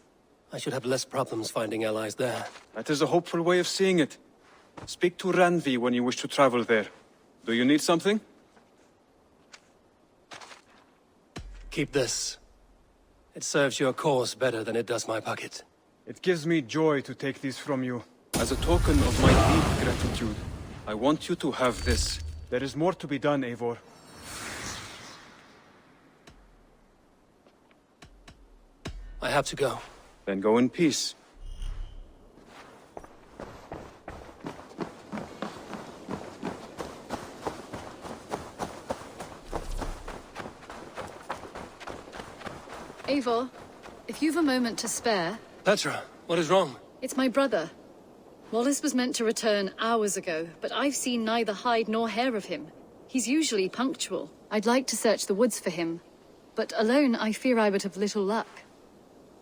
I should have less problems finding allies there. That is a hopeful way of seeing it. Speak to Randvi when you wish to travel there. Do you need something? Keep this. It serves your cause better than it does my pocket. It gives me joy to take these from you. As a token of my deep gratitude, I want you to have this. There is more to be done, Eivor. I have to go. Then go in peace. Eivor, if you've a moment to spare... Petra, what is wrong? It's my brother. Wallace was meant to return hours ago, but I've seen neither hide nor hair of him. He's usually punctual. I'd like to search the woods for him, but alone I fear I would have little luck.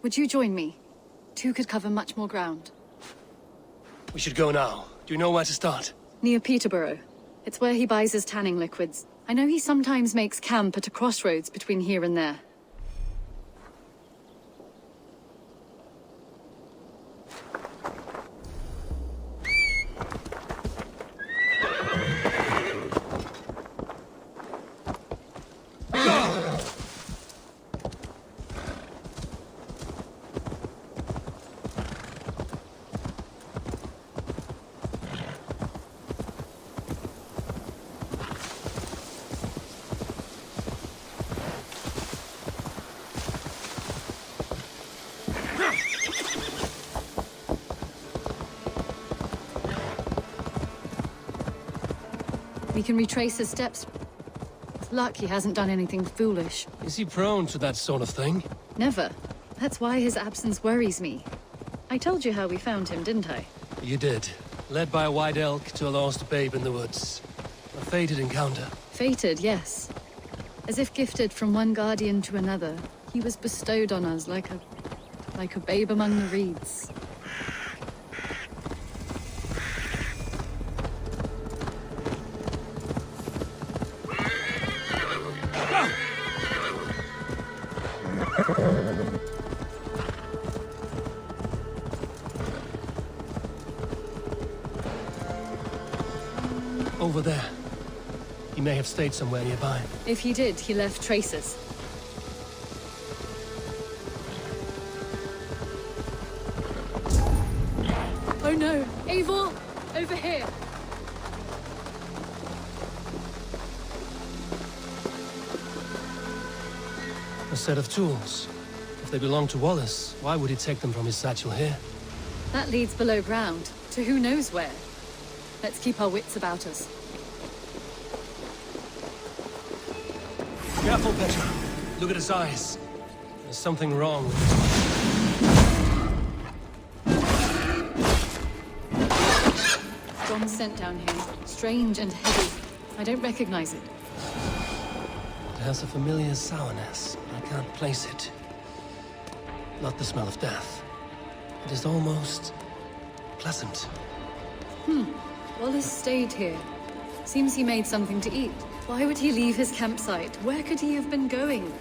Would you join me? Two could cover much more ground. We should go now. Do you know where to start? Near Peterborough. It's where he buys his tanning liquids. I know he sometimes makes camp at a crossroads between here and there. We can retrace his steps. With luck, he hasn't done anything foolish. Is he prone to that sort of thing? Never. That's why his absence worries me. I told you how we found him, didn't I? You did. Led by a white elk to a lost babe in the woods. A fated encounter. Fated, yes. As if gifted from one guardian to another, he was bestowed on us like a babe among the reeds. Over there. He may have stayed somewhere nearby. If he did, he left traces. Oh no! Eivor! Over here! A set of tools. If they belong to Wallace, why would he take them from his satchel here? That leads below ground, to who knows where. Let's keep our wits about us. Careful, Petra. Look at his eyes. There's something wrong with his... Strong scent down here. Strange and heavy. I don't recognize it. It has a familiar sourness. I can't place it. Not the smell of death. It is almost... pleasant. Wallace stayed here. Seems he made something to eat. Why would he leave his campsite? Where could he have been going?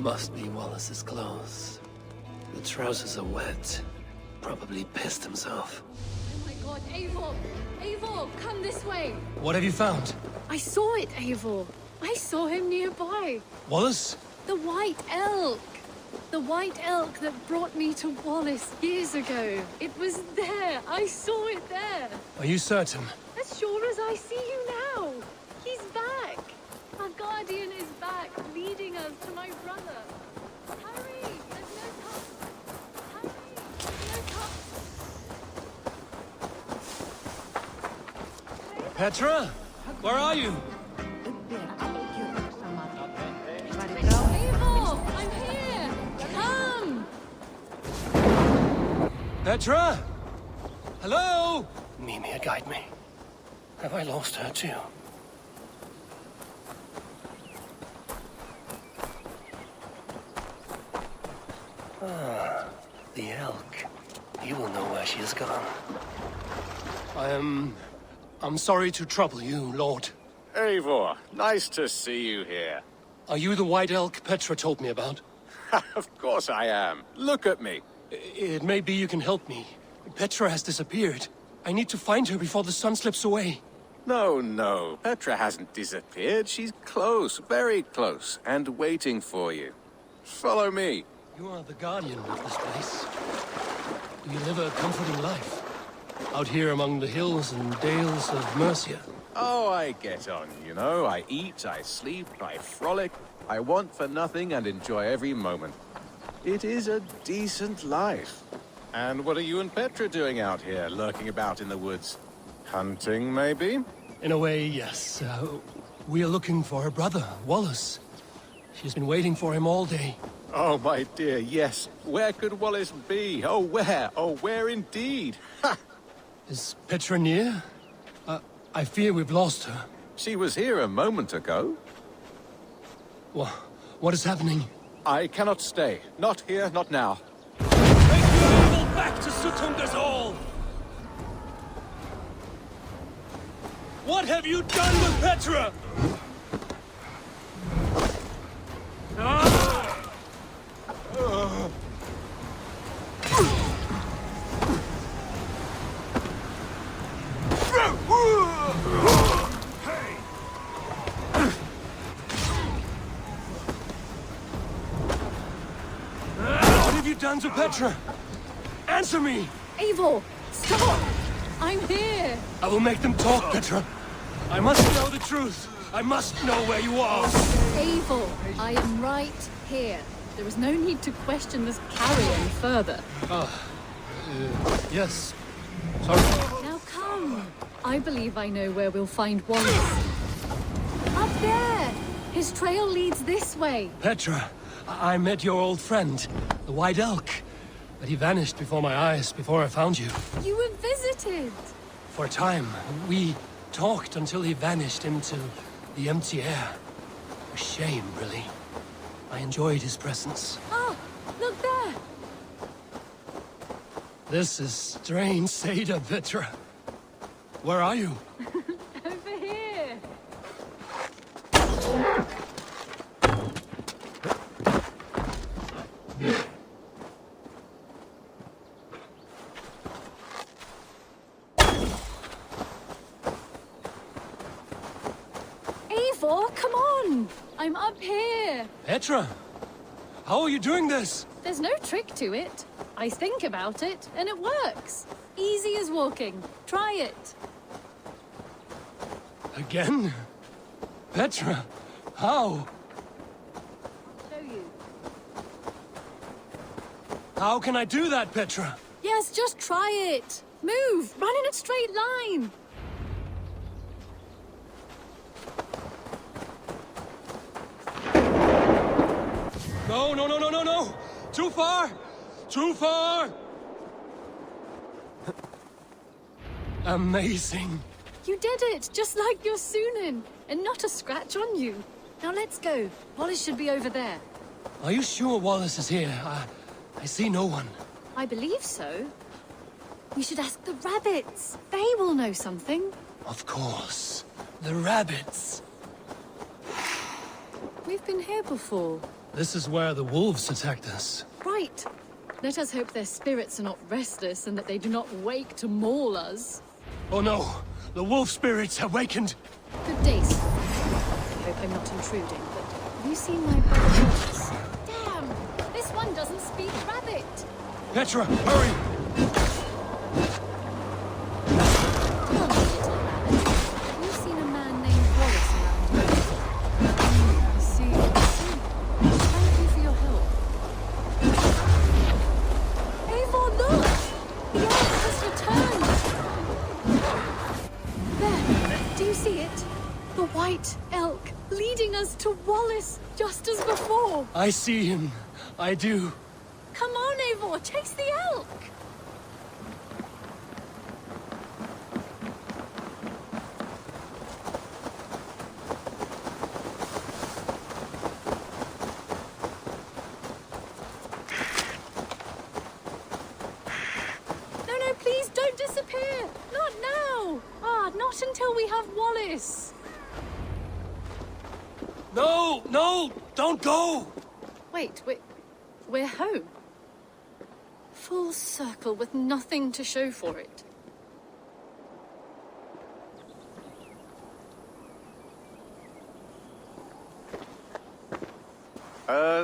Must be Wallace's clothes. The trousers are wet. Probably pissed himself. Oh my god, Eivor! Eivor, come this way! What have you found? I saw it, Eivor. I saw him nearby. Wallace? The White Elk. The White Elk that brought me to Wallace years ago. It was there. I saw it there. Are you certain? As sure as I see you now. He's back. Our guardian is back, leading us to my brother. Hurry! There's no cops. Hurry! There's no cops. Petra? Where are you? Eivor! I'm here! Come! Petra? Hello? Mimir, guide me. Have I lost her too? Ah, the elk. He will know where she has gone. I'm sorry to trouble you, Lord. Eivor, nice to see you here. Are you the White Elk Petra told me about? Of course I am. Look at me. It may be you can help me. Petra has disappeared. I need to find her before the sun slips away. No. Petra hasn't disappeared. She's close, very close, and waiting for you. Follow me. You are the guardian of this place. Do you live a comforting life? Out here among the hills and dales of Mercia? Oh, I get on, you know. I eat, I sleep, I frolic. I want for nothing and enjoy every moment. It is a decent life. And what are you and Petra doing out here, lurking about in the woods? Hunting, maybe? In a way, yes. We are looking for her brother, Wallace. She's been waiting for him all day. Oh, my dear, yes. Where could Wallace be? Oh, where? Oh, where indeed? Ha! Is Petra near? I fear we've lost her. She was here a moment ago. What is happening? I cannot stay. Not here, not now. Take your evil back to Sutunda's all! What have you done with Petra? What have you done to Petra? Answer me! Eivor, stop! I'm here! I will make them talk, Petra. I must know the truth. I must know where you are. Eivor, I am right here. There is no need to question this carrion further. Yes. Sorry. Now come. I believe I know where we'll find Wallace. Up there! His trail leads this way. Petra, I met your old friend, the White Elk. But he vanished before my eyes, before I found you. You were visited. For a time, we talked until he vanished into the empty air. A shame, really. I enjoyed his presence. Ah, look there! This is strange, Seda, Petra. Where are you? Over here. Eivor, come on! I'm up here. Petra, how are you doing this? There's no trick to it. I think about it, and it works. Easy as walking. Try it. Again? Petra, how? Show you. How can I do that, Petra? Yes, just try it. Move. Run in a straight line. No. Too far. Too far. Amazing. You did it, just like your Sunan, and not a scratch on you. Now let's go. Wallace should be over there. Are you sure Wallace is here? I see no one. I believe so. We should ask the rabbits. They will know something. Of course. The rabbits. We've been here before. This is where the wolves attacked us. Right. Let us hope their spirits are not restless and that they do not wake to maul us. Oh no! The wolf spirits have wakened! Good day, sir. I hope I'm not intruding, but have you seen my brother? Damn! This one doesn't speak rabbit! Petra, hurry! Tell me, little rabbit, have you seen a man named Wallace around here? I see. Thank you for your help. Eivor, look! The elf has returned! There, do you see it? The white elk leading us to Wallace, just as before. I see him. I do. Come on, Eivor, chase the elk! No, please don't disappear! Not now! Not until we have Wallace! No! Don't go! Wait, we're home. Full circle with nothing to show for it.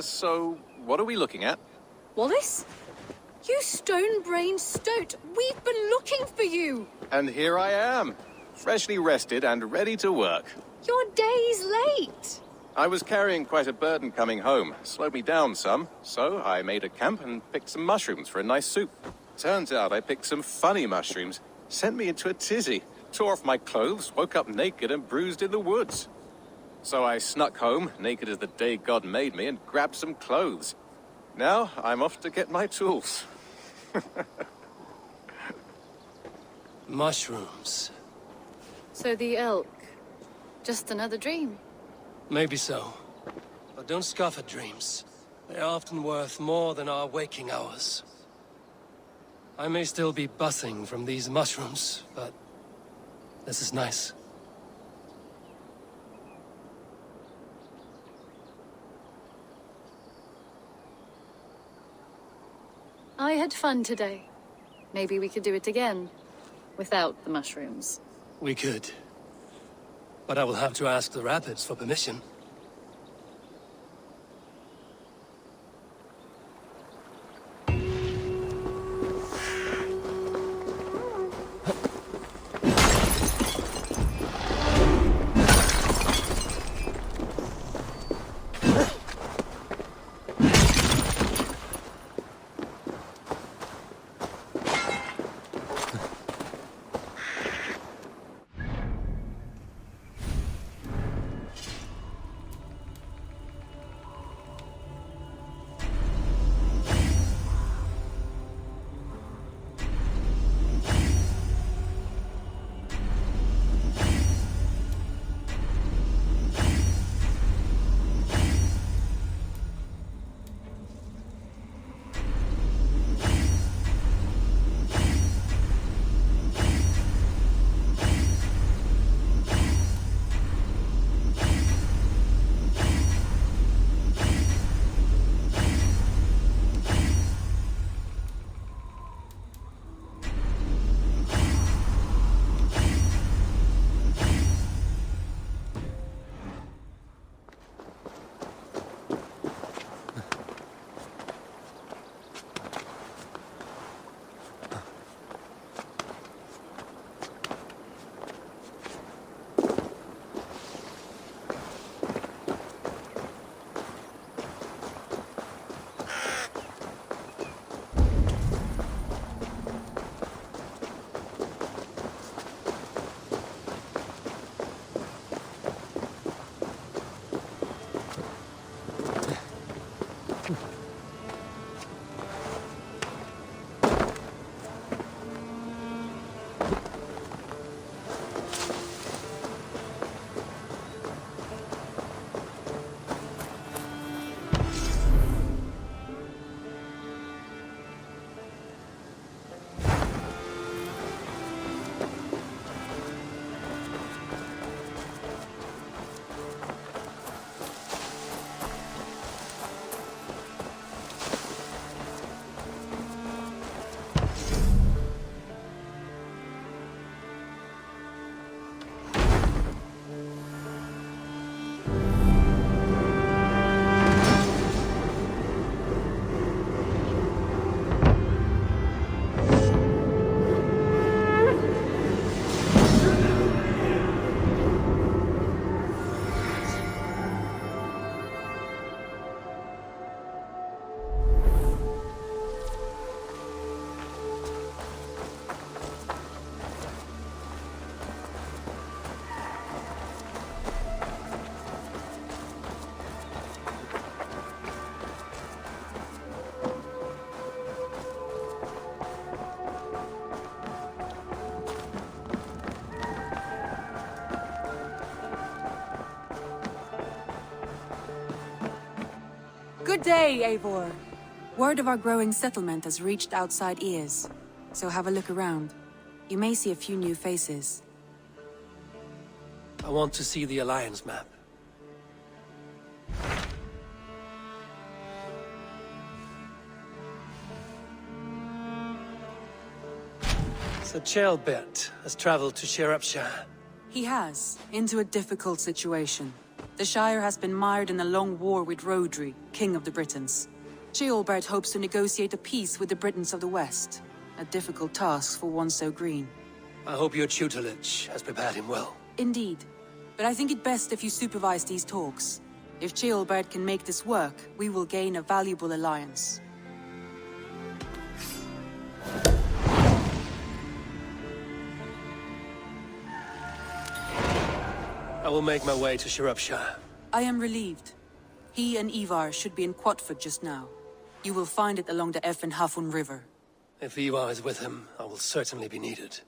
So what are we looking at? Wallace? You stone-brained stoat! We've been looking for you! And here I am, freshly rested and ready to work. Your day's late! I was carrying quite a burden coming home. Slowed me down some, so I made a camp and picked some mushrooms for a nice soup. Turns out I picked some funny mushrooms. Sent me into a tizzy. Tore off my clothes, woke up naked and bruised in the woods. So I snuck home, naked as the day God made me, and grabbed some clothes. Now I'm off to get my tools. Mushrooms. So the elk, just another dream? Maybe so. But don't scoff at dreams. They're often worth more than our waking hours. I may still be buzzing from these mushrooms, but this is nice. I had fun today. Maybe we could do it again, without the mushrooms. We could. But I will have to ask the rabbits for permission. Good day, Eivor. Word of our growing settlement has reached outside ears, so have a look around. You may see a few new faces. I want to see the Alliance map. Sir Gambit has traveled to Sciropescire. He has, into a difficult situation. The Shire has been mired in a long war with Rhodri, King of the Britons. Gambit hopes to negotiate a peace with the Britons of the West. A difficult task for one so green. I hope your tutelage has prepared him well. Indeed. But I think it best if you supervise these talks. If Gambit can make this work, we will gain a valuable alliance. I will make my way to Sciropescire. I am relieved. He and Ivar should be in Quatford just now. You will find it along the Hafun River. If Ivar is with him, I will certainly be needed.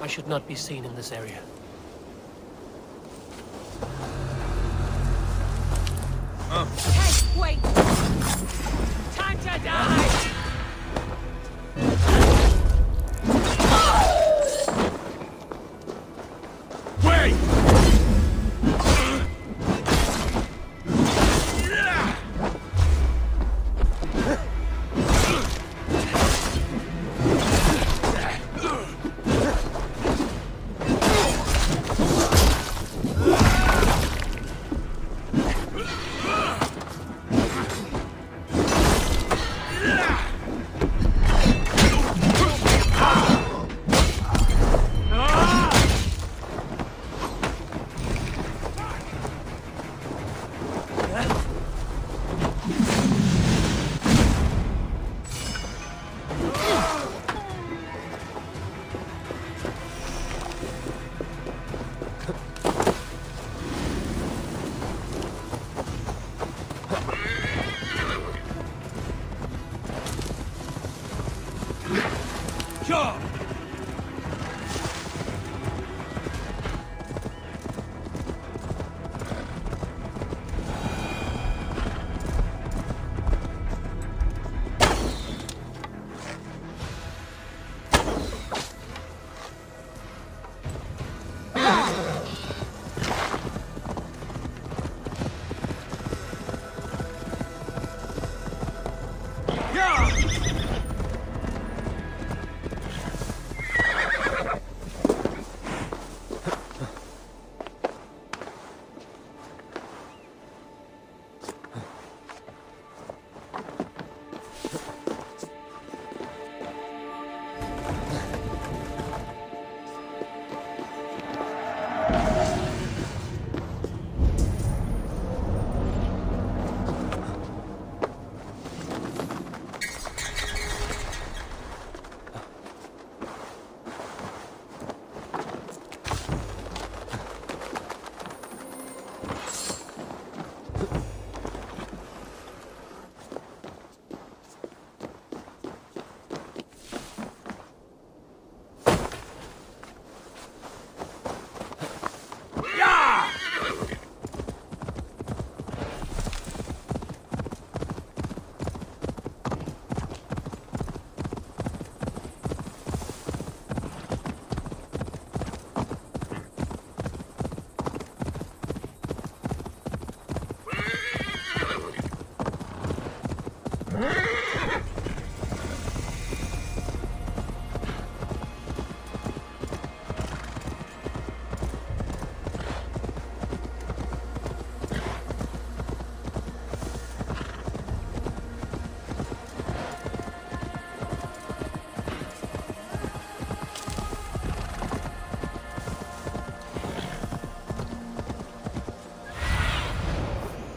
I should not be seen in this area. Hey, wait! Time to die! Yeah!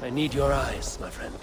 I need your eyes, my friend.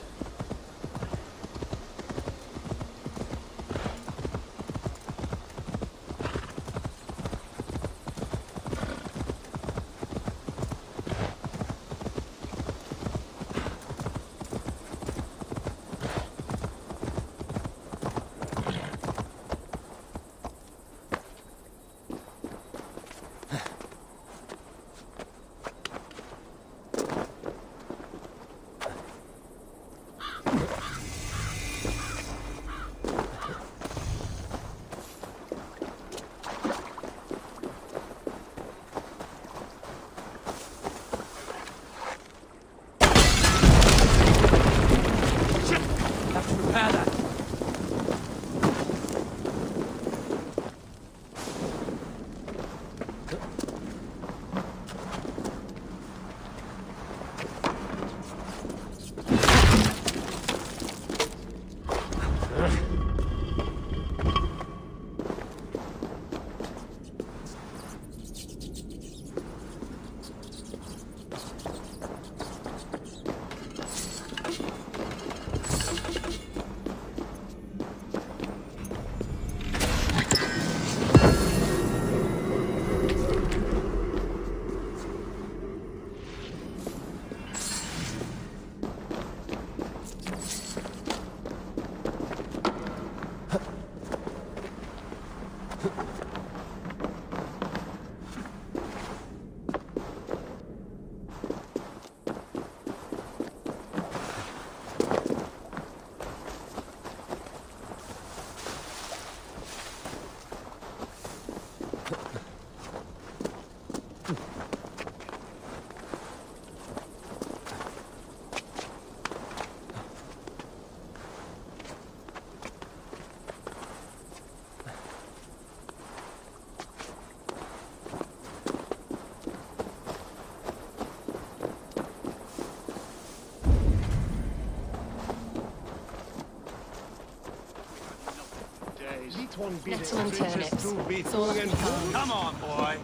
Nettle and turnips. It's all up to Come on, boy.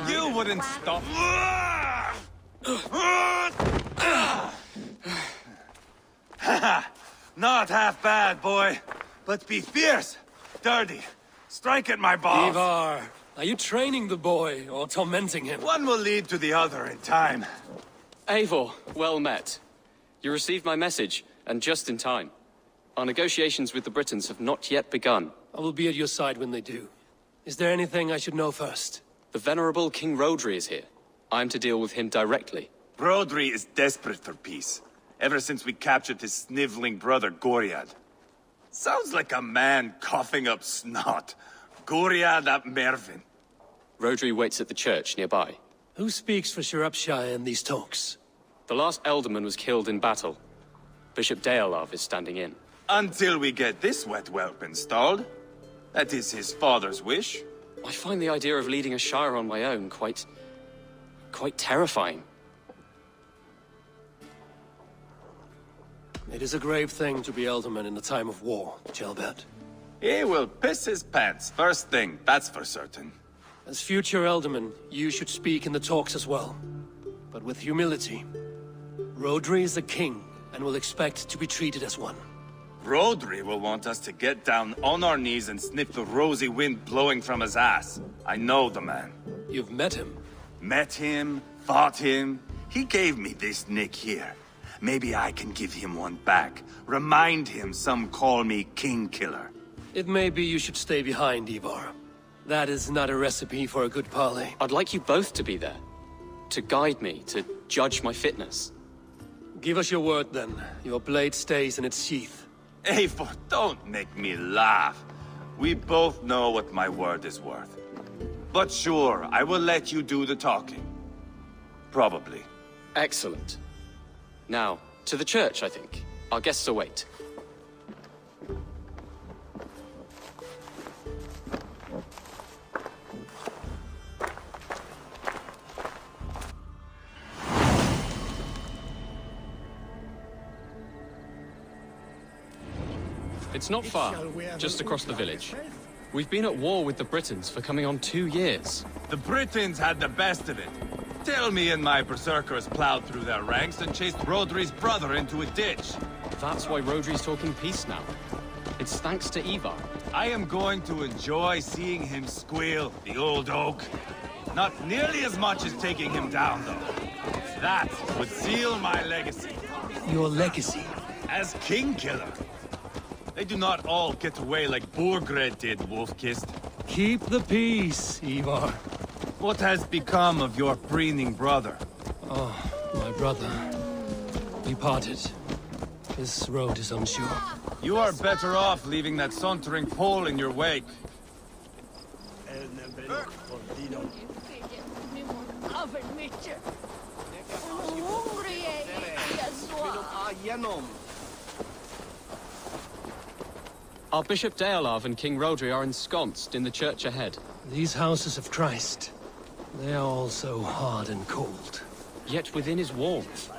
You wouldn't stop. Not half bad, boy. But be fierce, dirty. Strike at my balls. Ivar, are you training the boy or tormenting him? One will lead to the other in time. Eivor, well met. You received my message, and just in time. Our negotiations with the Britons have not yet begun. I will be at your side when they do. Is there anything I should know first? The venerable King Rodri is here. I am to deal with him directly. Rodri is desperate for peace, ever since we captured his sniveling brother Goriad. Sounds like a man coughing up snot. Goriad ap Mervin. Rodri waits at the church nearby. Who speaks for Sciropescire in these talks? The last Elderman was killed in battle. Bishop Deolav is standing in. Until we get this wet whelp installed. That is his father's wish. I find the idea of leading a shire on my own quite terrifying. It is a grave thing to be Elderman in a time of war, Gelbert. He will piss his pants, first thing, that's for certain. As future Elderman, you should speak in the talks as well. But with humility. Rodri is the king, and will expect to be treated as one. Rodri will want us to get down on our knees and sniff the rosy wind blowing from his ass. I know the man. You've met him? Met him, fought him. He gave me this nick here. Maybe I can give him one back. Remind him some call me King Killer. It may be you should stay behind, Ivar. That is not a recipe for a good parley. I'd like you both to be there. To guide me, to judge my fitness. Give us your word, then. Your blade stays in its sheath. Eivor, don't make me laugh. We both know what my word is worth. But sure, I will let you do the talking. Probably. Excellent. Now, to the church, I think. Our guests await. It's not far, just across the village. We've been at war with the Britons for coming on 2 years. The Britons had the best of it. Tell me and my berserkers plowed through their ranks and chased Rodri's brother into a ditch. That's why Rodri's talking peace now. It's thanks to Ivar. I am going to enjoy seeing him squeal, the old oak. Not nearly as much as taking him down, though. That would seal my legacy. Your legacy? As King Killer. They do not all get away like Borgred did, Wolfkist. Keep the peace, Ivar. What has become of your preening brother? Oh, my brother. We parted. This road is unsure. You are better off leaving that sauntering Pole in your wake. Our Bishop Deolav and King Rodri are ensconced in the church ahead. These houses of Christ, they are all so hard and cold. Yet within his walls,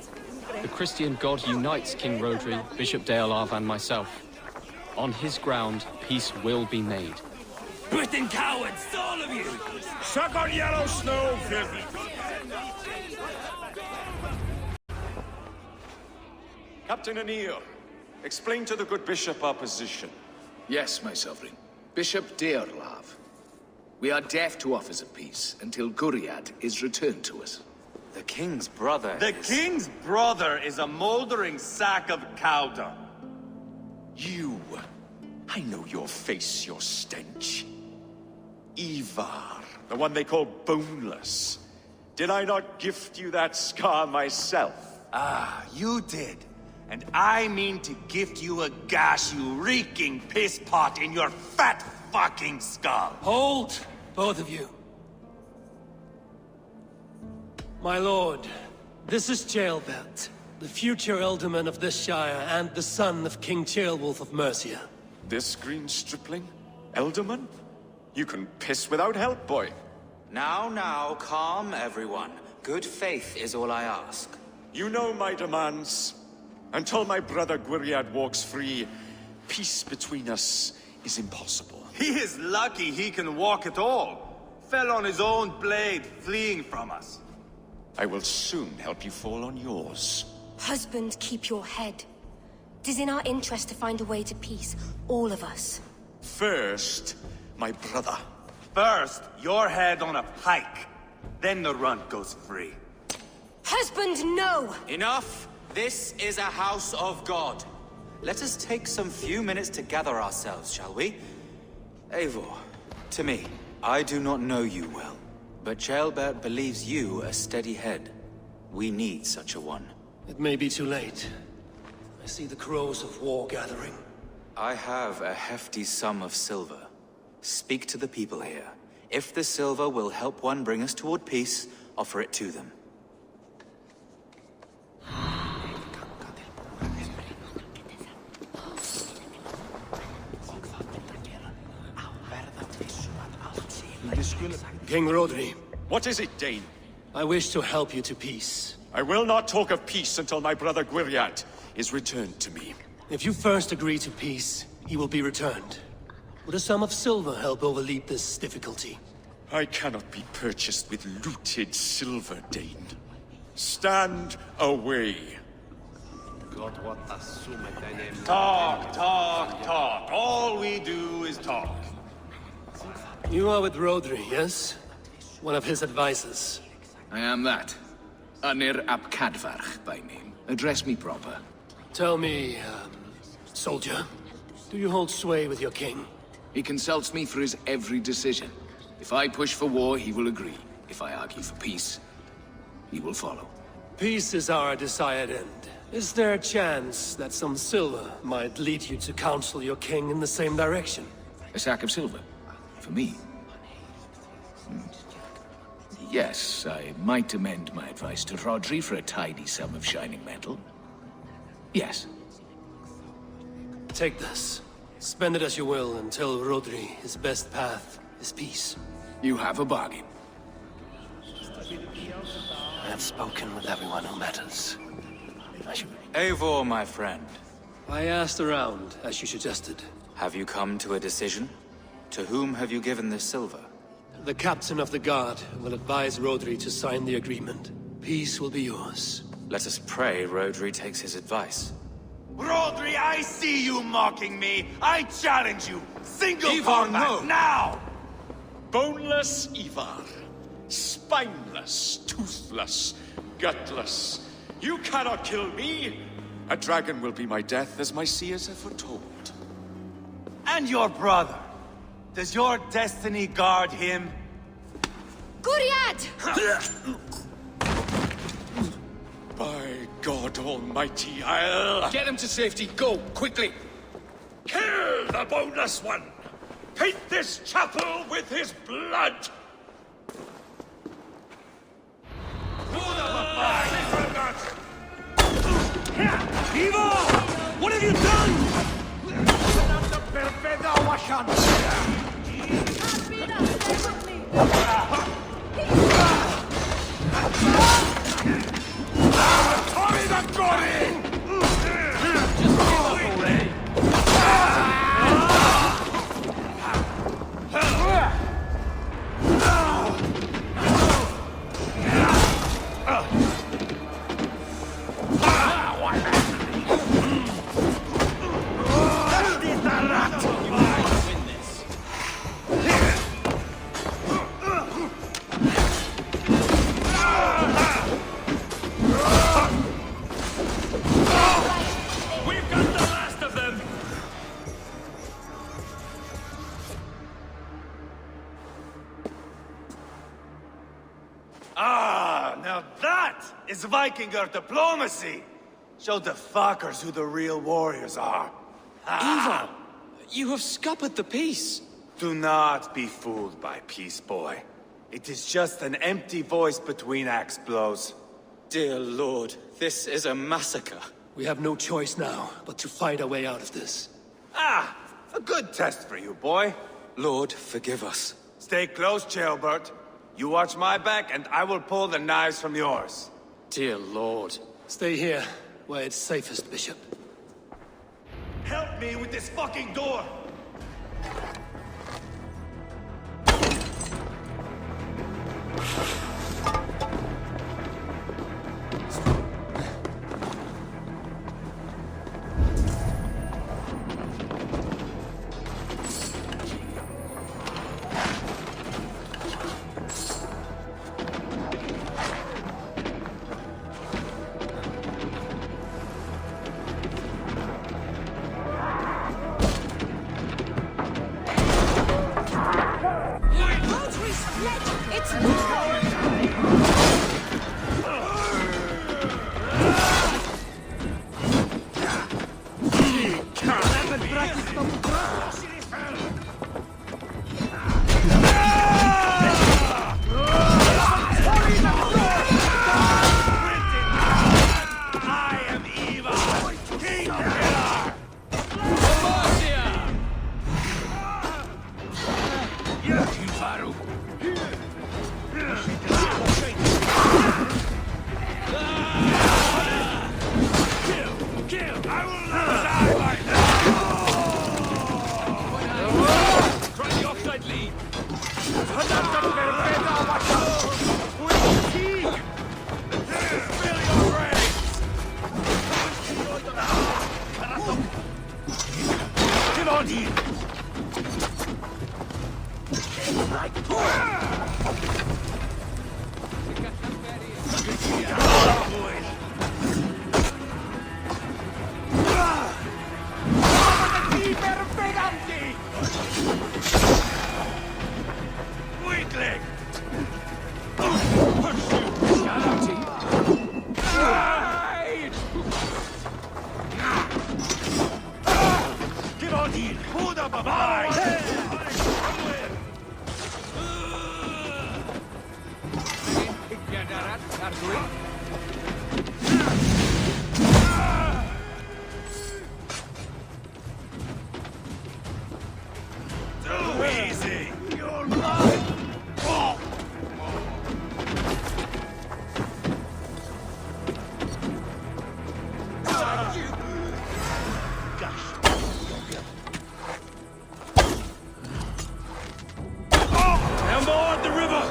the Christian God unites King Rodri, Bishop Deolav, and myself. On his ground, peace will be made. Britain cowards, all of you! Suck on yellow snow, filthy! Captain Anil, explain to the good bishop our position. Yes, my sovereign. Bishop Deolav. We are deaf to offers of peace until Guriad is returned to us. The king's brother The king's brother is a moldering sack of cow dung. You. I know your face, your stench. Ivar, the one they call boneless. Did I not gift you that scar myself? Ah, you did. And I mean to gift you a gash, you reeking piss pot in your fat fucking skull. Hold, both of you. My lord, this is Ceolbert, the future alderman of this shire and the son of King Ceolwulf of Mercia. This green stripling? Elderman? You can piss without help, boy. Now, calm everyone. Good faith is all I ask. You know my demands. Until my brother Gwiriad walks free, peace between us is impossible. He is lucky he can walk at all. Fell on his own blade, fleeing from us. I will soon help you fall on yours. Husband, keep your head. It is in our interest to find a way to peace, all of us. First, my brother. First, your head on a pike. Then the runt goes free. Husband, no! Enough! This is a house of God. Let us take some few minutes to gather ourselves, shall we? Eivor, to me, I do not know you well, but Ceolbert believes you a steady head. We need such a one. It may be too late. I see the crows of war gathering. I have a hefty sum of silver. Speak to the people here. If the silver will help one bring us toward peace, offer it to them. King Rodri. What is it, Dane? I wish to help you to peace. I will not talk of peace until my brother Gwiriad is returned to me. If you first agree to peace, he will be returned. Would a sum of silver help overleap this difficulty? I cannot be purchased with looted silver, Dane. Stand away. Talk. All we do is talk. You are with Rodri, yes? One of his advisors. I am that. Anir ap Cadfarch by name. Address me proper. Tell me, soldier, do you hold sway with your king? He consults me for his every decision. If I push for war, he will agree. If I argue for peace, he will follow. Peace is our desired end. Is there a chance that some silver might lead you to counsel your king in the same direction? A sack of silver? For me? Yes, I might amend my advice to Rodri for a tidy sum of shining metal. Yes. Take this. Spend it as you will and tell Rodri his best path is peace. You have a bargain. I have spoken with everyone who matters. Eivor, my friend. I asked around, as you suggested. Have you come to a decision? To whom have you given this silver? The captain of the guard will advise Rodri to sign the agreement. Peace will be yours. Let us pray Rodri takes his advice. Rodri, I see you mocking me! I challenge you! Single Ivar, combat, no. now! Boneless Ivar. Spineless, toothless, gutless. You cannot kill me! A dragon will be my death, as my seers have foretold. And your brother. Does your destiny guard him? Guriad! By God Almighty, I'll... Get him to safety, go, quickly! Kill the boneless one! Paint this chapel with his blood! Ivar! What have you done? Now that is Vikinger diplomacy! Show the fuckers who the real warriors are. Ivar, you have scuppered the peace. Do not be fooled by peace, boy. It is just an empty voice between axe blows. Dear Lord, this is a massacre. We have no choice now, but to fight our way out of this. Ah! A good test for you, boy. Lord, forgive us. Stay close, Jailbert. You watch my back, and I will pull the knives from yours. Dear Lord. Stay here, where it's safest, Bishop. Help me with this fucking door! On board the river!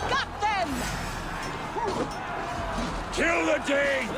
Got them! Kill the Danes!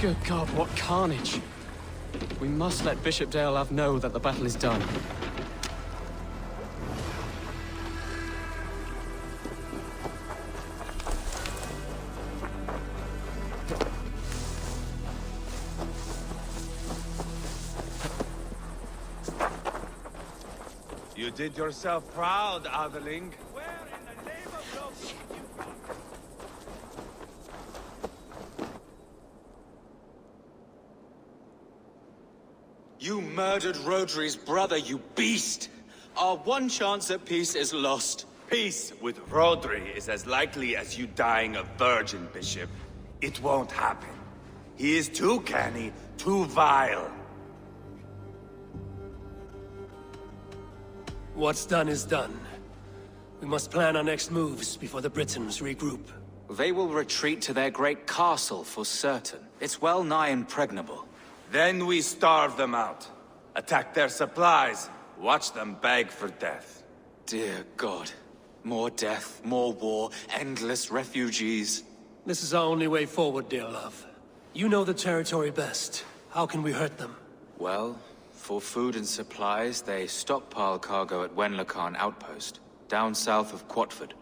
Good God, what carnage! We must let Bishop Deolav know that the battle is done. You did yourself proud, Atheling. You murdered Rodri's brother, you beast! Our one chance at peace is lost. Peace with Rodri is as likely as you dying a virgin, Bishop. It won't happen. He is too canny, too vile. What's done is done. We must plan our next moves before the Britons regroup. They will retreat to their great castle for certain. It's well nigh impregnable. Then we starve them out. Attack their supplies. Watch them beg for death. Dear God. More death, more war, endless refugees. This is our only way forward, dear love. You know the territory best. How can we hurt them? Well, for food and supplies, they stockpile cargo at Wenlocan outpost, down south of Quatford.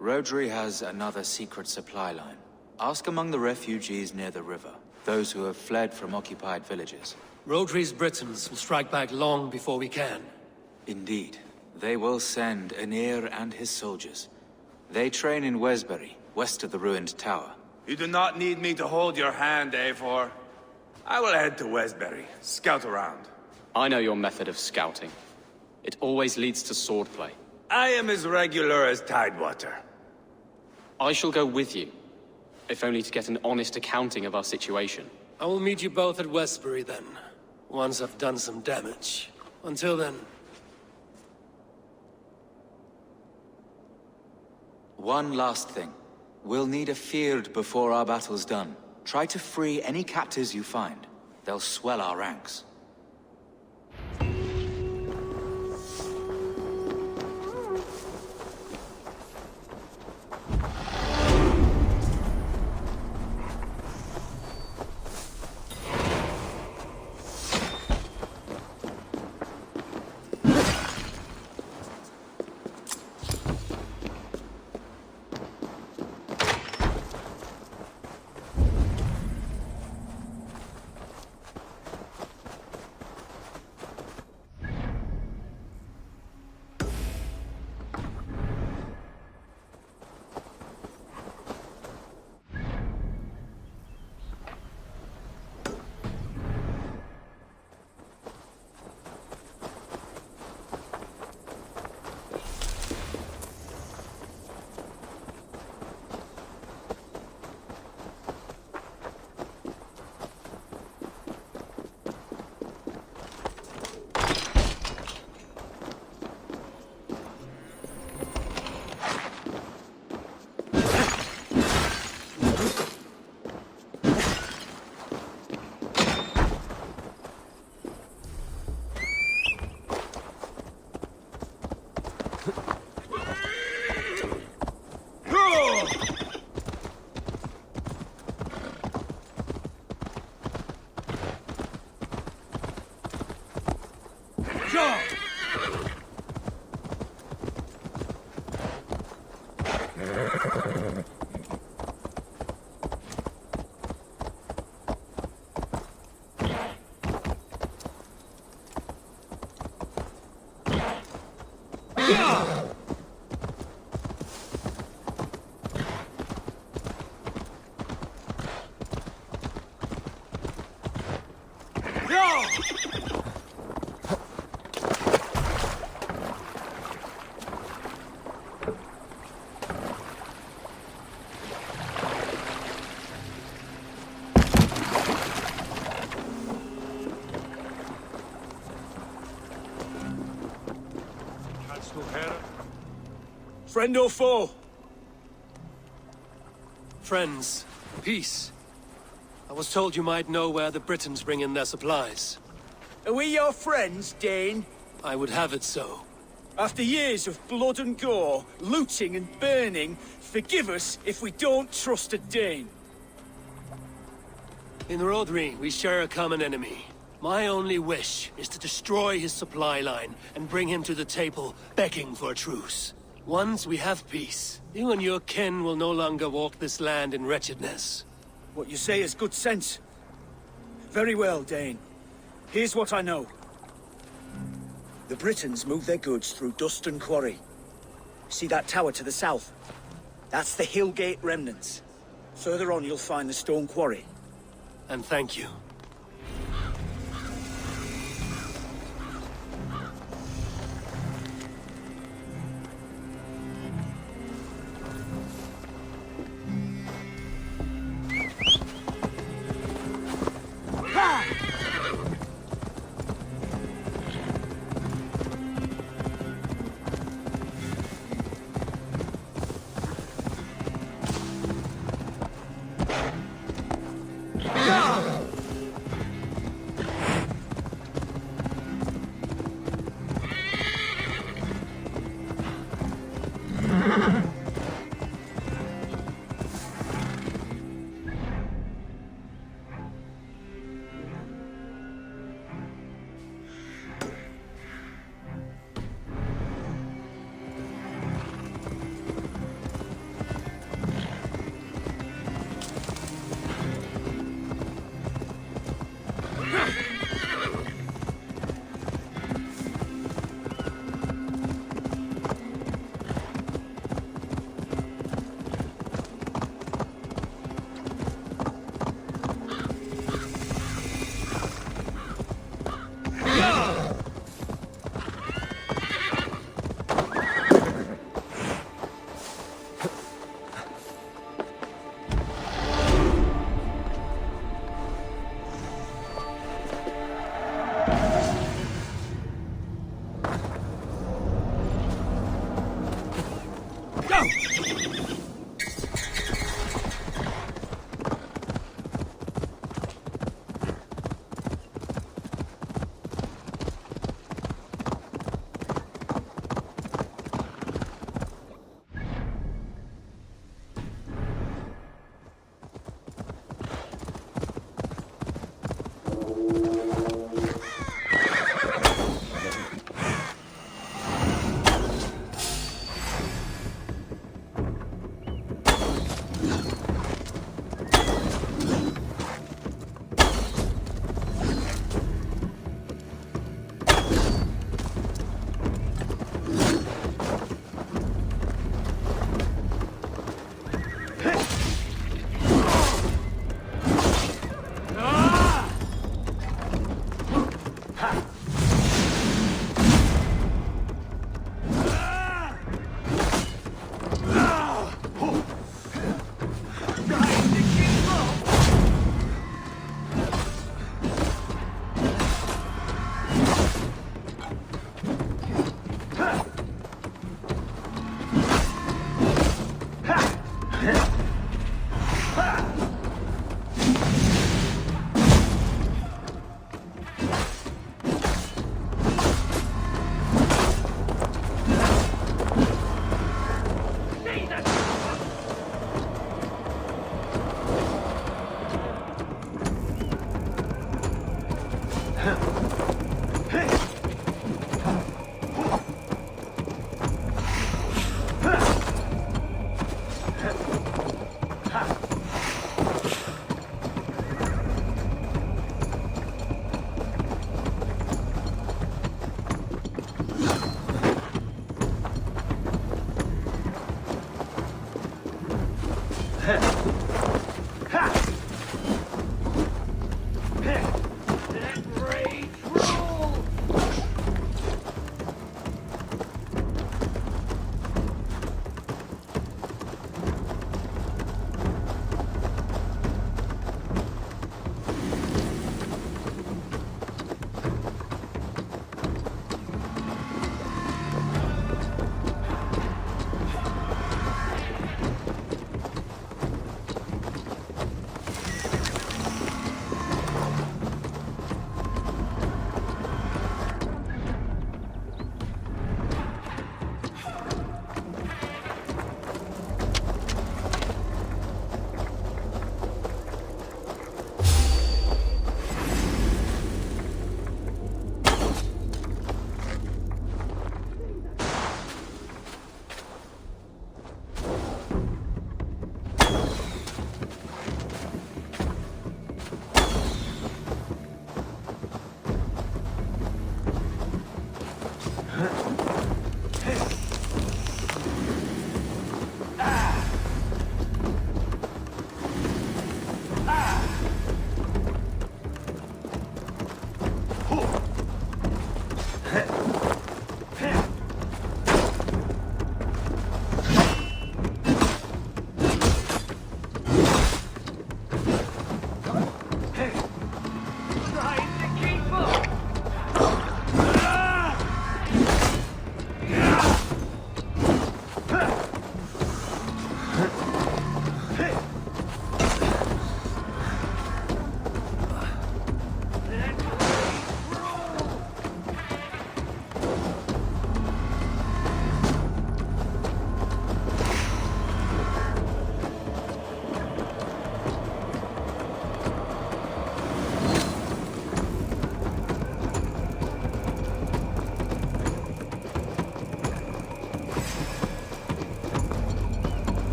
Rodri has another secret supply line. Ask among the refugees near the river. Those who have fled from occupied villages. Rodri's Britons will strike back long before we can. Indeed. They will send Aenir and his soldiers. They train in Wesbury, west of the ruined tower. You do not need me to hold your hand, Eivor. I will head to Wesbury, scout around. I know your method of scouting. It always leads to swordplay. I am as regular as Tidewater. I shall go with you. If only to get an honest accounting of our situation. I will meet you both at Westbury then, once I've done some damage. Until then... One last thing. We'll need a field before our battle's done. Try to free any captives you find. They'll swell our ranks. Friend or foe? Friends. Peace. I was told you might know where the Britons bring in their supplies. Are we your friends, Dane? I would have it so. After years of blood and gore, looting and burning, forgive us if we don't trust a Dane. In Rodri, we share a common enemy. My only wish is to destroy his supply line and bring him to the table, begging for a truce. Once we have peace, you and your kin will no longer walk this land in wretchedness. What you say is good sense. Very well, Dane. Here's what I know. The Britons move their goods through dust and quarry. See that tower to the south? That's the Hillgate remnants. Further on you'll find the stone quarry. And thank you.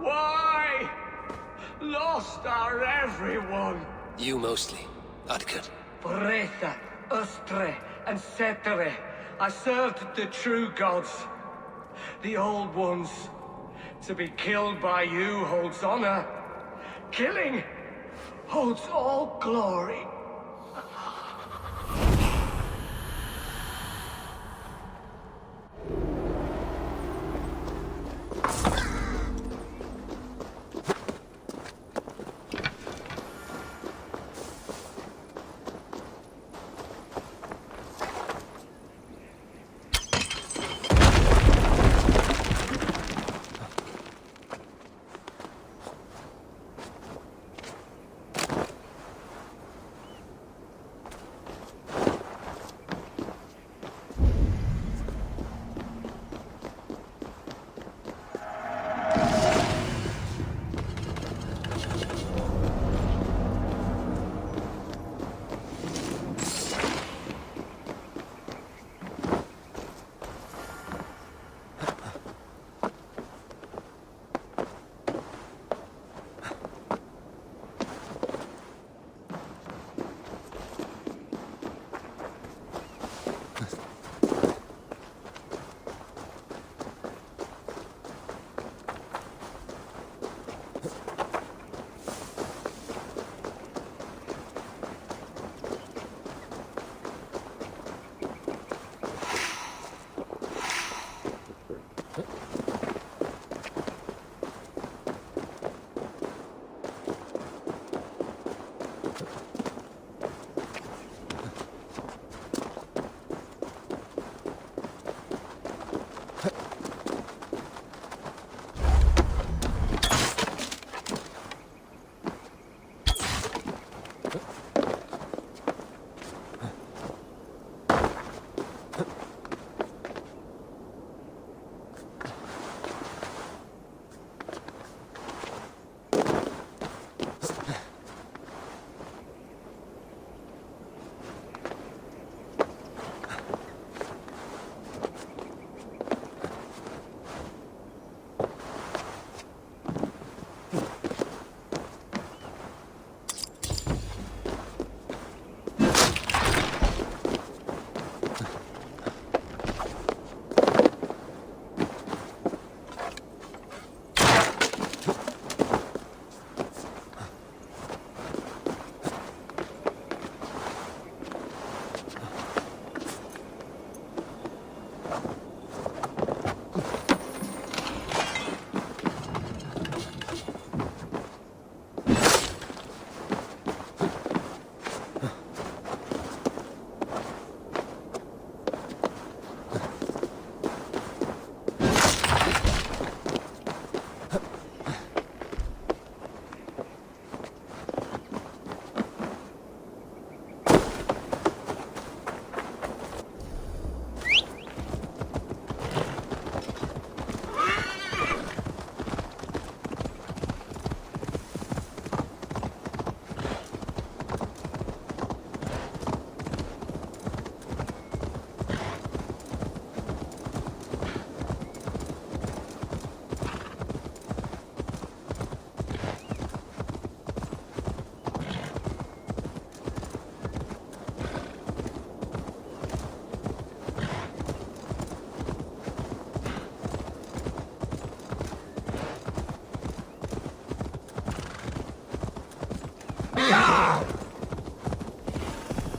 Why? Lost our everyone. You mostly, Adkut. Bretha, Ustre, and Setere. I served the true gods. The old ones. To be killed by you holds honor. Killing holds all glory.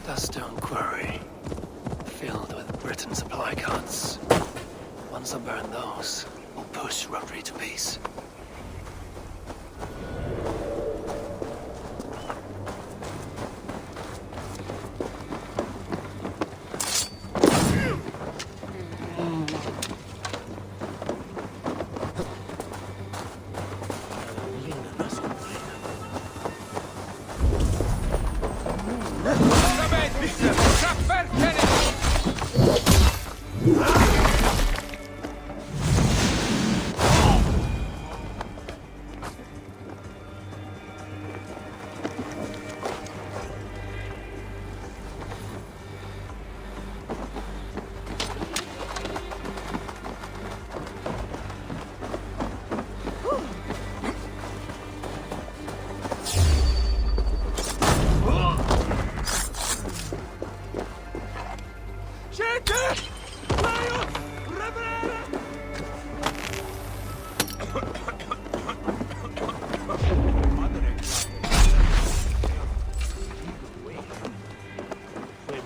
The stone quarry, filled with Britain supply carts. Once I burn those, we'll push Rhodri to peace.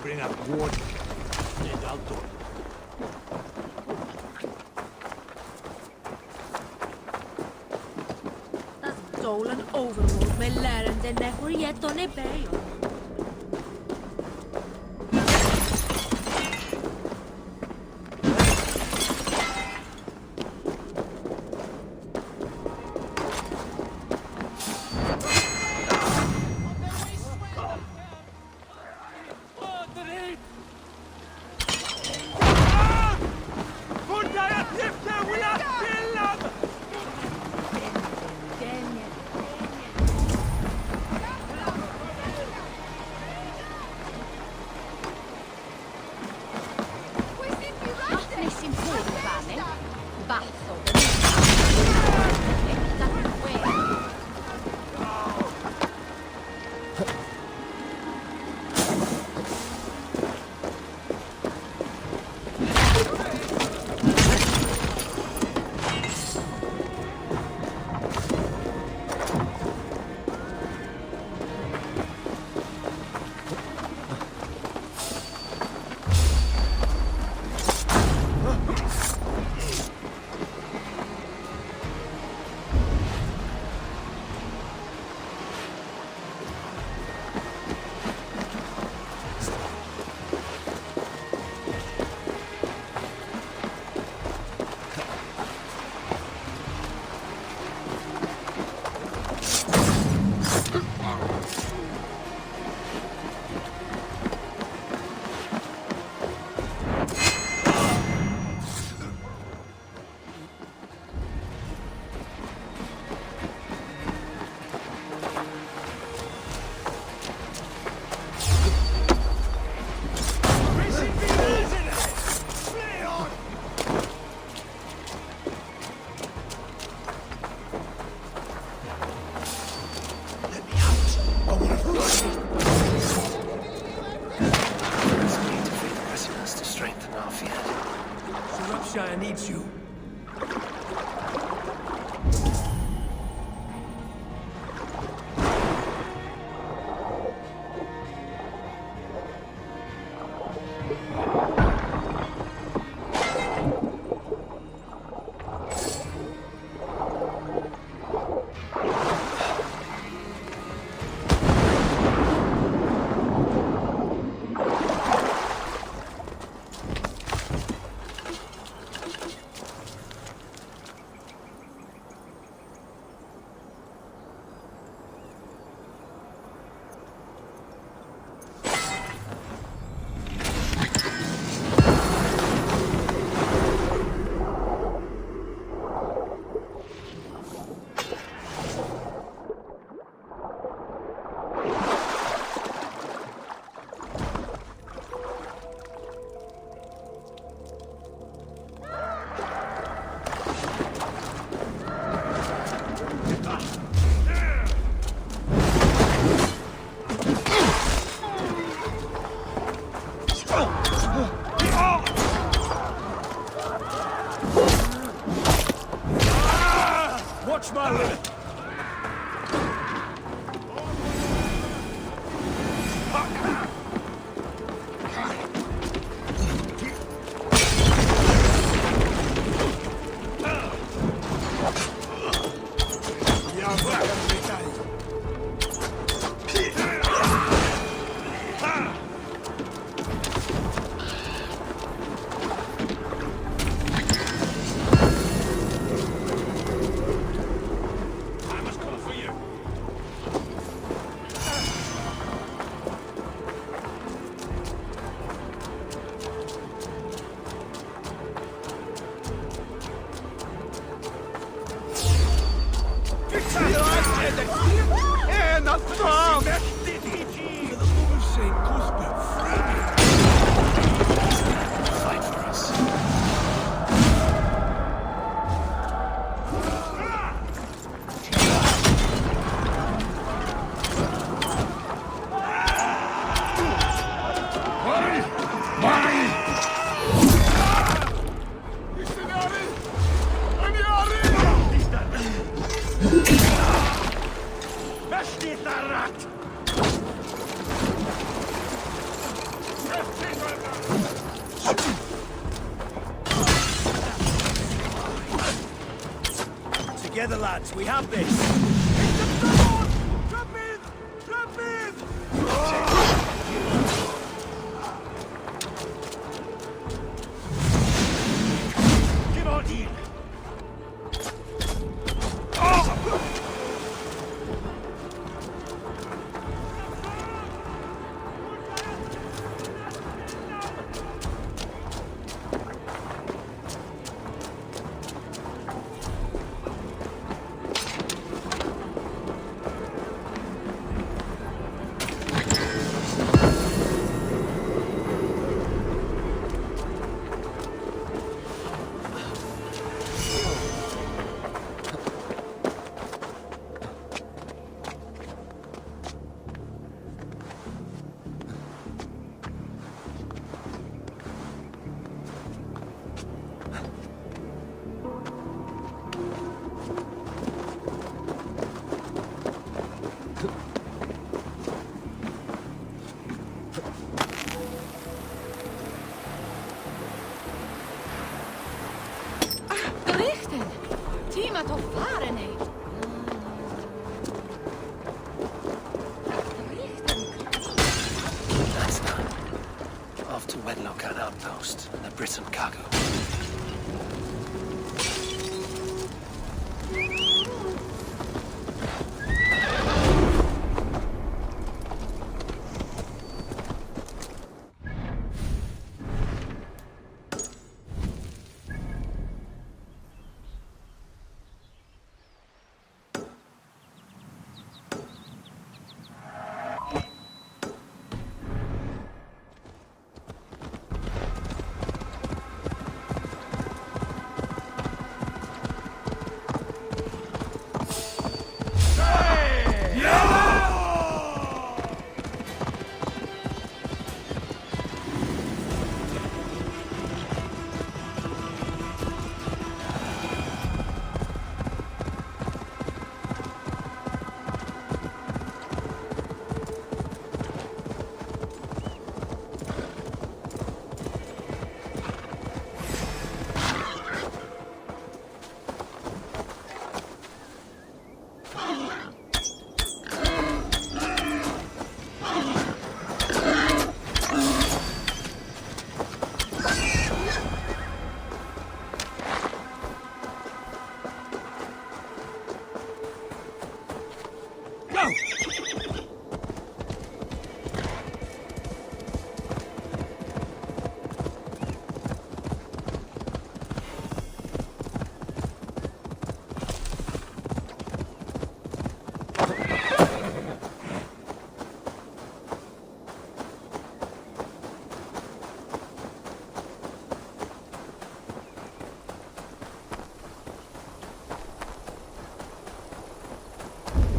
Bring up water and outdoor. Tas dolan overmoed med lærerne hvor jeg donne bag. Sciropescire needs you. Watch my limit! together, lads. We have this. Jump in! Jump in! Get on in. That's done. Off to Wenlocan outpost, the Briton cargo.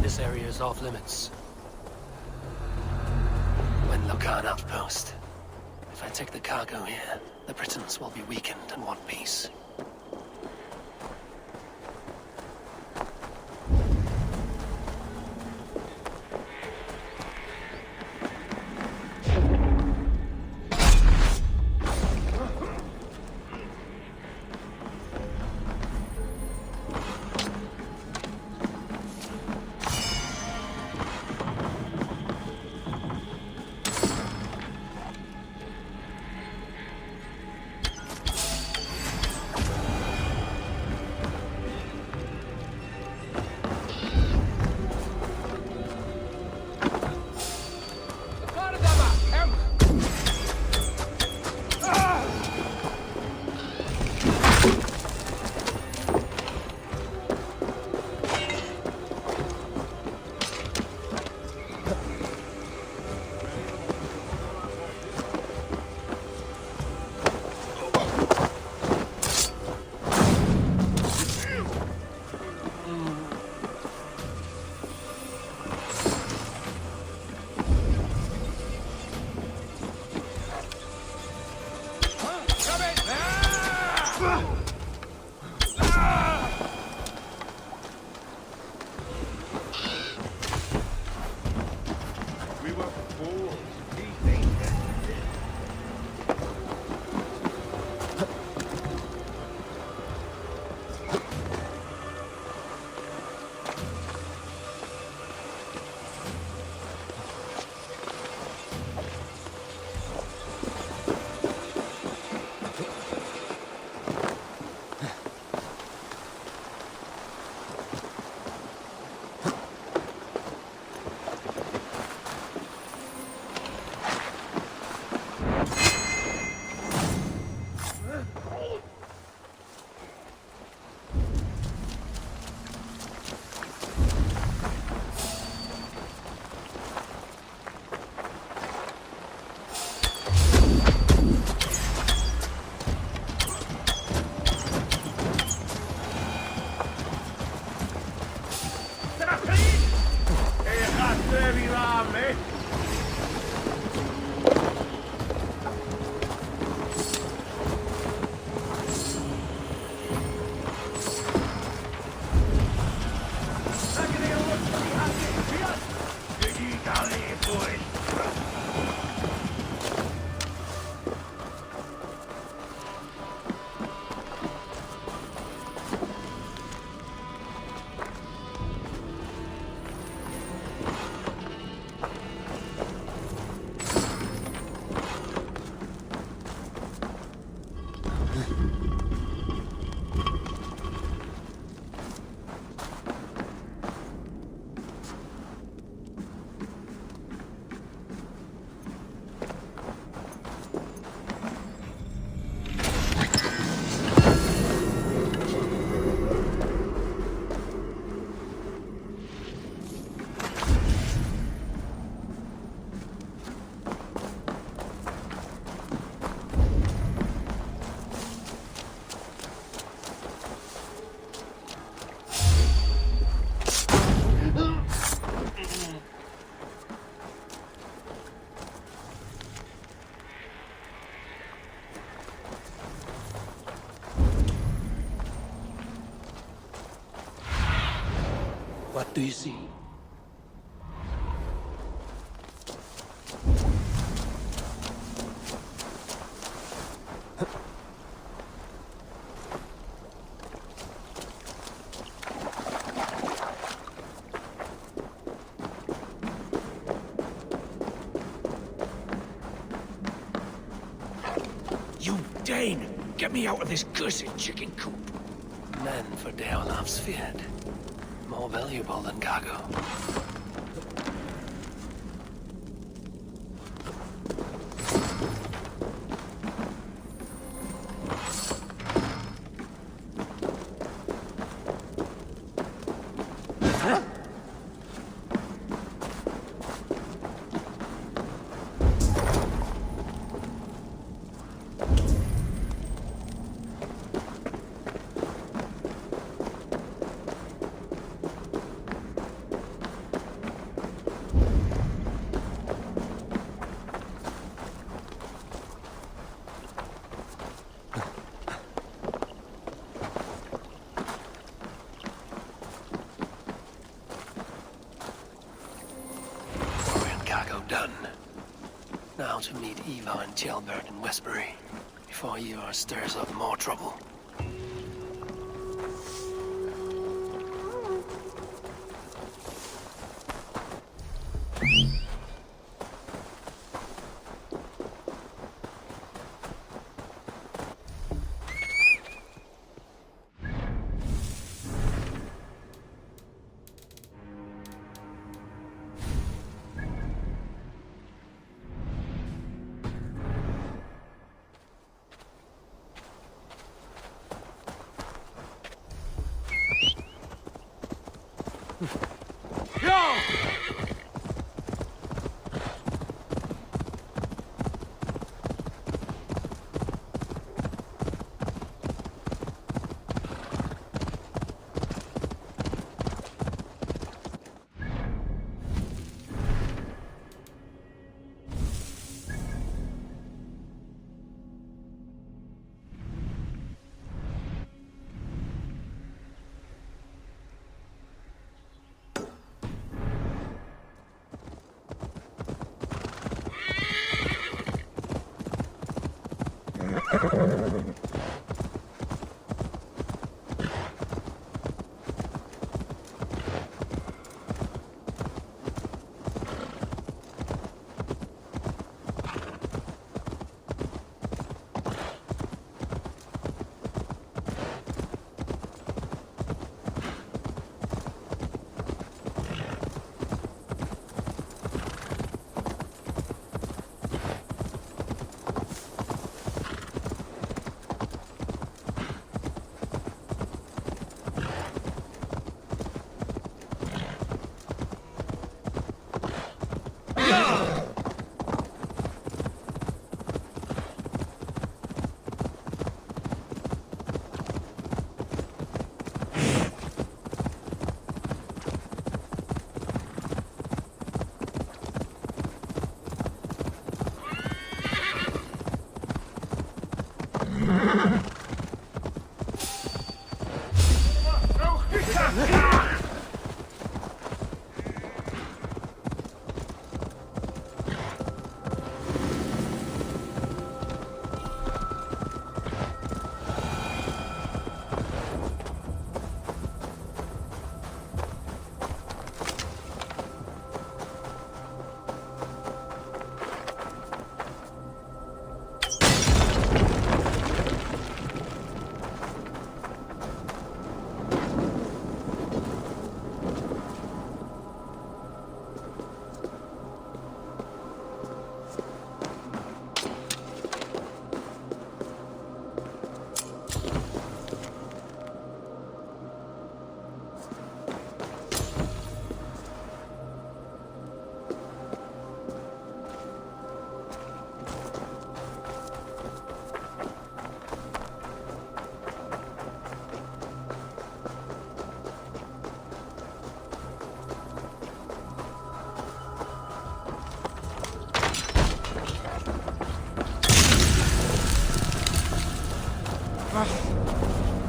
This area is off limits. Wenlocan outpost. If I take the cargo here, the Britons will be weakened and want peace. What do you see? You Dane! Get me out of this cursed chicken coop! Men for Deolaf's feared. More valuable than cargo. Done. Now to meet Eva and Gelbert in Westbury, before Eva stirs up more trouble.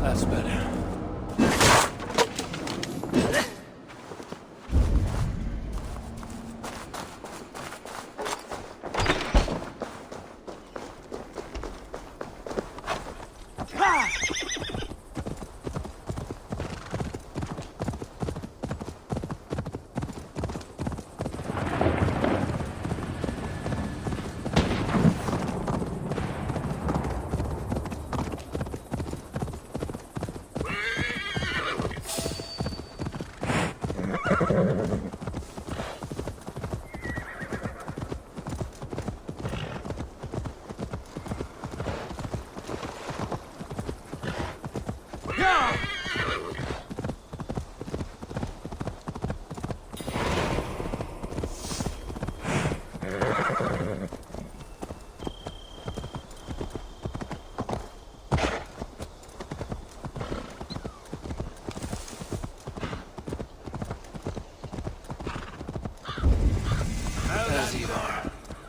That's better.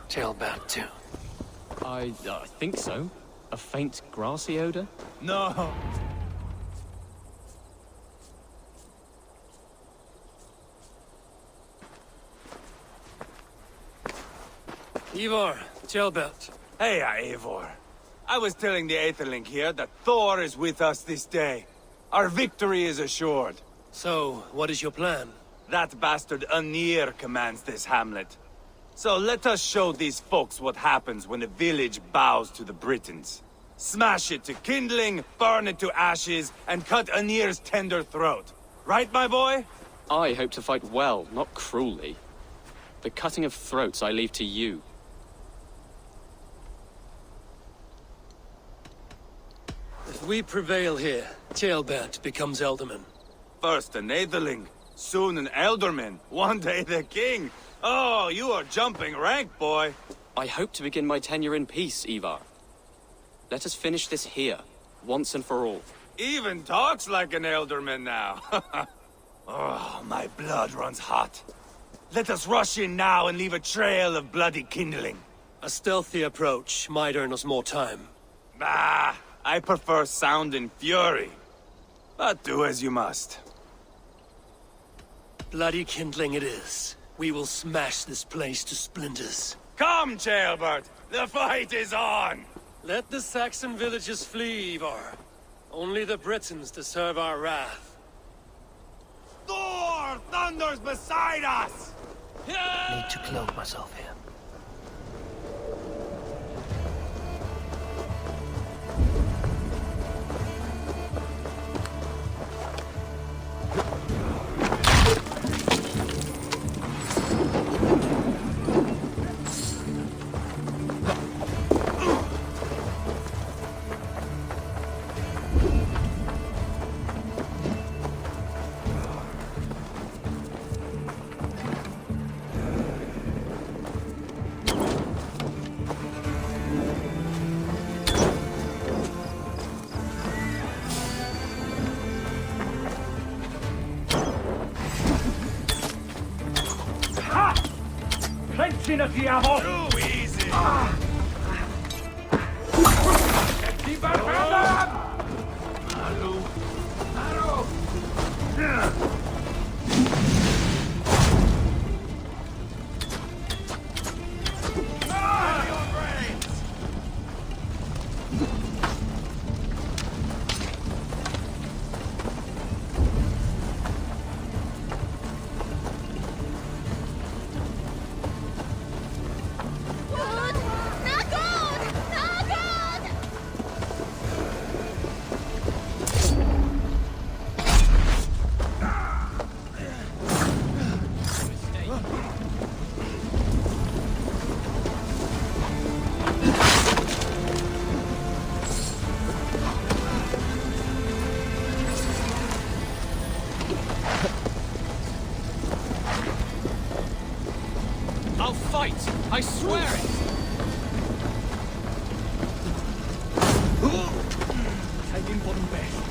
Tailbound too. I think so. A faint grassy odor? No. Ivar, Tailbound. Hey, Eivor. I was telling the Aetherling here that Thor is with us this day. Our victory is assured. So, what is your plan? That bastard Anir commands this hamlet. So let us show these folks what happens when a village bows to the Britons. Smash it to kindling, burn it to ashes, and cut Anir's tender throat. Right, my boy? I hope to fight well, not cruelly. The cutting of throats I leave to you. If we prevail here, Tailbound becomes Elderman. First an Aetherling, soon an Elderman, one day the king. Oh, you are jumping rank, boy. I hope to begin my tenure in peace, Ivar. Let us finish this here, once and for all. Even talks like an Elderman now. Oh, my blood runs hot. Let us rush in now and leave a trail of bloody kindling. A stealthy approach might earn us more time. Bah, I prefer sound and fury. But do as you must. Bloody kindling it is. We will smash this place to splinters. Come, Ceolbert! The fight is on! Let the Saxon villages flee, Ivar. Only the Britons deserve our wrath. Thor thunders beside us! Need to cloak myself here. Too easy! I'll fight! I swear it! Taking for the best.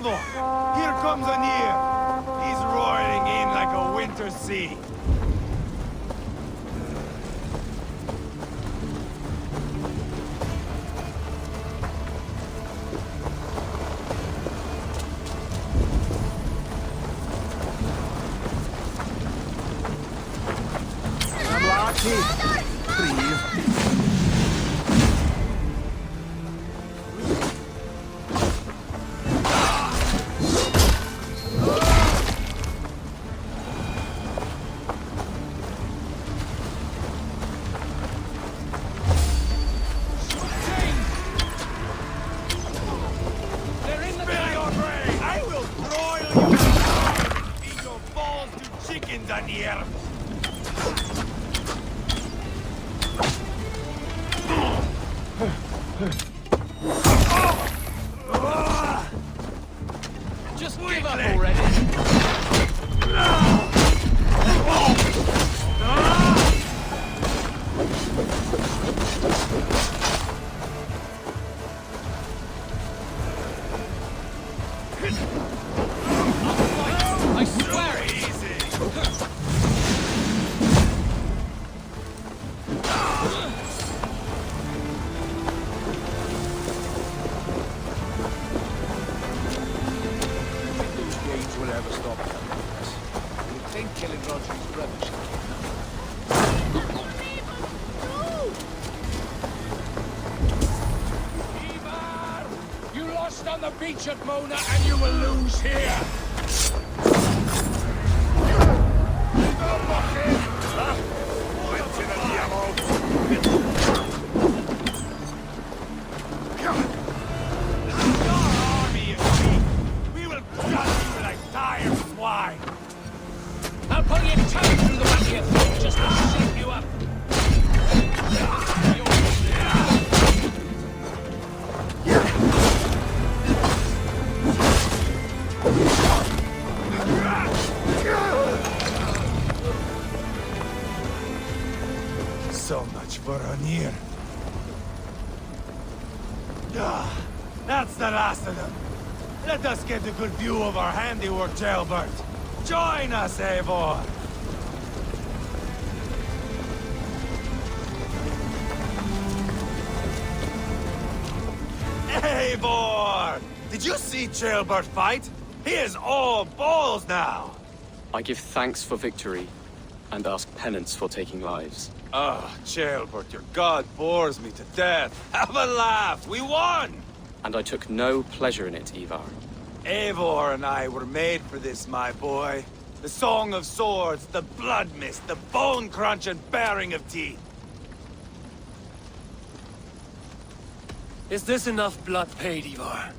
Here comes Anir! He's roaring in like a winter sea. Just give up already. I swear it. Will ever stop us. You think killing Roger's brothers? Ivar! You lost on the beach at Mona and you will lose here! I'll pull your tongue through the back of your throat just to shake you up. That's the last of them. Let us get a good view of our handiwork, Jailbird. Join us, Eivor! Eivor! Did you see Jailbird fight? He is all balls now! I give thanks for victory, and ask penance for taking lives. Oh, Jailbird, your god bores me to death. Have a laugh! We won! And I took no pleasure in it, Ivar. Eivor and I were made for this, my boy. The song of swords, the blood mist, the bone crunch and baring of teeth. Is this enough blood paid, Ivar?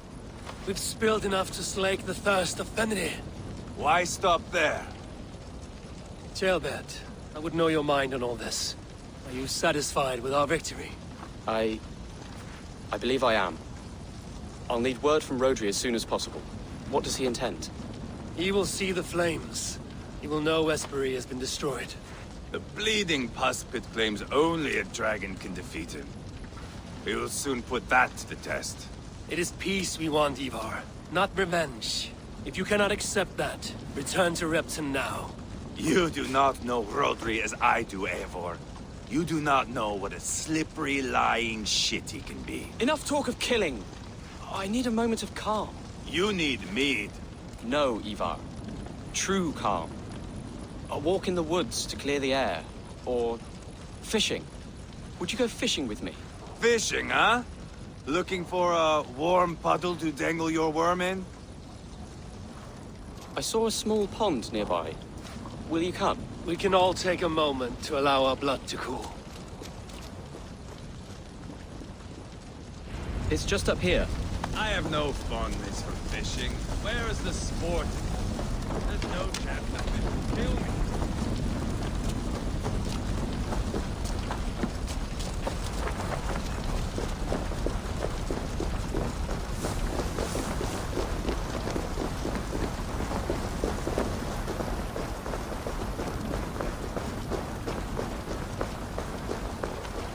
We've spilled enough to slake the thirst of Fenrir. Why stop there? Jailbird, I would know your mind on all this. Are you satisfied with our victory? I believe I am. I'll need word from Rodri as soon as possible. What does he intend? He will see the flames. He will know Espery has been destroyed. The bleeding pus pit claims only a dragon can defeat him. We will soon put that to the test. It is peace we want, Ivar, not revenge. If you cannot accept that, return to Repton now. You do not know Rodri as I do, Eivor. You do not know what a slippery, lying shit he can be. Enough talk of killing! I need a moment of calm. You need mead. No, Ivar. True calm. A walk in the woods to clear the air. Or fishing. Would you go fishing with me? Fishing, huh? Looking for a warm puddle to dangle your worm in? I saw a small pond nearby. Will you come? We can all take a moment to allow our blood to cool. It's just up here. I have no fondness for fishing. Where is the sport? There's no chance that fish will kill me.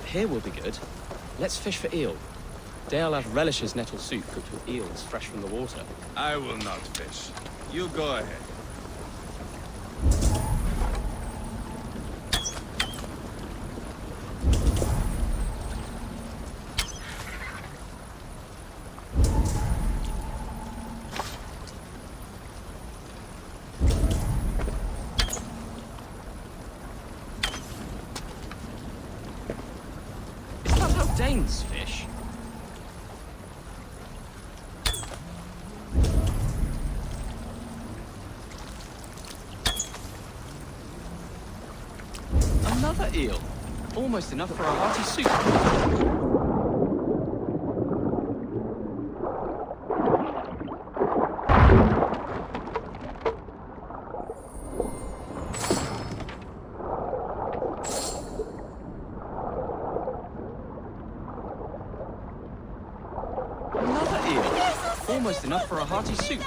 Here will be good. Let's fish for eel. Dealav relishes nettle soup cooked with eels fresh from the water. I will not fish. You go ahead. Is that how Danes fish? Another eel. Almost enough for a hearty soup. Another eel. Almost enough for a hearty soup.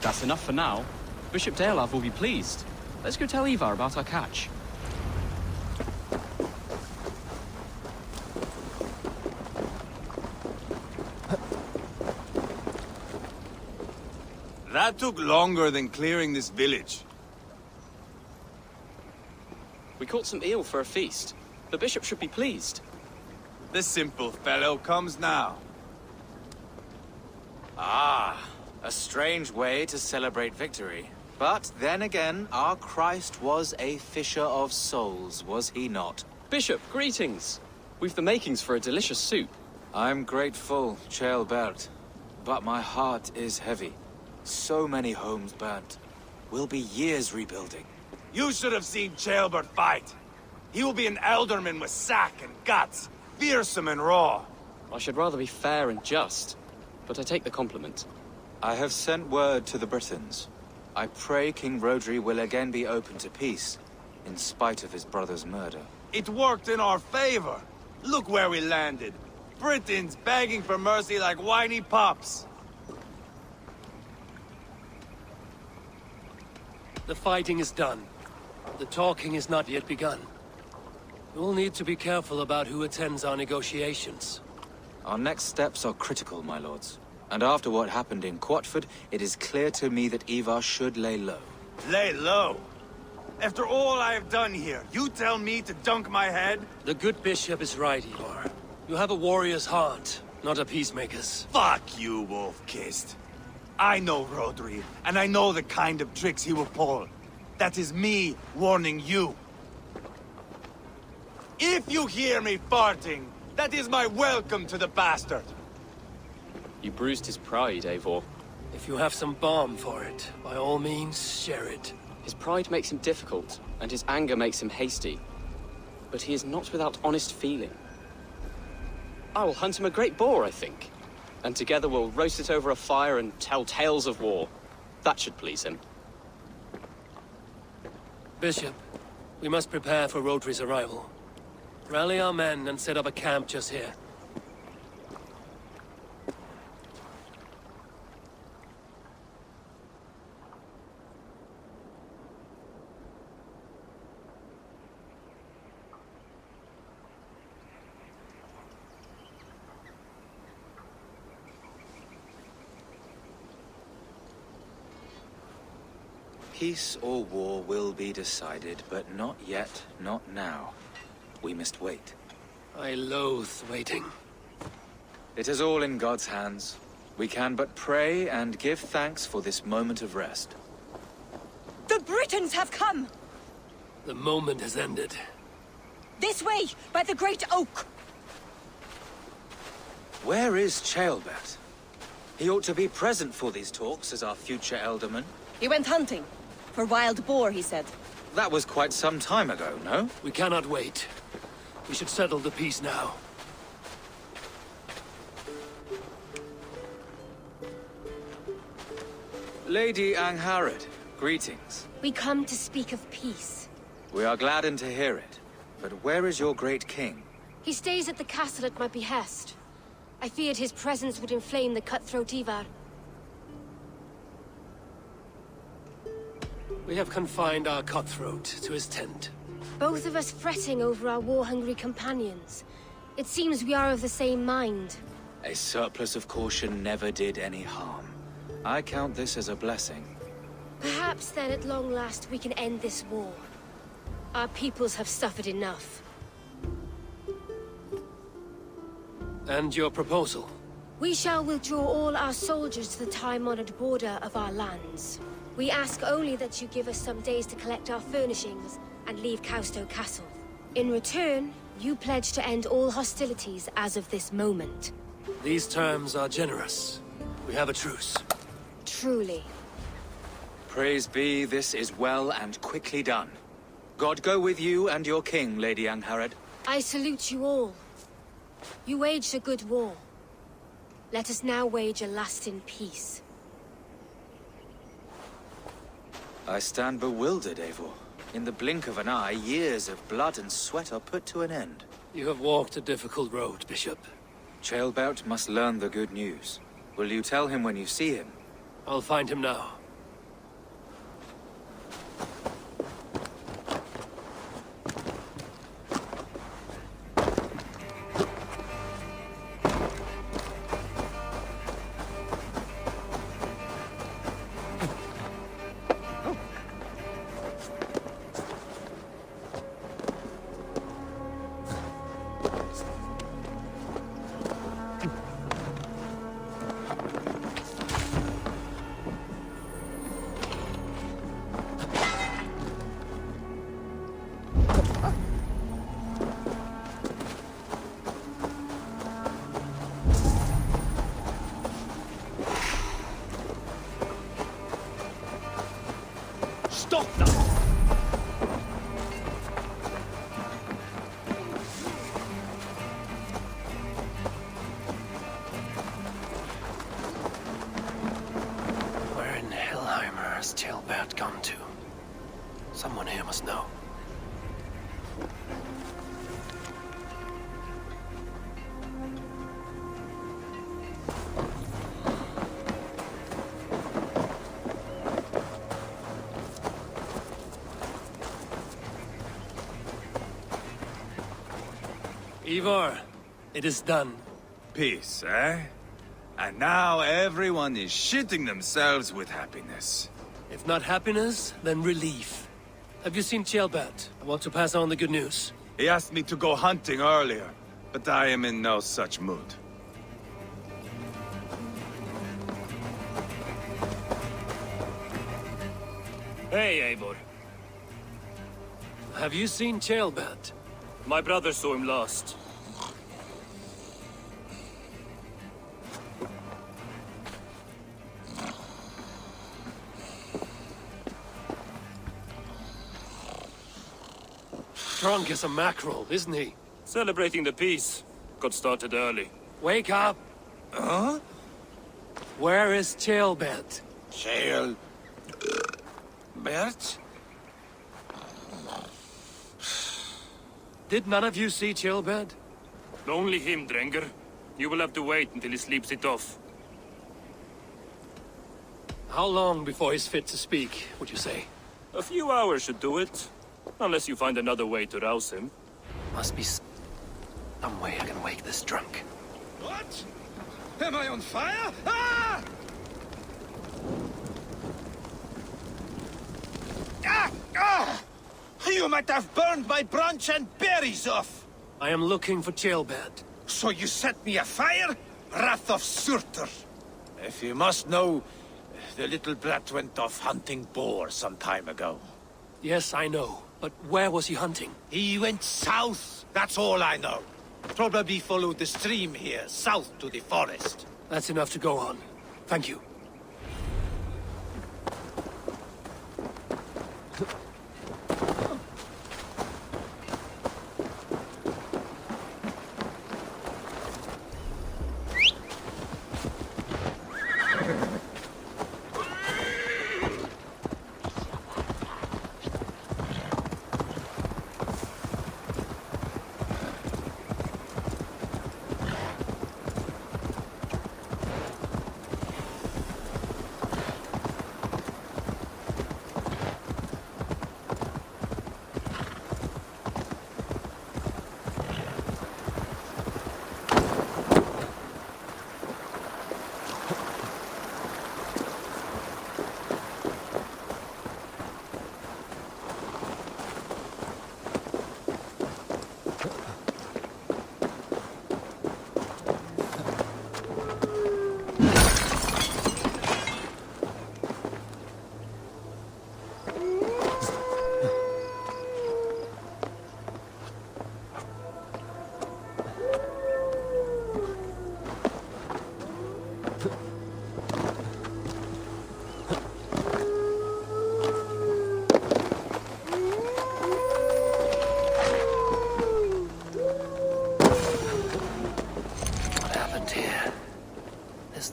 That's enough for now. Bishop Dealav will be pleased. Let's go tell Ivar about our catch. That took longer than clearing this village. We caught some eel for a feast. The bishop should be pleased. The simple fellow comes now. Ah, a strange way to celebrate victory. But then again, our Christ was a fisher of souls, was he not? Bishop, greetings. We've the makings for a delicious soup. I'm grateful, Ceolbert, but my heart is heavy. So many homes burnt. We'll be years rebuilding. You should have seen Ceolbert fight. He will be an alderman with sack and guts, fearsome and raw. I should rather be fair and just, but I take the compliment. I have sent word to the Britons. I pray King Rhodri will again be open to peace, in spite of his brother's murder. It worked in our favor. Look where we landed. Britons begging for mercy like whiny pups. The fighting is done. The talking is not yet begun. We'll need to be careful about who attends our negotiations. Our next steps are critical, my lords. And after what happened in Quatford, it is clear to me that Ivar should lay low. Lay low? After all I have done here, you tell me to dunk my head? The good bishop is right, Ivar. You have a warrior's heart, not a peacemaker's. Fuck you, wolf-kissed. I know Rhodri, and I know the kind of tricks he will pull. That is me warning you. If you hear me farting, that is my welcome to the bastard. You bruised his pride, Eivor. If you have some balm for it, by all means, share it. His pride makes him difficult, and his anger makes him hasty. But he is not without honest feeling. I will hunt him a great boar, I think. And together we'll roast it over a fire and tell tales of war. That should please him. Bishop, we must prepare for Rhodri's arrival. Rally our men and set up a camp just here. Peace or war will be decided, but not yet, not now. We must wait. I loathe waiting. It is all in God's hands. We can but pray and give thanks for this moment of rest. The Britons have come! The moment has ended. This way, by the Great Oak! Where is Ceolbert? He ought to be present for these talks as our future Elderman. He went hunting. For wild boar, he said. That was quite some time ago, no? We cannot wait. We should settle the peace now. Lady Angharad, greetings. We come to speak of peace. We are gladdened to hear it. But where is your great king? He stays at the castle at my behest. I feared his presence would inflame the cutthroat Ivar. We have confined our cutthroat to his tent. Both of us fretting over our war-hungry companions. It seems we are of the same mind. A surplus of caution never did any harm. I count this as a blessing. Perhaps then at long last we can end this war. Our peoples have suffered enough. And your proposal? We shall withdraw all our soldiers to the time-honored border of our lands. We ask only that you give us some days to collect our furnishings and leave Causto Castle. In return, you pledge to end all hostilities as of this moment. These terms are generous. We have a truce. Truly. Praise be, this is well and quickly done. God go with you and your king, Lady Angharad. I salute you all. You waged a good war. Let us now wage a lasting peace. I stand bewildered, Eivor. In the blink of an eye, years of blood and sweat are put to an end. You have walked a difficult road, Bishop. Ceolbert must learn the good news. Will you tell him when you see him? I'll find him now. Stop that! Where in Hellheimer has Tailbat gone to? Someone here must know. Ivar, it is done. Peace, eh? And now everyone is shitting themselves with happiness. If not happiness, then relief. Have you seen Tailbat? I want to pass on the good news. He asked me to go hunting earlier, but I am in no such mood. Hey, Eivor. Have you seen Tailbat? My brother saw him last. Drunk as a mackerel, isn't he? Celebrating the peace. Got started early. Wake up! Huh? Where is Tailbat? Bert? Did none of you see Tailbat? Only him, Drenger. You will have to wait until he sleeps it off. How long before he's fit to speak, would you say? A few hours should do it. Unless you find another way to rouse him. Must be some way I can wake this drunk. What? Am I on fire? Ah! Ah! Ah! You might have burned my branch and berries off! I am looking for Tailbat. So you set me afire? Wrath of Surtur. If you must know, the little brat went off hunting boar some time ago. Yes, I know. But where was he hunting? He went south, that's all I know. Probably followed the stream here, south to the forest. That's enough to go on. Thank you.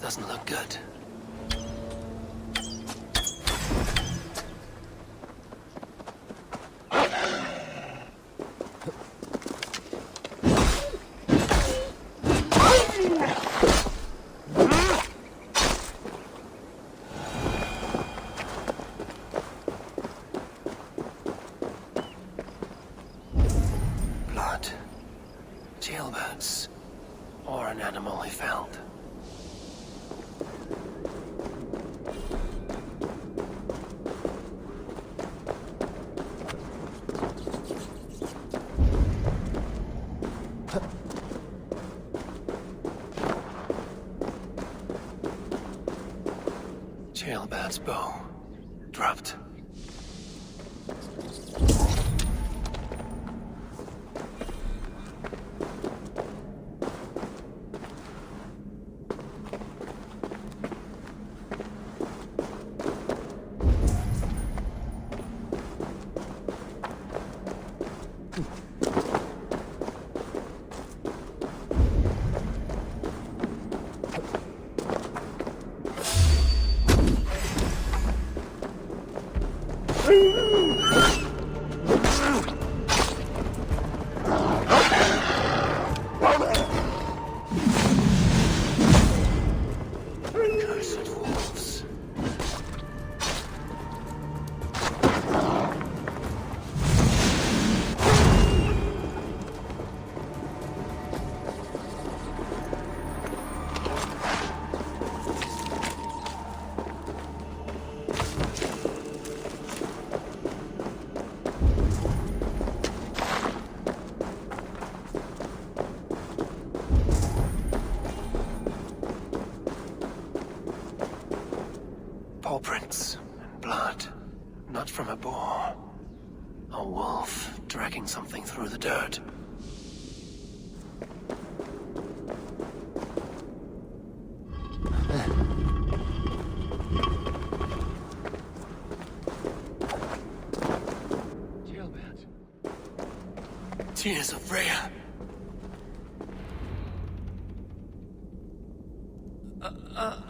Doesn't look good. Blood. Jailbirds. Or an animal he found. Tailbat's bow. Dropped. Paw prints and blood. Not from a boar. A wolf dragging something through the dirt. Tears of Freya.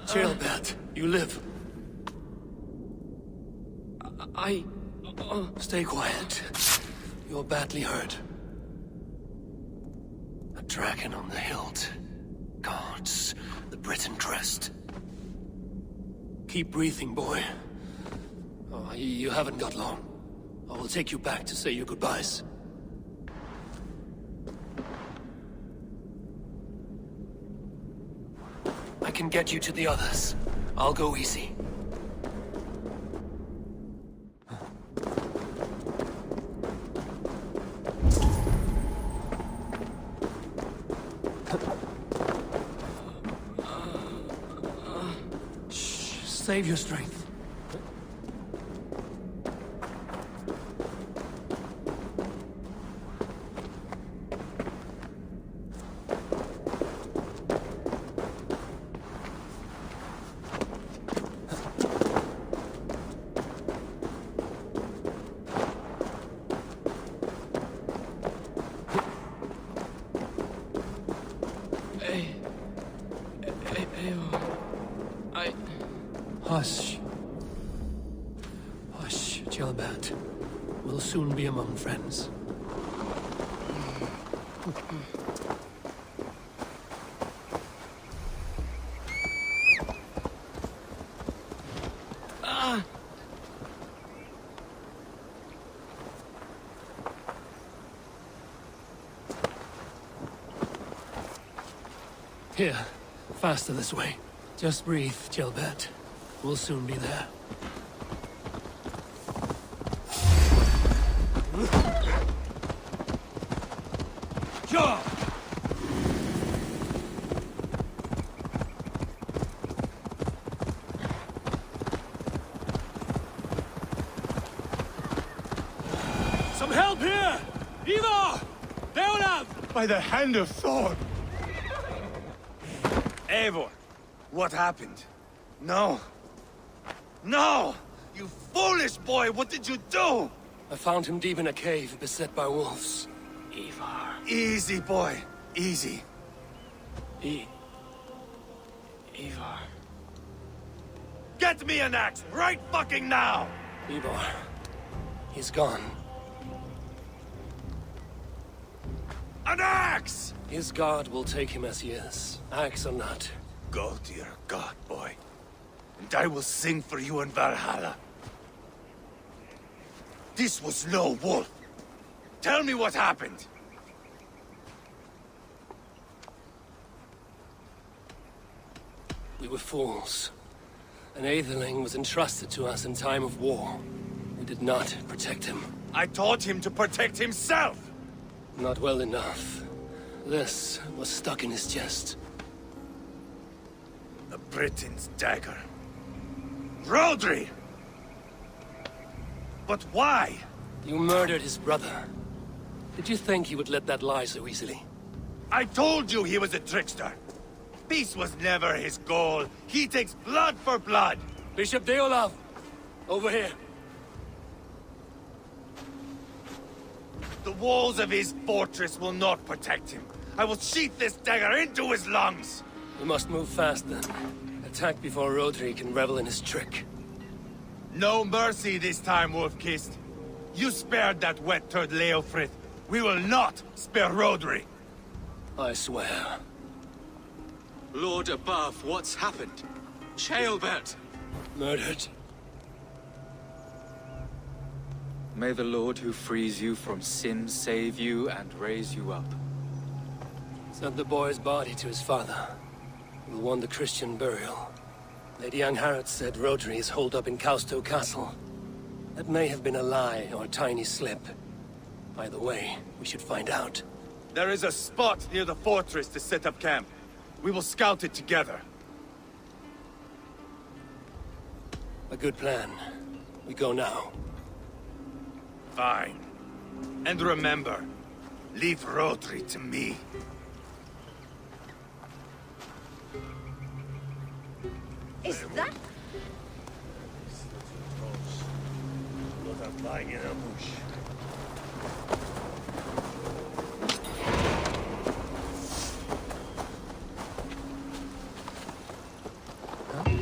Jailbat, you live. Stay quiet. You're badly hurt. A dragon on the hilt. Gods, the Briton crest. Keep breathing, boy. Oh, you haven't got long. I will take you back to say your goodbyes. I can get you to the others. I'll go easy. Save your strength. Hush. Hush, Jailbat. We'll soon be among friends. Here, faster this way. Just breathe, Jailbat. We'll soon be there. Sure. Some help here! Ivar! Leonard! By the hand of Thor! Eivor, what happened? No. No! You foolish boy, what did you do? I found him deep in a cave, beset by wolves. Ivar. Easy, boy. Easy. Ivar. Get me an axe, right fucking now! Ivar. He's gone. An axe! His god will take him as he is, axe or not. Go to your god, boy. And I will sing for you in Valhalla. This was no wolf. Tell me what happened. We were fools. An Aetherling was entrusted to us in time of war. We did not protect him. I taught him to protect himself! Not well enough. This was stuck in his chest. The Briton's dagger. Rodri! But why? You murdered his brother. Did you think he would let that lie so easily? I told you he was a trickster. Peace was never his goal. He takes blood for blood. Bishop Deolav, over here. The walls of his fortress will not protect him. I will sheath this dagger into his lungs. We must move fast then. Attack before Rodri can revel in his trick. No mercy this time, Wolf-Kissed. You spared that wet turd Leofrith. We will not spare Rodri. I swear. Lord above, what's happened? Ceolbert! Murdered. May the Lord who frees you from sin save you and raise you up. Sent the boy's body to his father. We'll want the Christian burial. Lady Angharad said Rodri is holed up in Causto Castle. That may have been a lie or a tiny slip. Either way, we should find out. There is a spot near the fortress to set up camp. We will scout it together. A good plan. We go now. Fine. And remember, leave Rodri to me. Is that...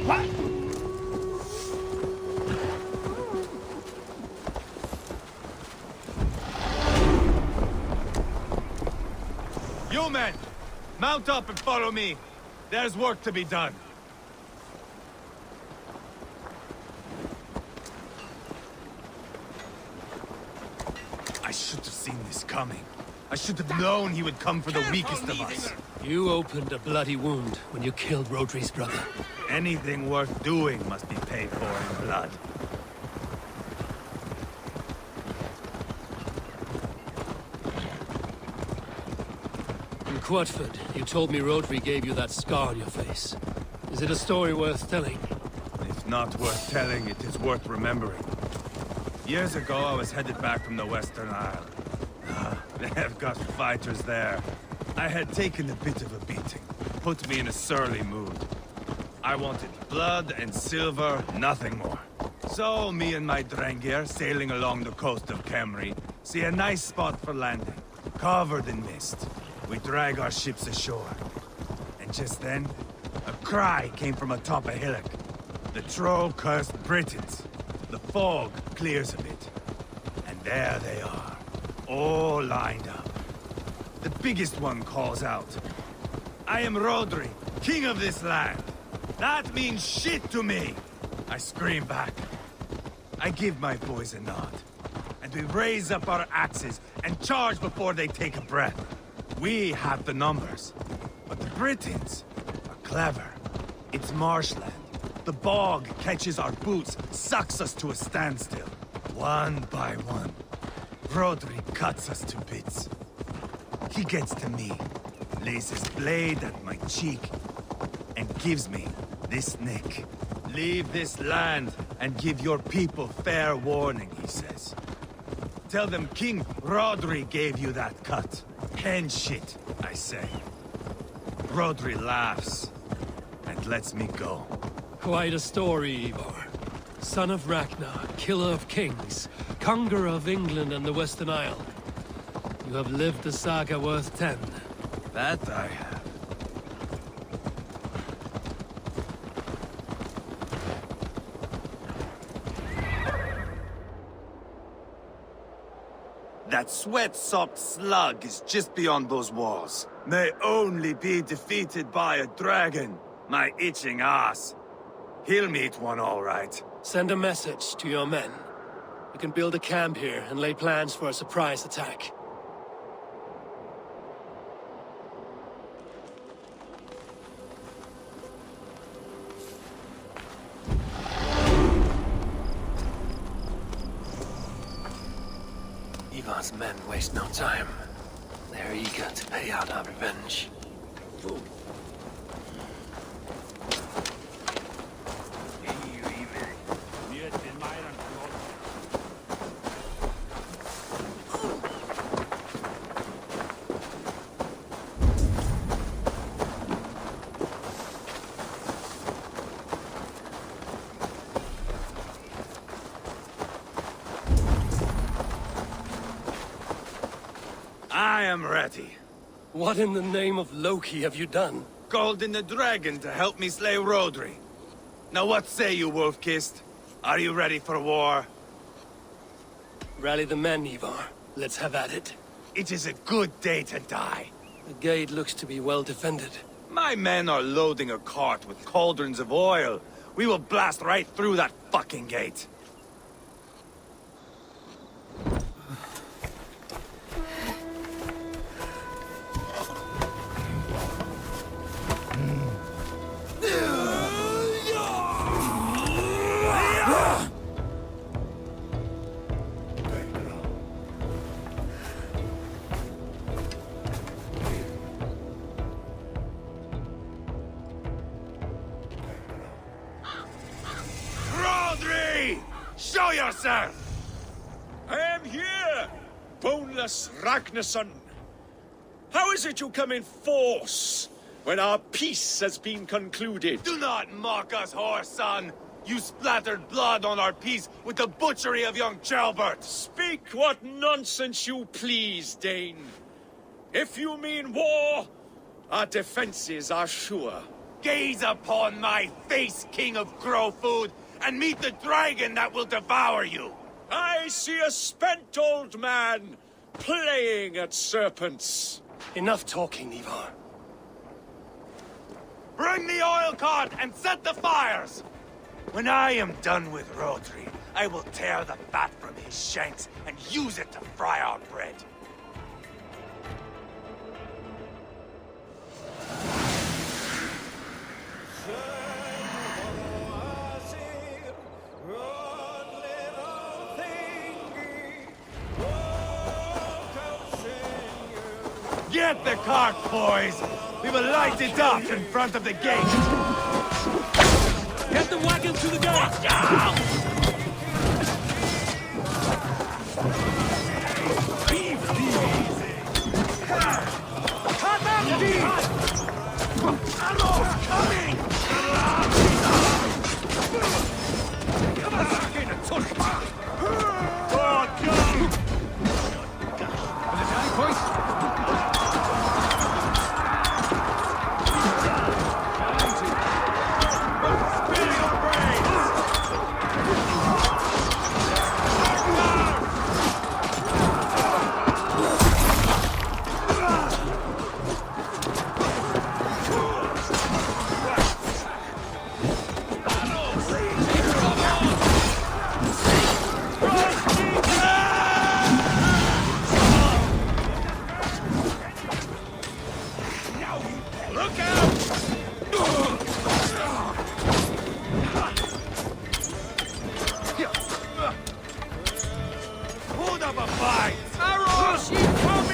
What? You men, mount up and follow me. There's work to be done. I should have seen this coming. I should have known he would come for the weakest of us. You opened a bloody wound when you killed Rodri's brother. Anything worth doing must be paid for in blood. In Quatford, you told me Rodri gave you that scar on your face. Is it a story worth telling? If not worth telling, it is worth remembering. Years ago, I was headed back from the Western Isle. They have got fighters there. I had taken a bit of a beating. Put me in a surly mood. I wanted blood and silver, nothing more. So, me and my Drengir, sailing along the coast of Kemri, see a nice spot for landing, covered in mist. We drag our ships ashore. And just then, a cry came from atop a hillock. The troll-cursed Britons. The fog clears a bit. And there they are, all lined up. The biggest one calls out, "I am Rodri, king of this land. That means shit to me!" I scream back. I give my boys a nod. And we raise up our axes and charge before they take a breath. We have the numbers. But the Britons are clever. It's marshland. The bog catches our boots, sucks us to a standstill. One by one, Rodri cuts us to bits. He gets to me, lays his blade at my cheek, and gives me this nick. "Leave this land and give your people fair warning," he says. "Tell them King Rodri gave you that cut." "Hen shit," I say. Rodri laughs and lets me go. Quite a story, Ivar. Son of Ragnar, killer of kings, conqueror of England and the Western Isle. You have lived a saga worth 10. That I have. That sweat-socked slug is just beyond those walls. May only be defeated by a dragon, my itching ass. He'll meet one all right. Send a message to your men. We can build a camp here and lay plans for a surprise attack. Ivar's men waste no time. They're eager to pay out our revenge. am ready. What in the name of Loki have you done? Called in the dragon to help me slay Rodri. Now what say you, Wolf-Kissed? Are you ready for war? Rally the men, Ivar. Let's have at it. It is a good day to die. The gate looks to be well defended. My men are loading a cart with cauldrons of oil. We will blast right through that fucking gate. Show yourself! I am here, Boneless Ragnarsson. How is it you come in force when our peace has been concluded? Do not mock us, whoreson! You splattered blood on our peace with the butchery of young Chalbert! Speak what nonsense you please, Dane. If you mean war, our defenses are sure. Gaze upon my face, King of Grow Food, and meet the dragon that will devour you! I see a spent old man playing at serpents. Enough talking, Ivar. Bring the oil cart and set the fires! When I am done with Rodri, I will tear the fat from his shanks and use it to fry our bread. Get the cart, boys! We will light it up in front of the gate! Get the wagon to the gate! Arrows coming!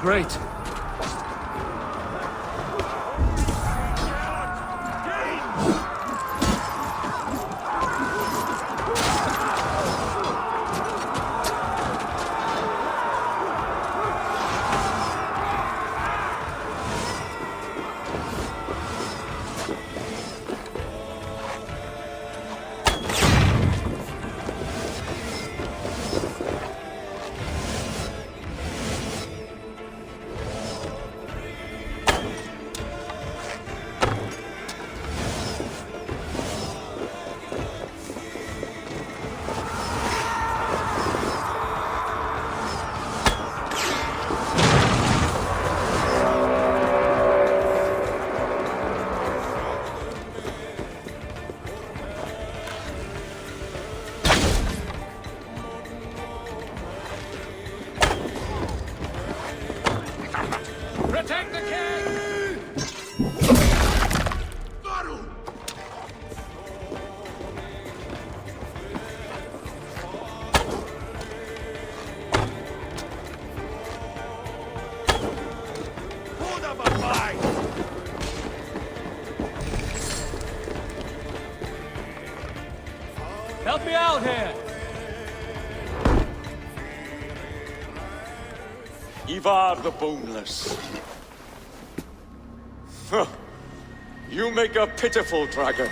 great. Protect the king! Hold up a fight! Help me out here! Ivar the Boneless. Huh. You make a pitiful dragon.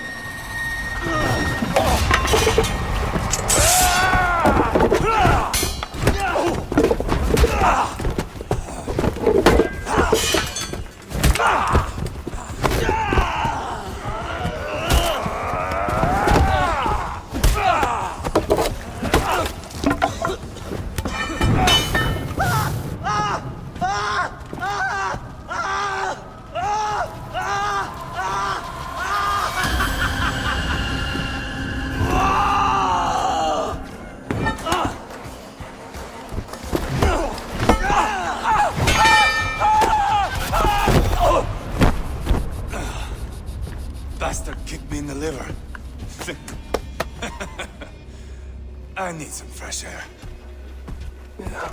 Bastard kicked me in the liver. I need some fresh air. Yeah.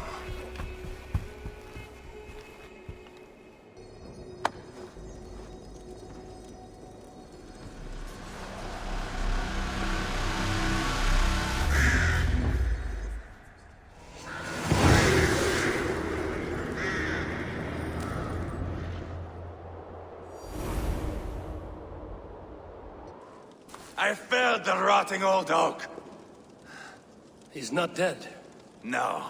I felled the rotting old oak. He's not dead. No.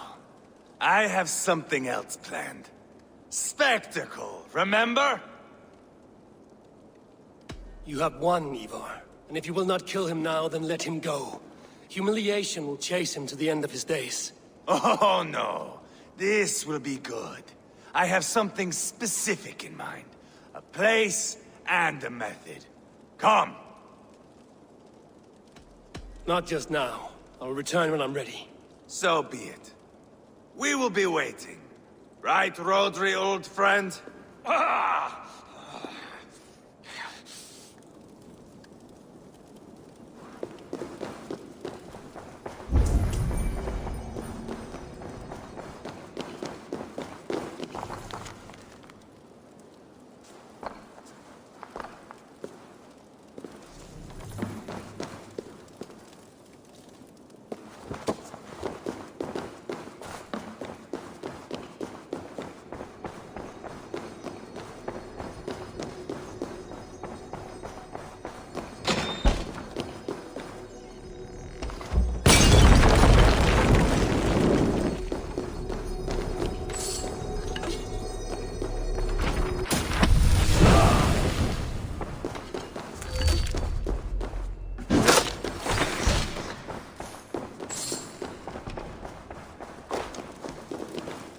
I have something else planned. Spectacle, remember? You have won, Ivar. And if you will not kill him now, then let him go. Humiliation will chase him to the end of his days. Oh, no. This will be good. I have something specific in mind. A place and a method. Come. Not just now. I'll return when I'm ready. So be it. We will be waiting. Right, Rodri, old friend? Ah!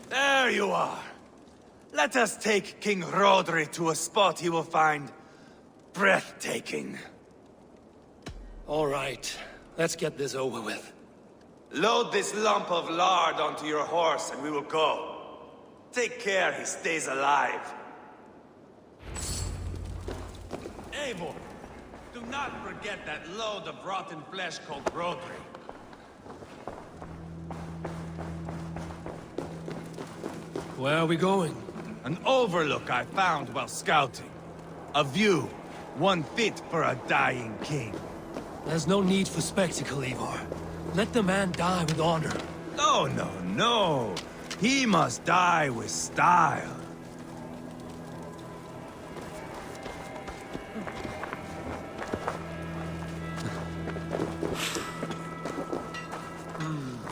There you are. Let us take King Rodri to a spot he will find breathtaking. All right. Let's get this over with. Load this lump of lard onto your horse and we will go. Take care he stays alive. Eivor, do not forget that load of rotten flesh called Rodri. Where are we going? An overlook I found while scouting. A view, one fit for a dying king. There's no need for spectacle, Ivar. Let the man die with honor. No, no, no. He must die with style.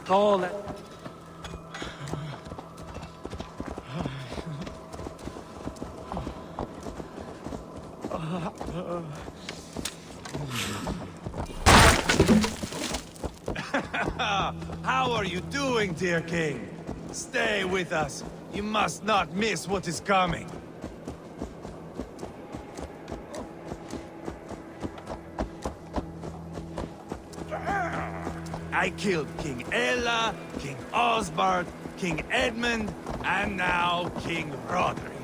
All that... How are you doing, dear king? Stay with us. You must not miss what is coming. I killed King Ella, King Osbert, King Edmund, and now King Rodri.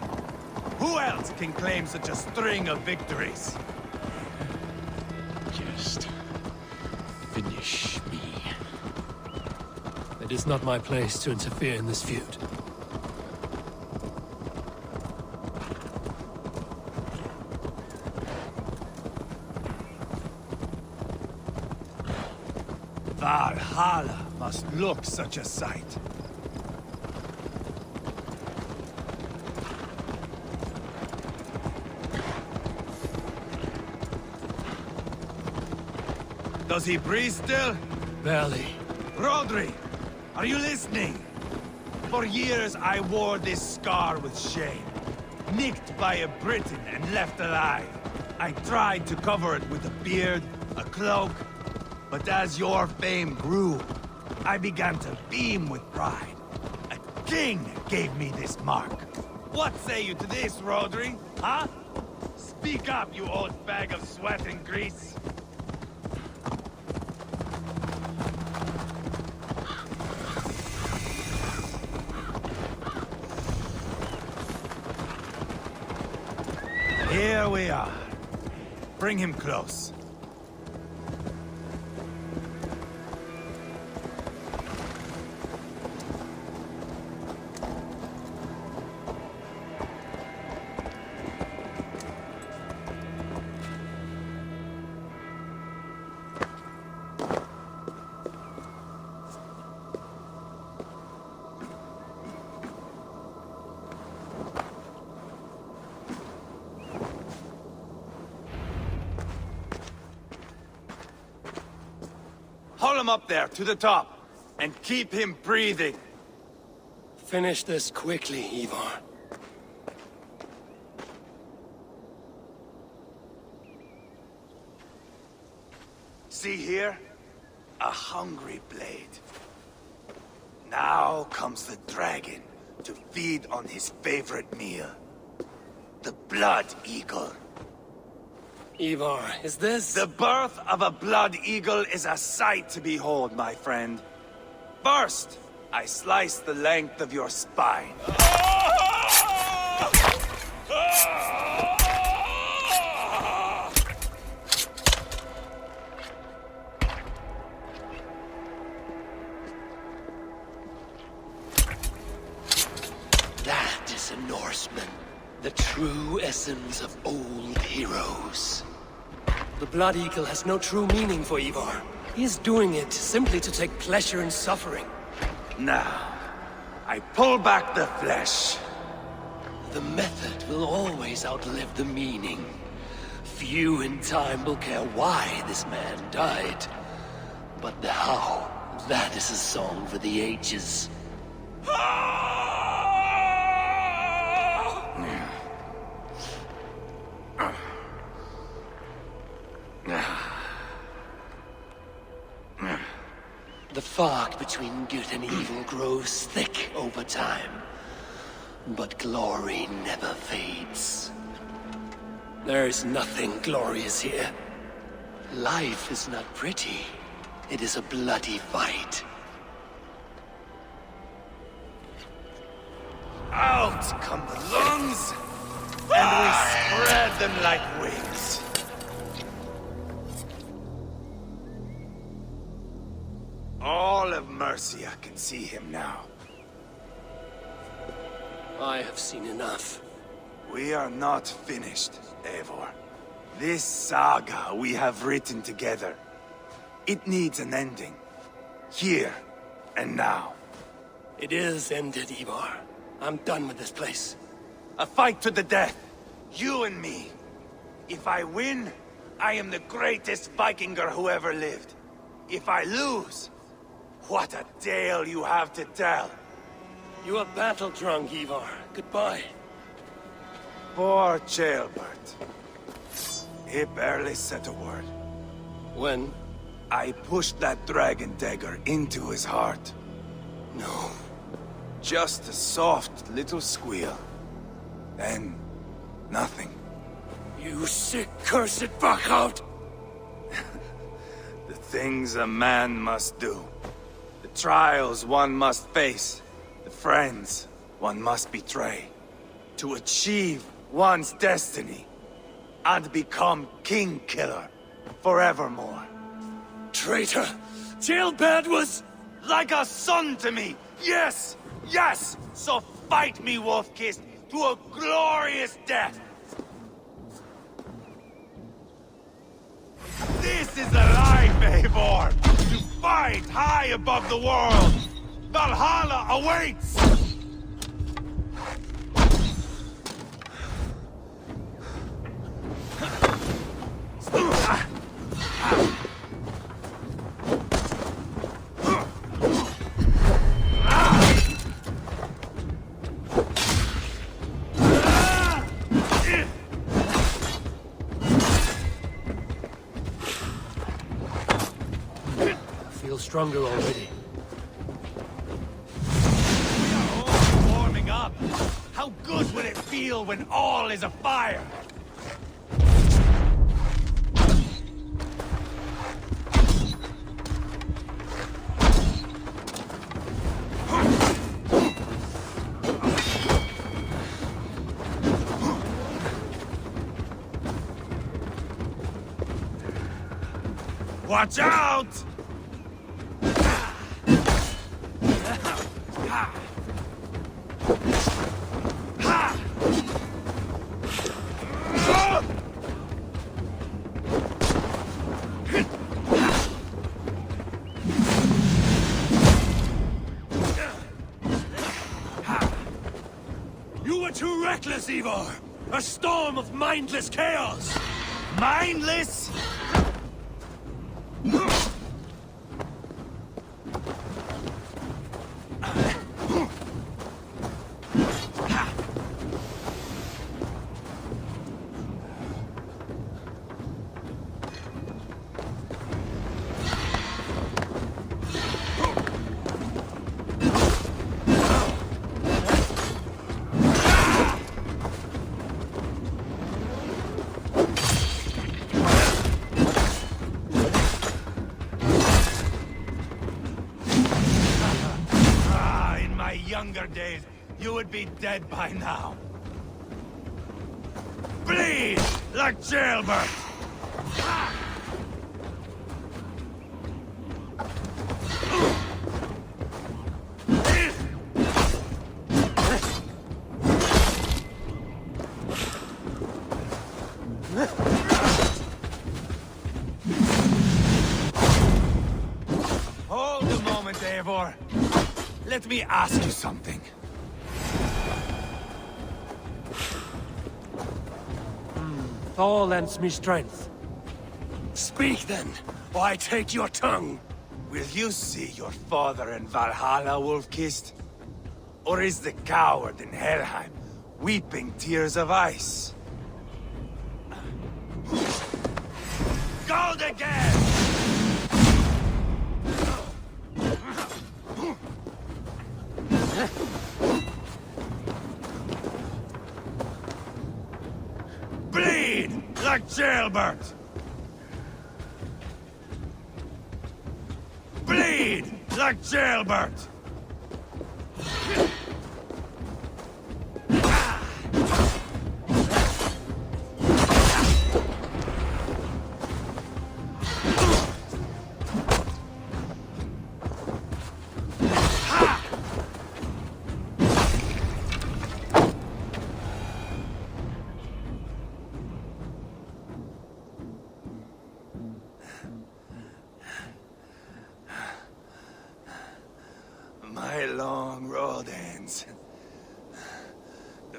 Who else can claim such a string of victories? Just... finish me. It is not my place to interfere in this feud. Valhalla must look such a sight. Does he breathe still? Barely. Rodri, are you listening? For years I wore this scar with shame. Nicked by a Briton and left alive. I tried to cover it with a beard, a cloak, but as your fame grew, I began to beam with pride. A king gave me this mark. What say you to this, Rodri? Huh? Speak up, you old bag of sweat and grease. Here we are. Bring him close. Haul him up there, to the top, and keep him breathing. Finish this quickly, Ivar. See here? A hungry blade. Now comes the dragon to feed on his favorite meal. The blood eagle. Ivar, is this... The birth of a blood eagle is a sight to behold, my friend. First, I slice the length of your spine. That is a Norseman. The true essence of old heroes. The Blood Eagle has no true meaning for Ivar. He is doing it simply to take pleasure in suffering. Now, I pull back the flesh. The method will always outlive the meaning. Few in time will care why this man died. But the how, that is a song for the ages. The fog between good and evil grows thick over time. But glory never fades. There is nothing glorious here. Life is not pretty. It is a bloody fight. Out come the lungs, and we spread them like wings. All of Mercia can see him now. I have seen enough. We are not finished, Eivor. This saga we have written together, it needs an ending. Here and now. It is ended, Ivar. I'm done with this place. A fight to the death. You and me. If I win, I am the greatest Vikinger who ever lived. If I lose, what a tale you have to tell. You are battle-drunk, Ivar. Goodbye. Poor Ceolbert. He barely said a word. When? I pushed that dragon dagger into his heart. No. Just a soft little squeal. Then, nothing. You sick, cursed fuck-out! The things a man must do. The trials one must face. The friends one must betray. To achieve one's destiny. And become king-killer forevermore. Traitor! Ceolbert was... like a son to me! Yes! Yes! So fight me, Wolf-Kissed, to a glorious death! This is a life, Eivor! To fight high above the world! Valhalla awaits! Stronger already. We are all warming up. How good will it feel when all is afire? Watch out! You were too reckless, Ivar! A storm of mindless chaos! Mindless? Younger days, you would be dead by now. Bleed like Ceolbert! Hold a moment, Eivor. Let me ask you something. Thor lends me strength. Speak then, or I take your tongue. Will you see your father in Valhalla, Wolf-Kissed? Or is the coward in Helheim weeping tears of ice? Gold again! Bleed like Ceolbert! Bleed like Ceolbert!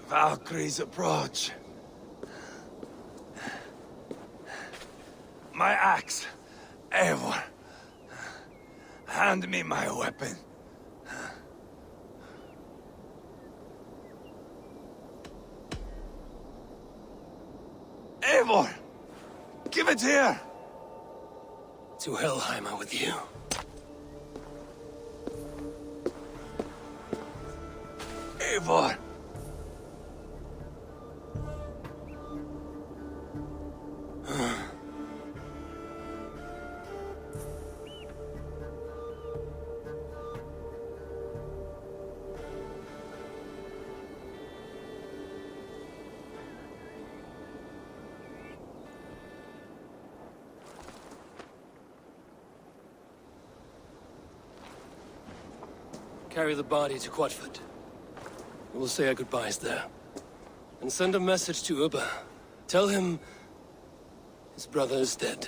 Valkyries approach. My axe, Eivor. Hand me my weapon. Eivor! Give it here! To Helheimer with you. Eivor! Carry the body to Quatford. We'll say our goodbyes there. And send a message to Ubba. Tell him his brother is dead.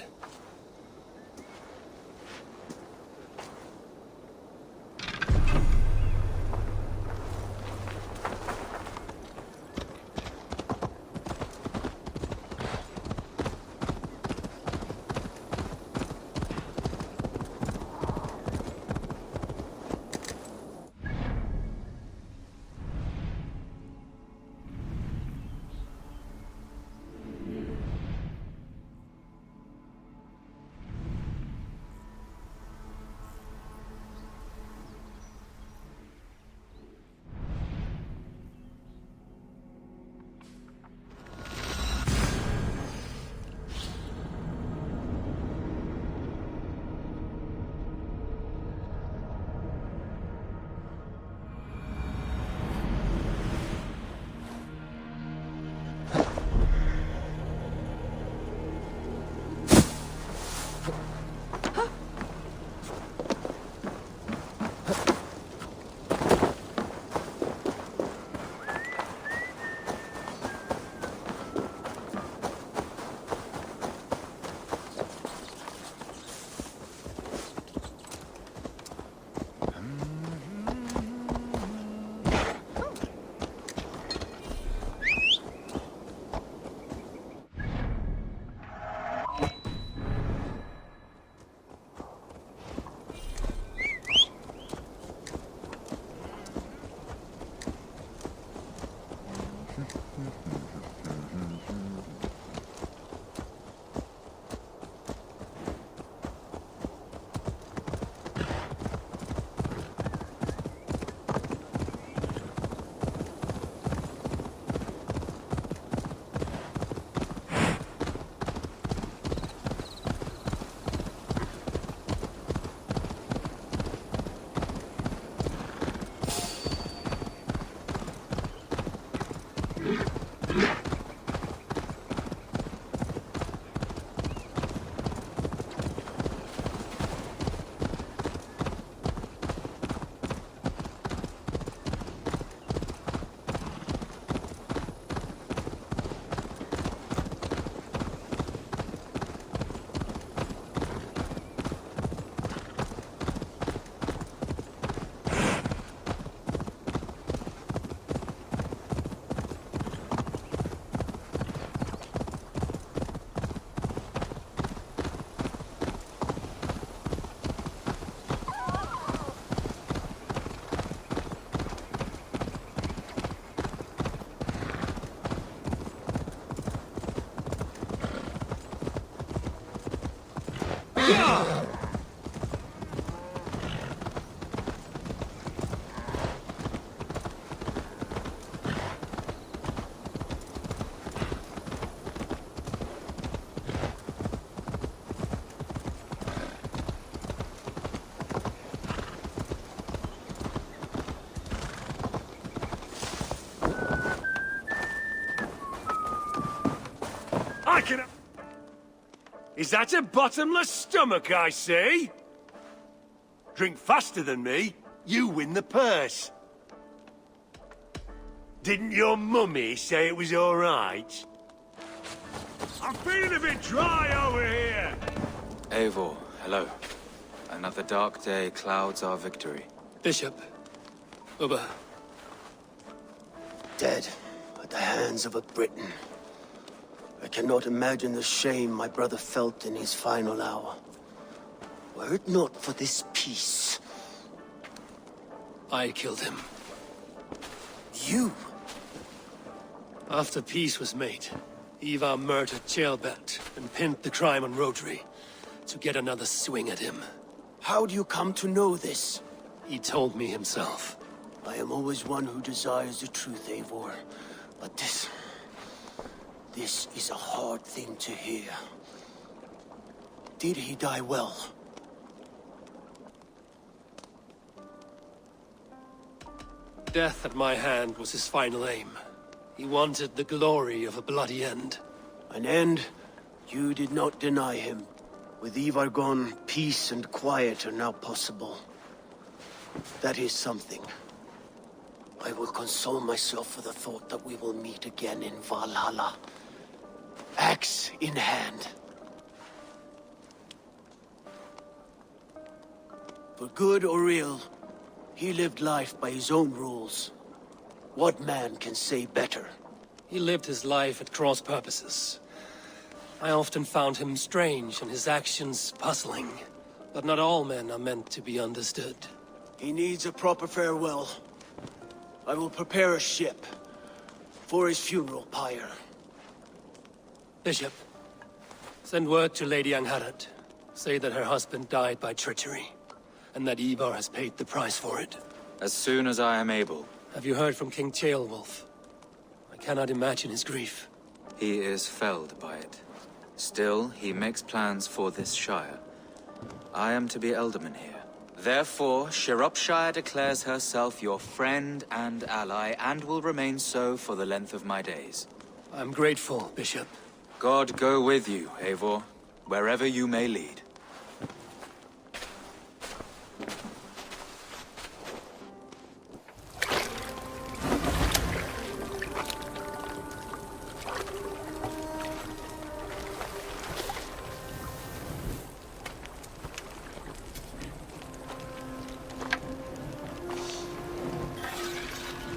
Is that a bottomless stomach I see? Drink faster than me, you win the purse. Didn't your mummy say it was all right? I'm feeling a bit dry over here. Eivor, hello. Another dark day clouds our victory. Bishop. Ubba. Dead. at the hands of a Briton. I cannot imagine the shame my brother felt in his final hour. Were it not for this peace... I killed him. You? After peace was made, Ivar murdered Gambit and pinned the crime on Rhodri to get another swing at him. How do you come to know this? He told me himself. I am always one who desires the truth, Eivor. But this is a hard thing to hear. Did he die well? Death at my hand was his final aim. He wanted the glory of a bloody end. An end you did not deny him. With Ivar gone, peace and quiet are now possible. That is something. I will console myself for the thought that we will meet again in Valhalla. Axe in hand. For good or ill, he lived life by his own rules. What man can say better? He lived his life at cross purposes. I often found him strange and his actions puzzling. But not all men are meant to be understood. He needs a proper farewell. I will prepare a ship for his funeral pyre. Bishop, send word to Lady Angharad. Say that her husband died by treachery, and that Ivar has paid the price for it. As soon as I am able. Have you heard from King Ceolwulf? I cannot imagine his grief. He is felled by it. Still, he makes plans for this shire. I am to be Elderman here. Therefore, Sciropescire declares herself your friend and ally, and will remain so for the length of my days. I'm grateful, Bishop. God go with you, Eivor, wherever you may lead.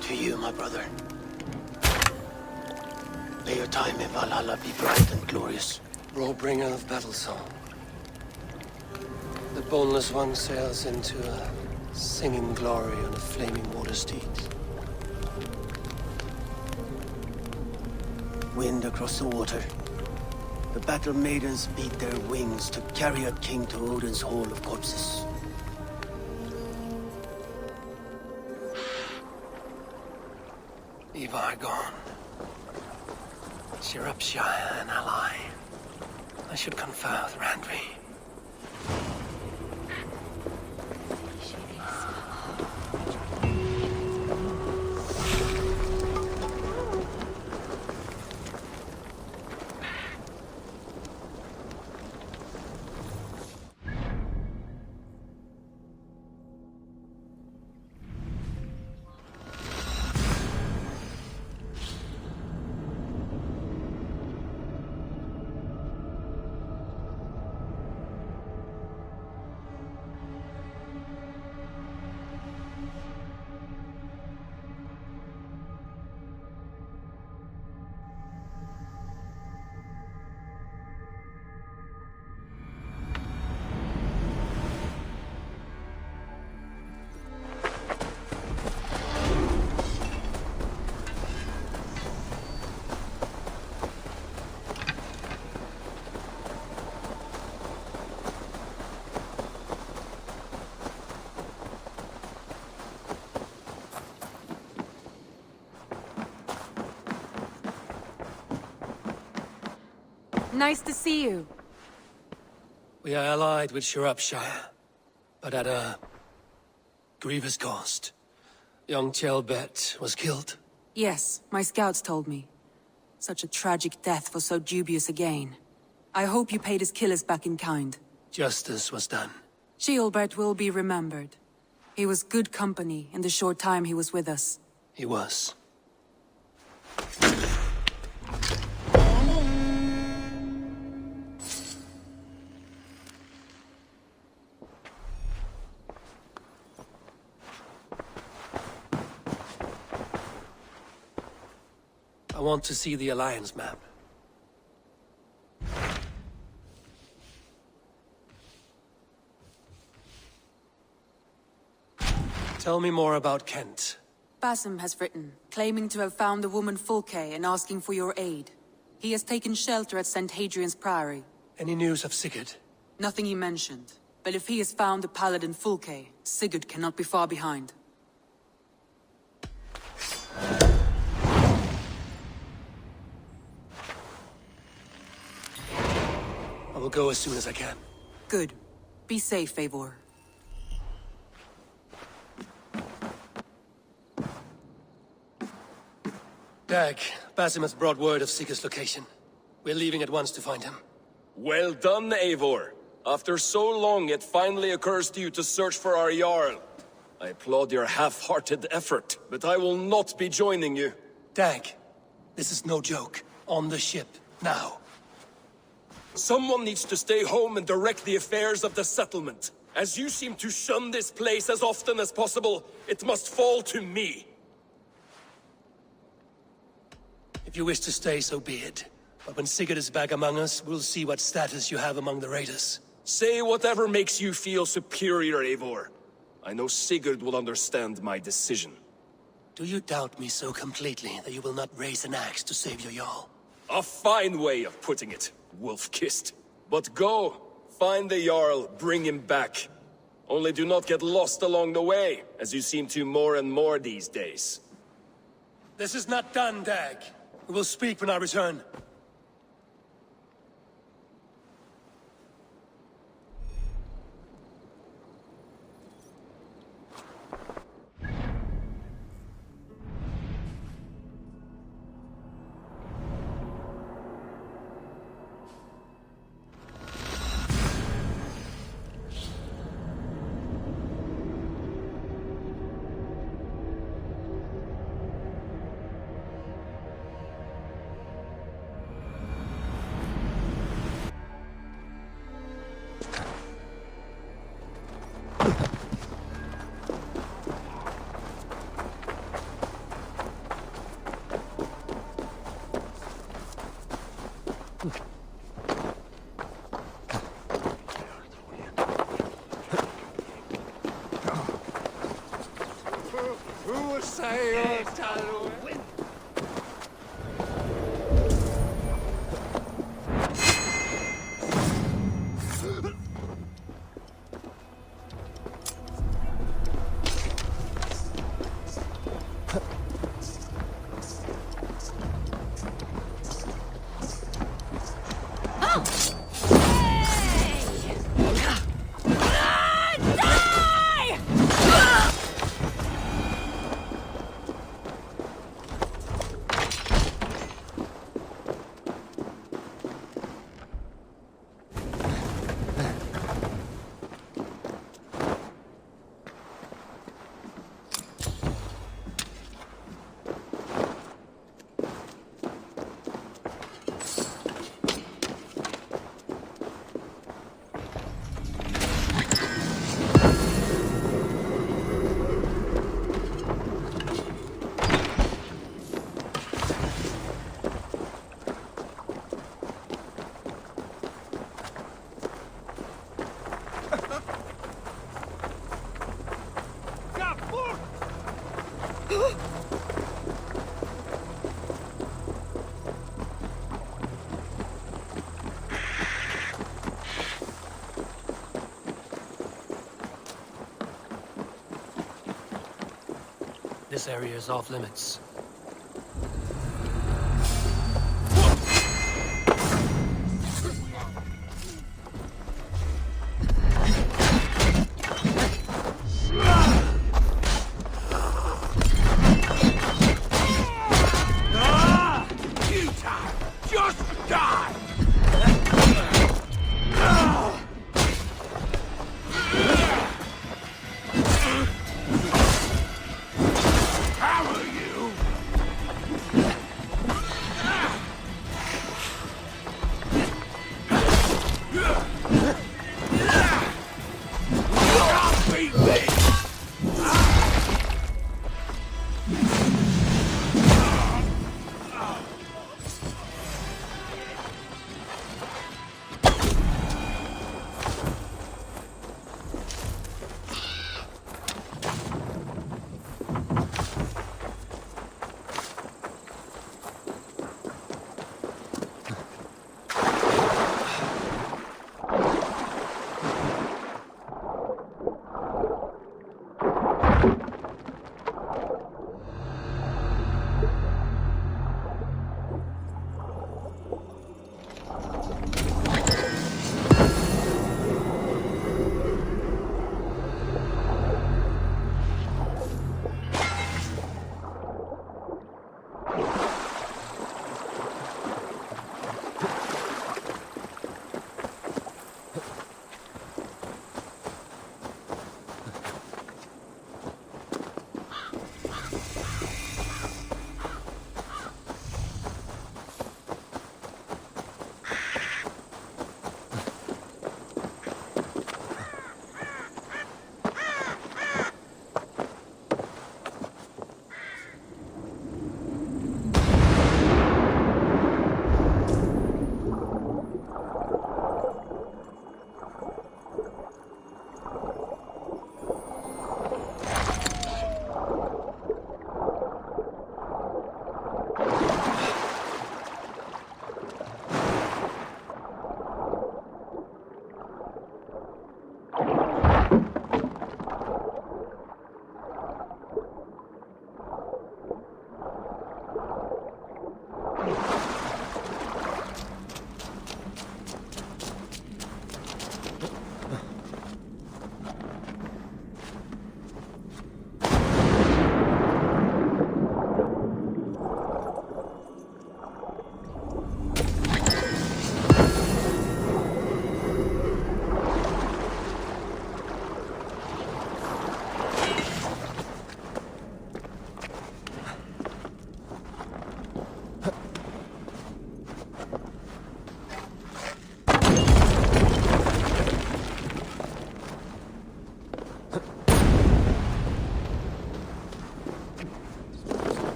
To you, my brother. May your time in Valhalla be bright and glorious. Rollbringer of battle song. The boneless one sails into a singing glory on a flaming water steed. Wind across the water. The battle maidens beat their wings to carry a king to Odin's Hall of Corpses. Ivar gone. Sciropescire an ally. I should confer with Randvi. Nice to see you. We are allied with Sciropescire, but at a grievous cost. Young Gambit was killed. Yes, my scouts told me. Such a tragic death for so dubious a gain. I hope you paid his killers back in kind. Justice was done. Gambit will be remembered. He was good company in the short time he was with us. He was. want to see the Alliance map. Tell me more about Kent. Basim has written, claiming to have found the woman Fulke and asking for your aid. He has taken shelter at St. Hadrian's Priory. Any news of Sigurd? Nothing he mentioned. But if he has found the paladin Fulke, Sigurd cannot be far behind. I will go as soon as I can. Good. Be safe, Eivor. Dag, Basim has brought word of Sigurd's location. We're leaving at once to find him. Well done, Eivor. After so long, it finally occurs to you to search for our Jarl. I applaud your half-hearted effort, but I will not be joining you. Dag, this is no joke. On the ship, now. Someone needs to stay home and direct the affairs of the settlement. As you seem to shun this place as often as possible, it must fall to me. If you wish to stay, so be it. But when Sigurd is back among us, we'll see what status you have among the raiders. Say whatever makes you feel superior, Eivor. I know Sigurd will understand my decision. Do you doubt me so completely that you will not raise an axe to save your Jarl? A fine way of putting it, wolf-kissed. But go, find the Jarl, bring him back. Only do not get lost along the way, as you seem to more and more these days. This is not done, Dag. We will speak when I return. This area is off limits. How are you?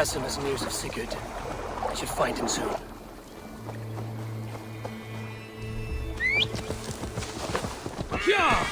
Lassen has news of Sigurd. I should find him soon. Yeah!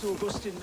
Augustine.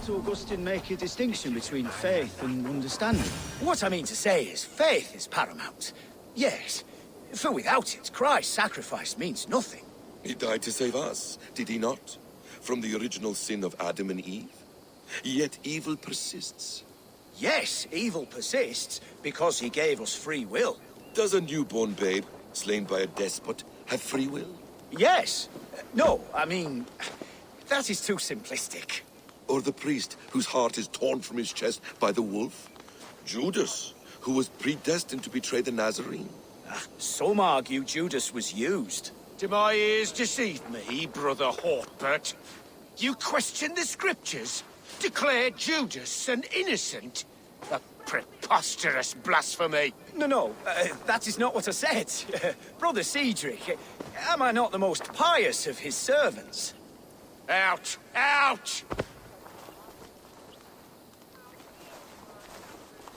Augustine make a distinction between faith and understanding? What I mean to say is, faith is paramount. Yes, for without it, Christ's sacrifice means nothing. He died to save us, did he not? From the original sin of Adam and Eve? Yet evil persists. Yes, evil persists because he gave us free will. Does a newborn babe, slain by a despot, have free will? Yes. No, I mean, that is too simplistic. Or the priest whose heart is torn from his chest by the wolf? Judas, who was predestined to betray the Nazarene? Some argue Judas was used. Do my ears deceive me, Brother Hawkbert? You question the scriptures? Declare Judas an innocent? A preposterous blasphemy! No, that is not what I said. Brother Cedric, am I not the most pious of his servants? Out! Out!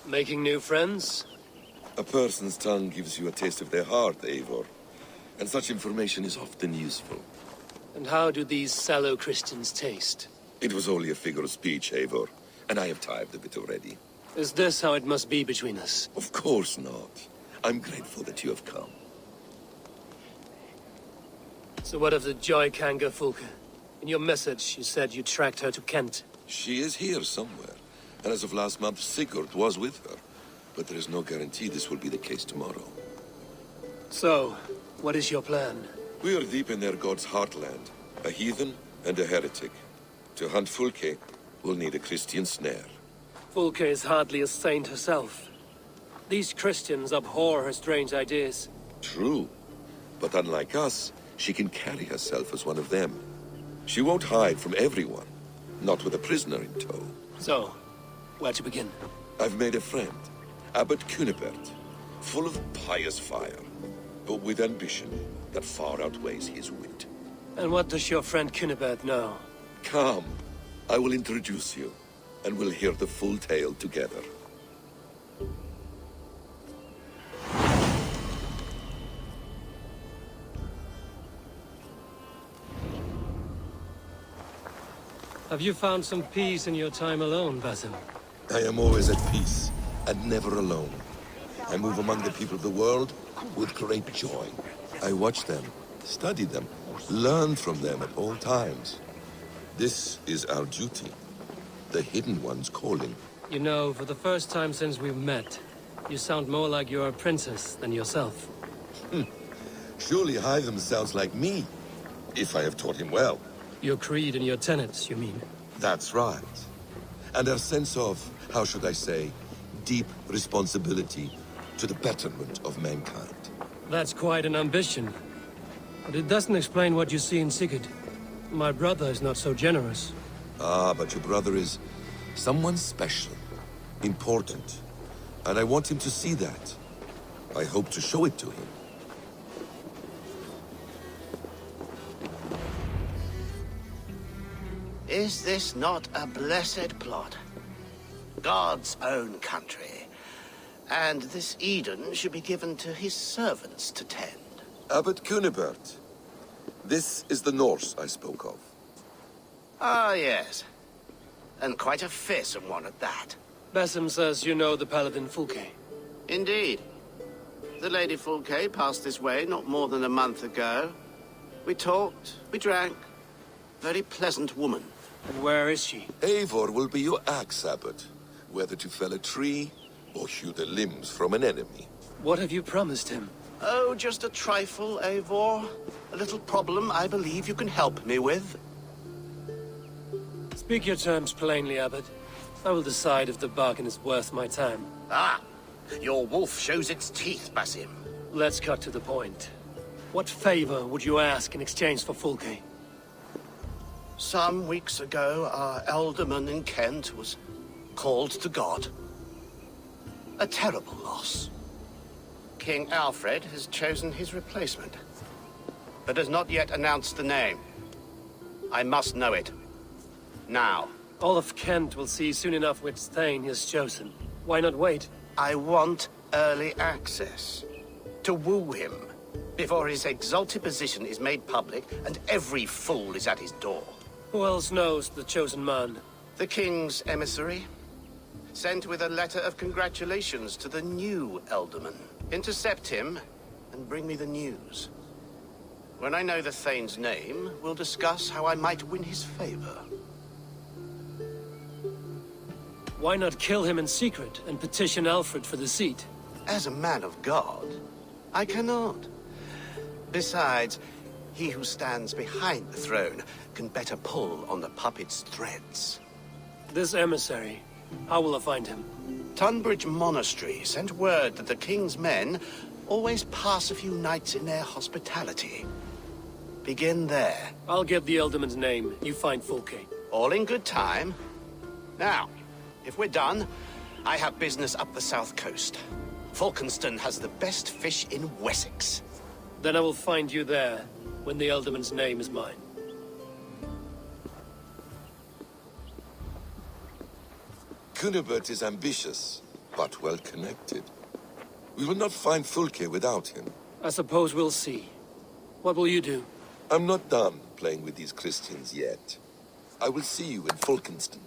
Making new friends? A person's tongue gives you a taste of their heart, Eivor. And such information is often useful. And how do these sallow Christians taste? It was only a figure of speech, Eivor. And I have tithed a bit already. Is this how it must be between us? Of course not. I'm grateful that you have come. So what of the Joy Kanga Fulke? In your message, you said you tracked her to Kent. She is here somewhere. And as of last month, Sigurd was with her. But there is no guarantee this will be the case tomorrow. So, what is your plan? We are deep in their god's heartland. A heathen and a heretic. To hunt Fulke, we'll need a Christian snare. Fulke is hardly a saint herself. These Christians abhor her strange ideas. True. But unlike us, she can carry herself as one of them. She won't hide from everyone. Not with a prisoner in tow. So, where to begin? I've made a friend. Abbot Cunibert. Full of pious fire. But with ambition that far outweighs his wit. And what does your friend Cunibert know? Come. I will introduce you. And we'll hear the full tale together. Have you found some peace in your time alone, Basim? I am always at peace, and never alone. I move among the people of the world with great joy. I watch them, study them, learn from them at all times. This is our duty. The Hidden One's calling. You know, for the first time since we've met, you sound more like you're a princess than yourself. Surely Hytham sounds like me, if I have taught him well. Your creed and your tenets, you mean? That's right. And our sense of, how should I say, deep responsibility to the betterment of mankind. That's quite an ambition. But it doesn't explain what you see in Sigurd. My brother is not so generous. Ah, but your brother is someone special, important. And I want him to see that. I hope to show it to him. Is this not a blessed plot? God's own country. And this Eden should be given to his servants to tend. Abbot Cunibert. This is the Norse I spoke of. Ah, yes. And quite a fearsome one at that. Basim says you know the paladin Fulke. Indeed. The Lady Fulke passed this way not more than a month ago. We talked, we drank. Very pleasant woman. And where is she? Eivor will be your axe, Abbot. Whether to fell a tree, or hew the limbs from an enemy. What have you promised him? Oh, just a trifle, Eivor. A little problem I believe you can help me with. Speak your terms plainly, Abbot. I will decide if the bargain is worth my time. Ah! Your wolf shows its teeth, Basim. Let's cut to the point. What favor would you ask in exchange for Fulke? Some weeks ago, our alderman in Kent was called to God. A terrible loss. King Alfred has chosen his replacement, but has not yet announced the name. I must know it. Now. All of Kent will see soon enough which Thane he has chosen. Why not wait? I want early access. To woo him, before his exalted position is made public and every fool is at his door. Who else knows the chosen man? The king's emissary. Sent with a letter of congratulations to the new Alderman. Intercept him, and bring me the news. When I know the Thane's name, we'll discuss how I might win his favor. Why not kill him in secret and petition Alfred for the seat? As a man of God, I cannot. Besides, he who stands behind the throne can better pull on the puppet's threads. This emissary, how will I find him? Tunbridge Monastery sent word that the king's men always pass a few nights in their hospitality. Begin there. I'll get the Alderman's name. You find Fulke. All in good time. Now, if we're done, I have business up the south coast. Falkenston has the best fish in Wessex. Then I will find you there, when the Alderman's name is mine. Cunibert is ambitious, but well connected. We will not find Fulke without him. I suppose we'll see. What will you do? I'm not done playing with these Christians yet. I will see you in Fulkenston.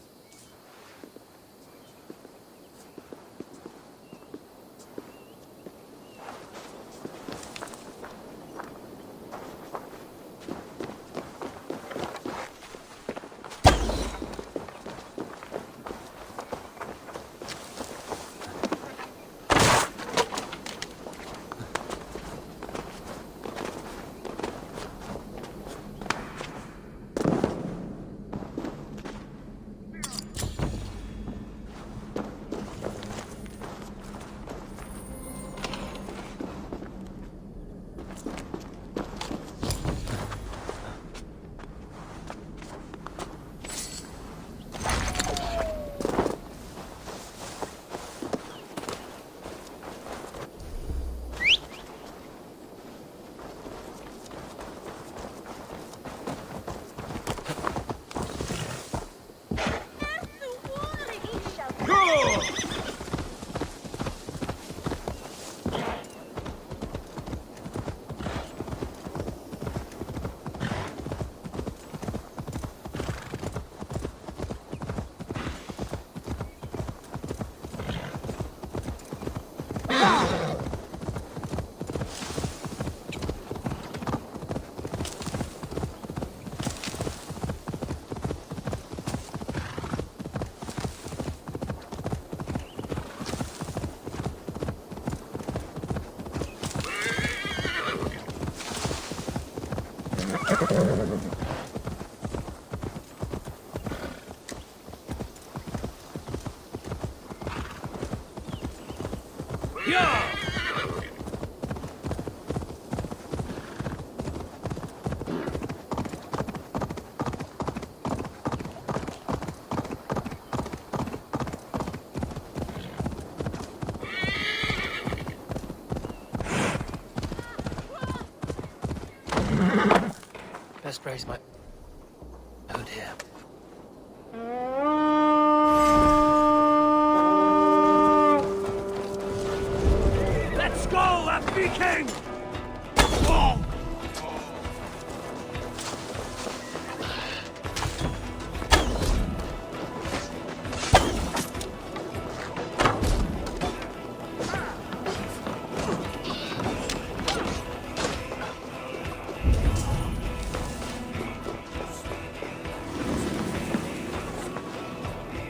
Best brace my hood here. Let's go, a Viking!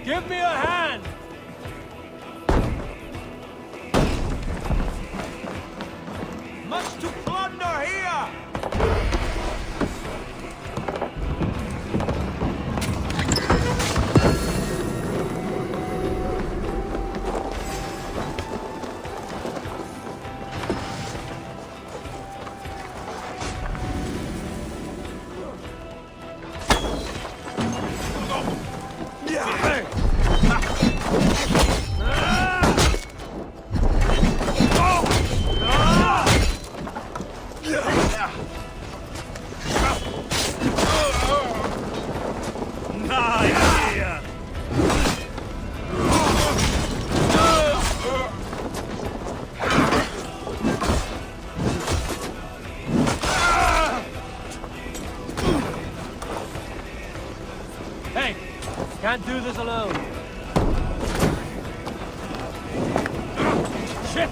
Give me a hand! Much to plunder here! Can't do this alone. Shit!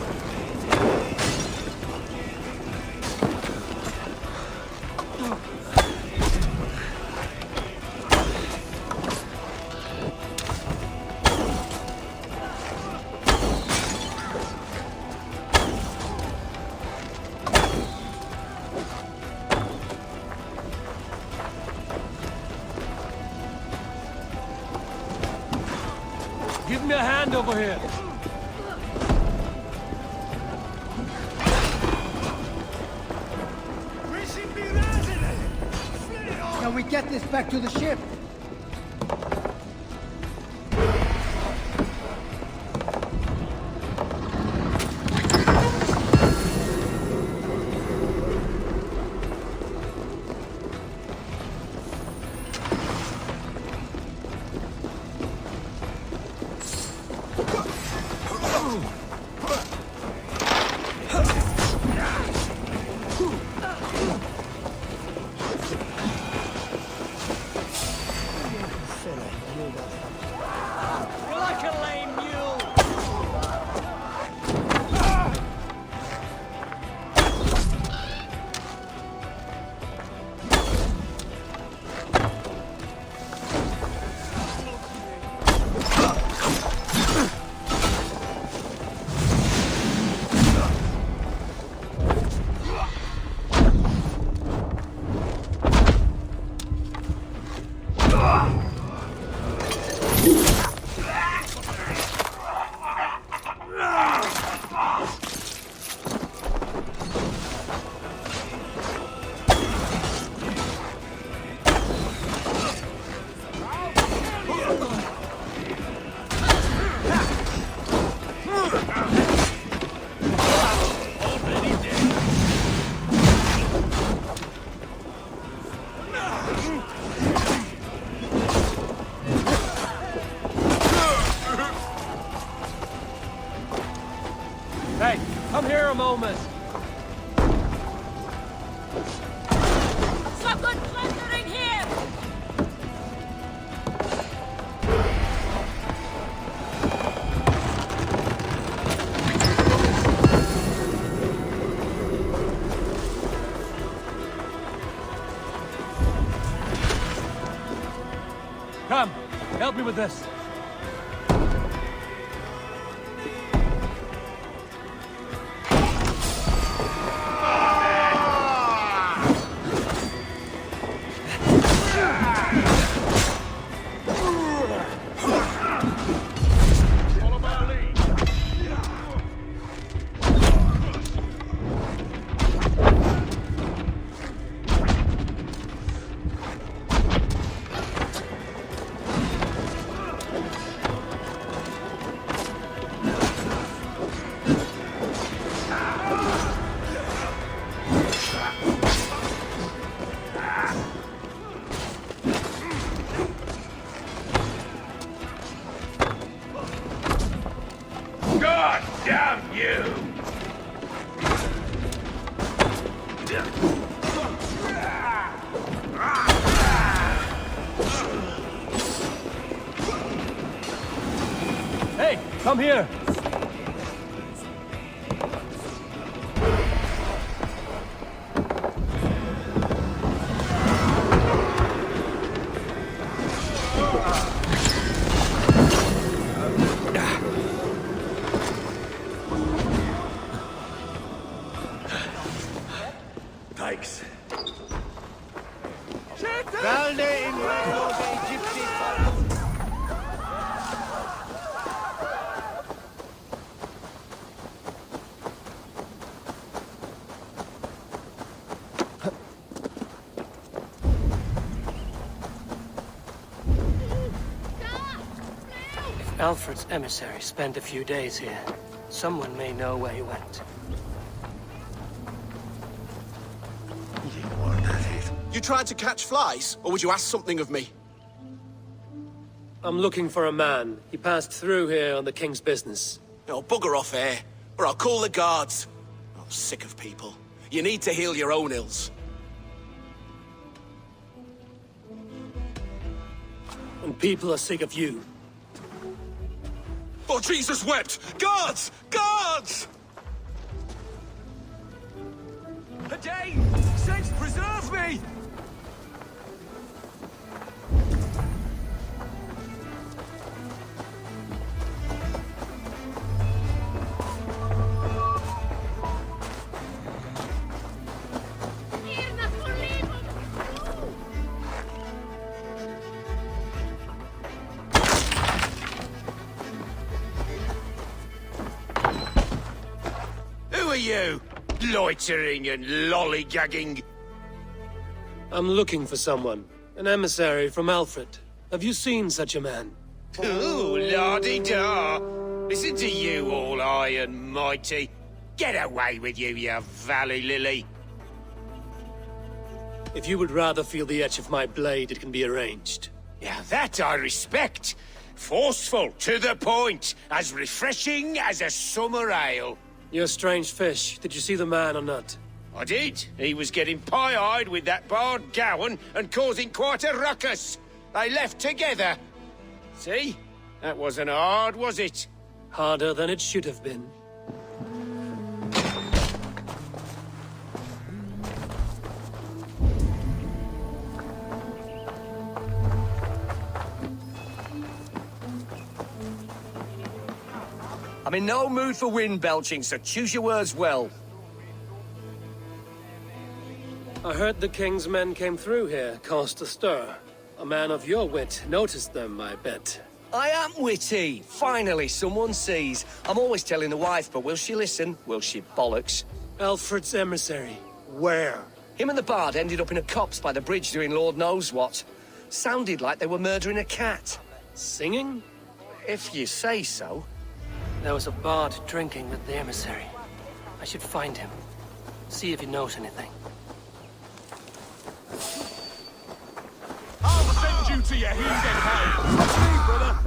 Give me a hand over here. Can we get this back to the ship? Hey, come here a moment. Some good plundering here! Come, help me with this. God damn you! Hey, come here. Thanks. If Alfred's emissary spent a few days here, someone may know where he went. You tried to catch flies, or would you ask something of me? I'm looking for a man. He passed through here on the king's business. No, bugger off here, or I'll call the guards. I'm sick of people. You need to heal your own ills. And people are sick of you. Oh, Jesus wept! Guards! Guards! A day! Saints preserve me! Who are you? Loitering and lollygagging? I'm looking for someone. An emissary from Alfred. Have you seen such a man? Ooh, la-di-da! Listen to you, all high and mighty. Get away with you, you valley lily. If you would rather feel the edge of my blade, it can be arranged. Yeah, that I respect. Forceful, to the point, as refreshing as a summer ale. You're a strange fish. Did you see the man or not? I did. He was getting pie-eyed with that Bard Gowan and causing quite a ruckus. They left together. See? That wasn't hard, was it? Harder than it should have been. I'm in no mood for wind belching, so choose your words well. I heard the king's men came through here, caused a stir. A man of your wit noticed them, I bet. I am witty. Finally, someone sees. I'm always telling the wife, but will she listen? Will she bollocks? Alfred's emissary. Where? Him and the bard ended up in a copse by the bridge doing Lord knows what. Sounded like they were murdering a cat. Singing? If you say so. There was a bard drinking with the emissary. I should find him. See if he knows anything. I'll send you to your heathen hell. See, brother.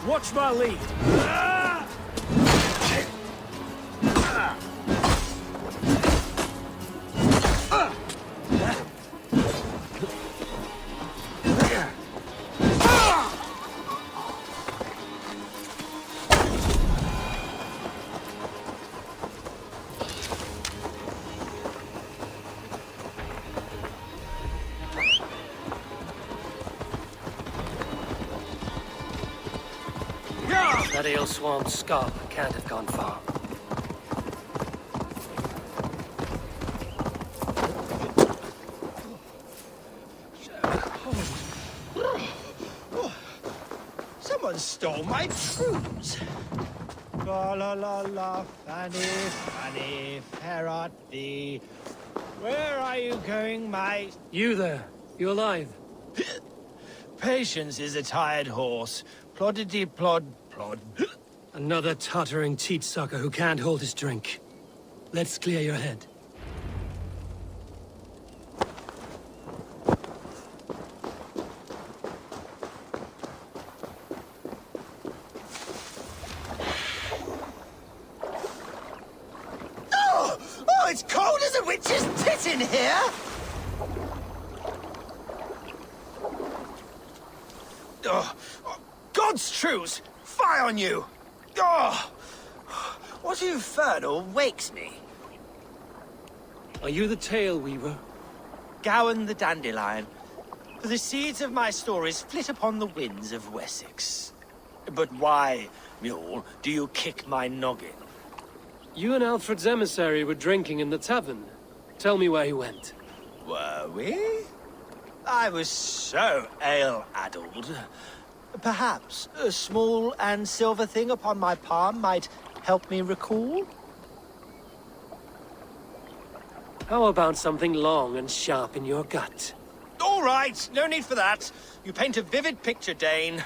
Watch my lead. That ale swamp scum can't have gone far. Someone stole my truths. La la la la, Fanny, Fanny, fair art thee. Where are you going, mate? You there. You alive? Patience is a tired horse. Ploddity plod plod. Another tottering teat sucker who can't hold his drink. Let's clear your head. Oh, it's cold as a witch's tit in here! Oh, God's truths! Fie on you! Oh, what infernal wakes me? Are you the Tale Weaver? Gowan the Dandelion. For the seeds of my stories flit upon the winds of Wessex. But why, mule, do you kick my noggin? You and Alfred's emissary were drinking in the tavern. Tell me where he went. Were we? I was so ale-addled. Perhaps a small and silver thing upon my palm might help me recall? How about something long and sharp in your gut? All right, no need for that. You paint a vivid picture, Dane.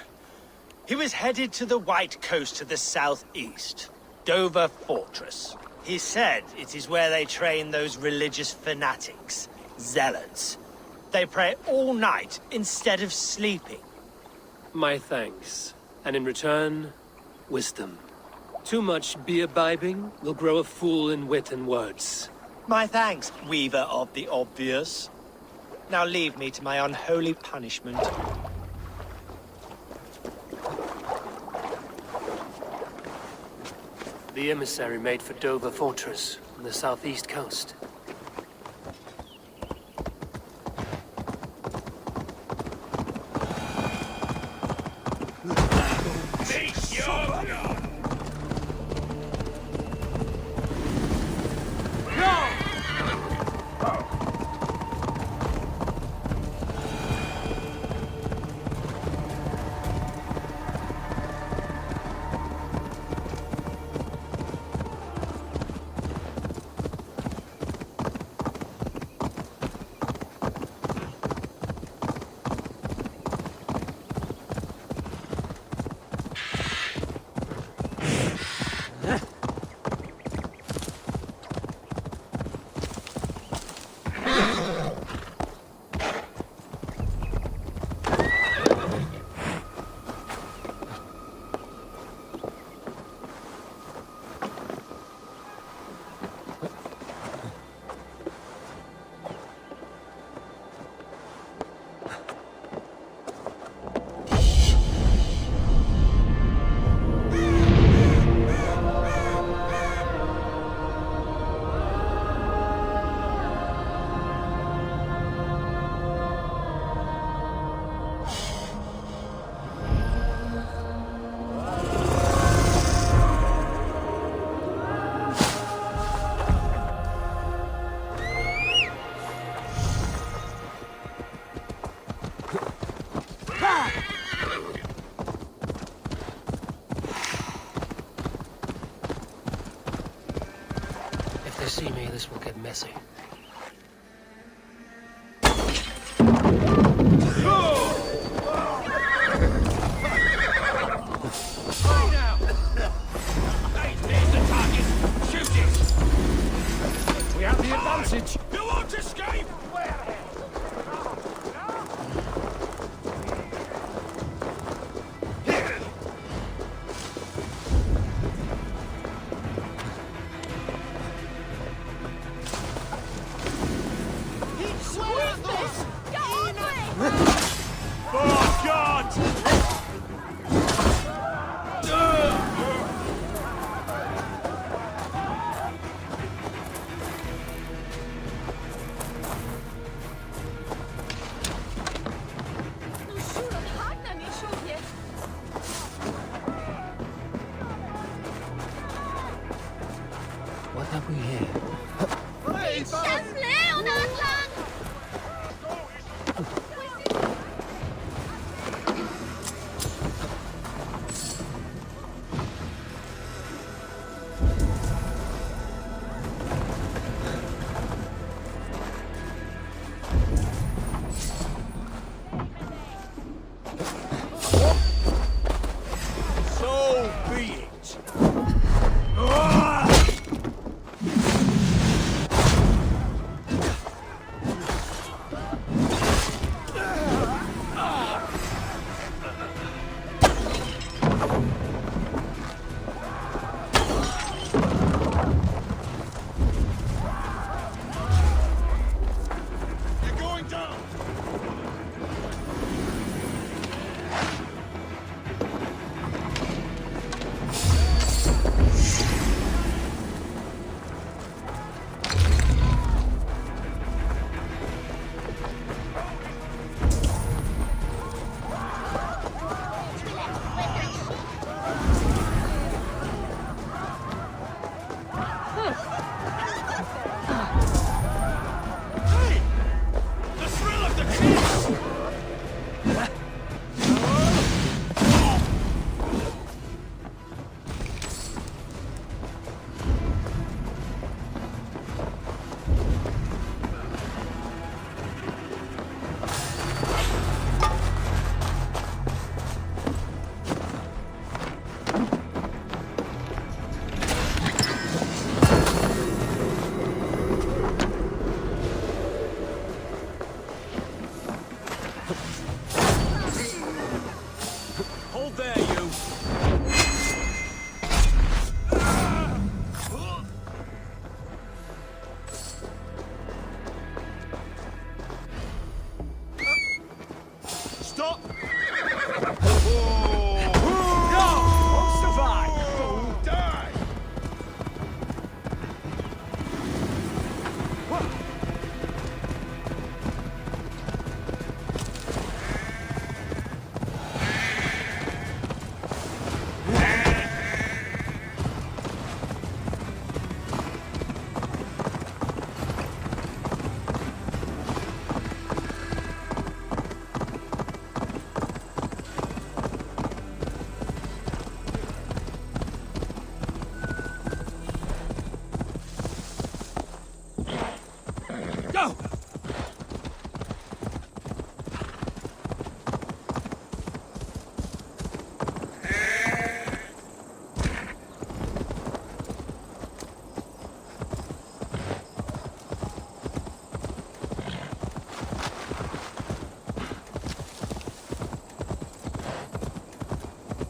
He was headed to the White Coast to the southeast, Dover Fortress. He said it is where they train those religious fanatics, zealots. They pray all night instead of sleeping. My thanks. And in return, wisdom. Too much beer-bibbing will grow a fool in wit and words. My thanks, Weaver of the Obvious. Now leave me to my unholy punishment. The emissary made for Dover Fortress on the southeast coast. If they see me, this will get messy. We have the advantage. You won't escape! through here.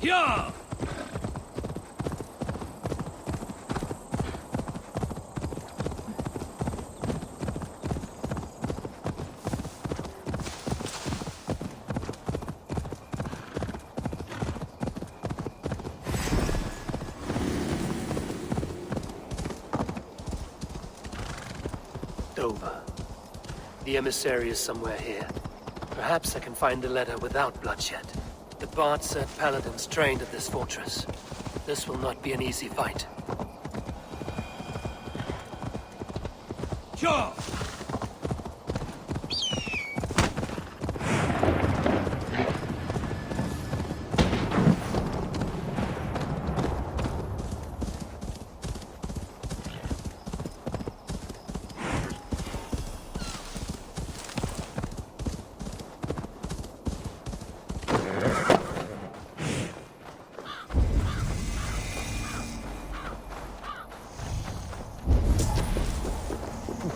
Yeah! Over. The emissary is somewhere here. Perhaps I can find the letter without bloodshed. The Bard said paladins trained at this fortress. This will not be an easy fight. Sure!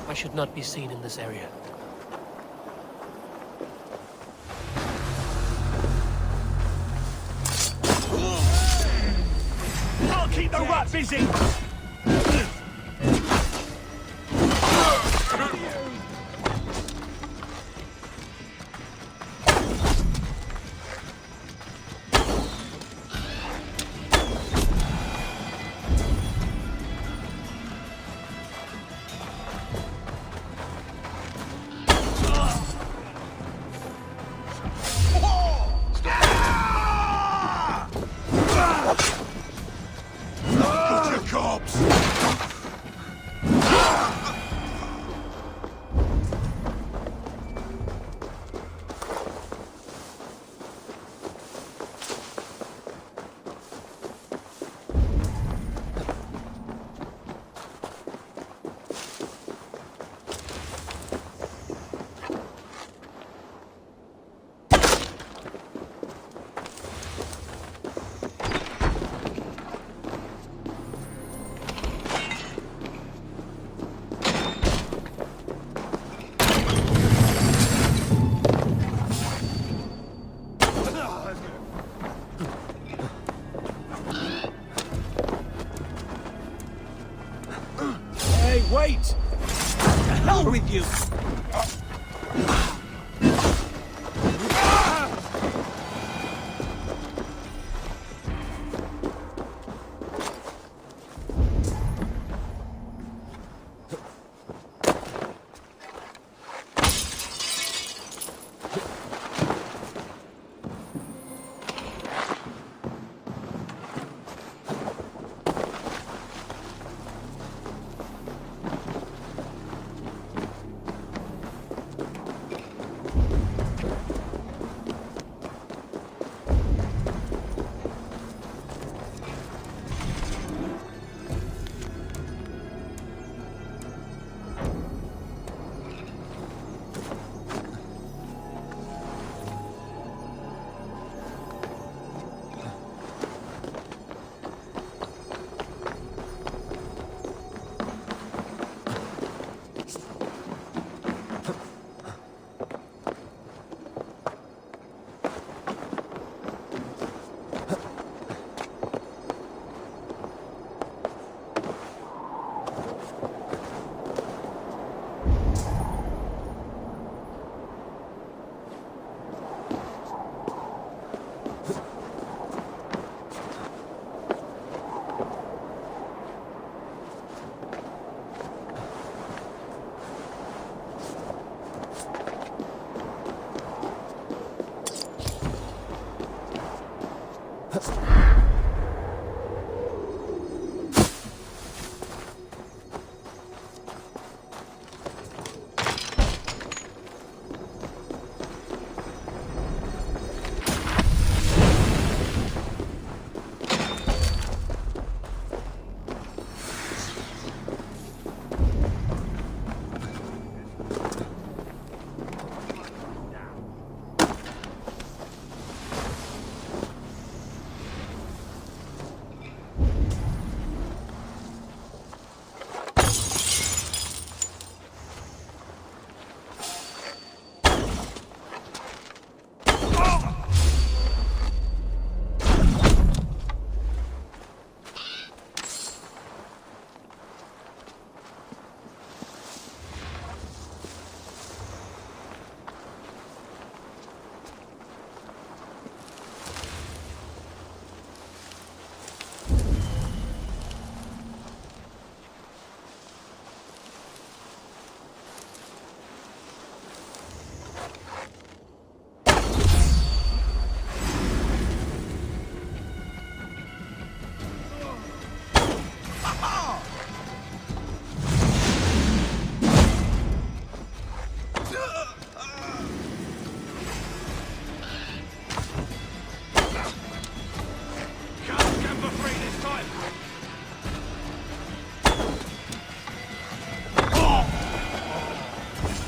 I should not be seen in this area. I'll keep the rat busy! Good job! wait! The hell with you!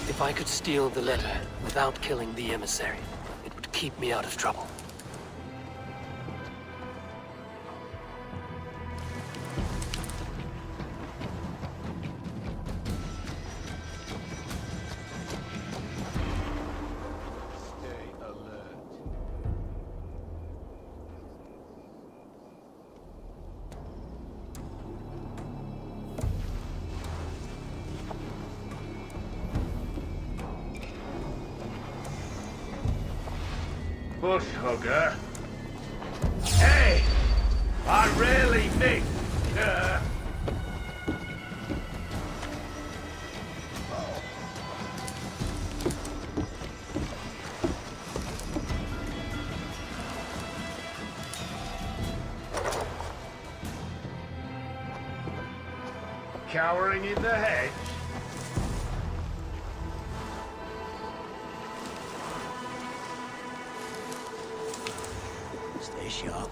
If I could steal the letter without killing the emissary, it would keep me out of trouble. Bush hugger. Hey! I really think... Cowering in the hedge? Stay sharp.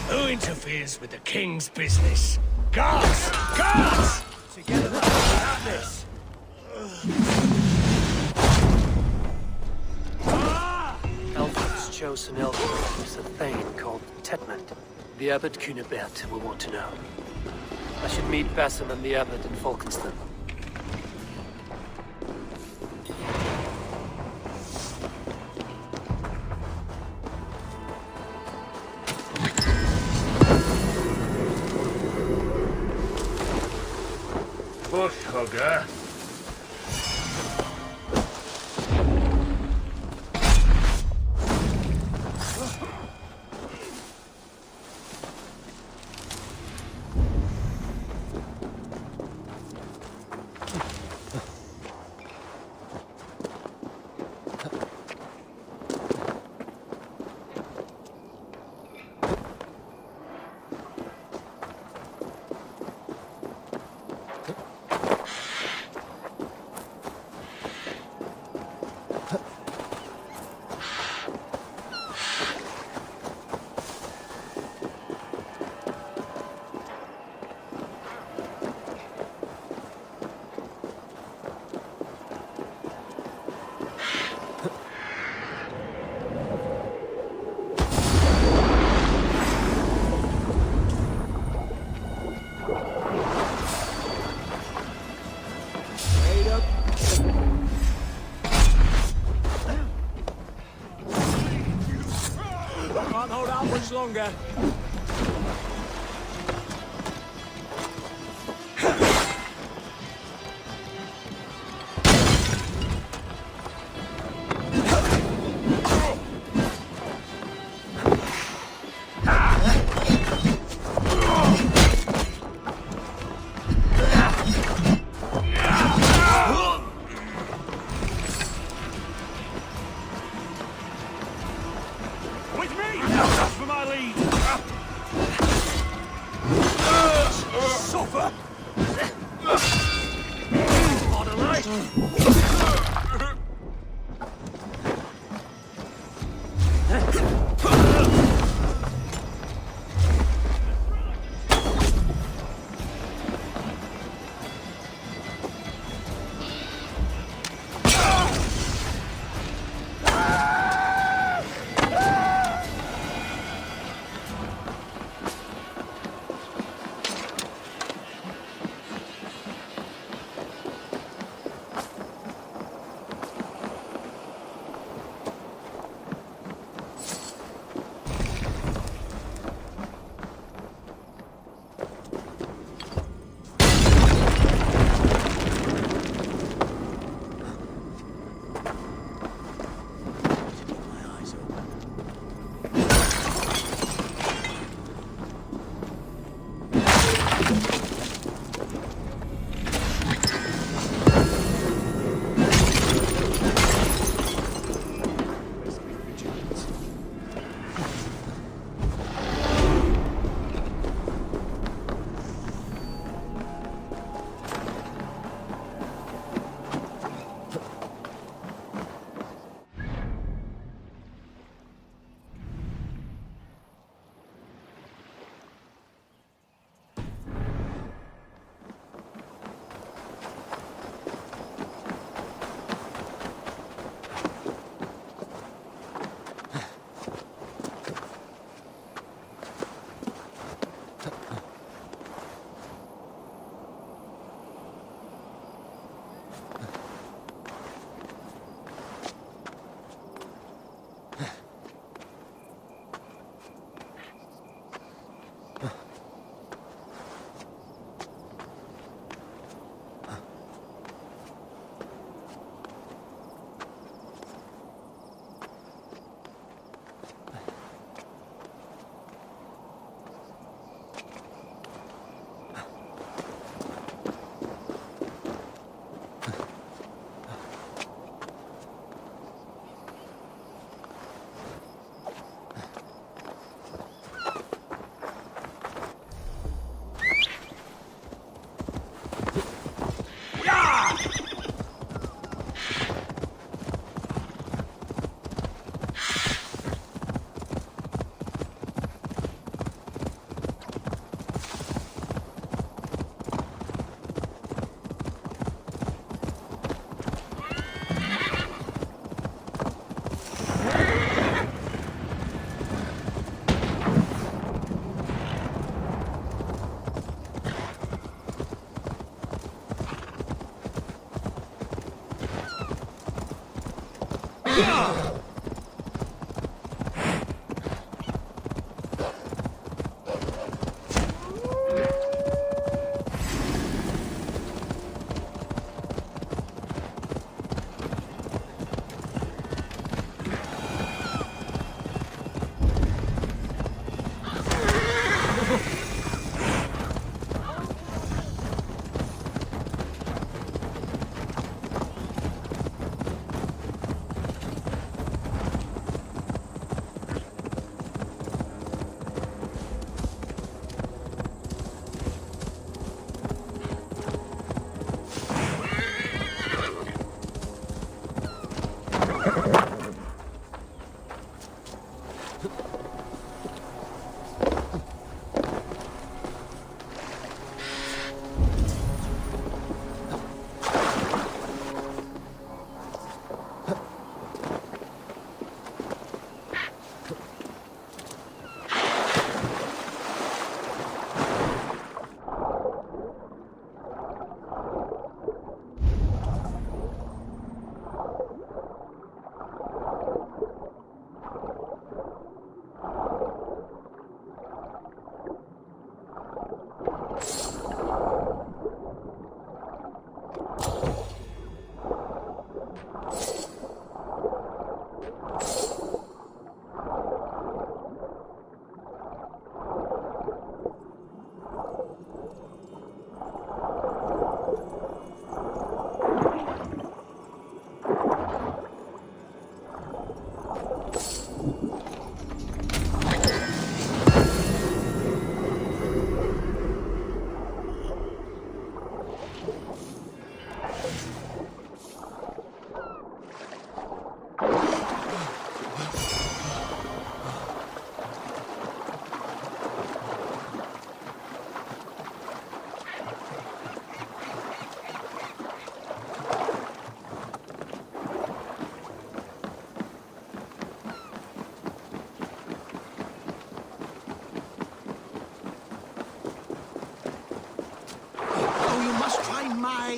Who interferes with the king's business? Guards! Guards! Together, at this! Alfred's chosen elder is a thane called Tetmund. The Abbot Cunibert will want to know. I should meet Basim and the Abbot in Falkenston. bush hugger. Can't hold out much longer.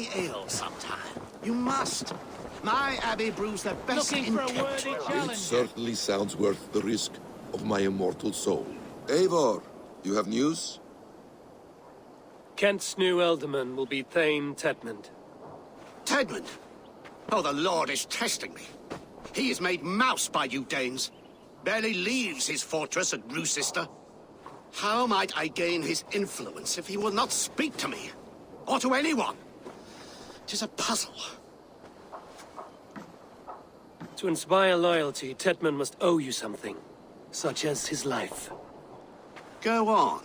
my ale sometime. You must. My abbey brews the best in Kent. It certainly sounds worth the risk of my immortal soul. Eivor, you have news? Kent's new ealdorman will be Thane Tedmund. Tedmund? Oh, the Lord is testing me. He is made mouse by you Danes. Barely leaves his fortress at Gloucester. How might I gain his influence if he will not speak to me? Or to anyone? 'Tis a puzzle. To inspire loyalty, Tedmund must owe you something, such as his life. Go on.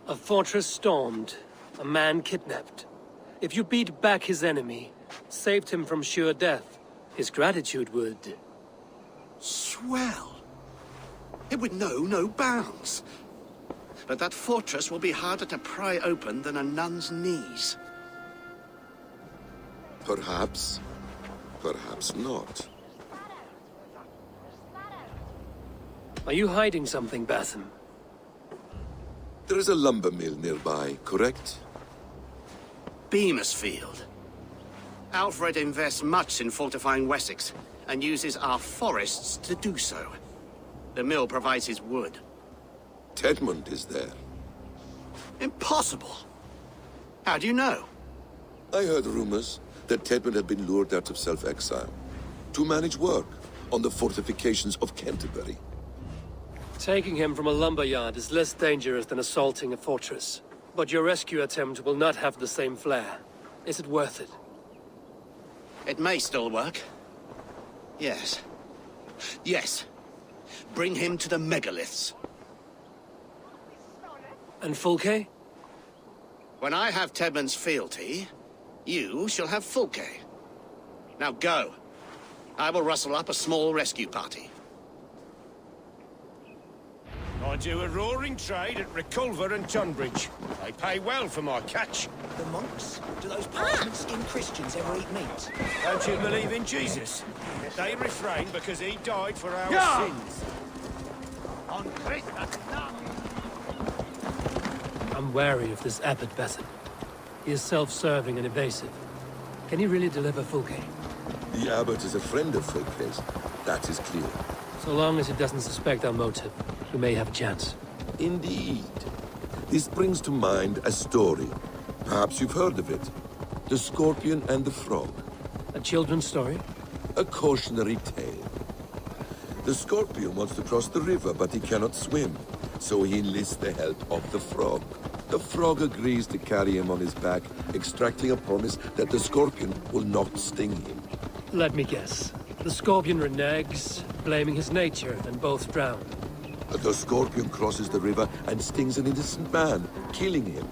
A fortress stormed, a man kidnapped. If you beat back his enemy, saved him from sure death, his gratitude would... Swell. It would know no bounds. But that fortress will be harder to pry open than a nun's knees. Perhaps. Perhaps not. Are you hiding something, Batham? There is a lumber mill nearby, correct? Beamisfield. Alfred invests much in fortifying Wessex, and uses our forests to do so. The mill provides his wood. Tedmund is there. Impossible! How do you know? I heard rumors that Tedmund had been lured out of self-exile to manage work on the fortifications of Canterbury. Taking him from a lumberyard is less dangerous than assaulting a fortress. But your rescue attempt will not have the same flair. Is it worth it? It may still work. Yes. Yes. Bring him to the megaliths. And Fulke? When I have Tedmund's fealty, you shall have Fulke. Now go. I will rustle up a small rescue party. I do a roaring trade at Reculver and Tunbridge. I pay well for my catch. The monks? Do those parchment-skinned Christians ever eat meat? Don't you believe in Jesus? They refrain because he died for our sins. On Christmas, I'm wary of this Abbot Batham. He is self-serving and evasive. Can he really deliver Fulke? The Abbot is a friend of Fulke's. That is clear. So long as he doesn't suspect our motive, we may have a chance. Indeed. This brings to mind a story. Perhaps you've heard of it. The Scorpion and the Frog. A children's story? A cautionary tale. The Scorpion wants to cross the river, but he cannot swim. So he enlists the help of the Frog. The Frog agrees to carry him on his back, extracting a promise that the Scorpion will not sting him. Let me guess. The Scorpion reneges, blaming his nature, and both drown. The Scorpion crosses the river and stings an innocent man, killing him.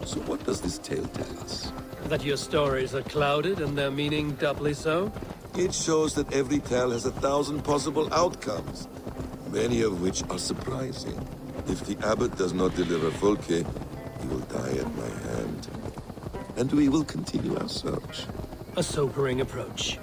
So what does this tale tell us? That your stories are clouded and their meaning doubly so? It shows that every tale has 1,000 possible outcomes, many of which are surprising. If the Abbot does not deliver Fulke, he will die at my hand. And we will continue our search. A sobering approach.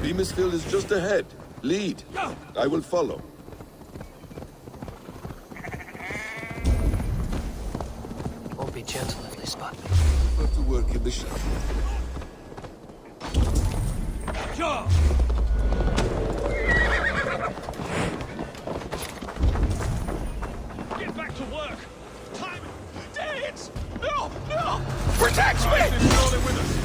Beamisfield is just ahead. Lead. I will follow. Won't be gentle if they spot me. But to work in the shadow. Sure. Get back to work. Time. Danes! No! No! Protect me! With us.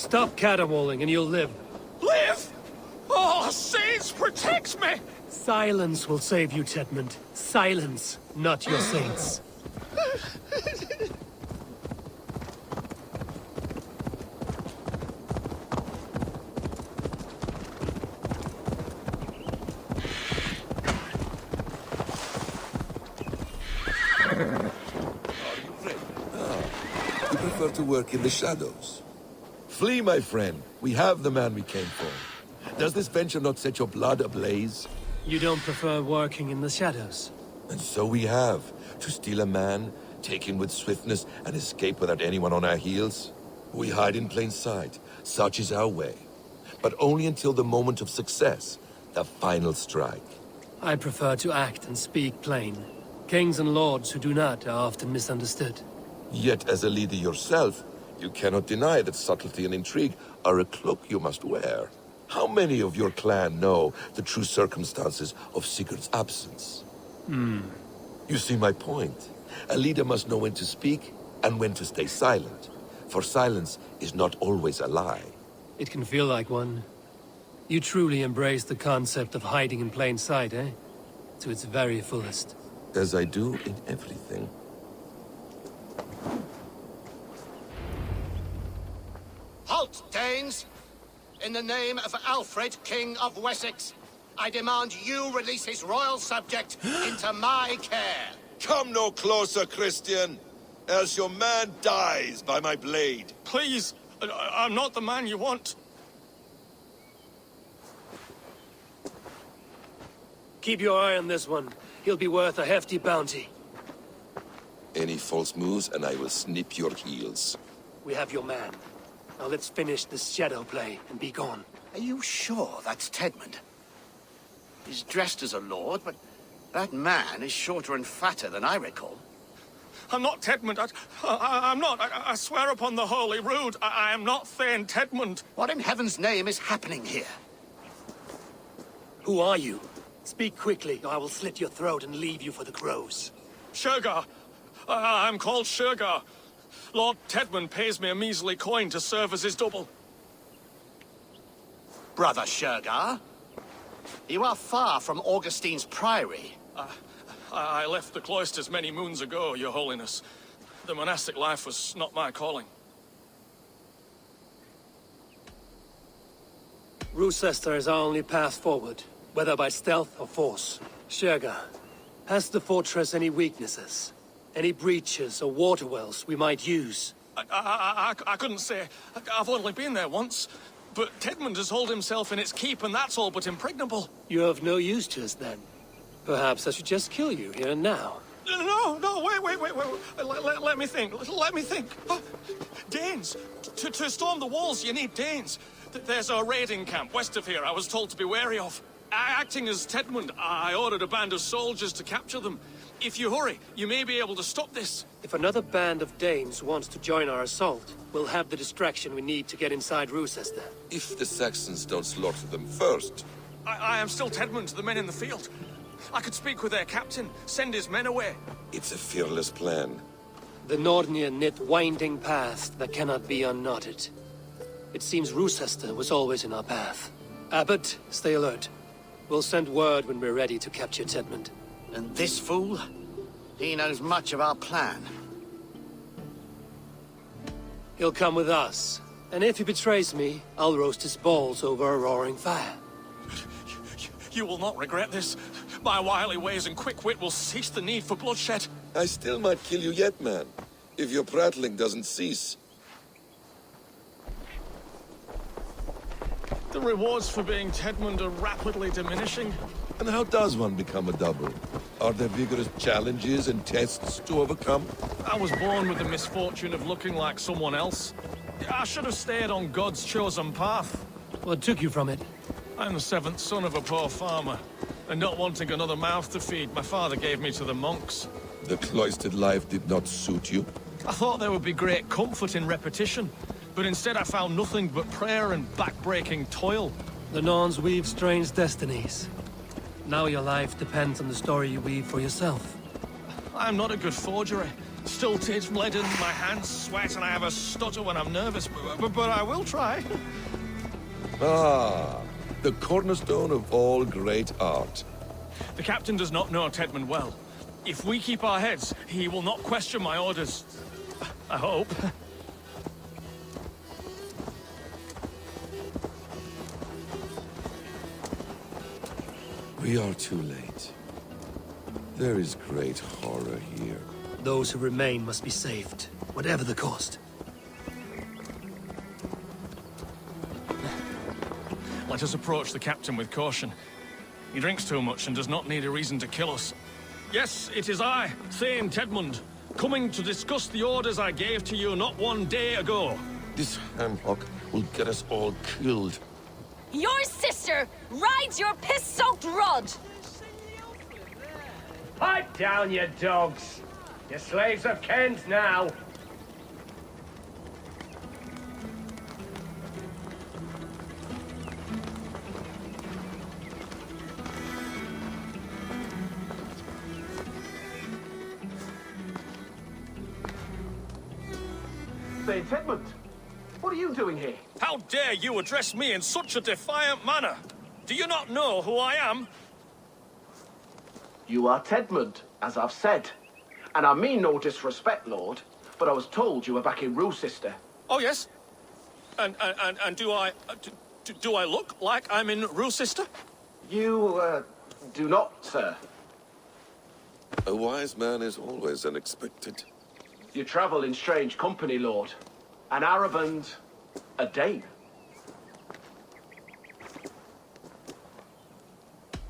Stop caterwauling and you'll live. Live? Oh, saints protect me! Silence will save you, Tedmund. Silence, not your saints. You prefer to work in the shadows. Flee, my friend. We have the man we came for. Does this venture not set your blood ablaze? You don't prefer working in the shadows? And so we have. To steal a man, take him with swiftness, and escape without anyone on our heels? We hide in plain sight. Such is our way. But only until the moment of success, the final strike. I prefer to act and speak plain. Kings and lords who do not are often misunderstood. Yet, as a leader yourself, you cannot deny that subtlety and intrigue are a cloak you must wear. How many of your clan know the true circumstances of Sigurd's absence? You see my point. A leader must know when to speak and when to stay silent. For silence is not always a lie. It can feel like one. You truly embrace the concept of hiding in plain sight, eh? To its very fullest. As I do in everything. Halt, Danes! In the name of Alfred, King of Wessex, I demand you release his royal subject into my care. Come no closer, Christian, else your man dies by my blade. Please, I'm not the man you want. Keep your eye on this one. He'll be worth a hefty bounty. Any false moves and I will snip your heels. We have your man. Now let's finish this shadow play and be gone. Are you sure that's Tedmund? He's dressed as a lord, but that man is shorter and fatter than I recall. I'm not Tedmund. I'm not. I swear upon the Holy Rood, I am not Thane Tedmund. What in heaven's name is happening here? Who are you? Speak quickly, or I will slit your throat and leave you for the crows. Shergar. I'm called Shergar. Lord Tedmund pays me a measly coin to serve as his double. Brother Shergar? You are far from Augustine's priory. I left the cloisters many moons ago, Your Holiness. The monastic life was not my calling. Rochester is our only path forward, whether by stealth or force. Shergar, has the fortress any weaknesses? Any breaches or water wells we might use? I couldn't say. I've only been there once. But Tedmund has hauled himself in its keep, and that's all but impregnable. You're of no use to us, then. Perhaps I should just kill you here and now. No, wait. Let me think. Oh, Danes! To storm the walls, you need Danes. There's a raiding camp west of here I was told to be wary of. Acting as Tedmund, I ordered a band of soldiers to capture them. If you hurry, you may be able to stop this. If another band of Danes wants to join our assault, we'll have the distraction we need to get inside Rochester. If the Saxons don't slaughter them first. I am still Tedmund to the men in the field. I could speak with their captain, send his men away. It's a fearless plan. The Nordnir knit winding paths that cannot be unknotted. It seems Rochester was always in our path. Abbot, stay alert. We'll send word when we're ready to capture Tedmund. And this fool? He knows much of our plan. He'll come with us. And if he betrays me, I'll roast his balls over a roaring fire. You will not regret this. My wily ways and quick wit will cease the need for bloodshed. I still might kill you yet, man. If your prattling doesn't cease. The rewards for being Tedmund are rapidly diminishing. And how does one become a double? Are there vigorous challenges and tests to overcome? I was born with the misfortune of looking like someone else. I should have stayed on God's chosen path. What took you from it? I'm the seventh son of a poor farmer. And not wanting another mouth to feed, my father gave me to the monks. The cloistered life did not suit you? I thought there would be great comfort in repetition. But instead I found nothing but prayer and back-breaking toil. The Norns weave strange destinies. Now your life depends on the story you weave for yourself. I'm not a good forgery. stilted, leaden, my hands sweat, and I have a stutter when I'm nervous, but I will try. Ah, the cornerstone of all great art. The captain does not know Tedmund well. If we keep our heads, he will not question my orders. I hope. We are too late. There is great horror here. Those who remain must be saved, whatever the cost. Let us approach the captain with caution. He drinks too much and does not need a reason to kill us. Yes, it is I, Thane Tedmund, coming to discuss the orders I gave to you not one day ago. This hamhock will get us all killed. Your sister rides your piss-soaked rod! Pipe down, you dogs! Your slaves have kenned now! Thane Tedmund, what are you doing here? How dare you address me in such a defiant manner? Do you not know who I am? You are Tedmund, as I've said. And I mean no disrespect, Lord, but I was told you were back in Rochester. Oh, yes? And do I look like I'm in Rochester? You, do not, sir. A wise man is always unexpected. You travel in strange company, Lord. An Arab and a Dane.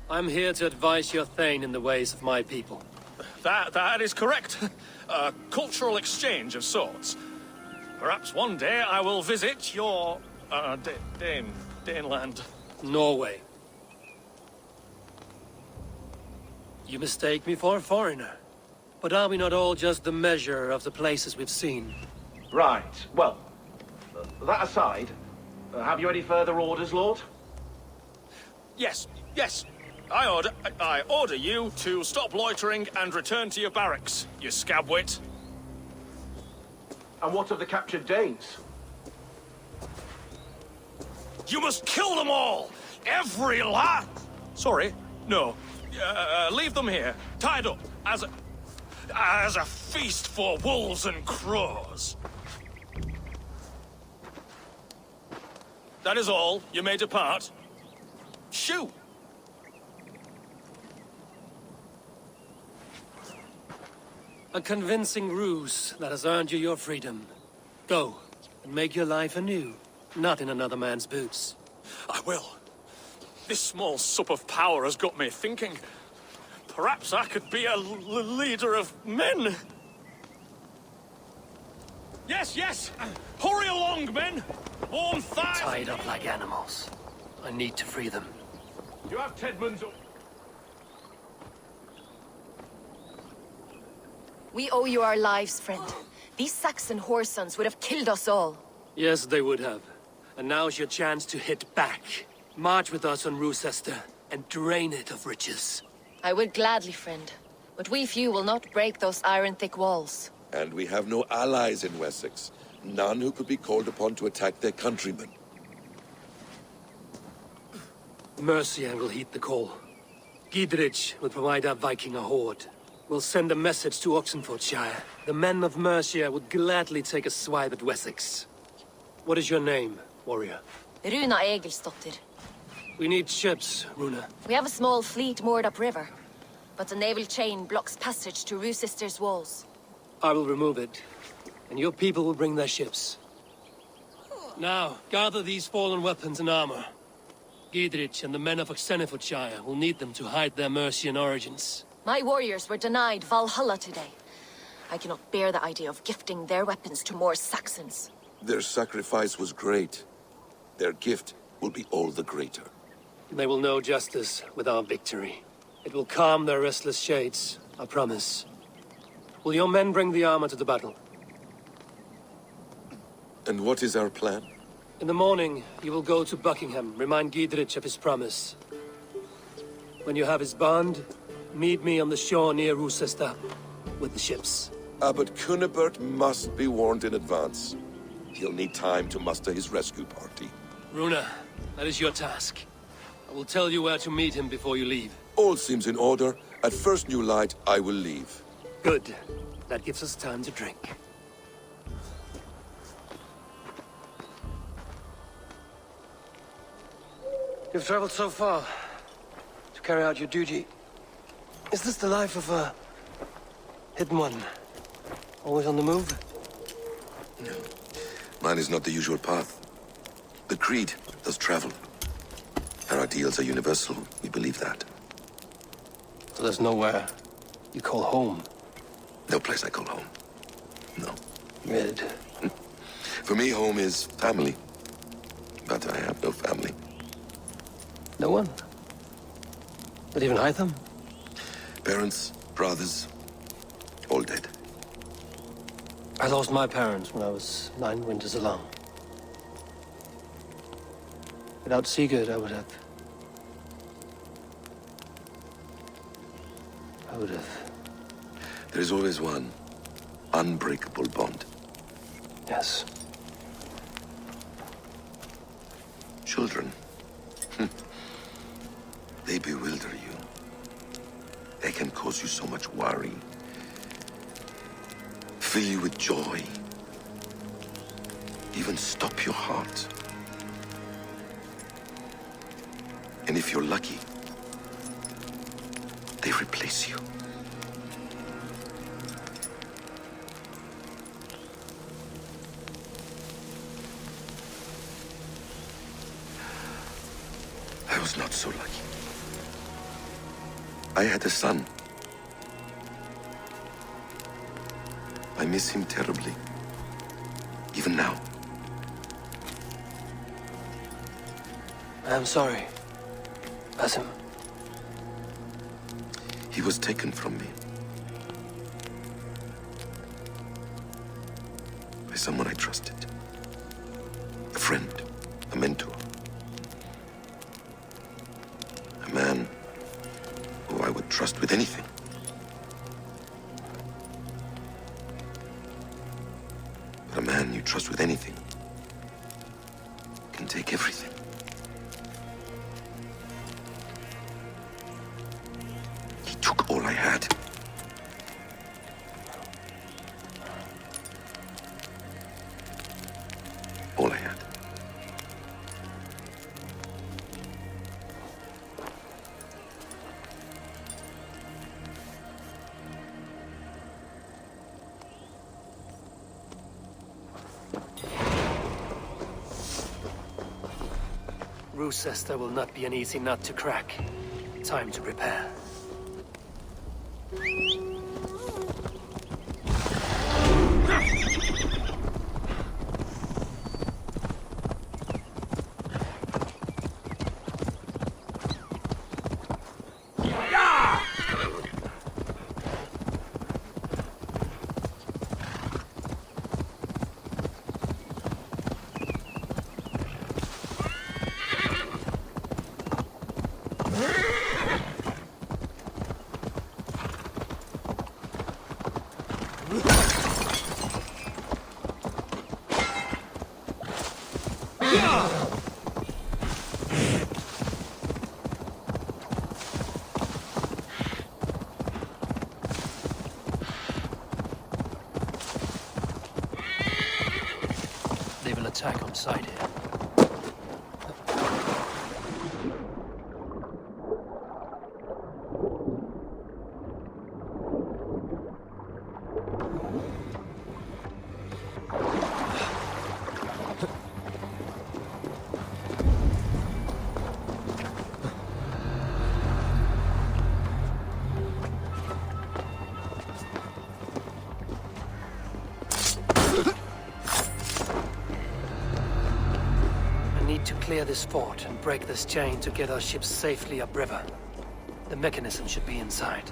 I'm here to advise your Thane in the ways of my people. That is correct. A cultural exchange of sorts. Perhaps one day I will visit your, Daneland. Norway. You mistake me for a foreigner. But are we not all just the measure of the places we've seen? Right. Well, that aside, have you any further orders, Lord? Yes. I order you to stop loitering and return to your barracks, you scabwit. And what of the captured Danes? You must kill them all! Every last... Sorry, no. Leave them here, tied up, as a feast for wolves and crows. That is all. You may depart. Shoo! A convincing ruse that has earned you your freedom. Go, and make your life anew, not in another man's boots. I will. This small sup of power has got me thinking. Perhaps I could be a leader of men. Yes! Hurry along, men! Warm thighs... Tied up like animals. I need to free them. You have Tedmund's... We owe you our lives, friend. These Saxon whoresons would have killed us all. Yes, they would have. And now's your chance to hit back. March with us on Rochester, and drain it of riches. I would gladly, friend. But we few will not break those iron-thick walls. And we have no allies in Wessex. None who could be called upon to attack their countrymen. Mercia will heed the call. Gidrich will provide our Viking a horde. We'll send a message to Oxenefordscire. The men of Mercia would gladly take a swipe at Wessex. What is your name, warrior? Runa Egilsdottir. We need ships, Runa. We have a small fleet moored upriver, but the naval chain blocks passage to Rochester's walls. I will remove it, and your people will bring their ships. Now, gather these fallen weapons and armor. Gidrich and the men of Oxenefordscire will need them to hide their Mercian origins. My warriors were denied Valhalla today. I cannot bear the idea of gifting their weapons to more Saxons. Their sacrifice was great. Their gift will be all the greater. They will know justice with our victory. It will calm their restless shades, I promise. Will your men bring the armor to the battle? And what is our plan? In the morning, you will go to Buckingham, remind Gidrich of his promise. When you have his bond, meet me on the shore near Rochester with the ships. Abbot Cunibert must be warned in advance. He'll need time to muster his rescue party. Runa, that is your task. I will tell you where to meet him before you leave. All seems in order. At first new light, I will leave. Good. That gives us time to drink. You've traveled so far to carry out your duty. Is this the life of a hidden one? Always on the move? No. Mine is not the usual path. The Creed does travel. Our ideals are universal. We believe that. So there's nowhere you call home? No place I call home. No. Good. For me, home is family. But I have no family. No one? Not even Hytham? Parents, brothers, all dead. I lost my parents when I was 9 winters along. Without Sigurd, I would have... There is always one unbreakable bond. Yes. Children. They bewilder you. They can cause you so much worry. Fill you with joy. Even stop your heart. And if you're lucky, they replace you. I was not so lucky. I had a son. I miss him terribly. Even now. I am sorry. Basim. He was taken from me. By someone I trusted. A friend. A mentor. A man who I would trust with anything. But a man you trust with anything can take everything. He took all I had. All I had. Rochester will not be an easy nut to crack. Time to prepare. They will attack on sight here. To clear this fort and break this chain to get our ships safely upriver. The mechanism should be inside.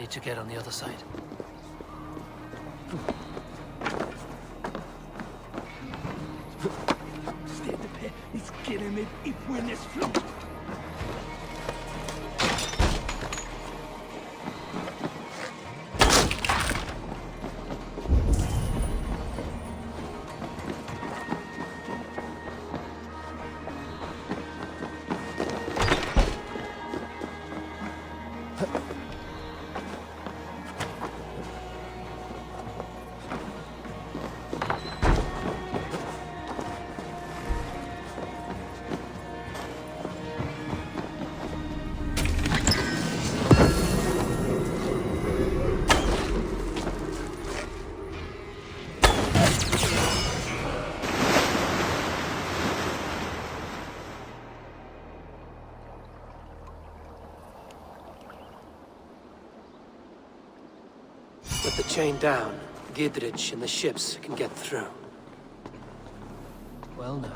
need to get on the other side. It's killing me if we're in this float. With the chain down, Gidrich and the ships can get through. Well now.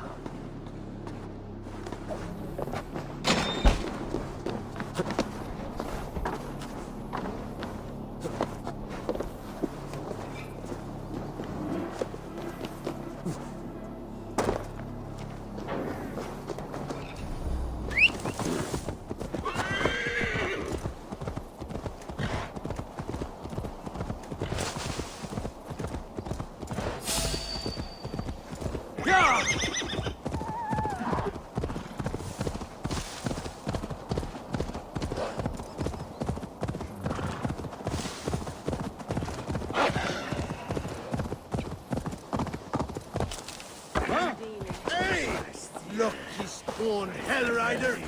Lucky-spawned Hellrider!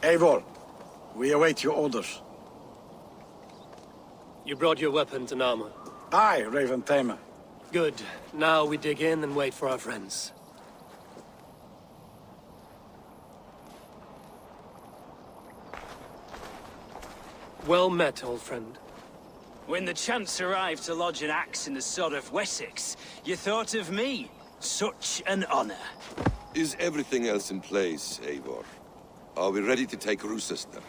Eivor, we await your orders. You brought your weapons and armor. Aye, Raven Tamer. Good. Now we dig in and wait for our friends. Well met, old friend. When the chance arrived to lodge an axe in the sod of Wessex, you thought of me. Such an honor. Is everything else in place, Eivor? Are we ready to take Rochester?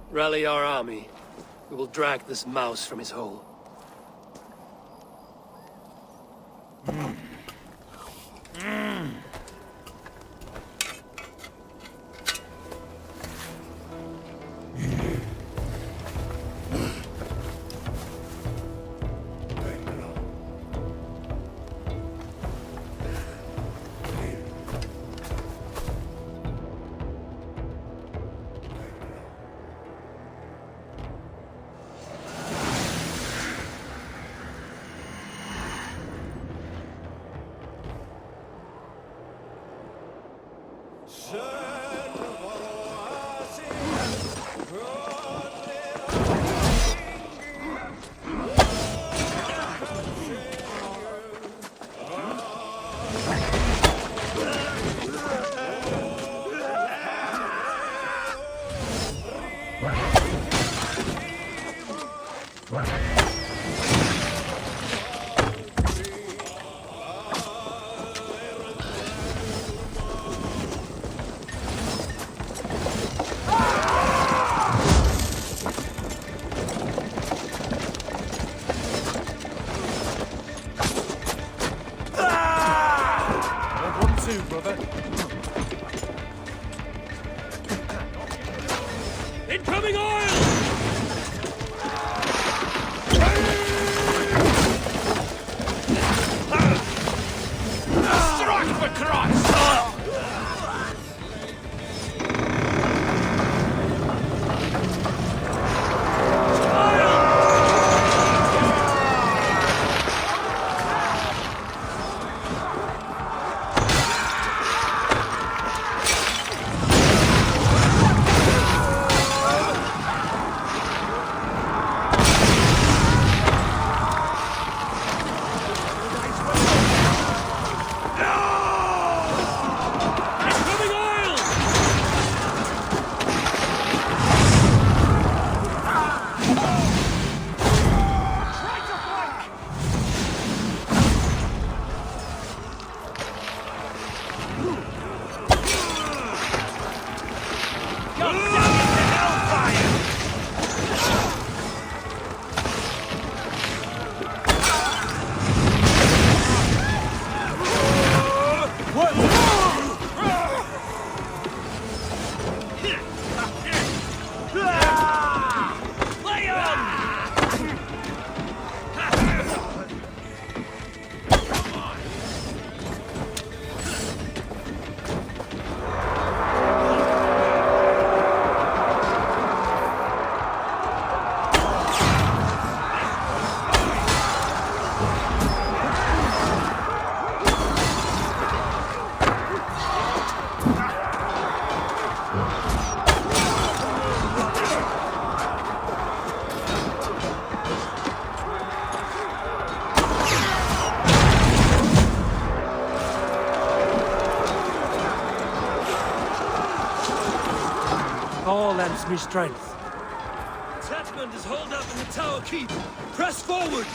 Rally our army. We will drag this mouse from his hole. Incoming oil! Strike for Christ! All lends me strength. Attachment is holed up in the tower keep. Press forward!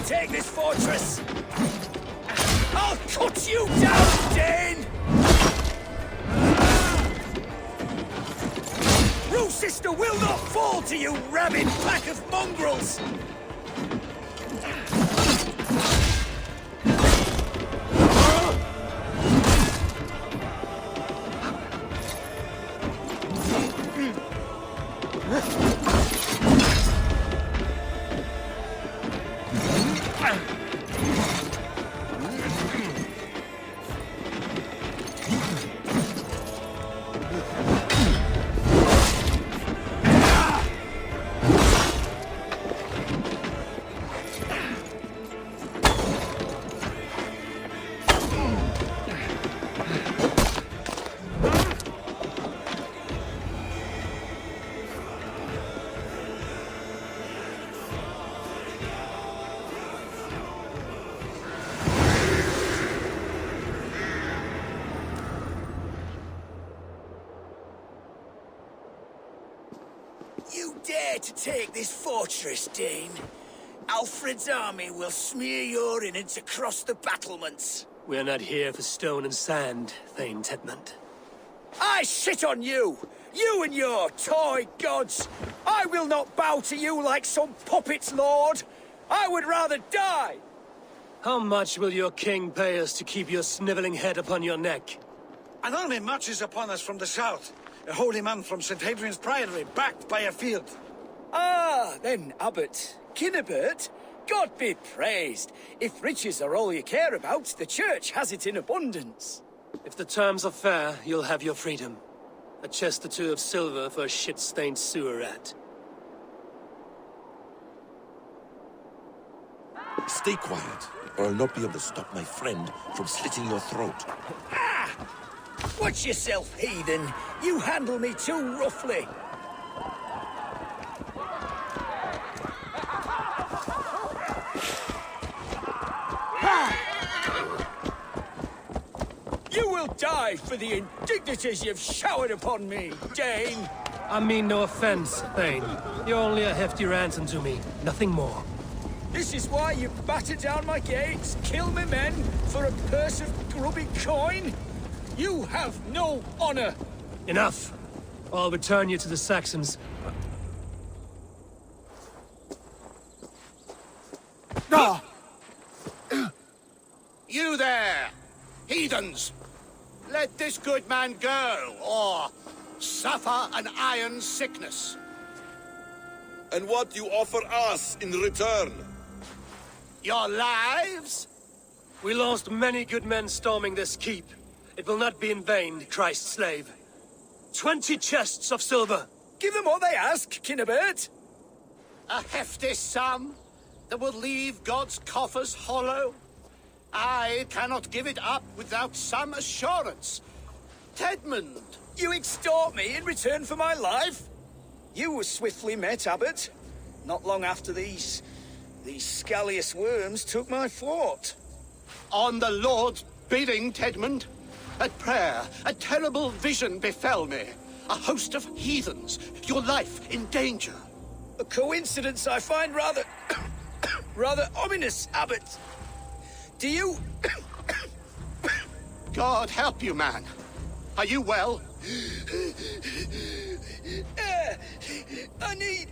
Take this fortress! I'll cut you down, Dane! Sister will not fall to you, rabid pack of mongrels! You dare to take this fortress, Dane? Alfred's army will smear your innards across the battlements. We're not here for stone and sand, Thane Tedmund. I shit on you! You and your toy gods! I will not bow to you like some puppet's lord! I would rather die! How much will your king pay us to keep your sniveling head upon your neck? An army marches upon us from the south. A holy man from St. Hadrian's Priory, backed by a field. Ah, then, Abbot. Kinnebert, God be praised. If riches are all you care about, the church has it in abundance. If the terms are fair, you'll have your freedom. A chest or two of silver for a shit-stained sewer rat. Stay quiet, or I'll not be able to stop my friend from slitting your throat. Ah! Watch yourself, heathen. You handle me too roughly. You will die for the indignities you've showered upon me, Dane. I mean no offense, Thane. You're only a hefty ransom to me, nothing more. This is why you batter down my gates, kill me men, for a purse of grubby coin? You have no honor! Enough! I'll return you to the Saxons. Ah! You there! Heathens! Let this good man go, or suffer an iron sickness. And what you offer us in return? Your lives? We lost many good men storming this keep. It will not be in vain, Christ's slave. 20 chests of silver. Give them what they ask, Kinnebert. A hefty sum that will leave God's coffers hollow. I cannot give it up without some assurance. Tedmund! You extort me in return for my life? You were swiftly met, Abbot. Not long after these scallious worms took my fort. On the Lord's bidding, Tedmund. At prayer, a terrible vision befell me. A host of heathens, your life in danger. A coincidence I find rather... rather ominous, Abbot. Do you... God help you, man. Are you well? Air! I need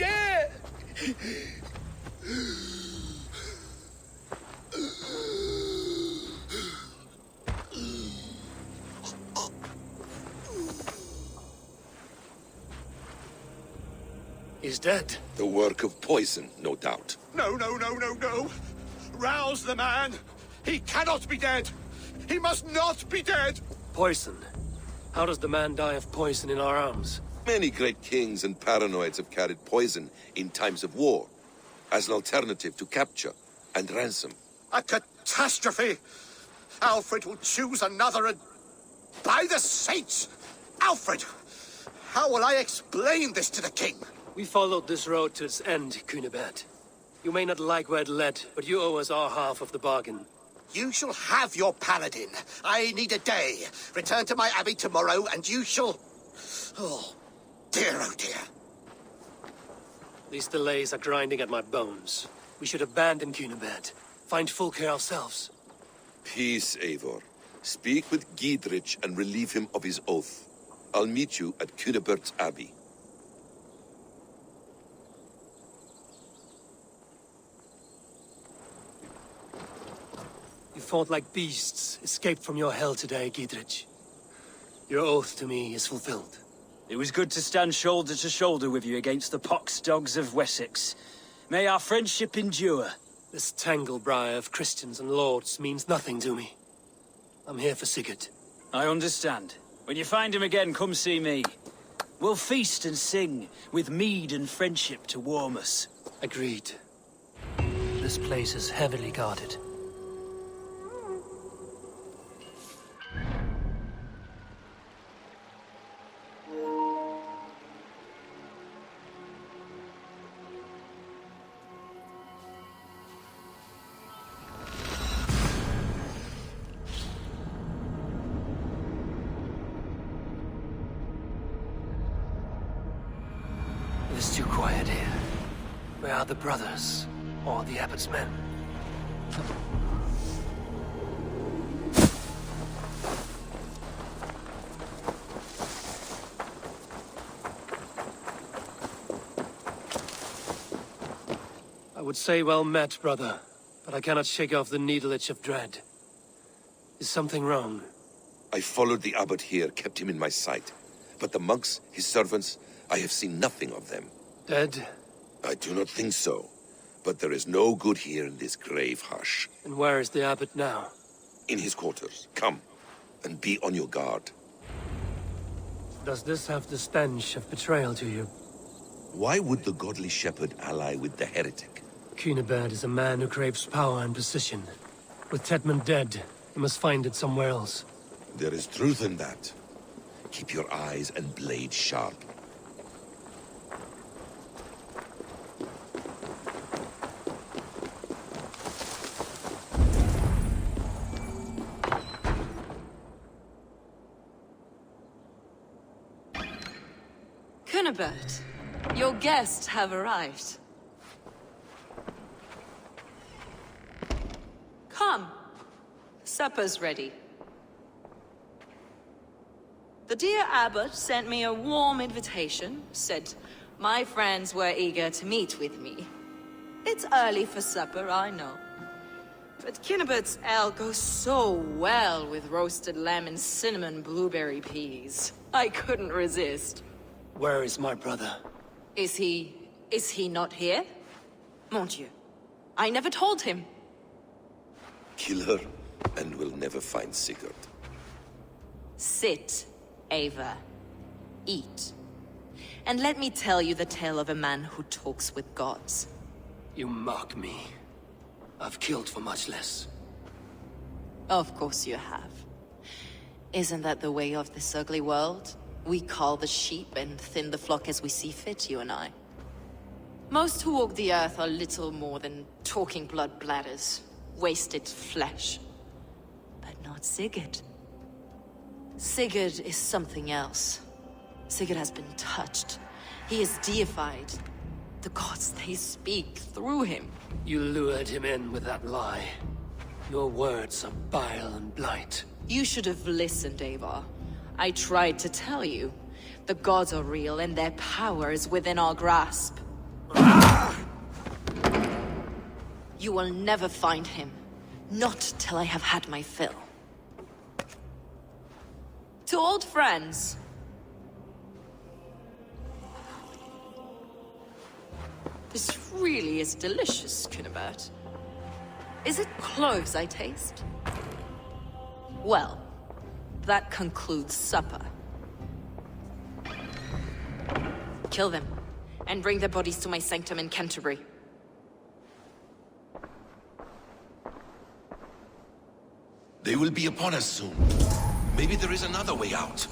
air! He's dead. The work of poison, no doubt. No. Rouse the man. He cannot be dead. He must not be dead. Poison? How does the man die of poison in our arms? Many great kings and paranoids have carried poison in times of war, as an alternative to capture and ransom. A catastrophe. Alfred will choose another and... By the saints! Alfred! How will I explain this to the king? We followed this road to its end, Cunibert. You may not like where it led, but you owe us our half of the bargain. You shall have your paladin. I need a day. Return to my abbey tomorrow, and you shall... Oh dear. These delays are grinding at my bones. We should abandon Cunibert. Find Fulke ourselves. Peace, Eivor. Speak with Giedrich and relieve him of his oath. I'll meet you at Cunibert's abbey. You fought like beasts, escaped from your hell today, Giedrich. Your oath to me is fulfilled. It was good to stand shoulder to shoulder with you against the pox dogs of Wessex. May our friendship endure. This tanglebriar of Christians and lords means nothing to me. I'm here for Sigurd. I understand. When you find him again, come see me. We'll feast and sing, with mead and friendship to warm us. Agreed. This place is heavily guarded. It's too quiet here. Where are the brothers? Or the Abbot's men? I would say well met, brother, but I cannot shake off the needle itch of dread. Is something wrong? I followed the Abbot here, kept him in my sight. But the monks, his servants, I have seen nothing of them. Dead? I do not think so. But there is no good here in this grave hush. And where is the Abbot now? In his quarters. Come, and be on your guard. Does this have the stench of betrayal to you? Why would the godly shepherd ally with the heretic? Cunibert is a man who craves power and position. With Tedmund dead, he must find it somewhere else. There is truth in that. Keep your eyes and blade sharp. Cunibert, your guests have arrived. Come. Supper's ready. The dear Abbot sent me a warm invitation, said my friends were eager to meet with me. It's early for supper, I know. But Cunibert's ale goes so well with roasted lamb and cinnamon blueberry peas. I couldn't resist. Where is my brother? Is he not here? Mon Dieu. I never told him. Kill her. and will never find Sigurd. Sit, Ava. Eat. And let me tell you the tale of a man who talks with gods. You mock me. I've killed for much less. Of course you have. Isn't that the way of this ugly world? We cull the sheep and thin the flock as we see fit, you and I. Most who walk the earth are little more than talking blood bladders, wasted flesh. But not Sigurd. Sigurd is something else. Sigurd has been touched. He is deified. The gods, they speak through him. You lured him in with that lie. Your words are bile and blight. You should have listened, Ava. I tried to tell you. The gods are real and their power is within our grasp. You will never find him. Not till I have had my fill. To old friends. This really is delicious, Cuthbert. Is it cloves I taste? Well, that concludes supper. Kill them, and bring their bodies to my sanctum in Canterbury. They will be upon us soon. Maybe there is another way out.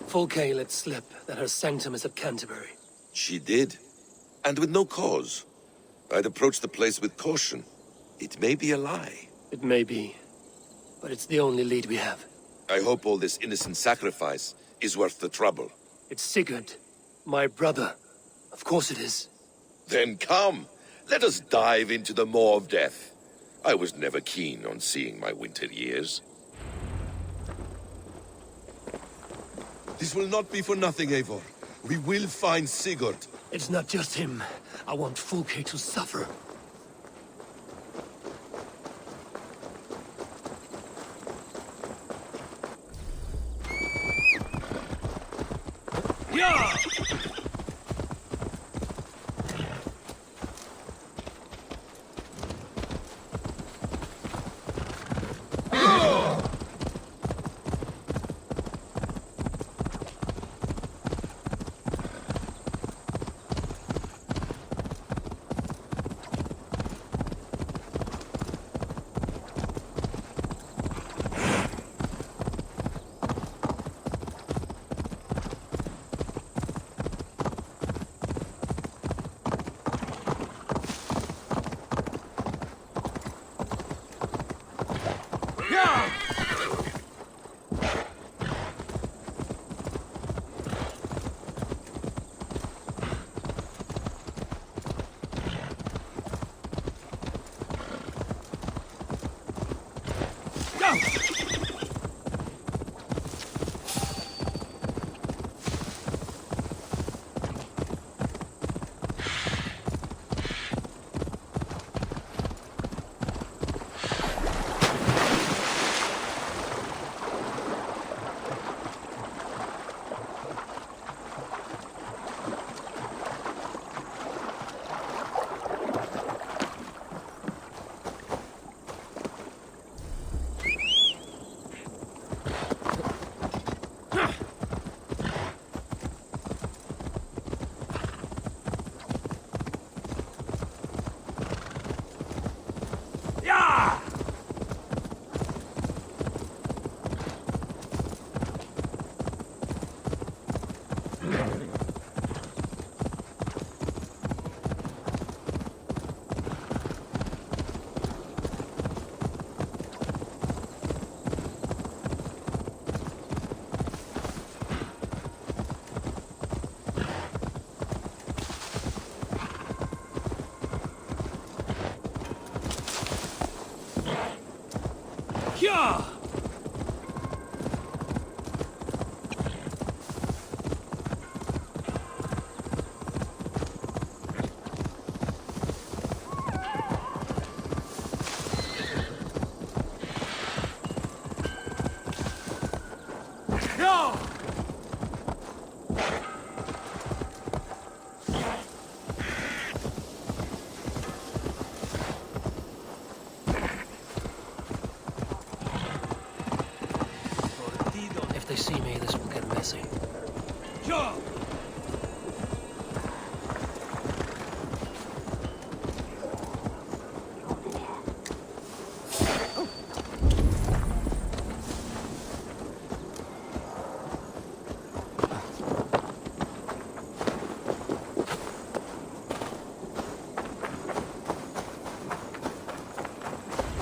Fulke let slip that her sanctum is at Canterbury. She did. And with no cause. I'd approach the place with caution. It may be a lie. It may be. But it's the only lead we have. I hope all this innocent sacrifice is worth the trouble. It's Sigurd. My brother. Of course it is. Then come. Let us dive into the maw of death. I was never keen on seeing my winter years. This will not be for nothing, Eivor. We will find Sigurd. It's not just him. I want Fulke to suffer. Yeah!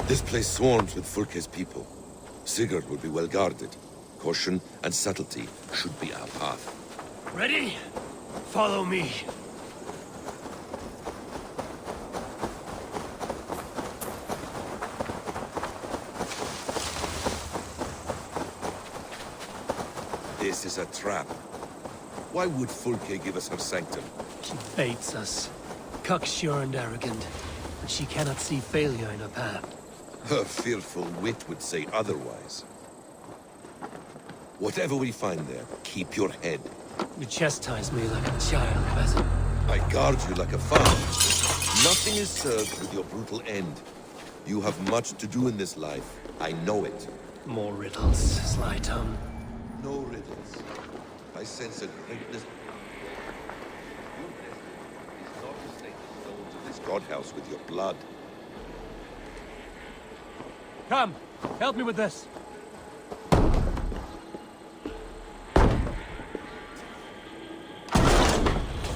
This place swarms with Fulke's people. Sigurd will be well guarded. Caution and subtlety should be our path. Ready? Follow me. This is a trap. Why would Fulke give us her sanctum? She baits us. Cocksure and arrogant. But she cannot see failure in her path. Her fearful wit would say otherwise. Whatever we find there, keep your head. You chastise me like a child, Basil. I guard you like a father. Nothing is served with your brutal end. You have much to do in this life. I know it. More riddles, sly tongue. No riddles. I sense a greatness. Your destiny is not to stake the souls of this godhouse with your blood. Come, help me with this.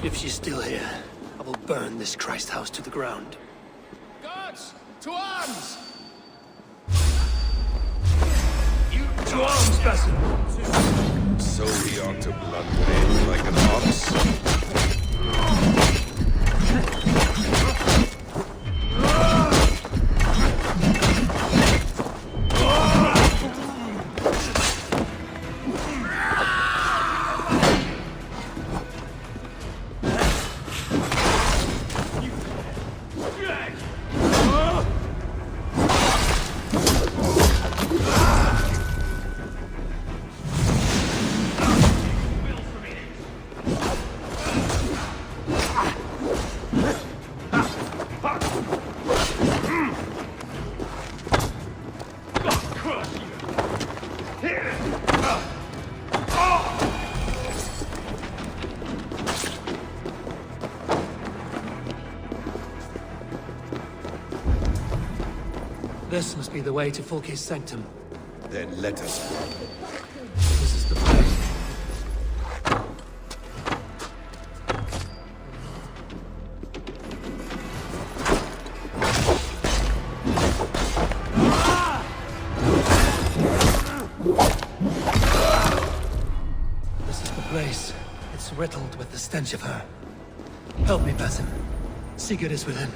If she's still here, I will burn this Christ house to the ground. Guards, to arms! To arms, Basil! So we are to blunt men like an ox? This must be the way to Fulke's sanctum. Then let us. This is the place. This is the place. It's riddled with the stench of her. Help me, Basim. Sigurd is within.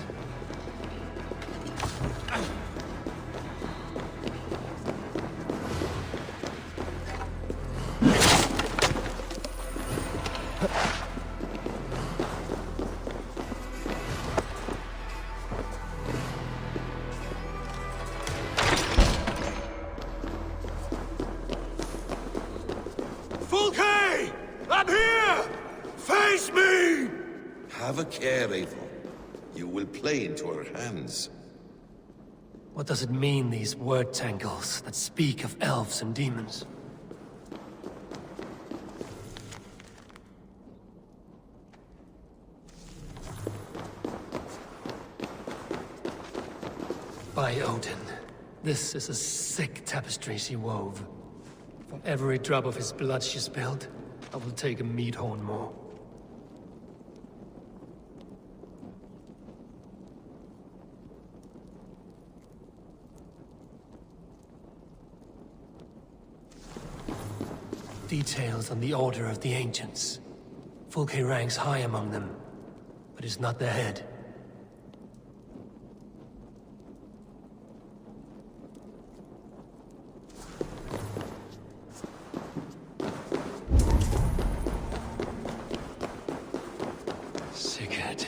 Fulke! I'm here! Face me! Have a care, Eivor. You will play into her hands. What does it mean, these word tangles that speak of elves and demons? By Odin, this is a sick tapestry she wove. For every drop of his blood she spilled, I will take a meat horn more. Details on the Order of the Ancients. Fulke ranks high among them, but is not their head. Sigurd.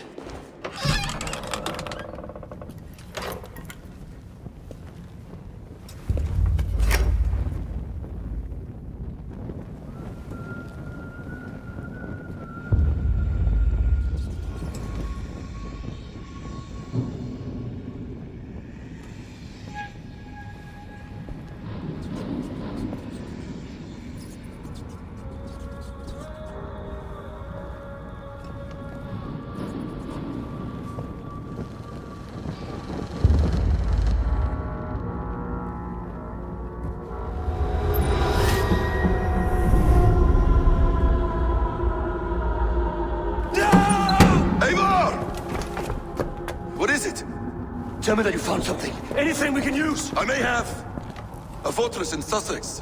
Tell me that you found something. Anything we can use! I may have. A fortress in Sussex.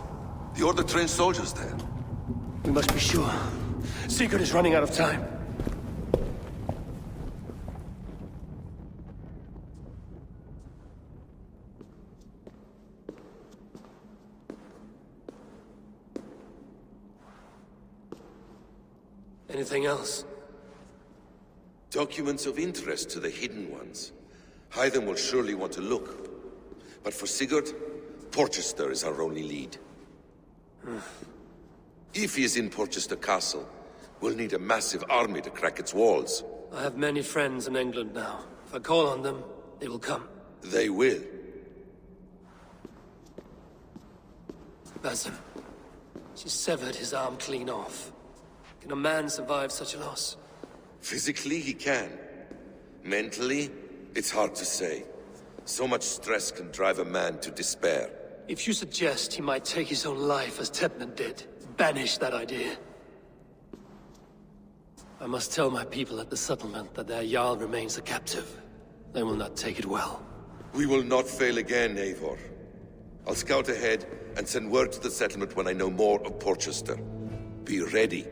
The Order trains soldiers there. We must be sure. Sigurd is running out of time. Anything else? Documents of interest to the Hidden Ones. Hythen will surely want to look. But for Sigurd, Porchester is our only lead. If he is in Porchester Castle, we'll need a massive army to crack its walls. I have many friends in England now. If I call on them, they will come. They will. Basim. She severed his arm clean off. Can a man survive such a loss? Physically, he can. Mentally, it's hard to say. So much stress can drive a man to despair. If you suggest he might take his own life as Tepnan did, banish that idea. I must tell my people at the settlement that their Jarl remains a captive. They will not take it well. We will not fail again, Eivor. I'll scout ahead and send word to the settlement when I know more of Porchester. Be ready.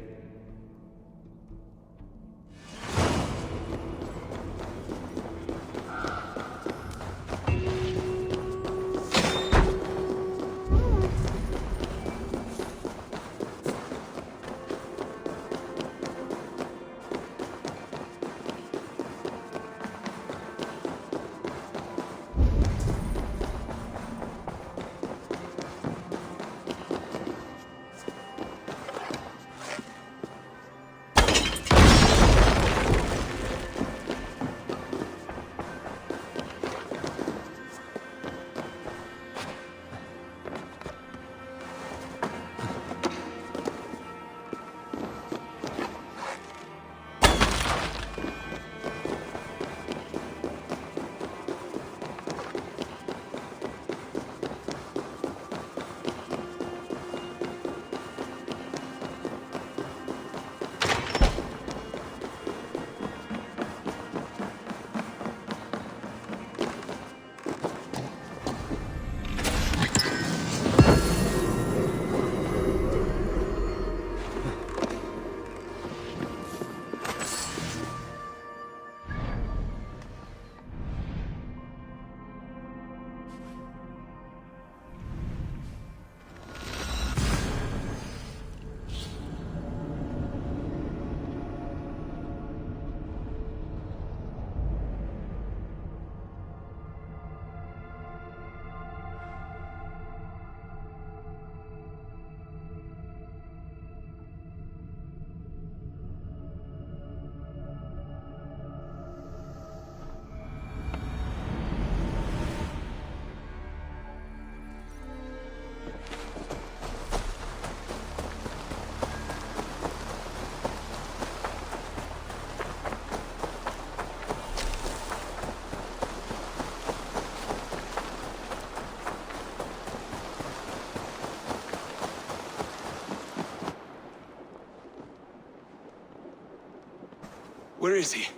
Where is he?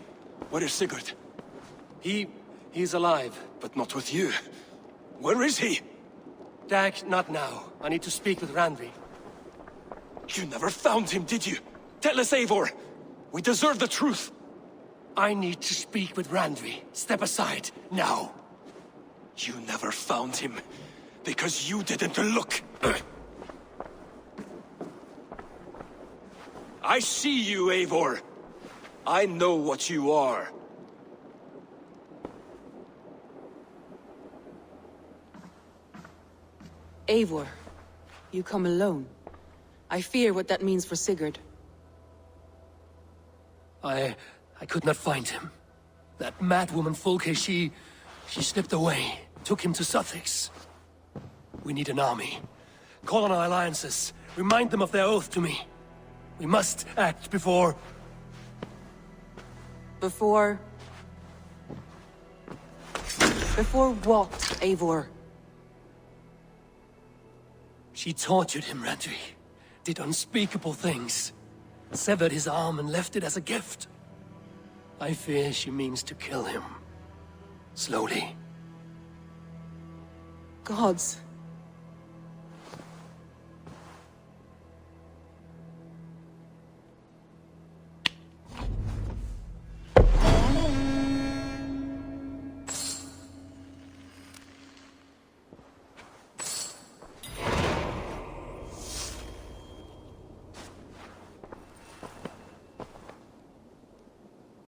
Where is Sigurd? He's alive. But not with you. Where is he? Dag, not now. I need to speak with Randvi. You never found him, did you? Tell us, Eivor! We deserve the truth! I need to speak with Randvi. Step aside, now. You never found him, because you didn't look. I see you, Eivor. I know what you are. Eivor, you come alone. I fear what that means for Sigurd. I could not find him. That madwoman Folke, she slipped away, took him to Sussex. We need an army. Call on our alliances. Remind them of their oath to me. We must act before... Before what, Eivor? She tortured him, Randvi. Did unspeakable things. Severed his arm and left it as a gift. I fear she means to kill him. Slowly, Gods.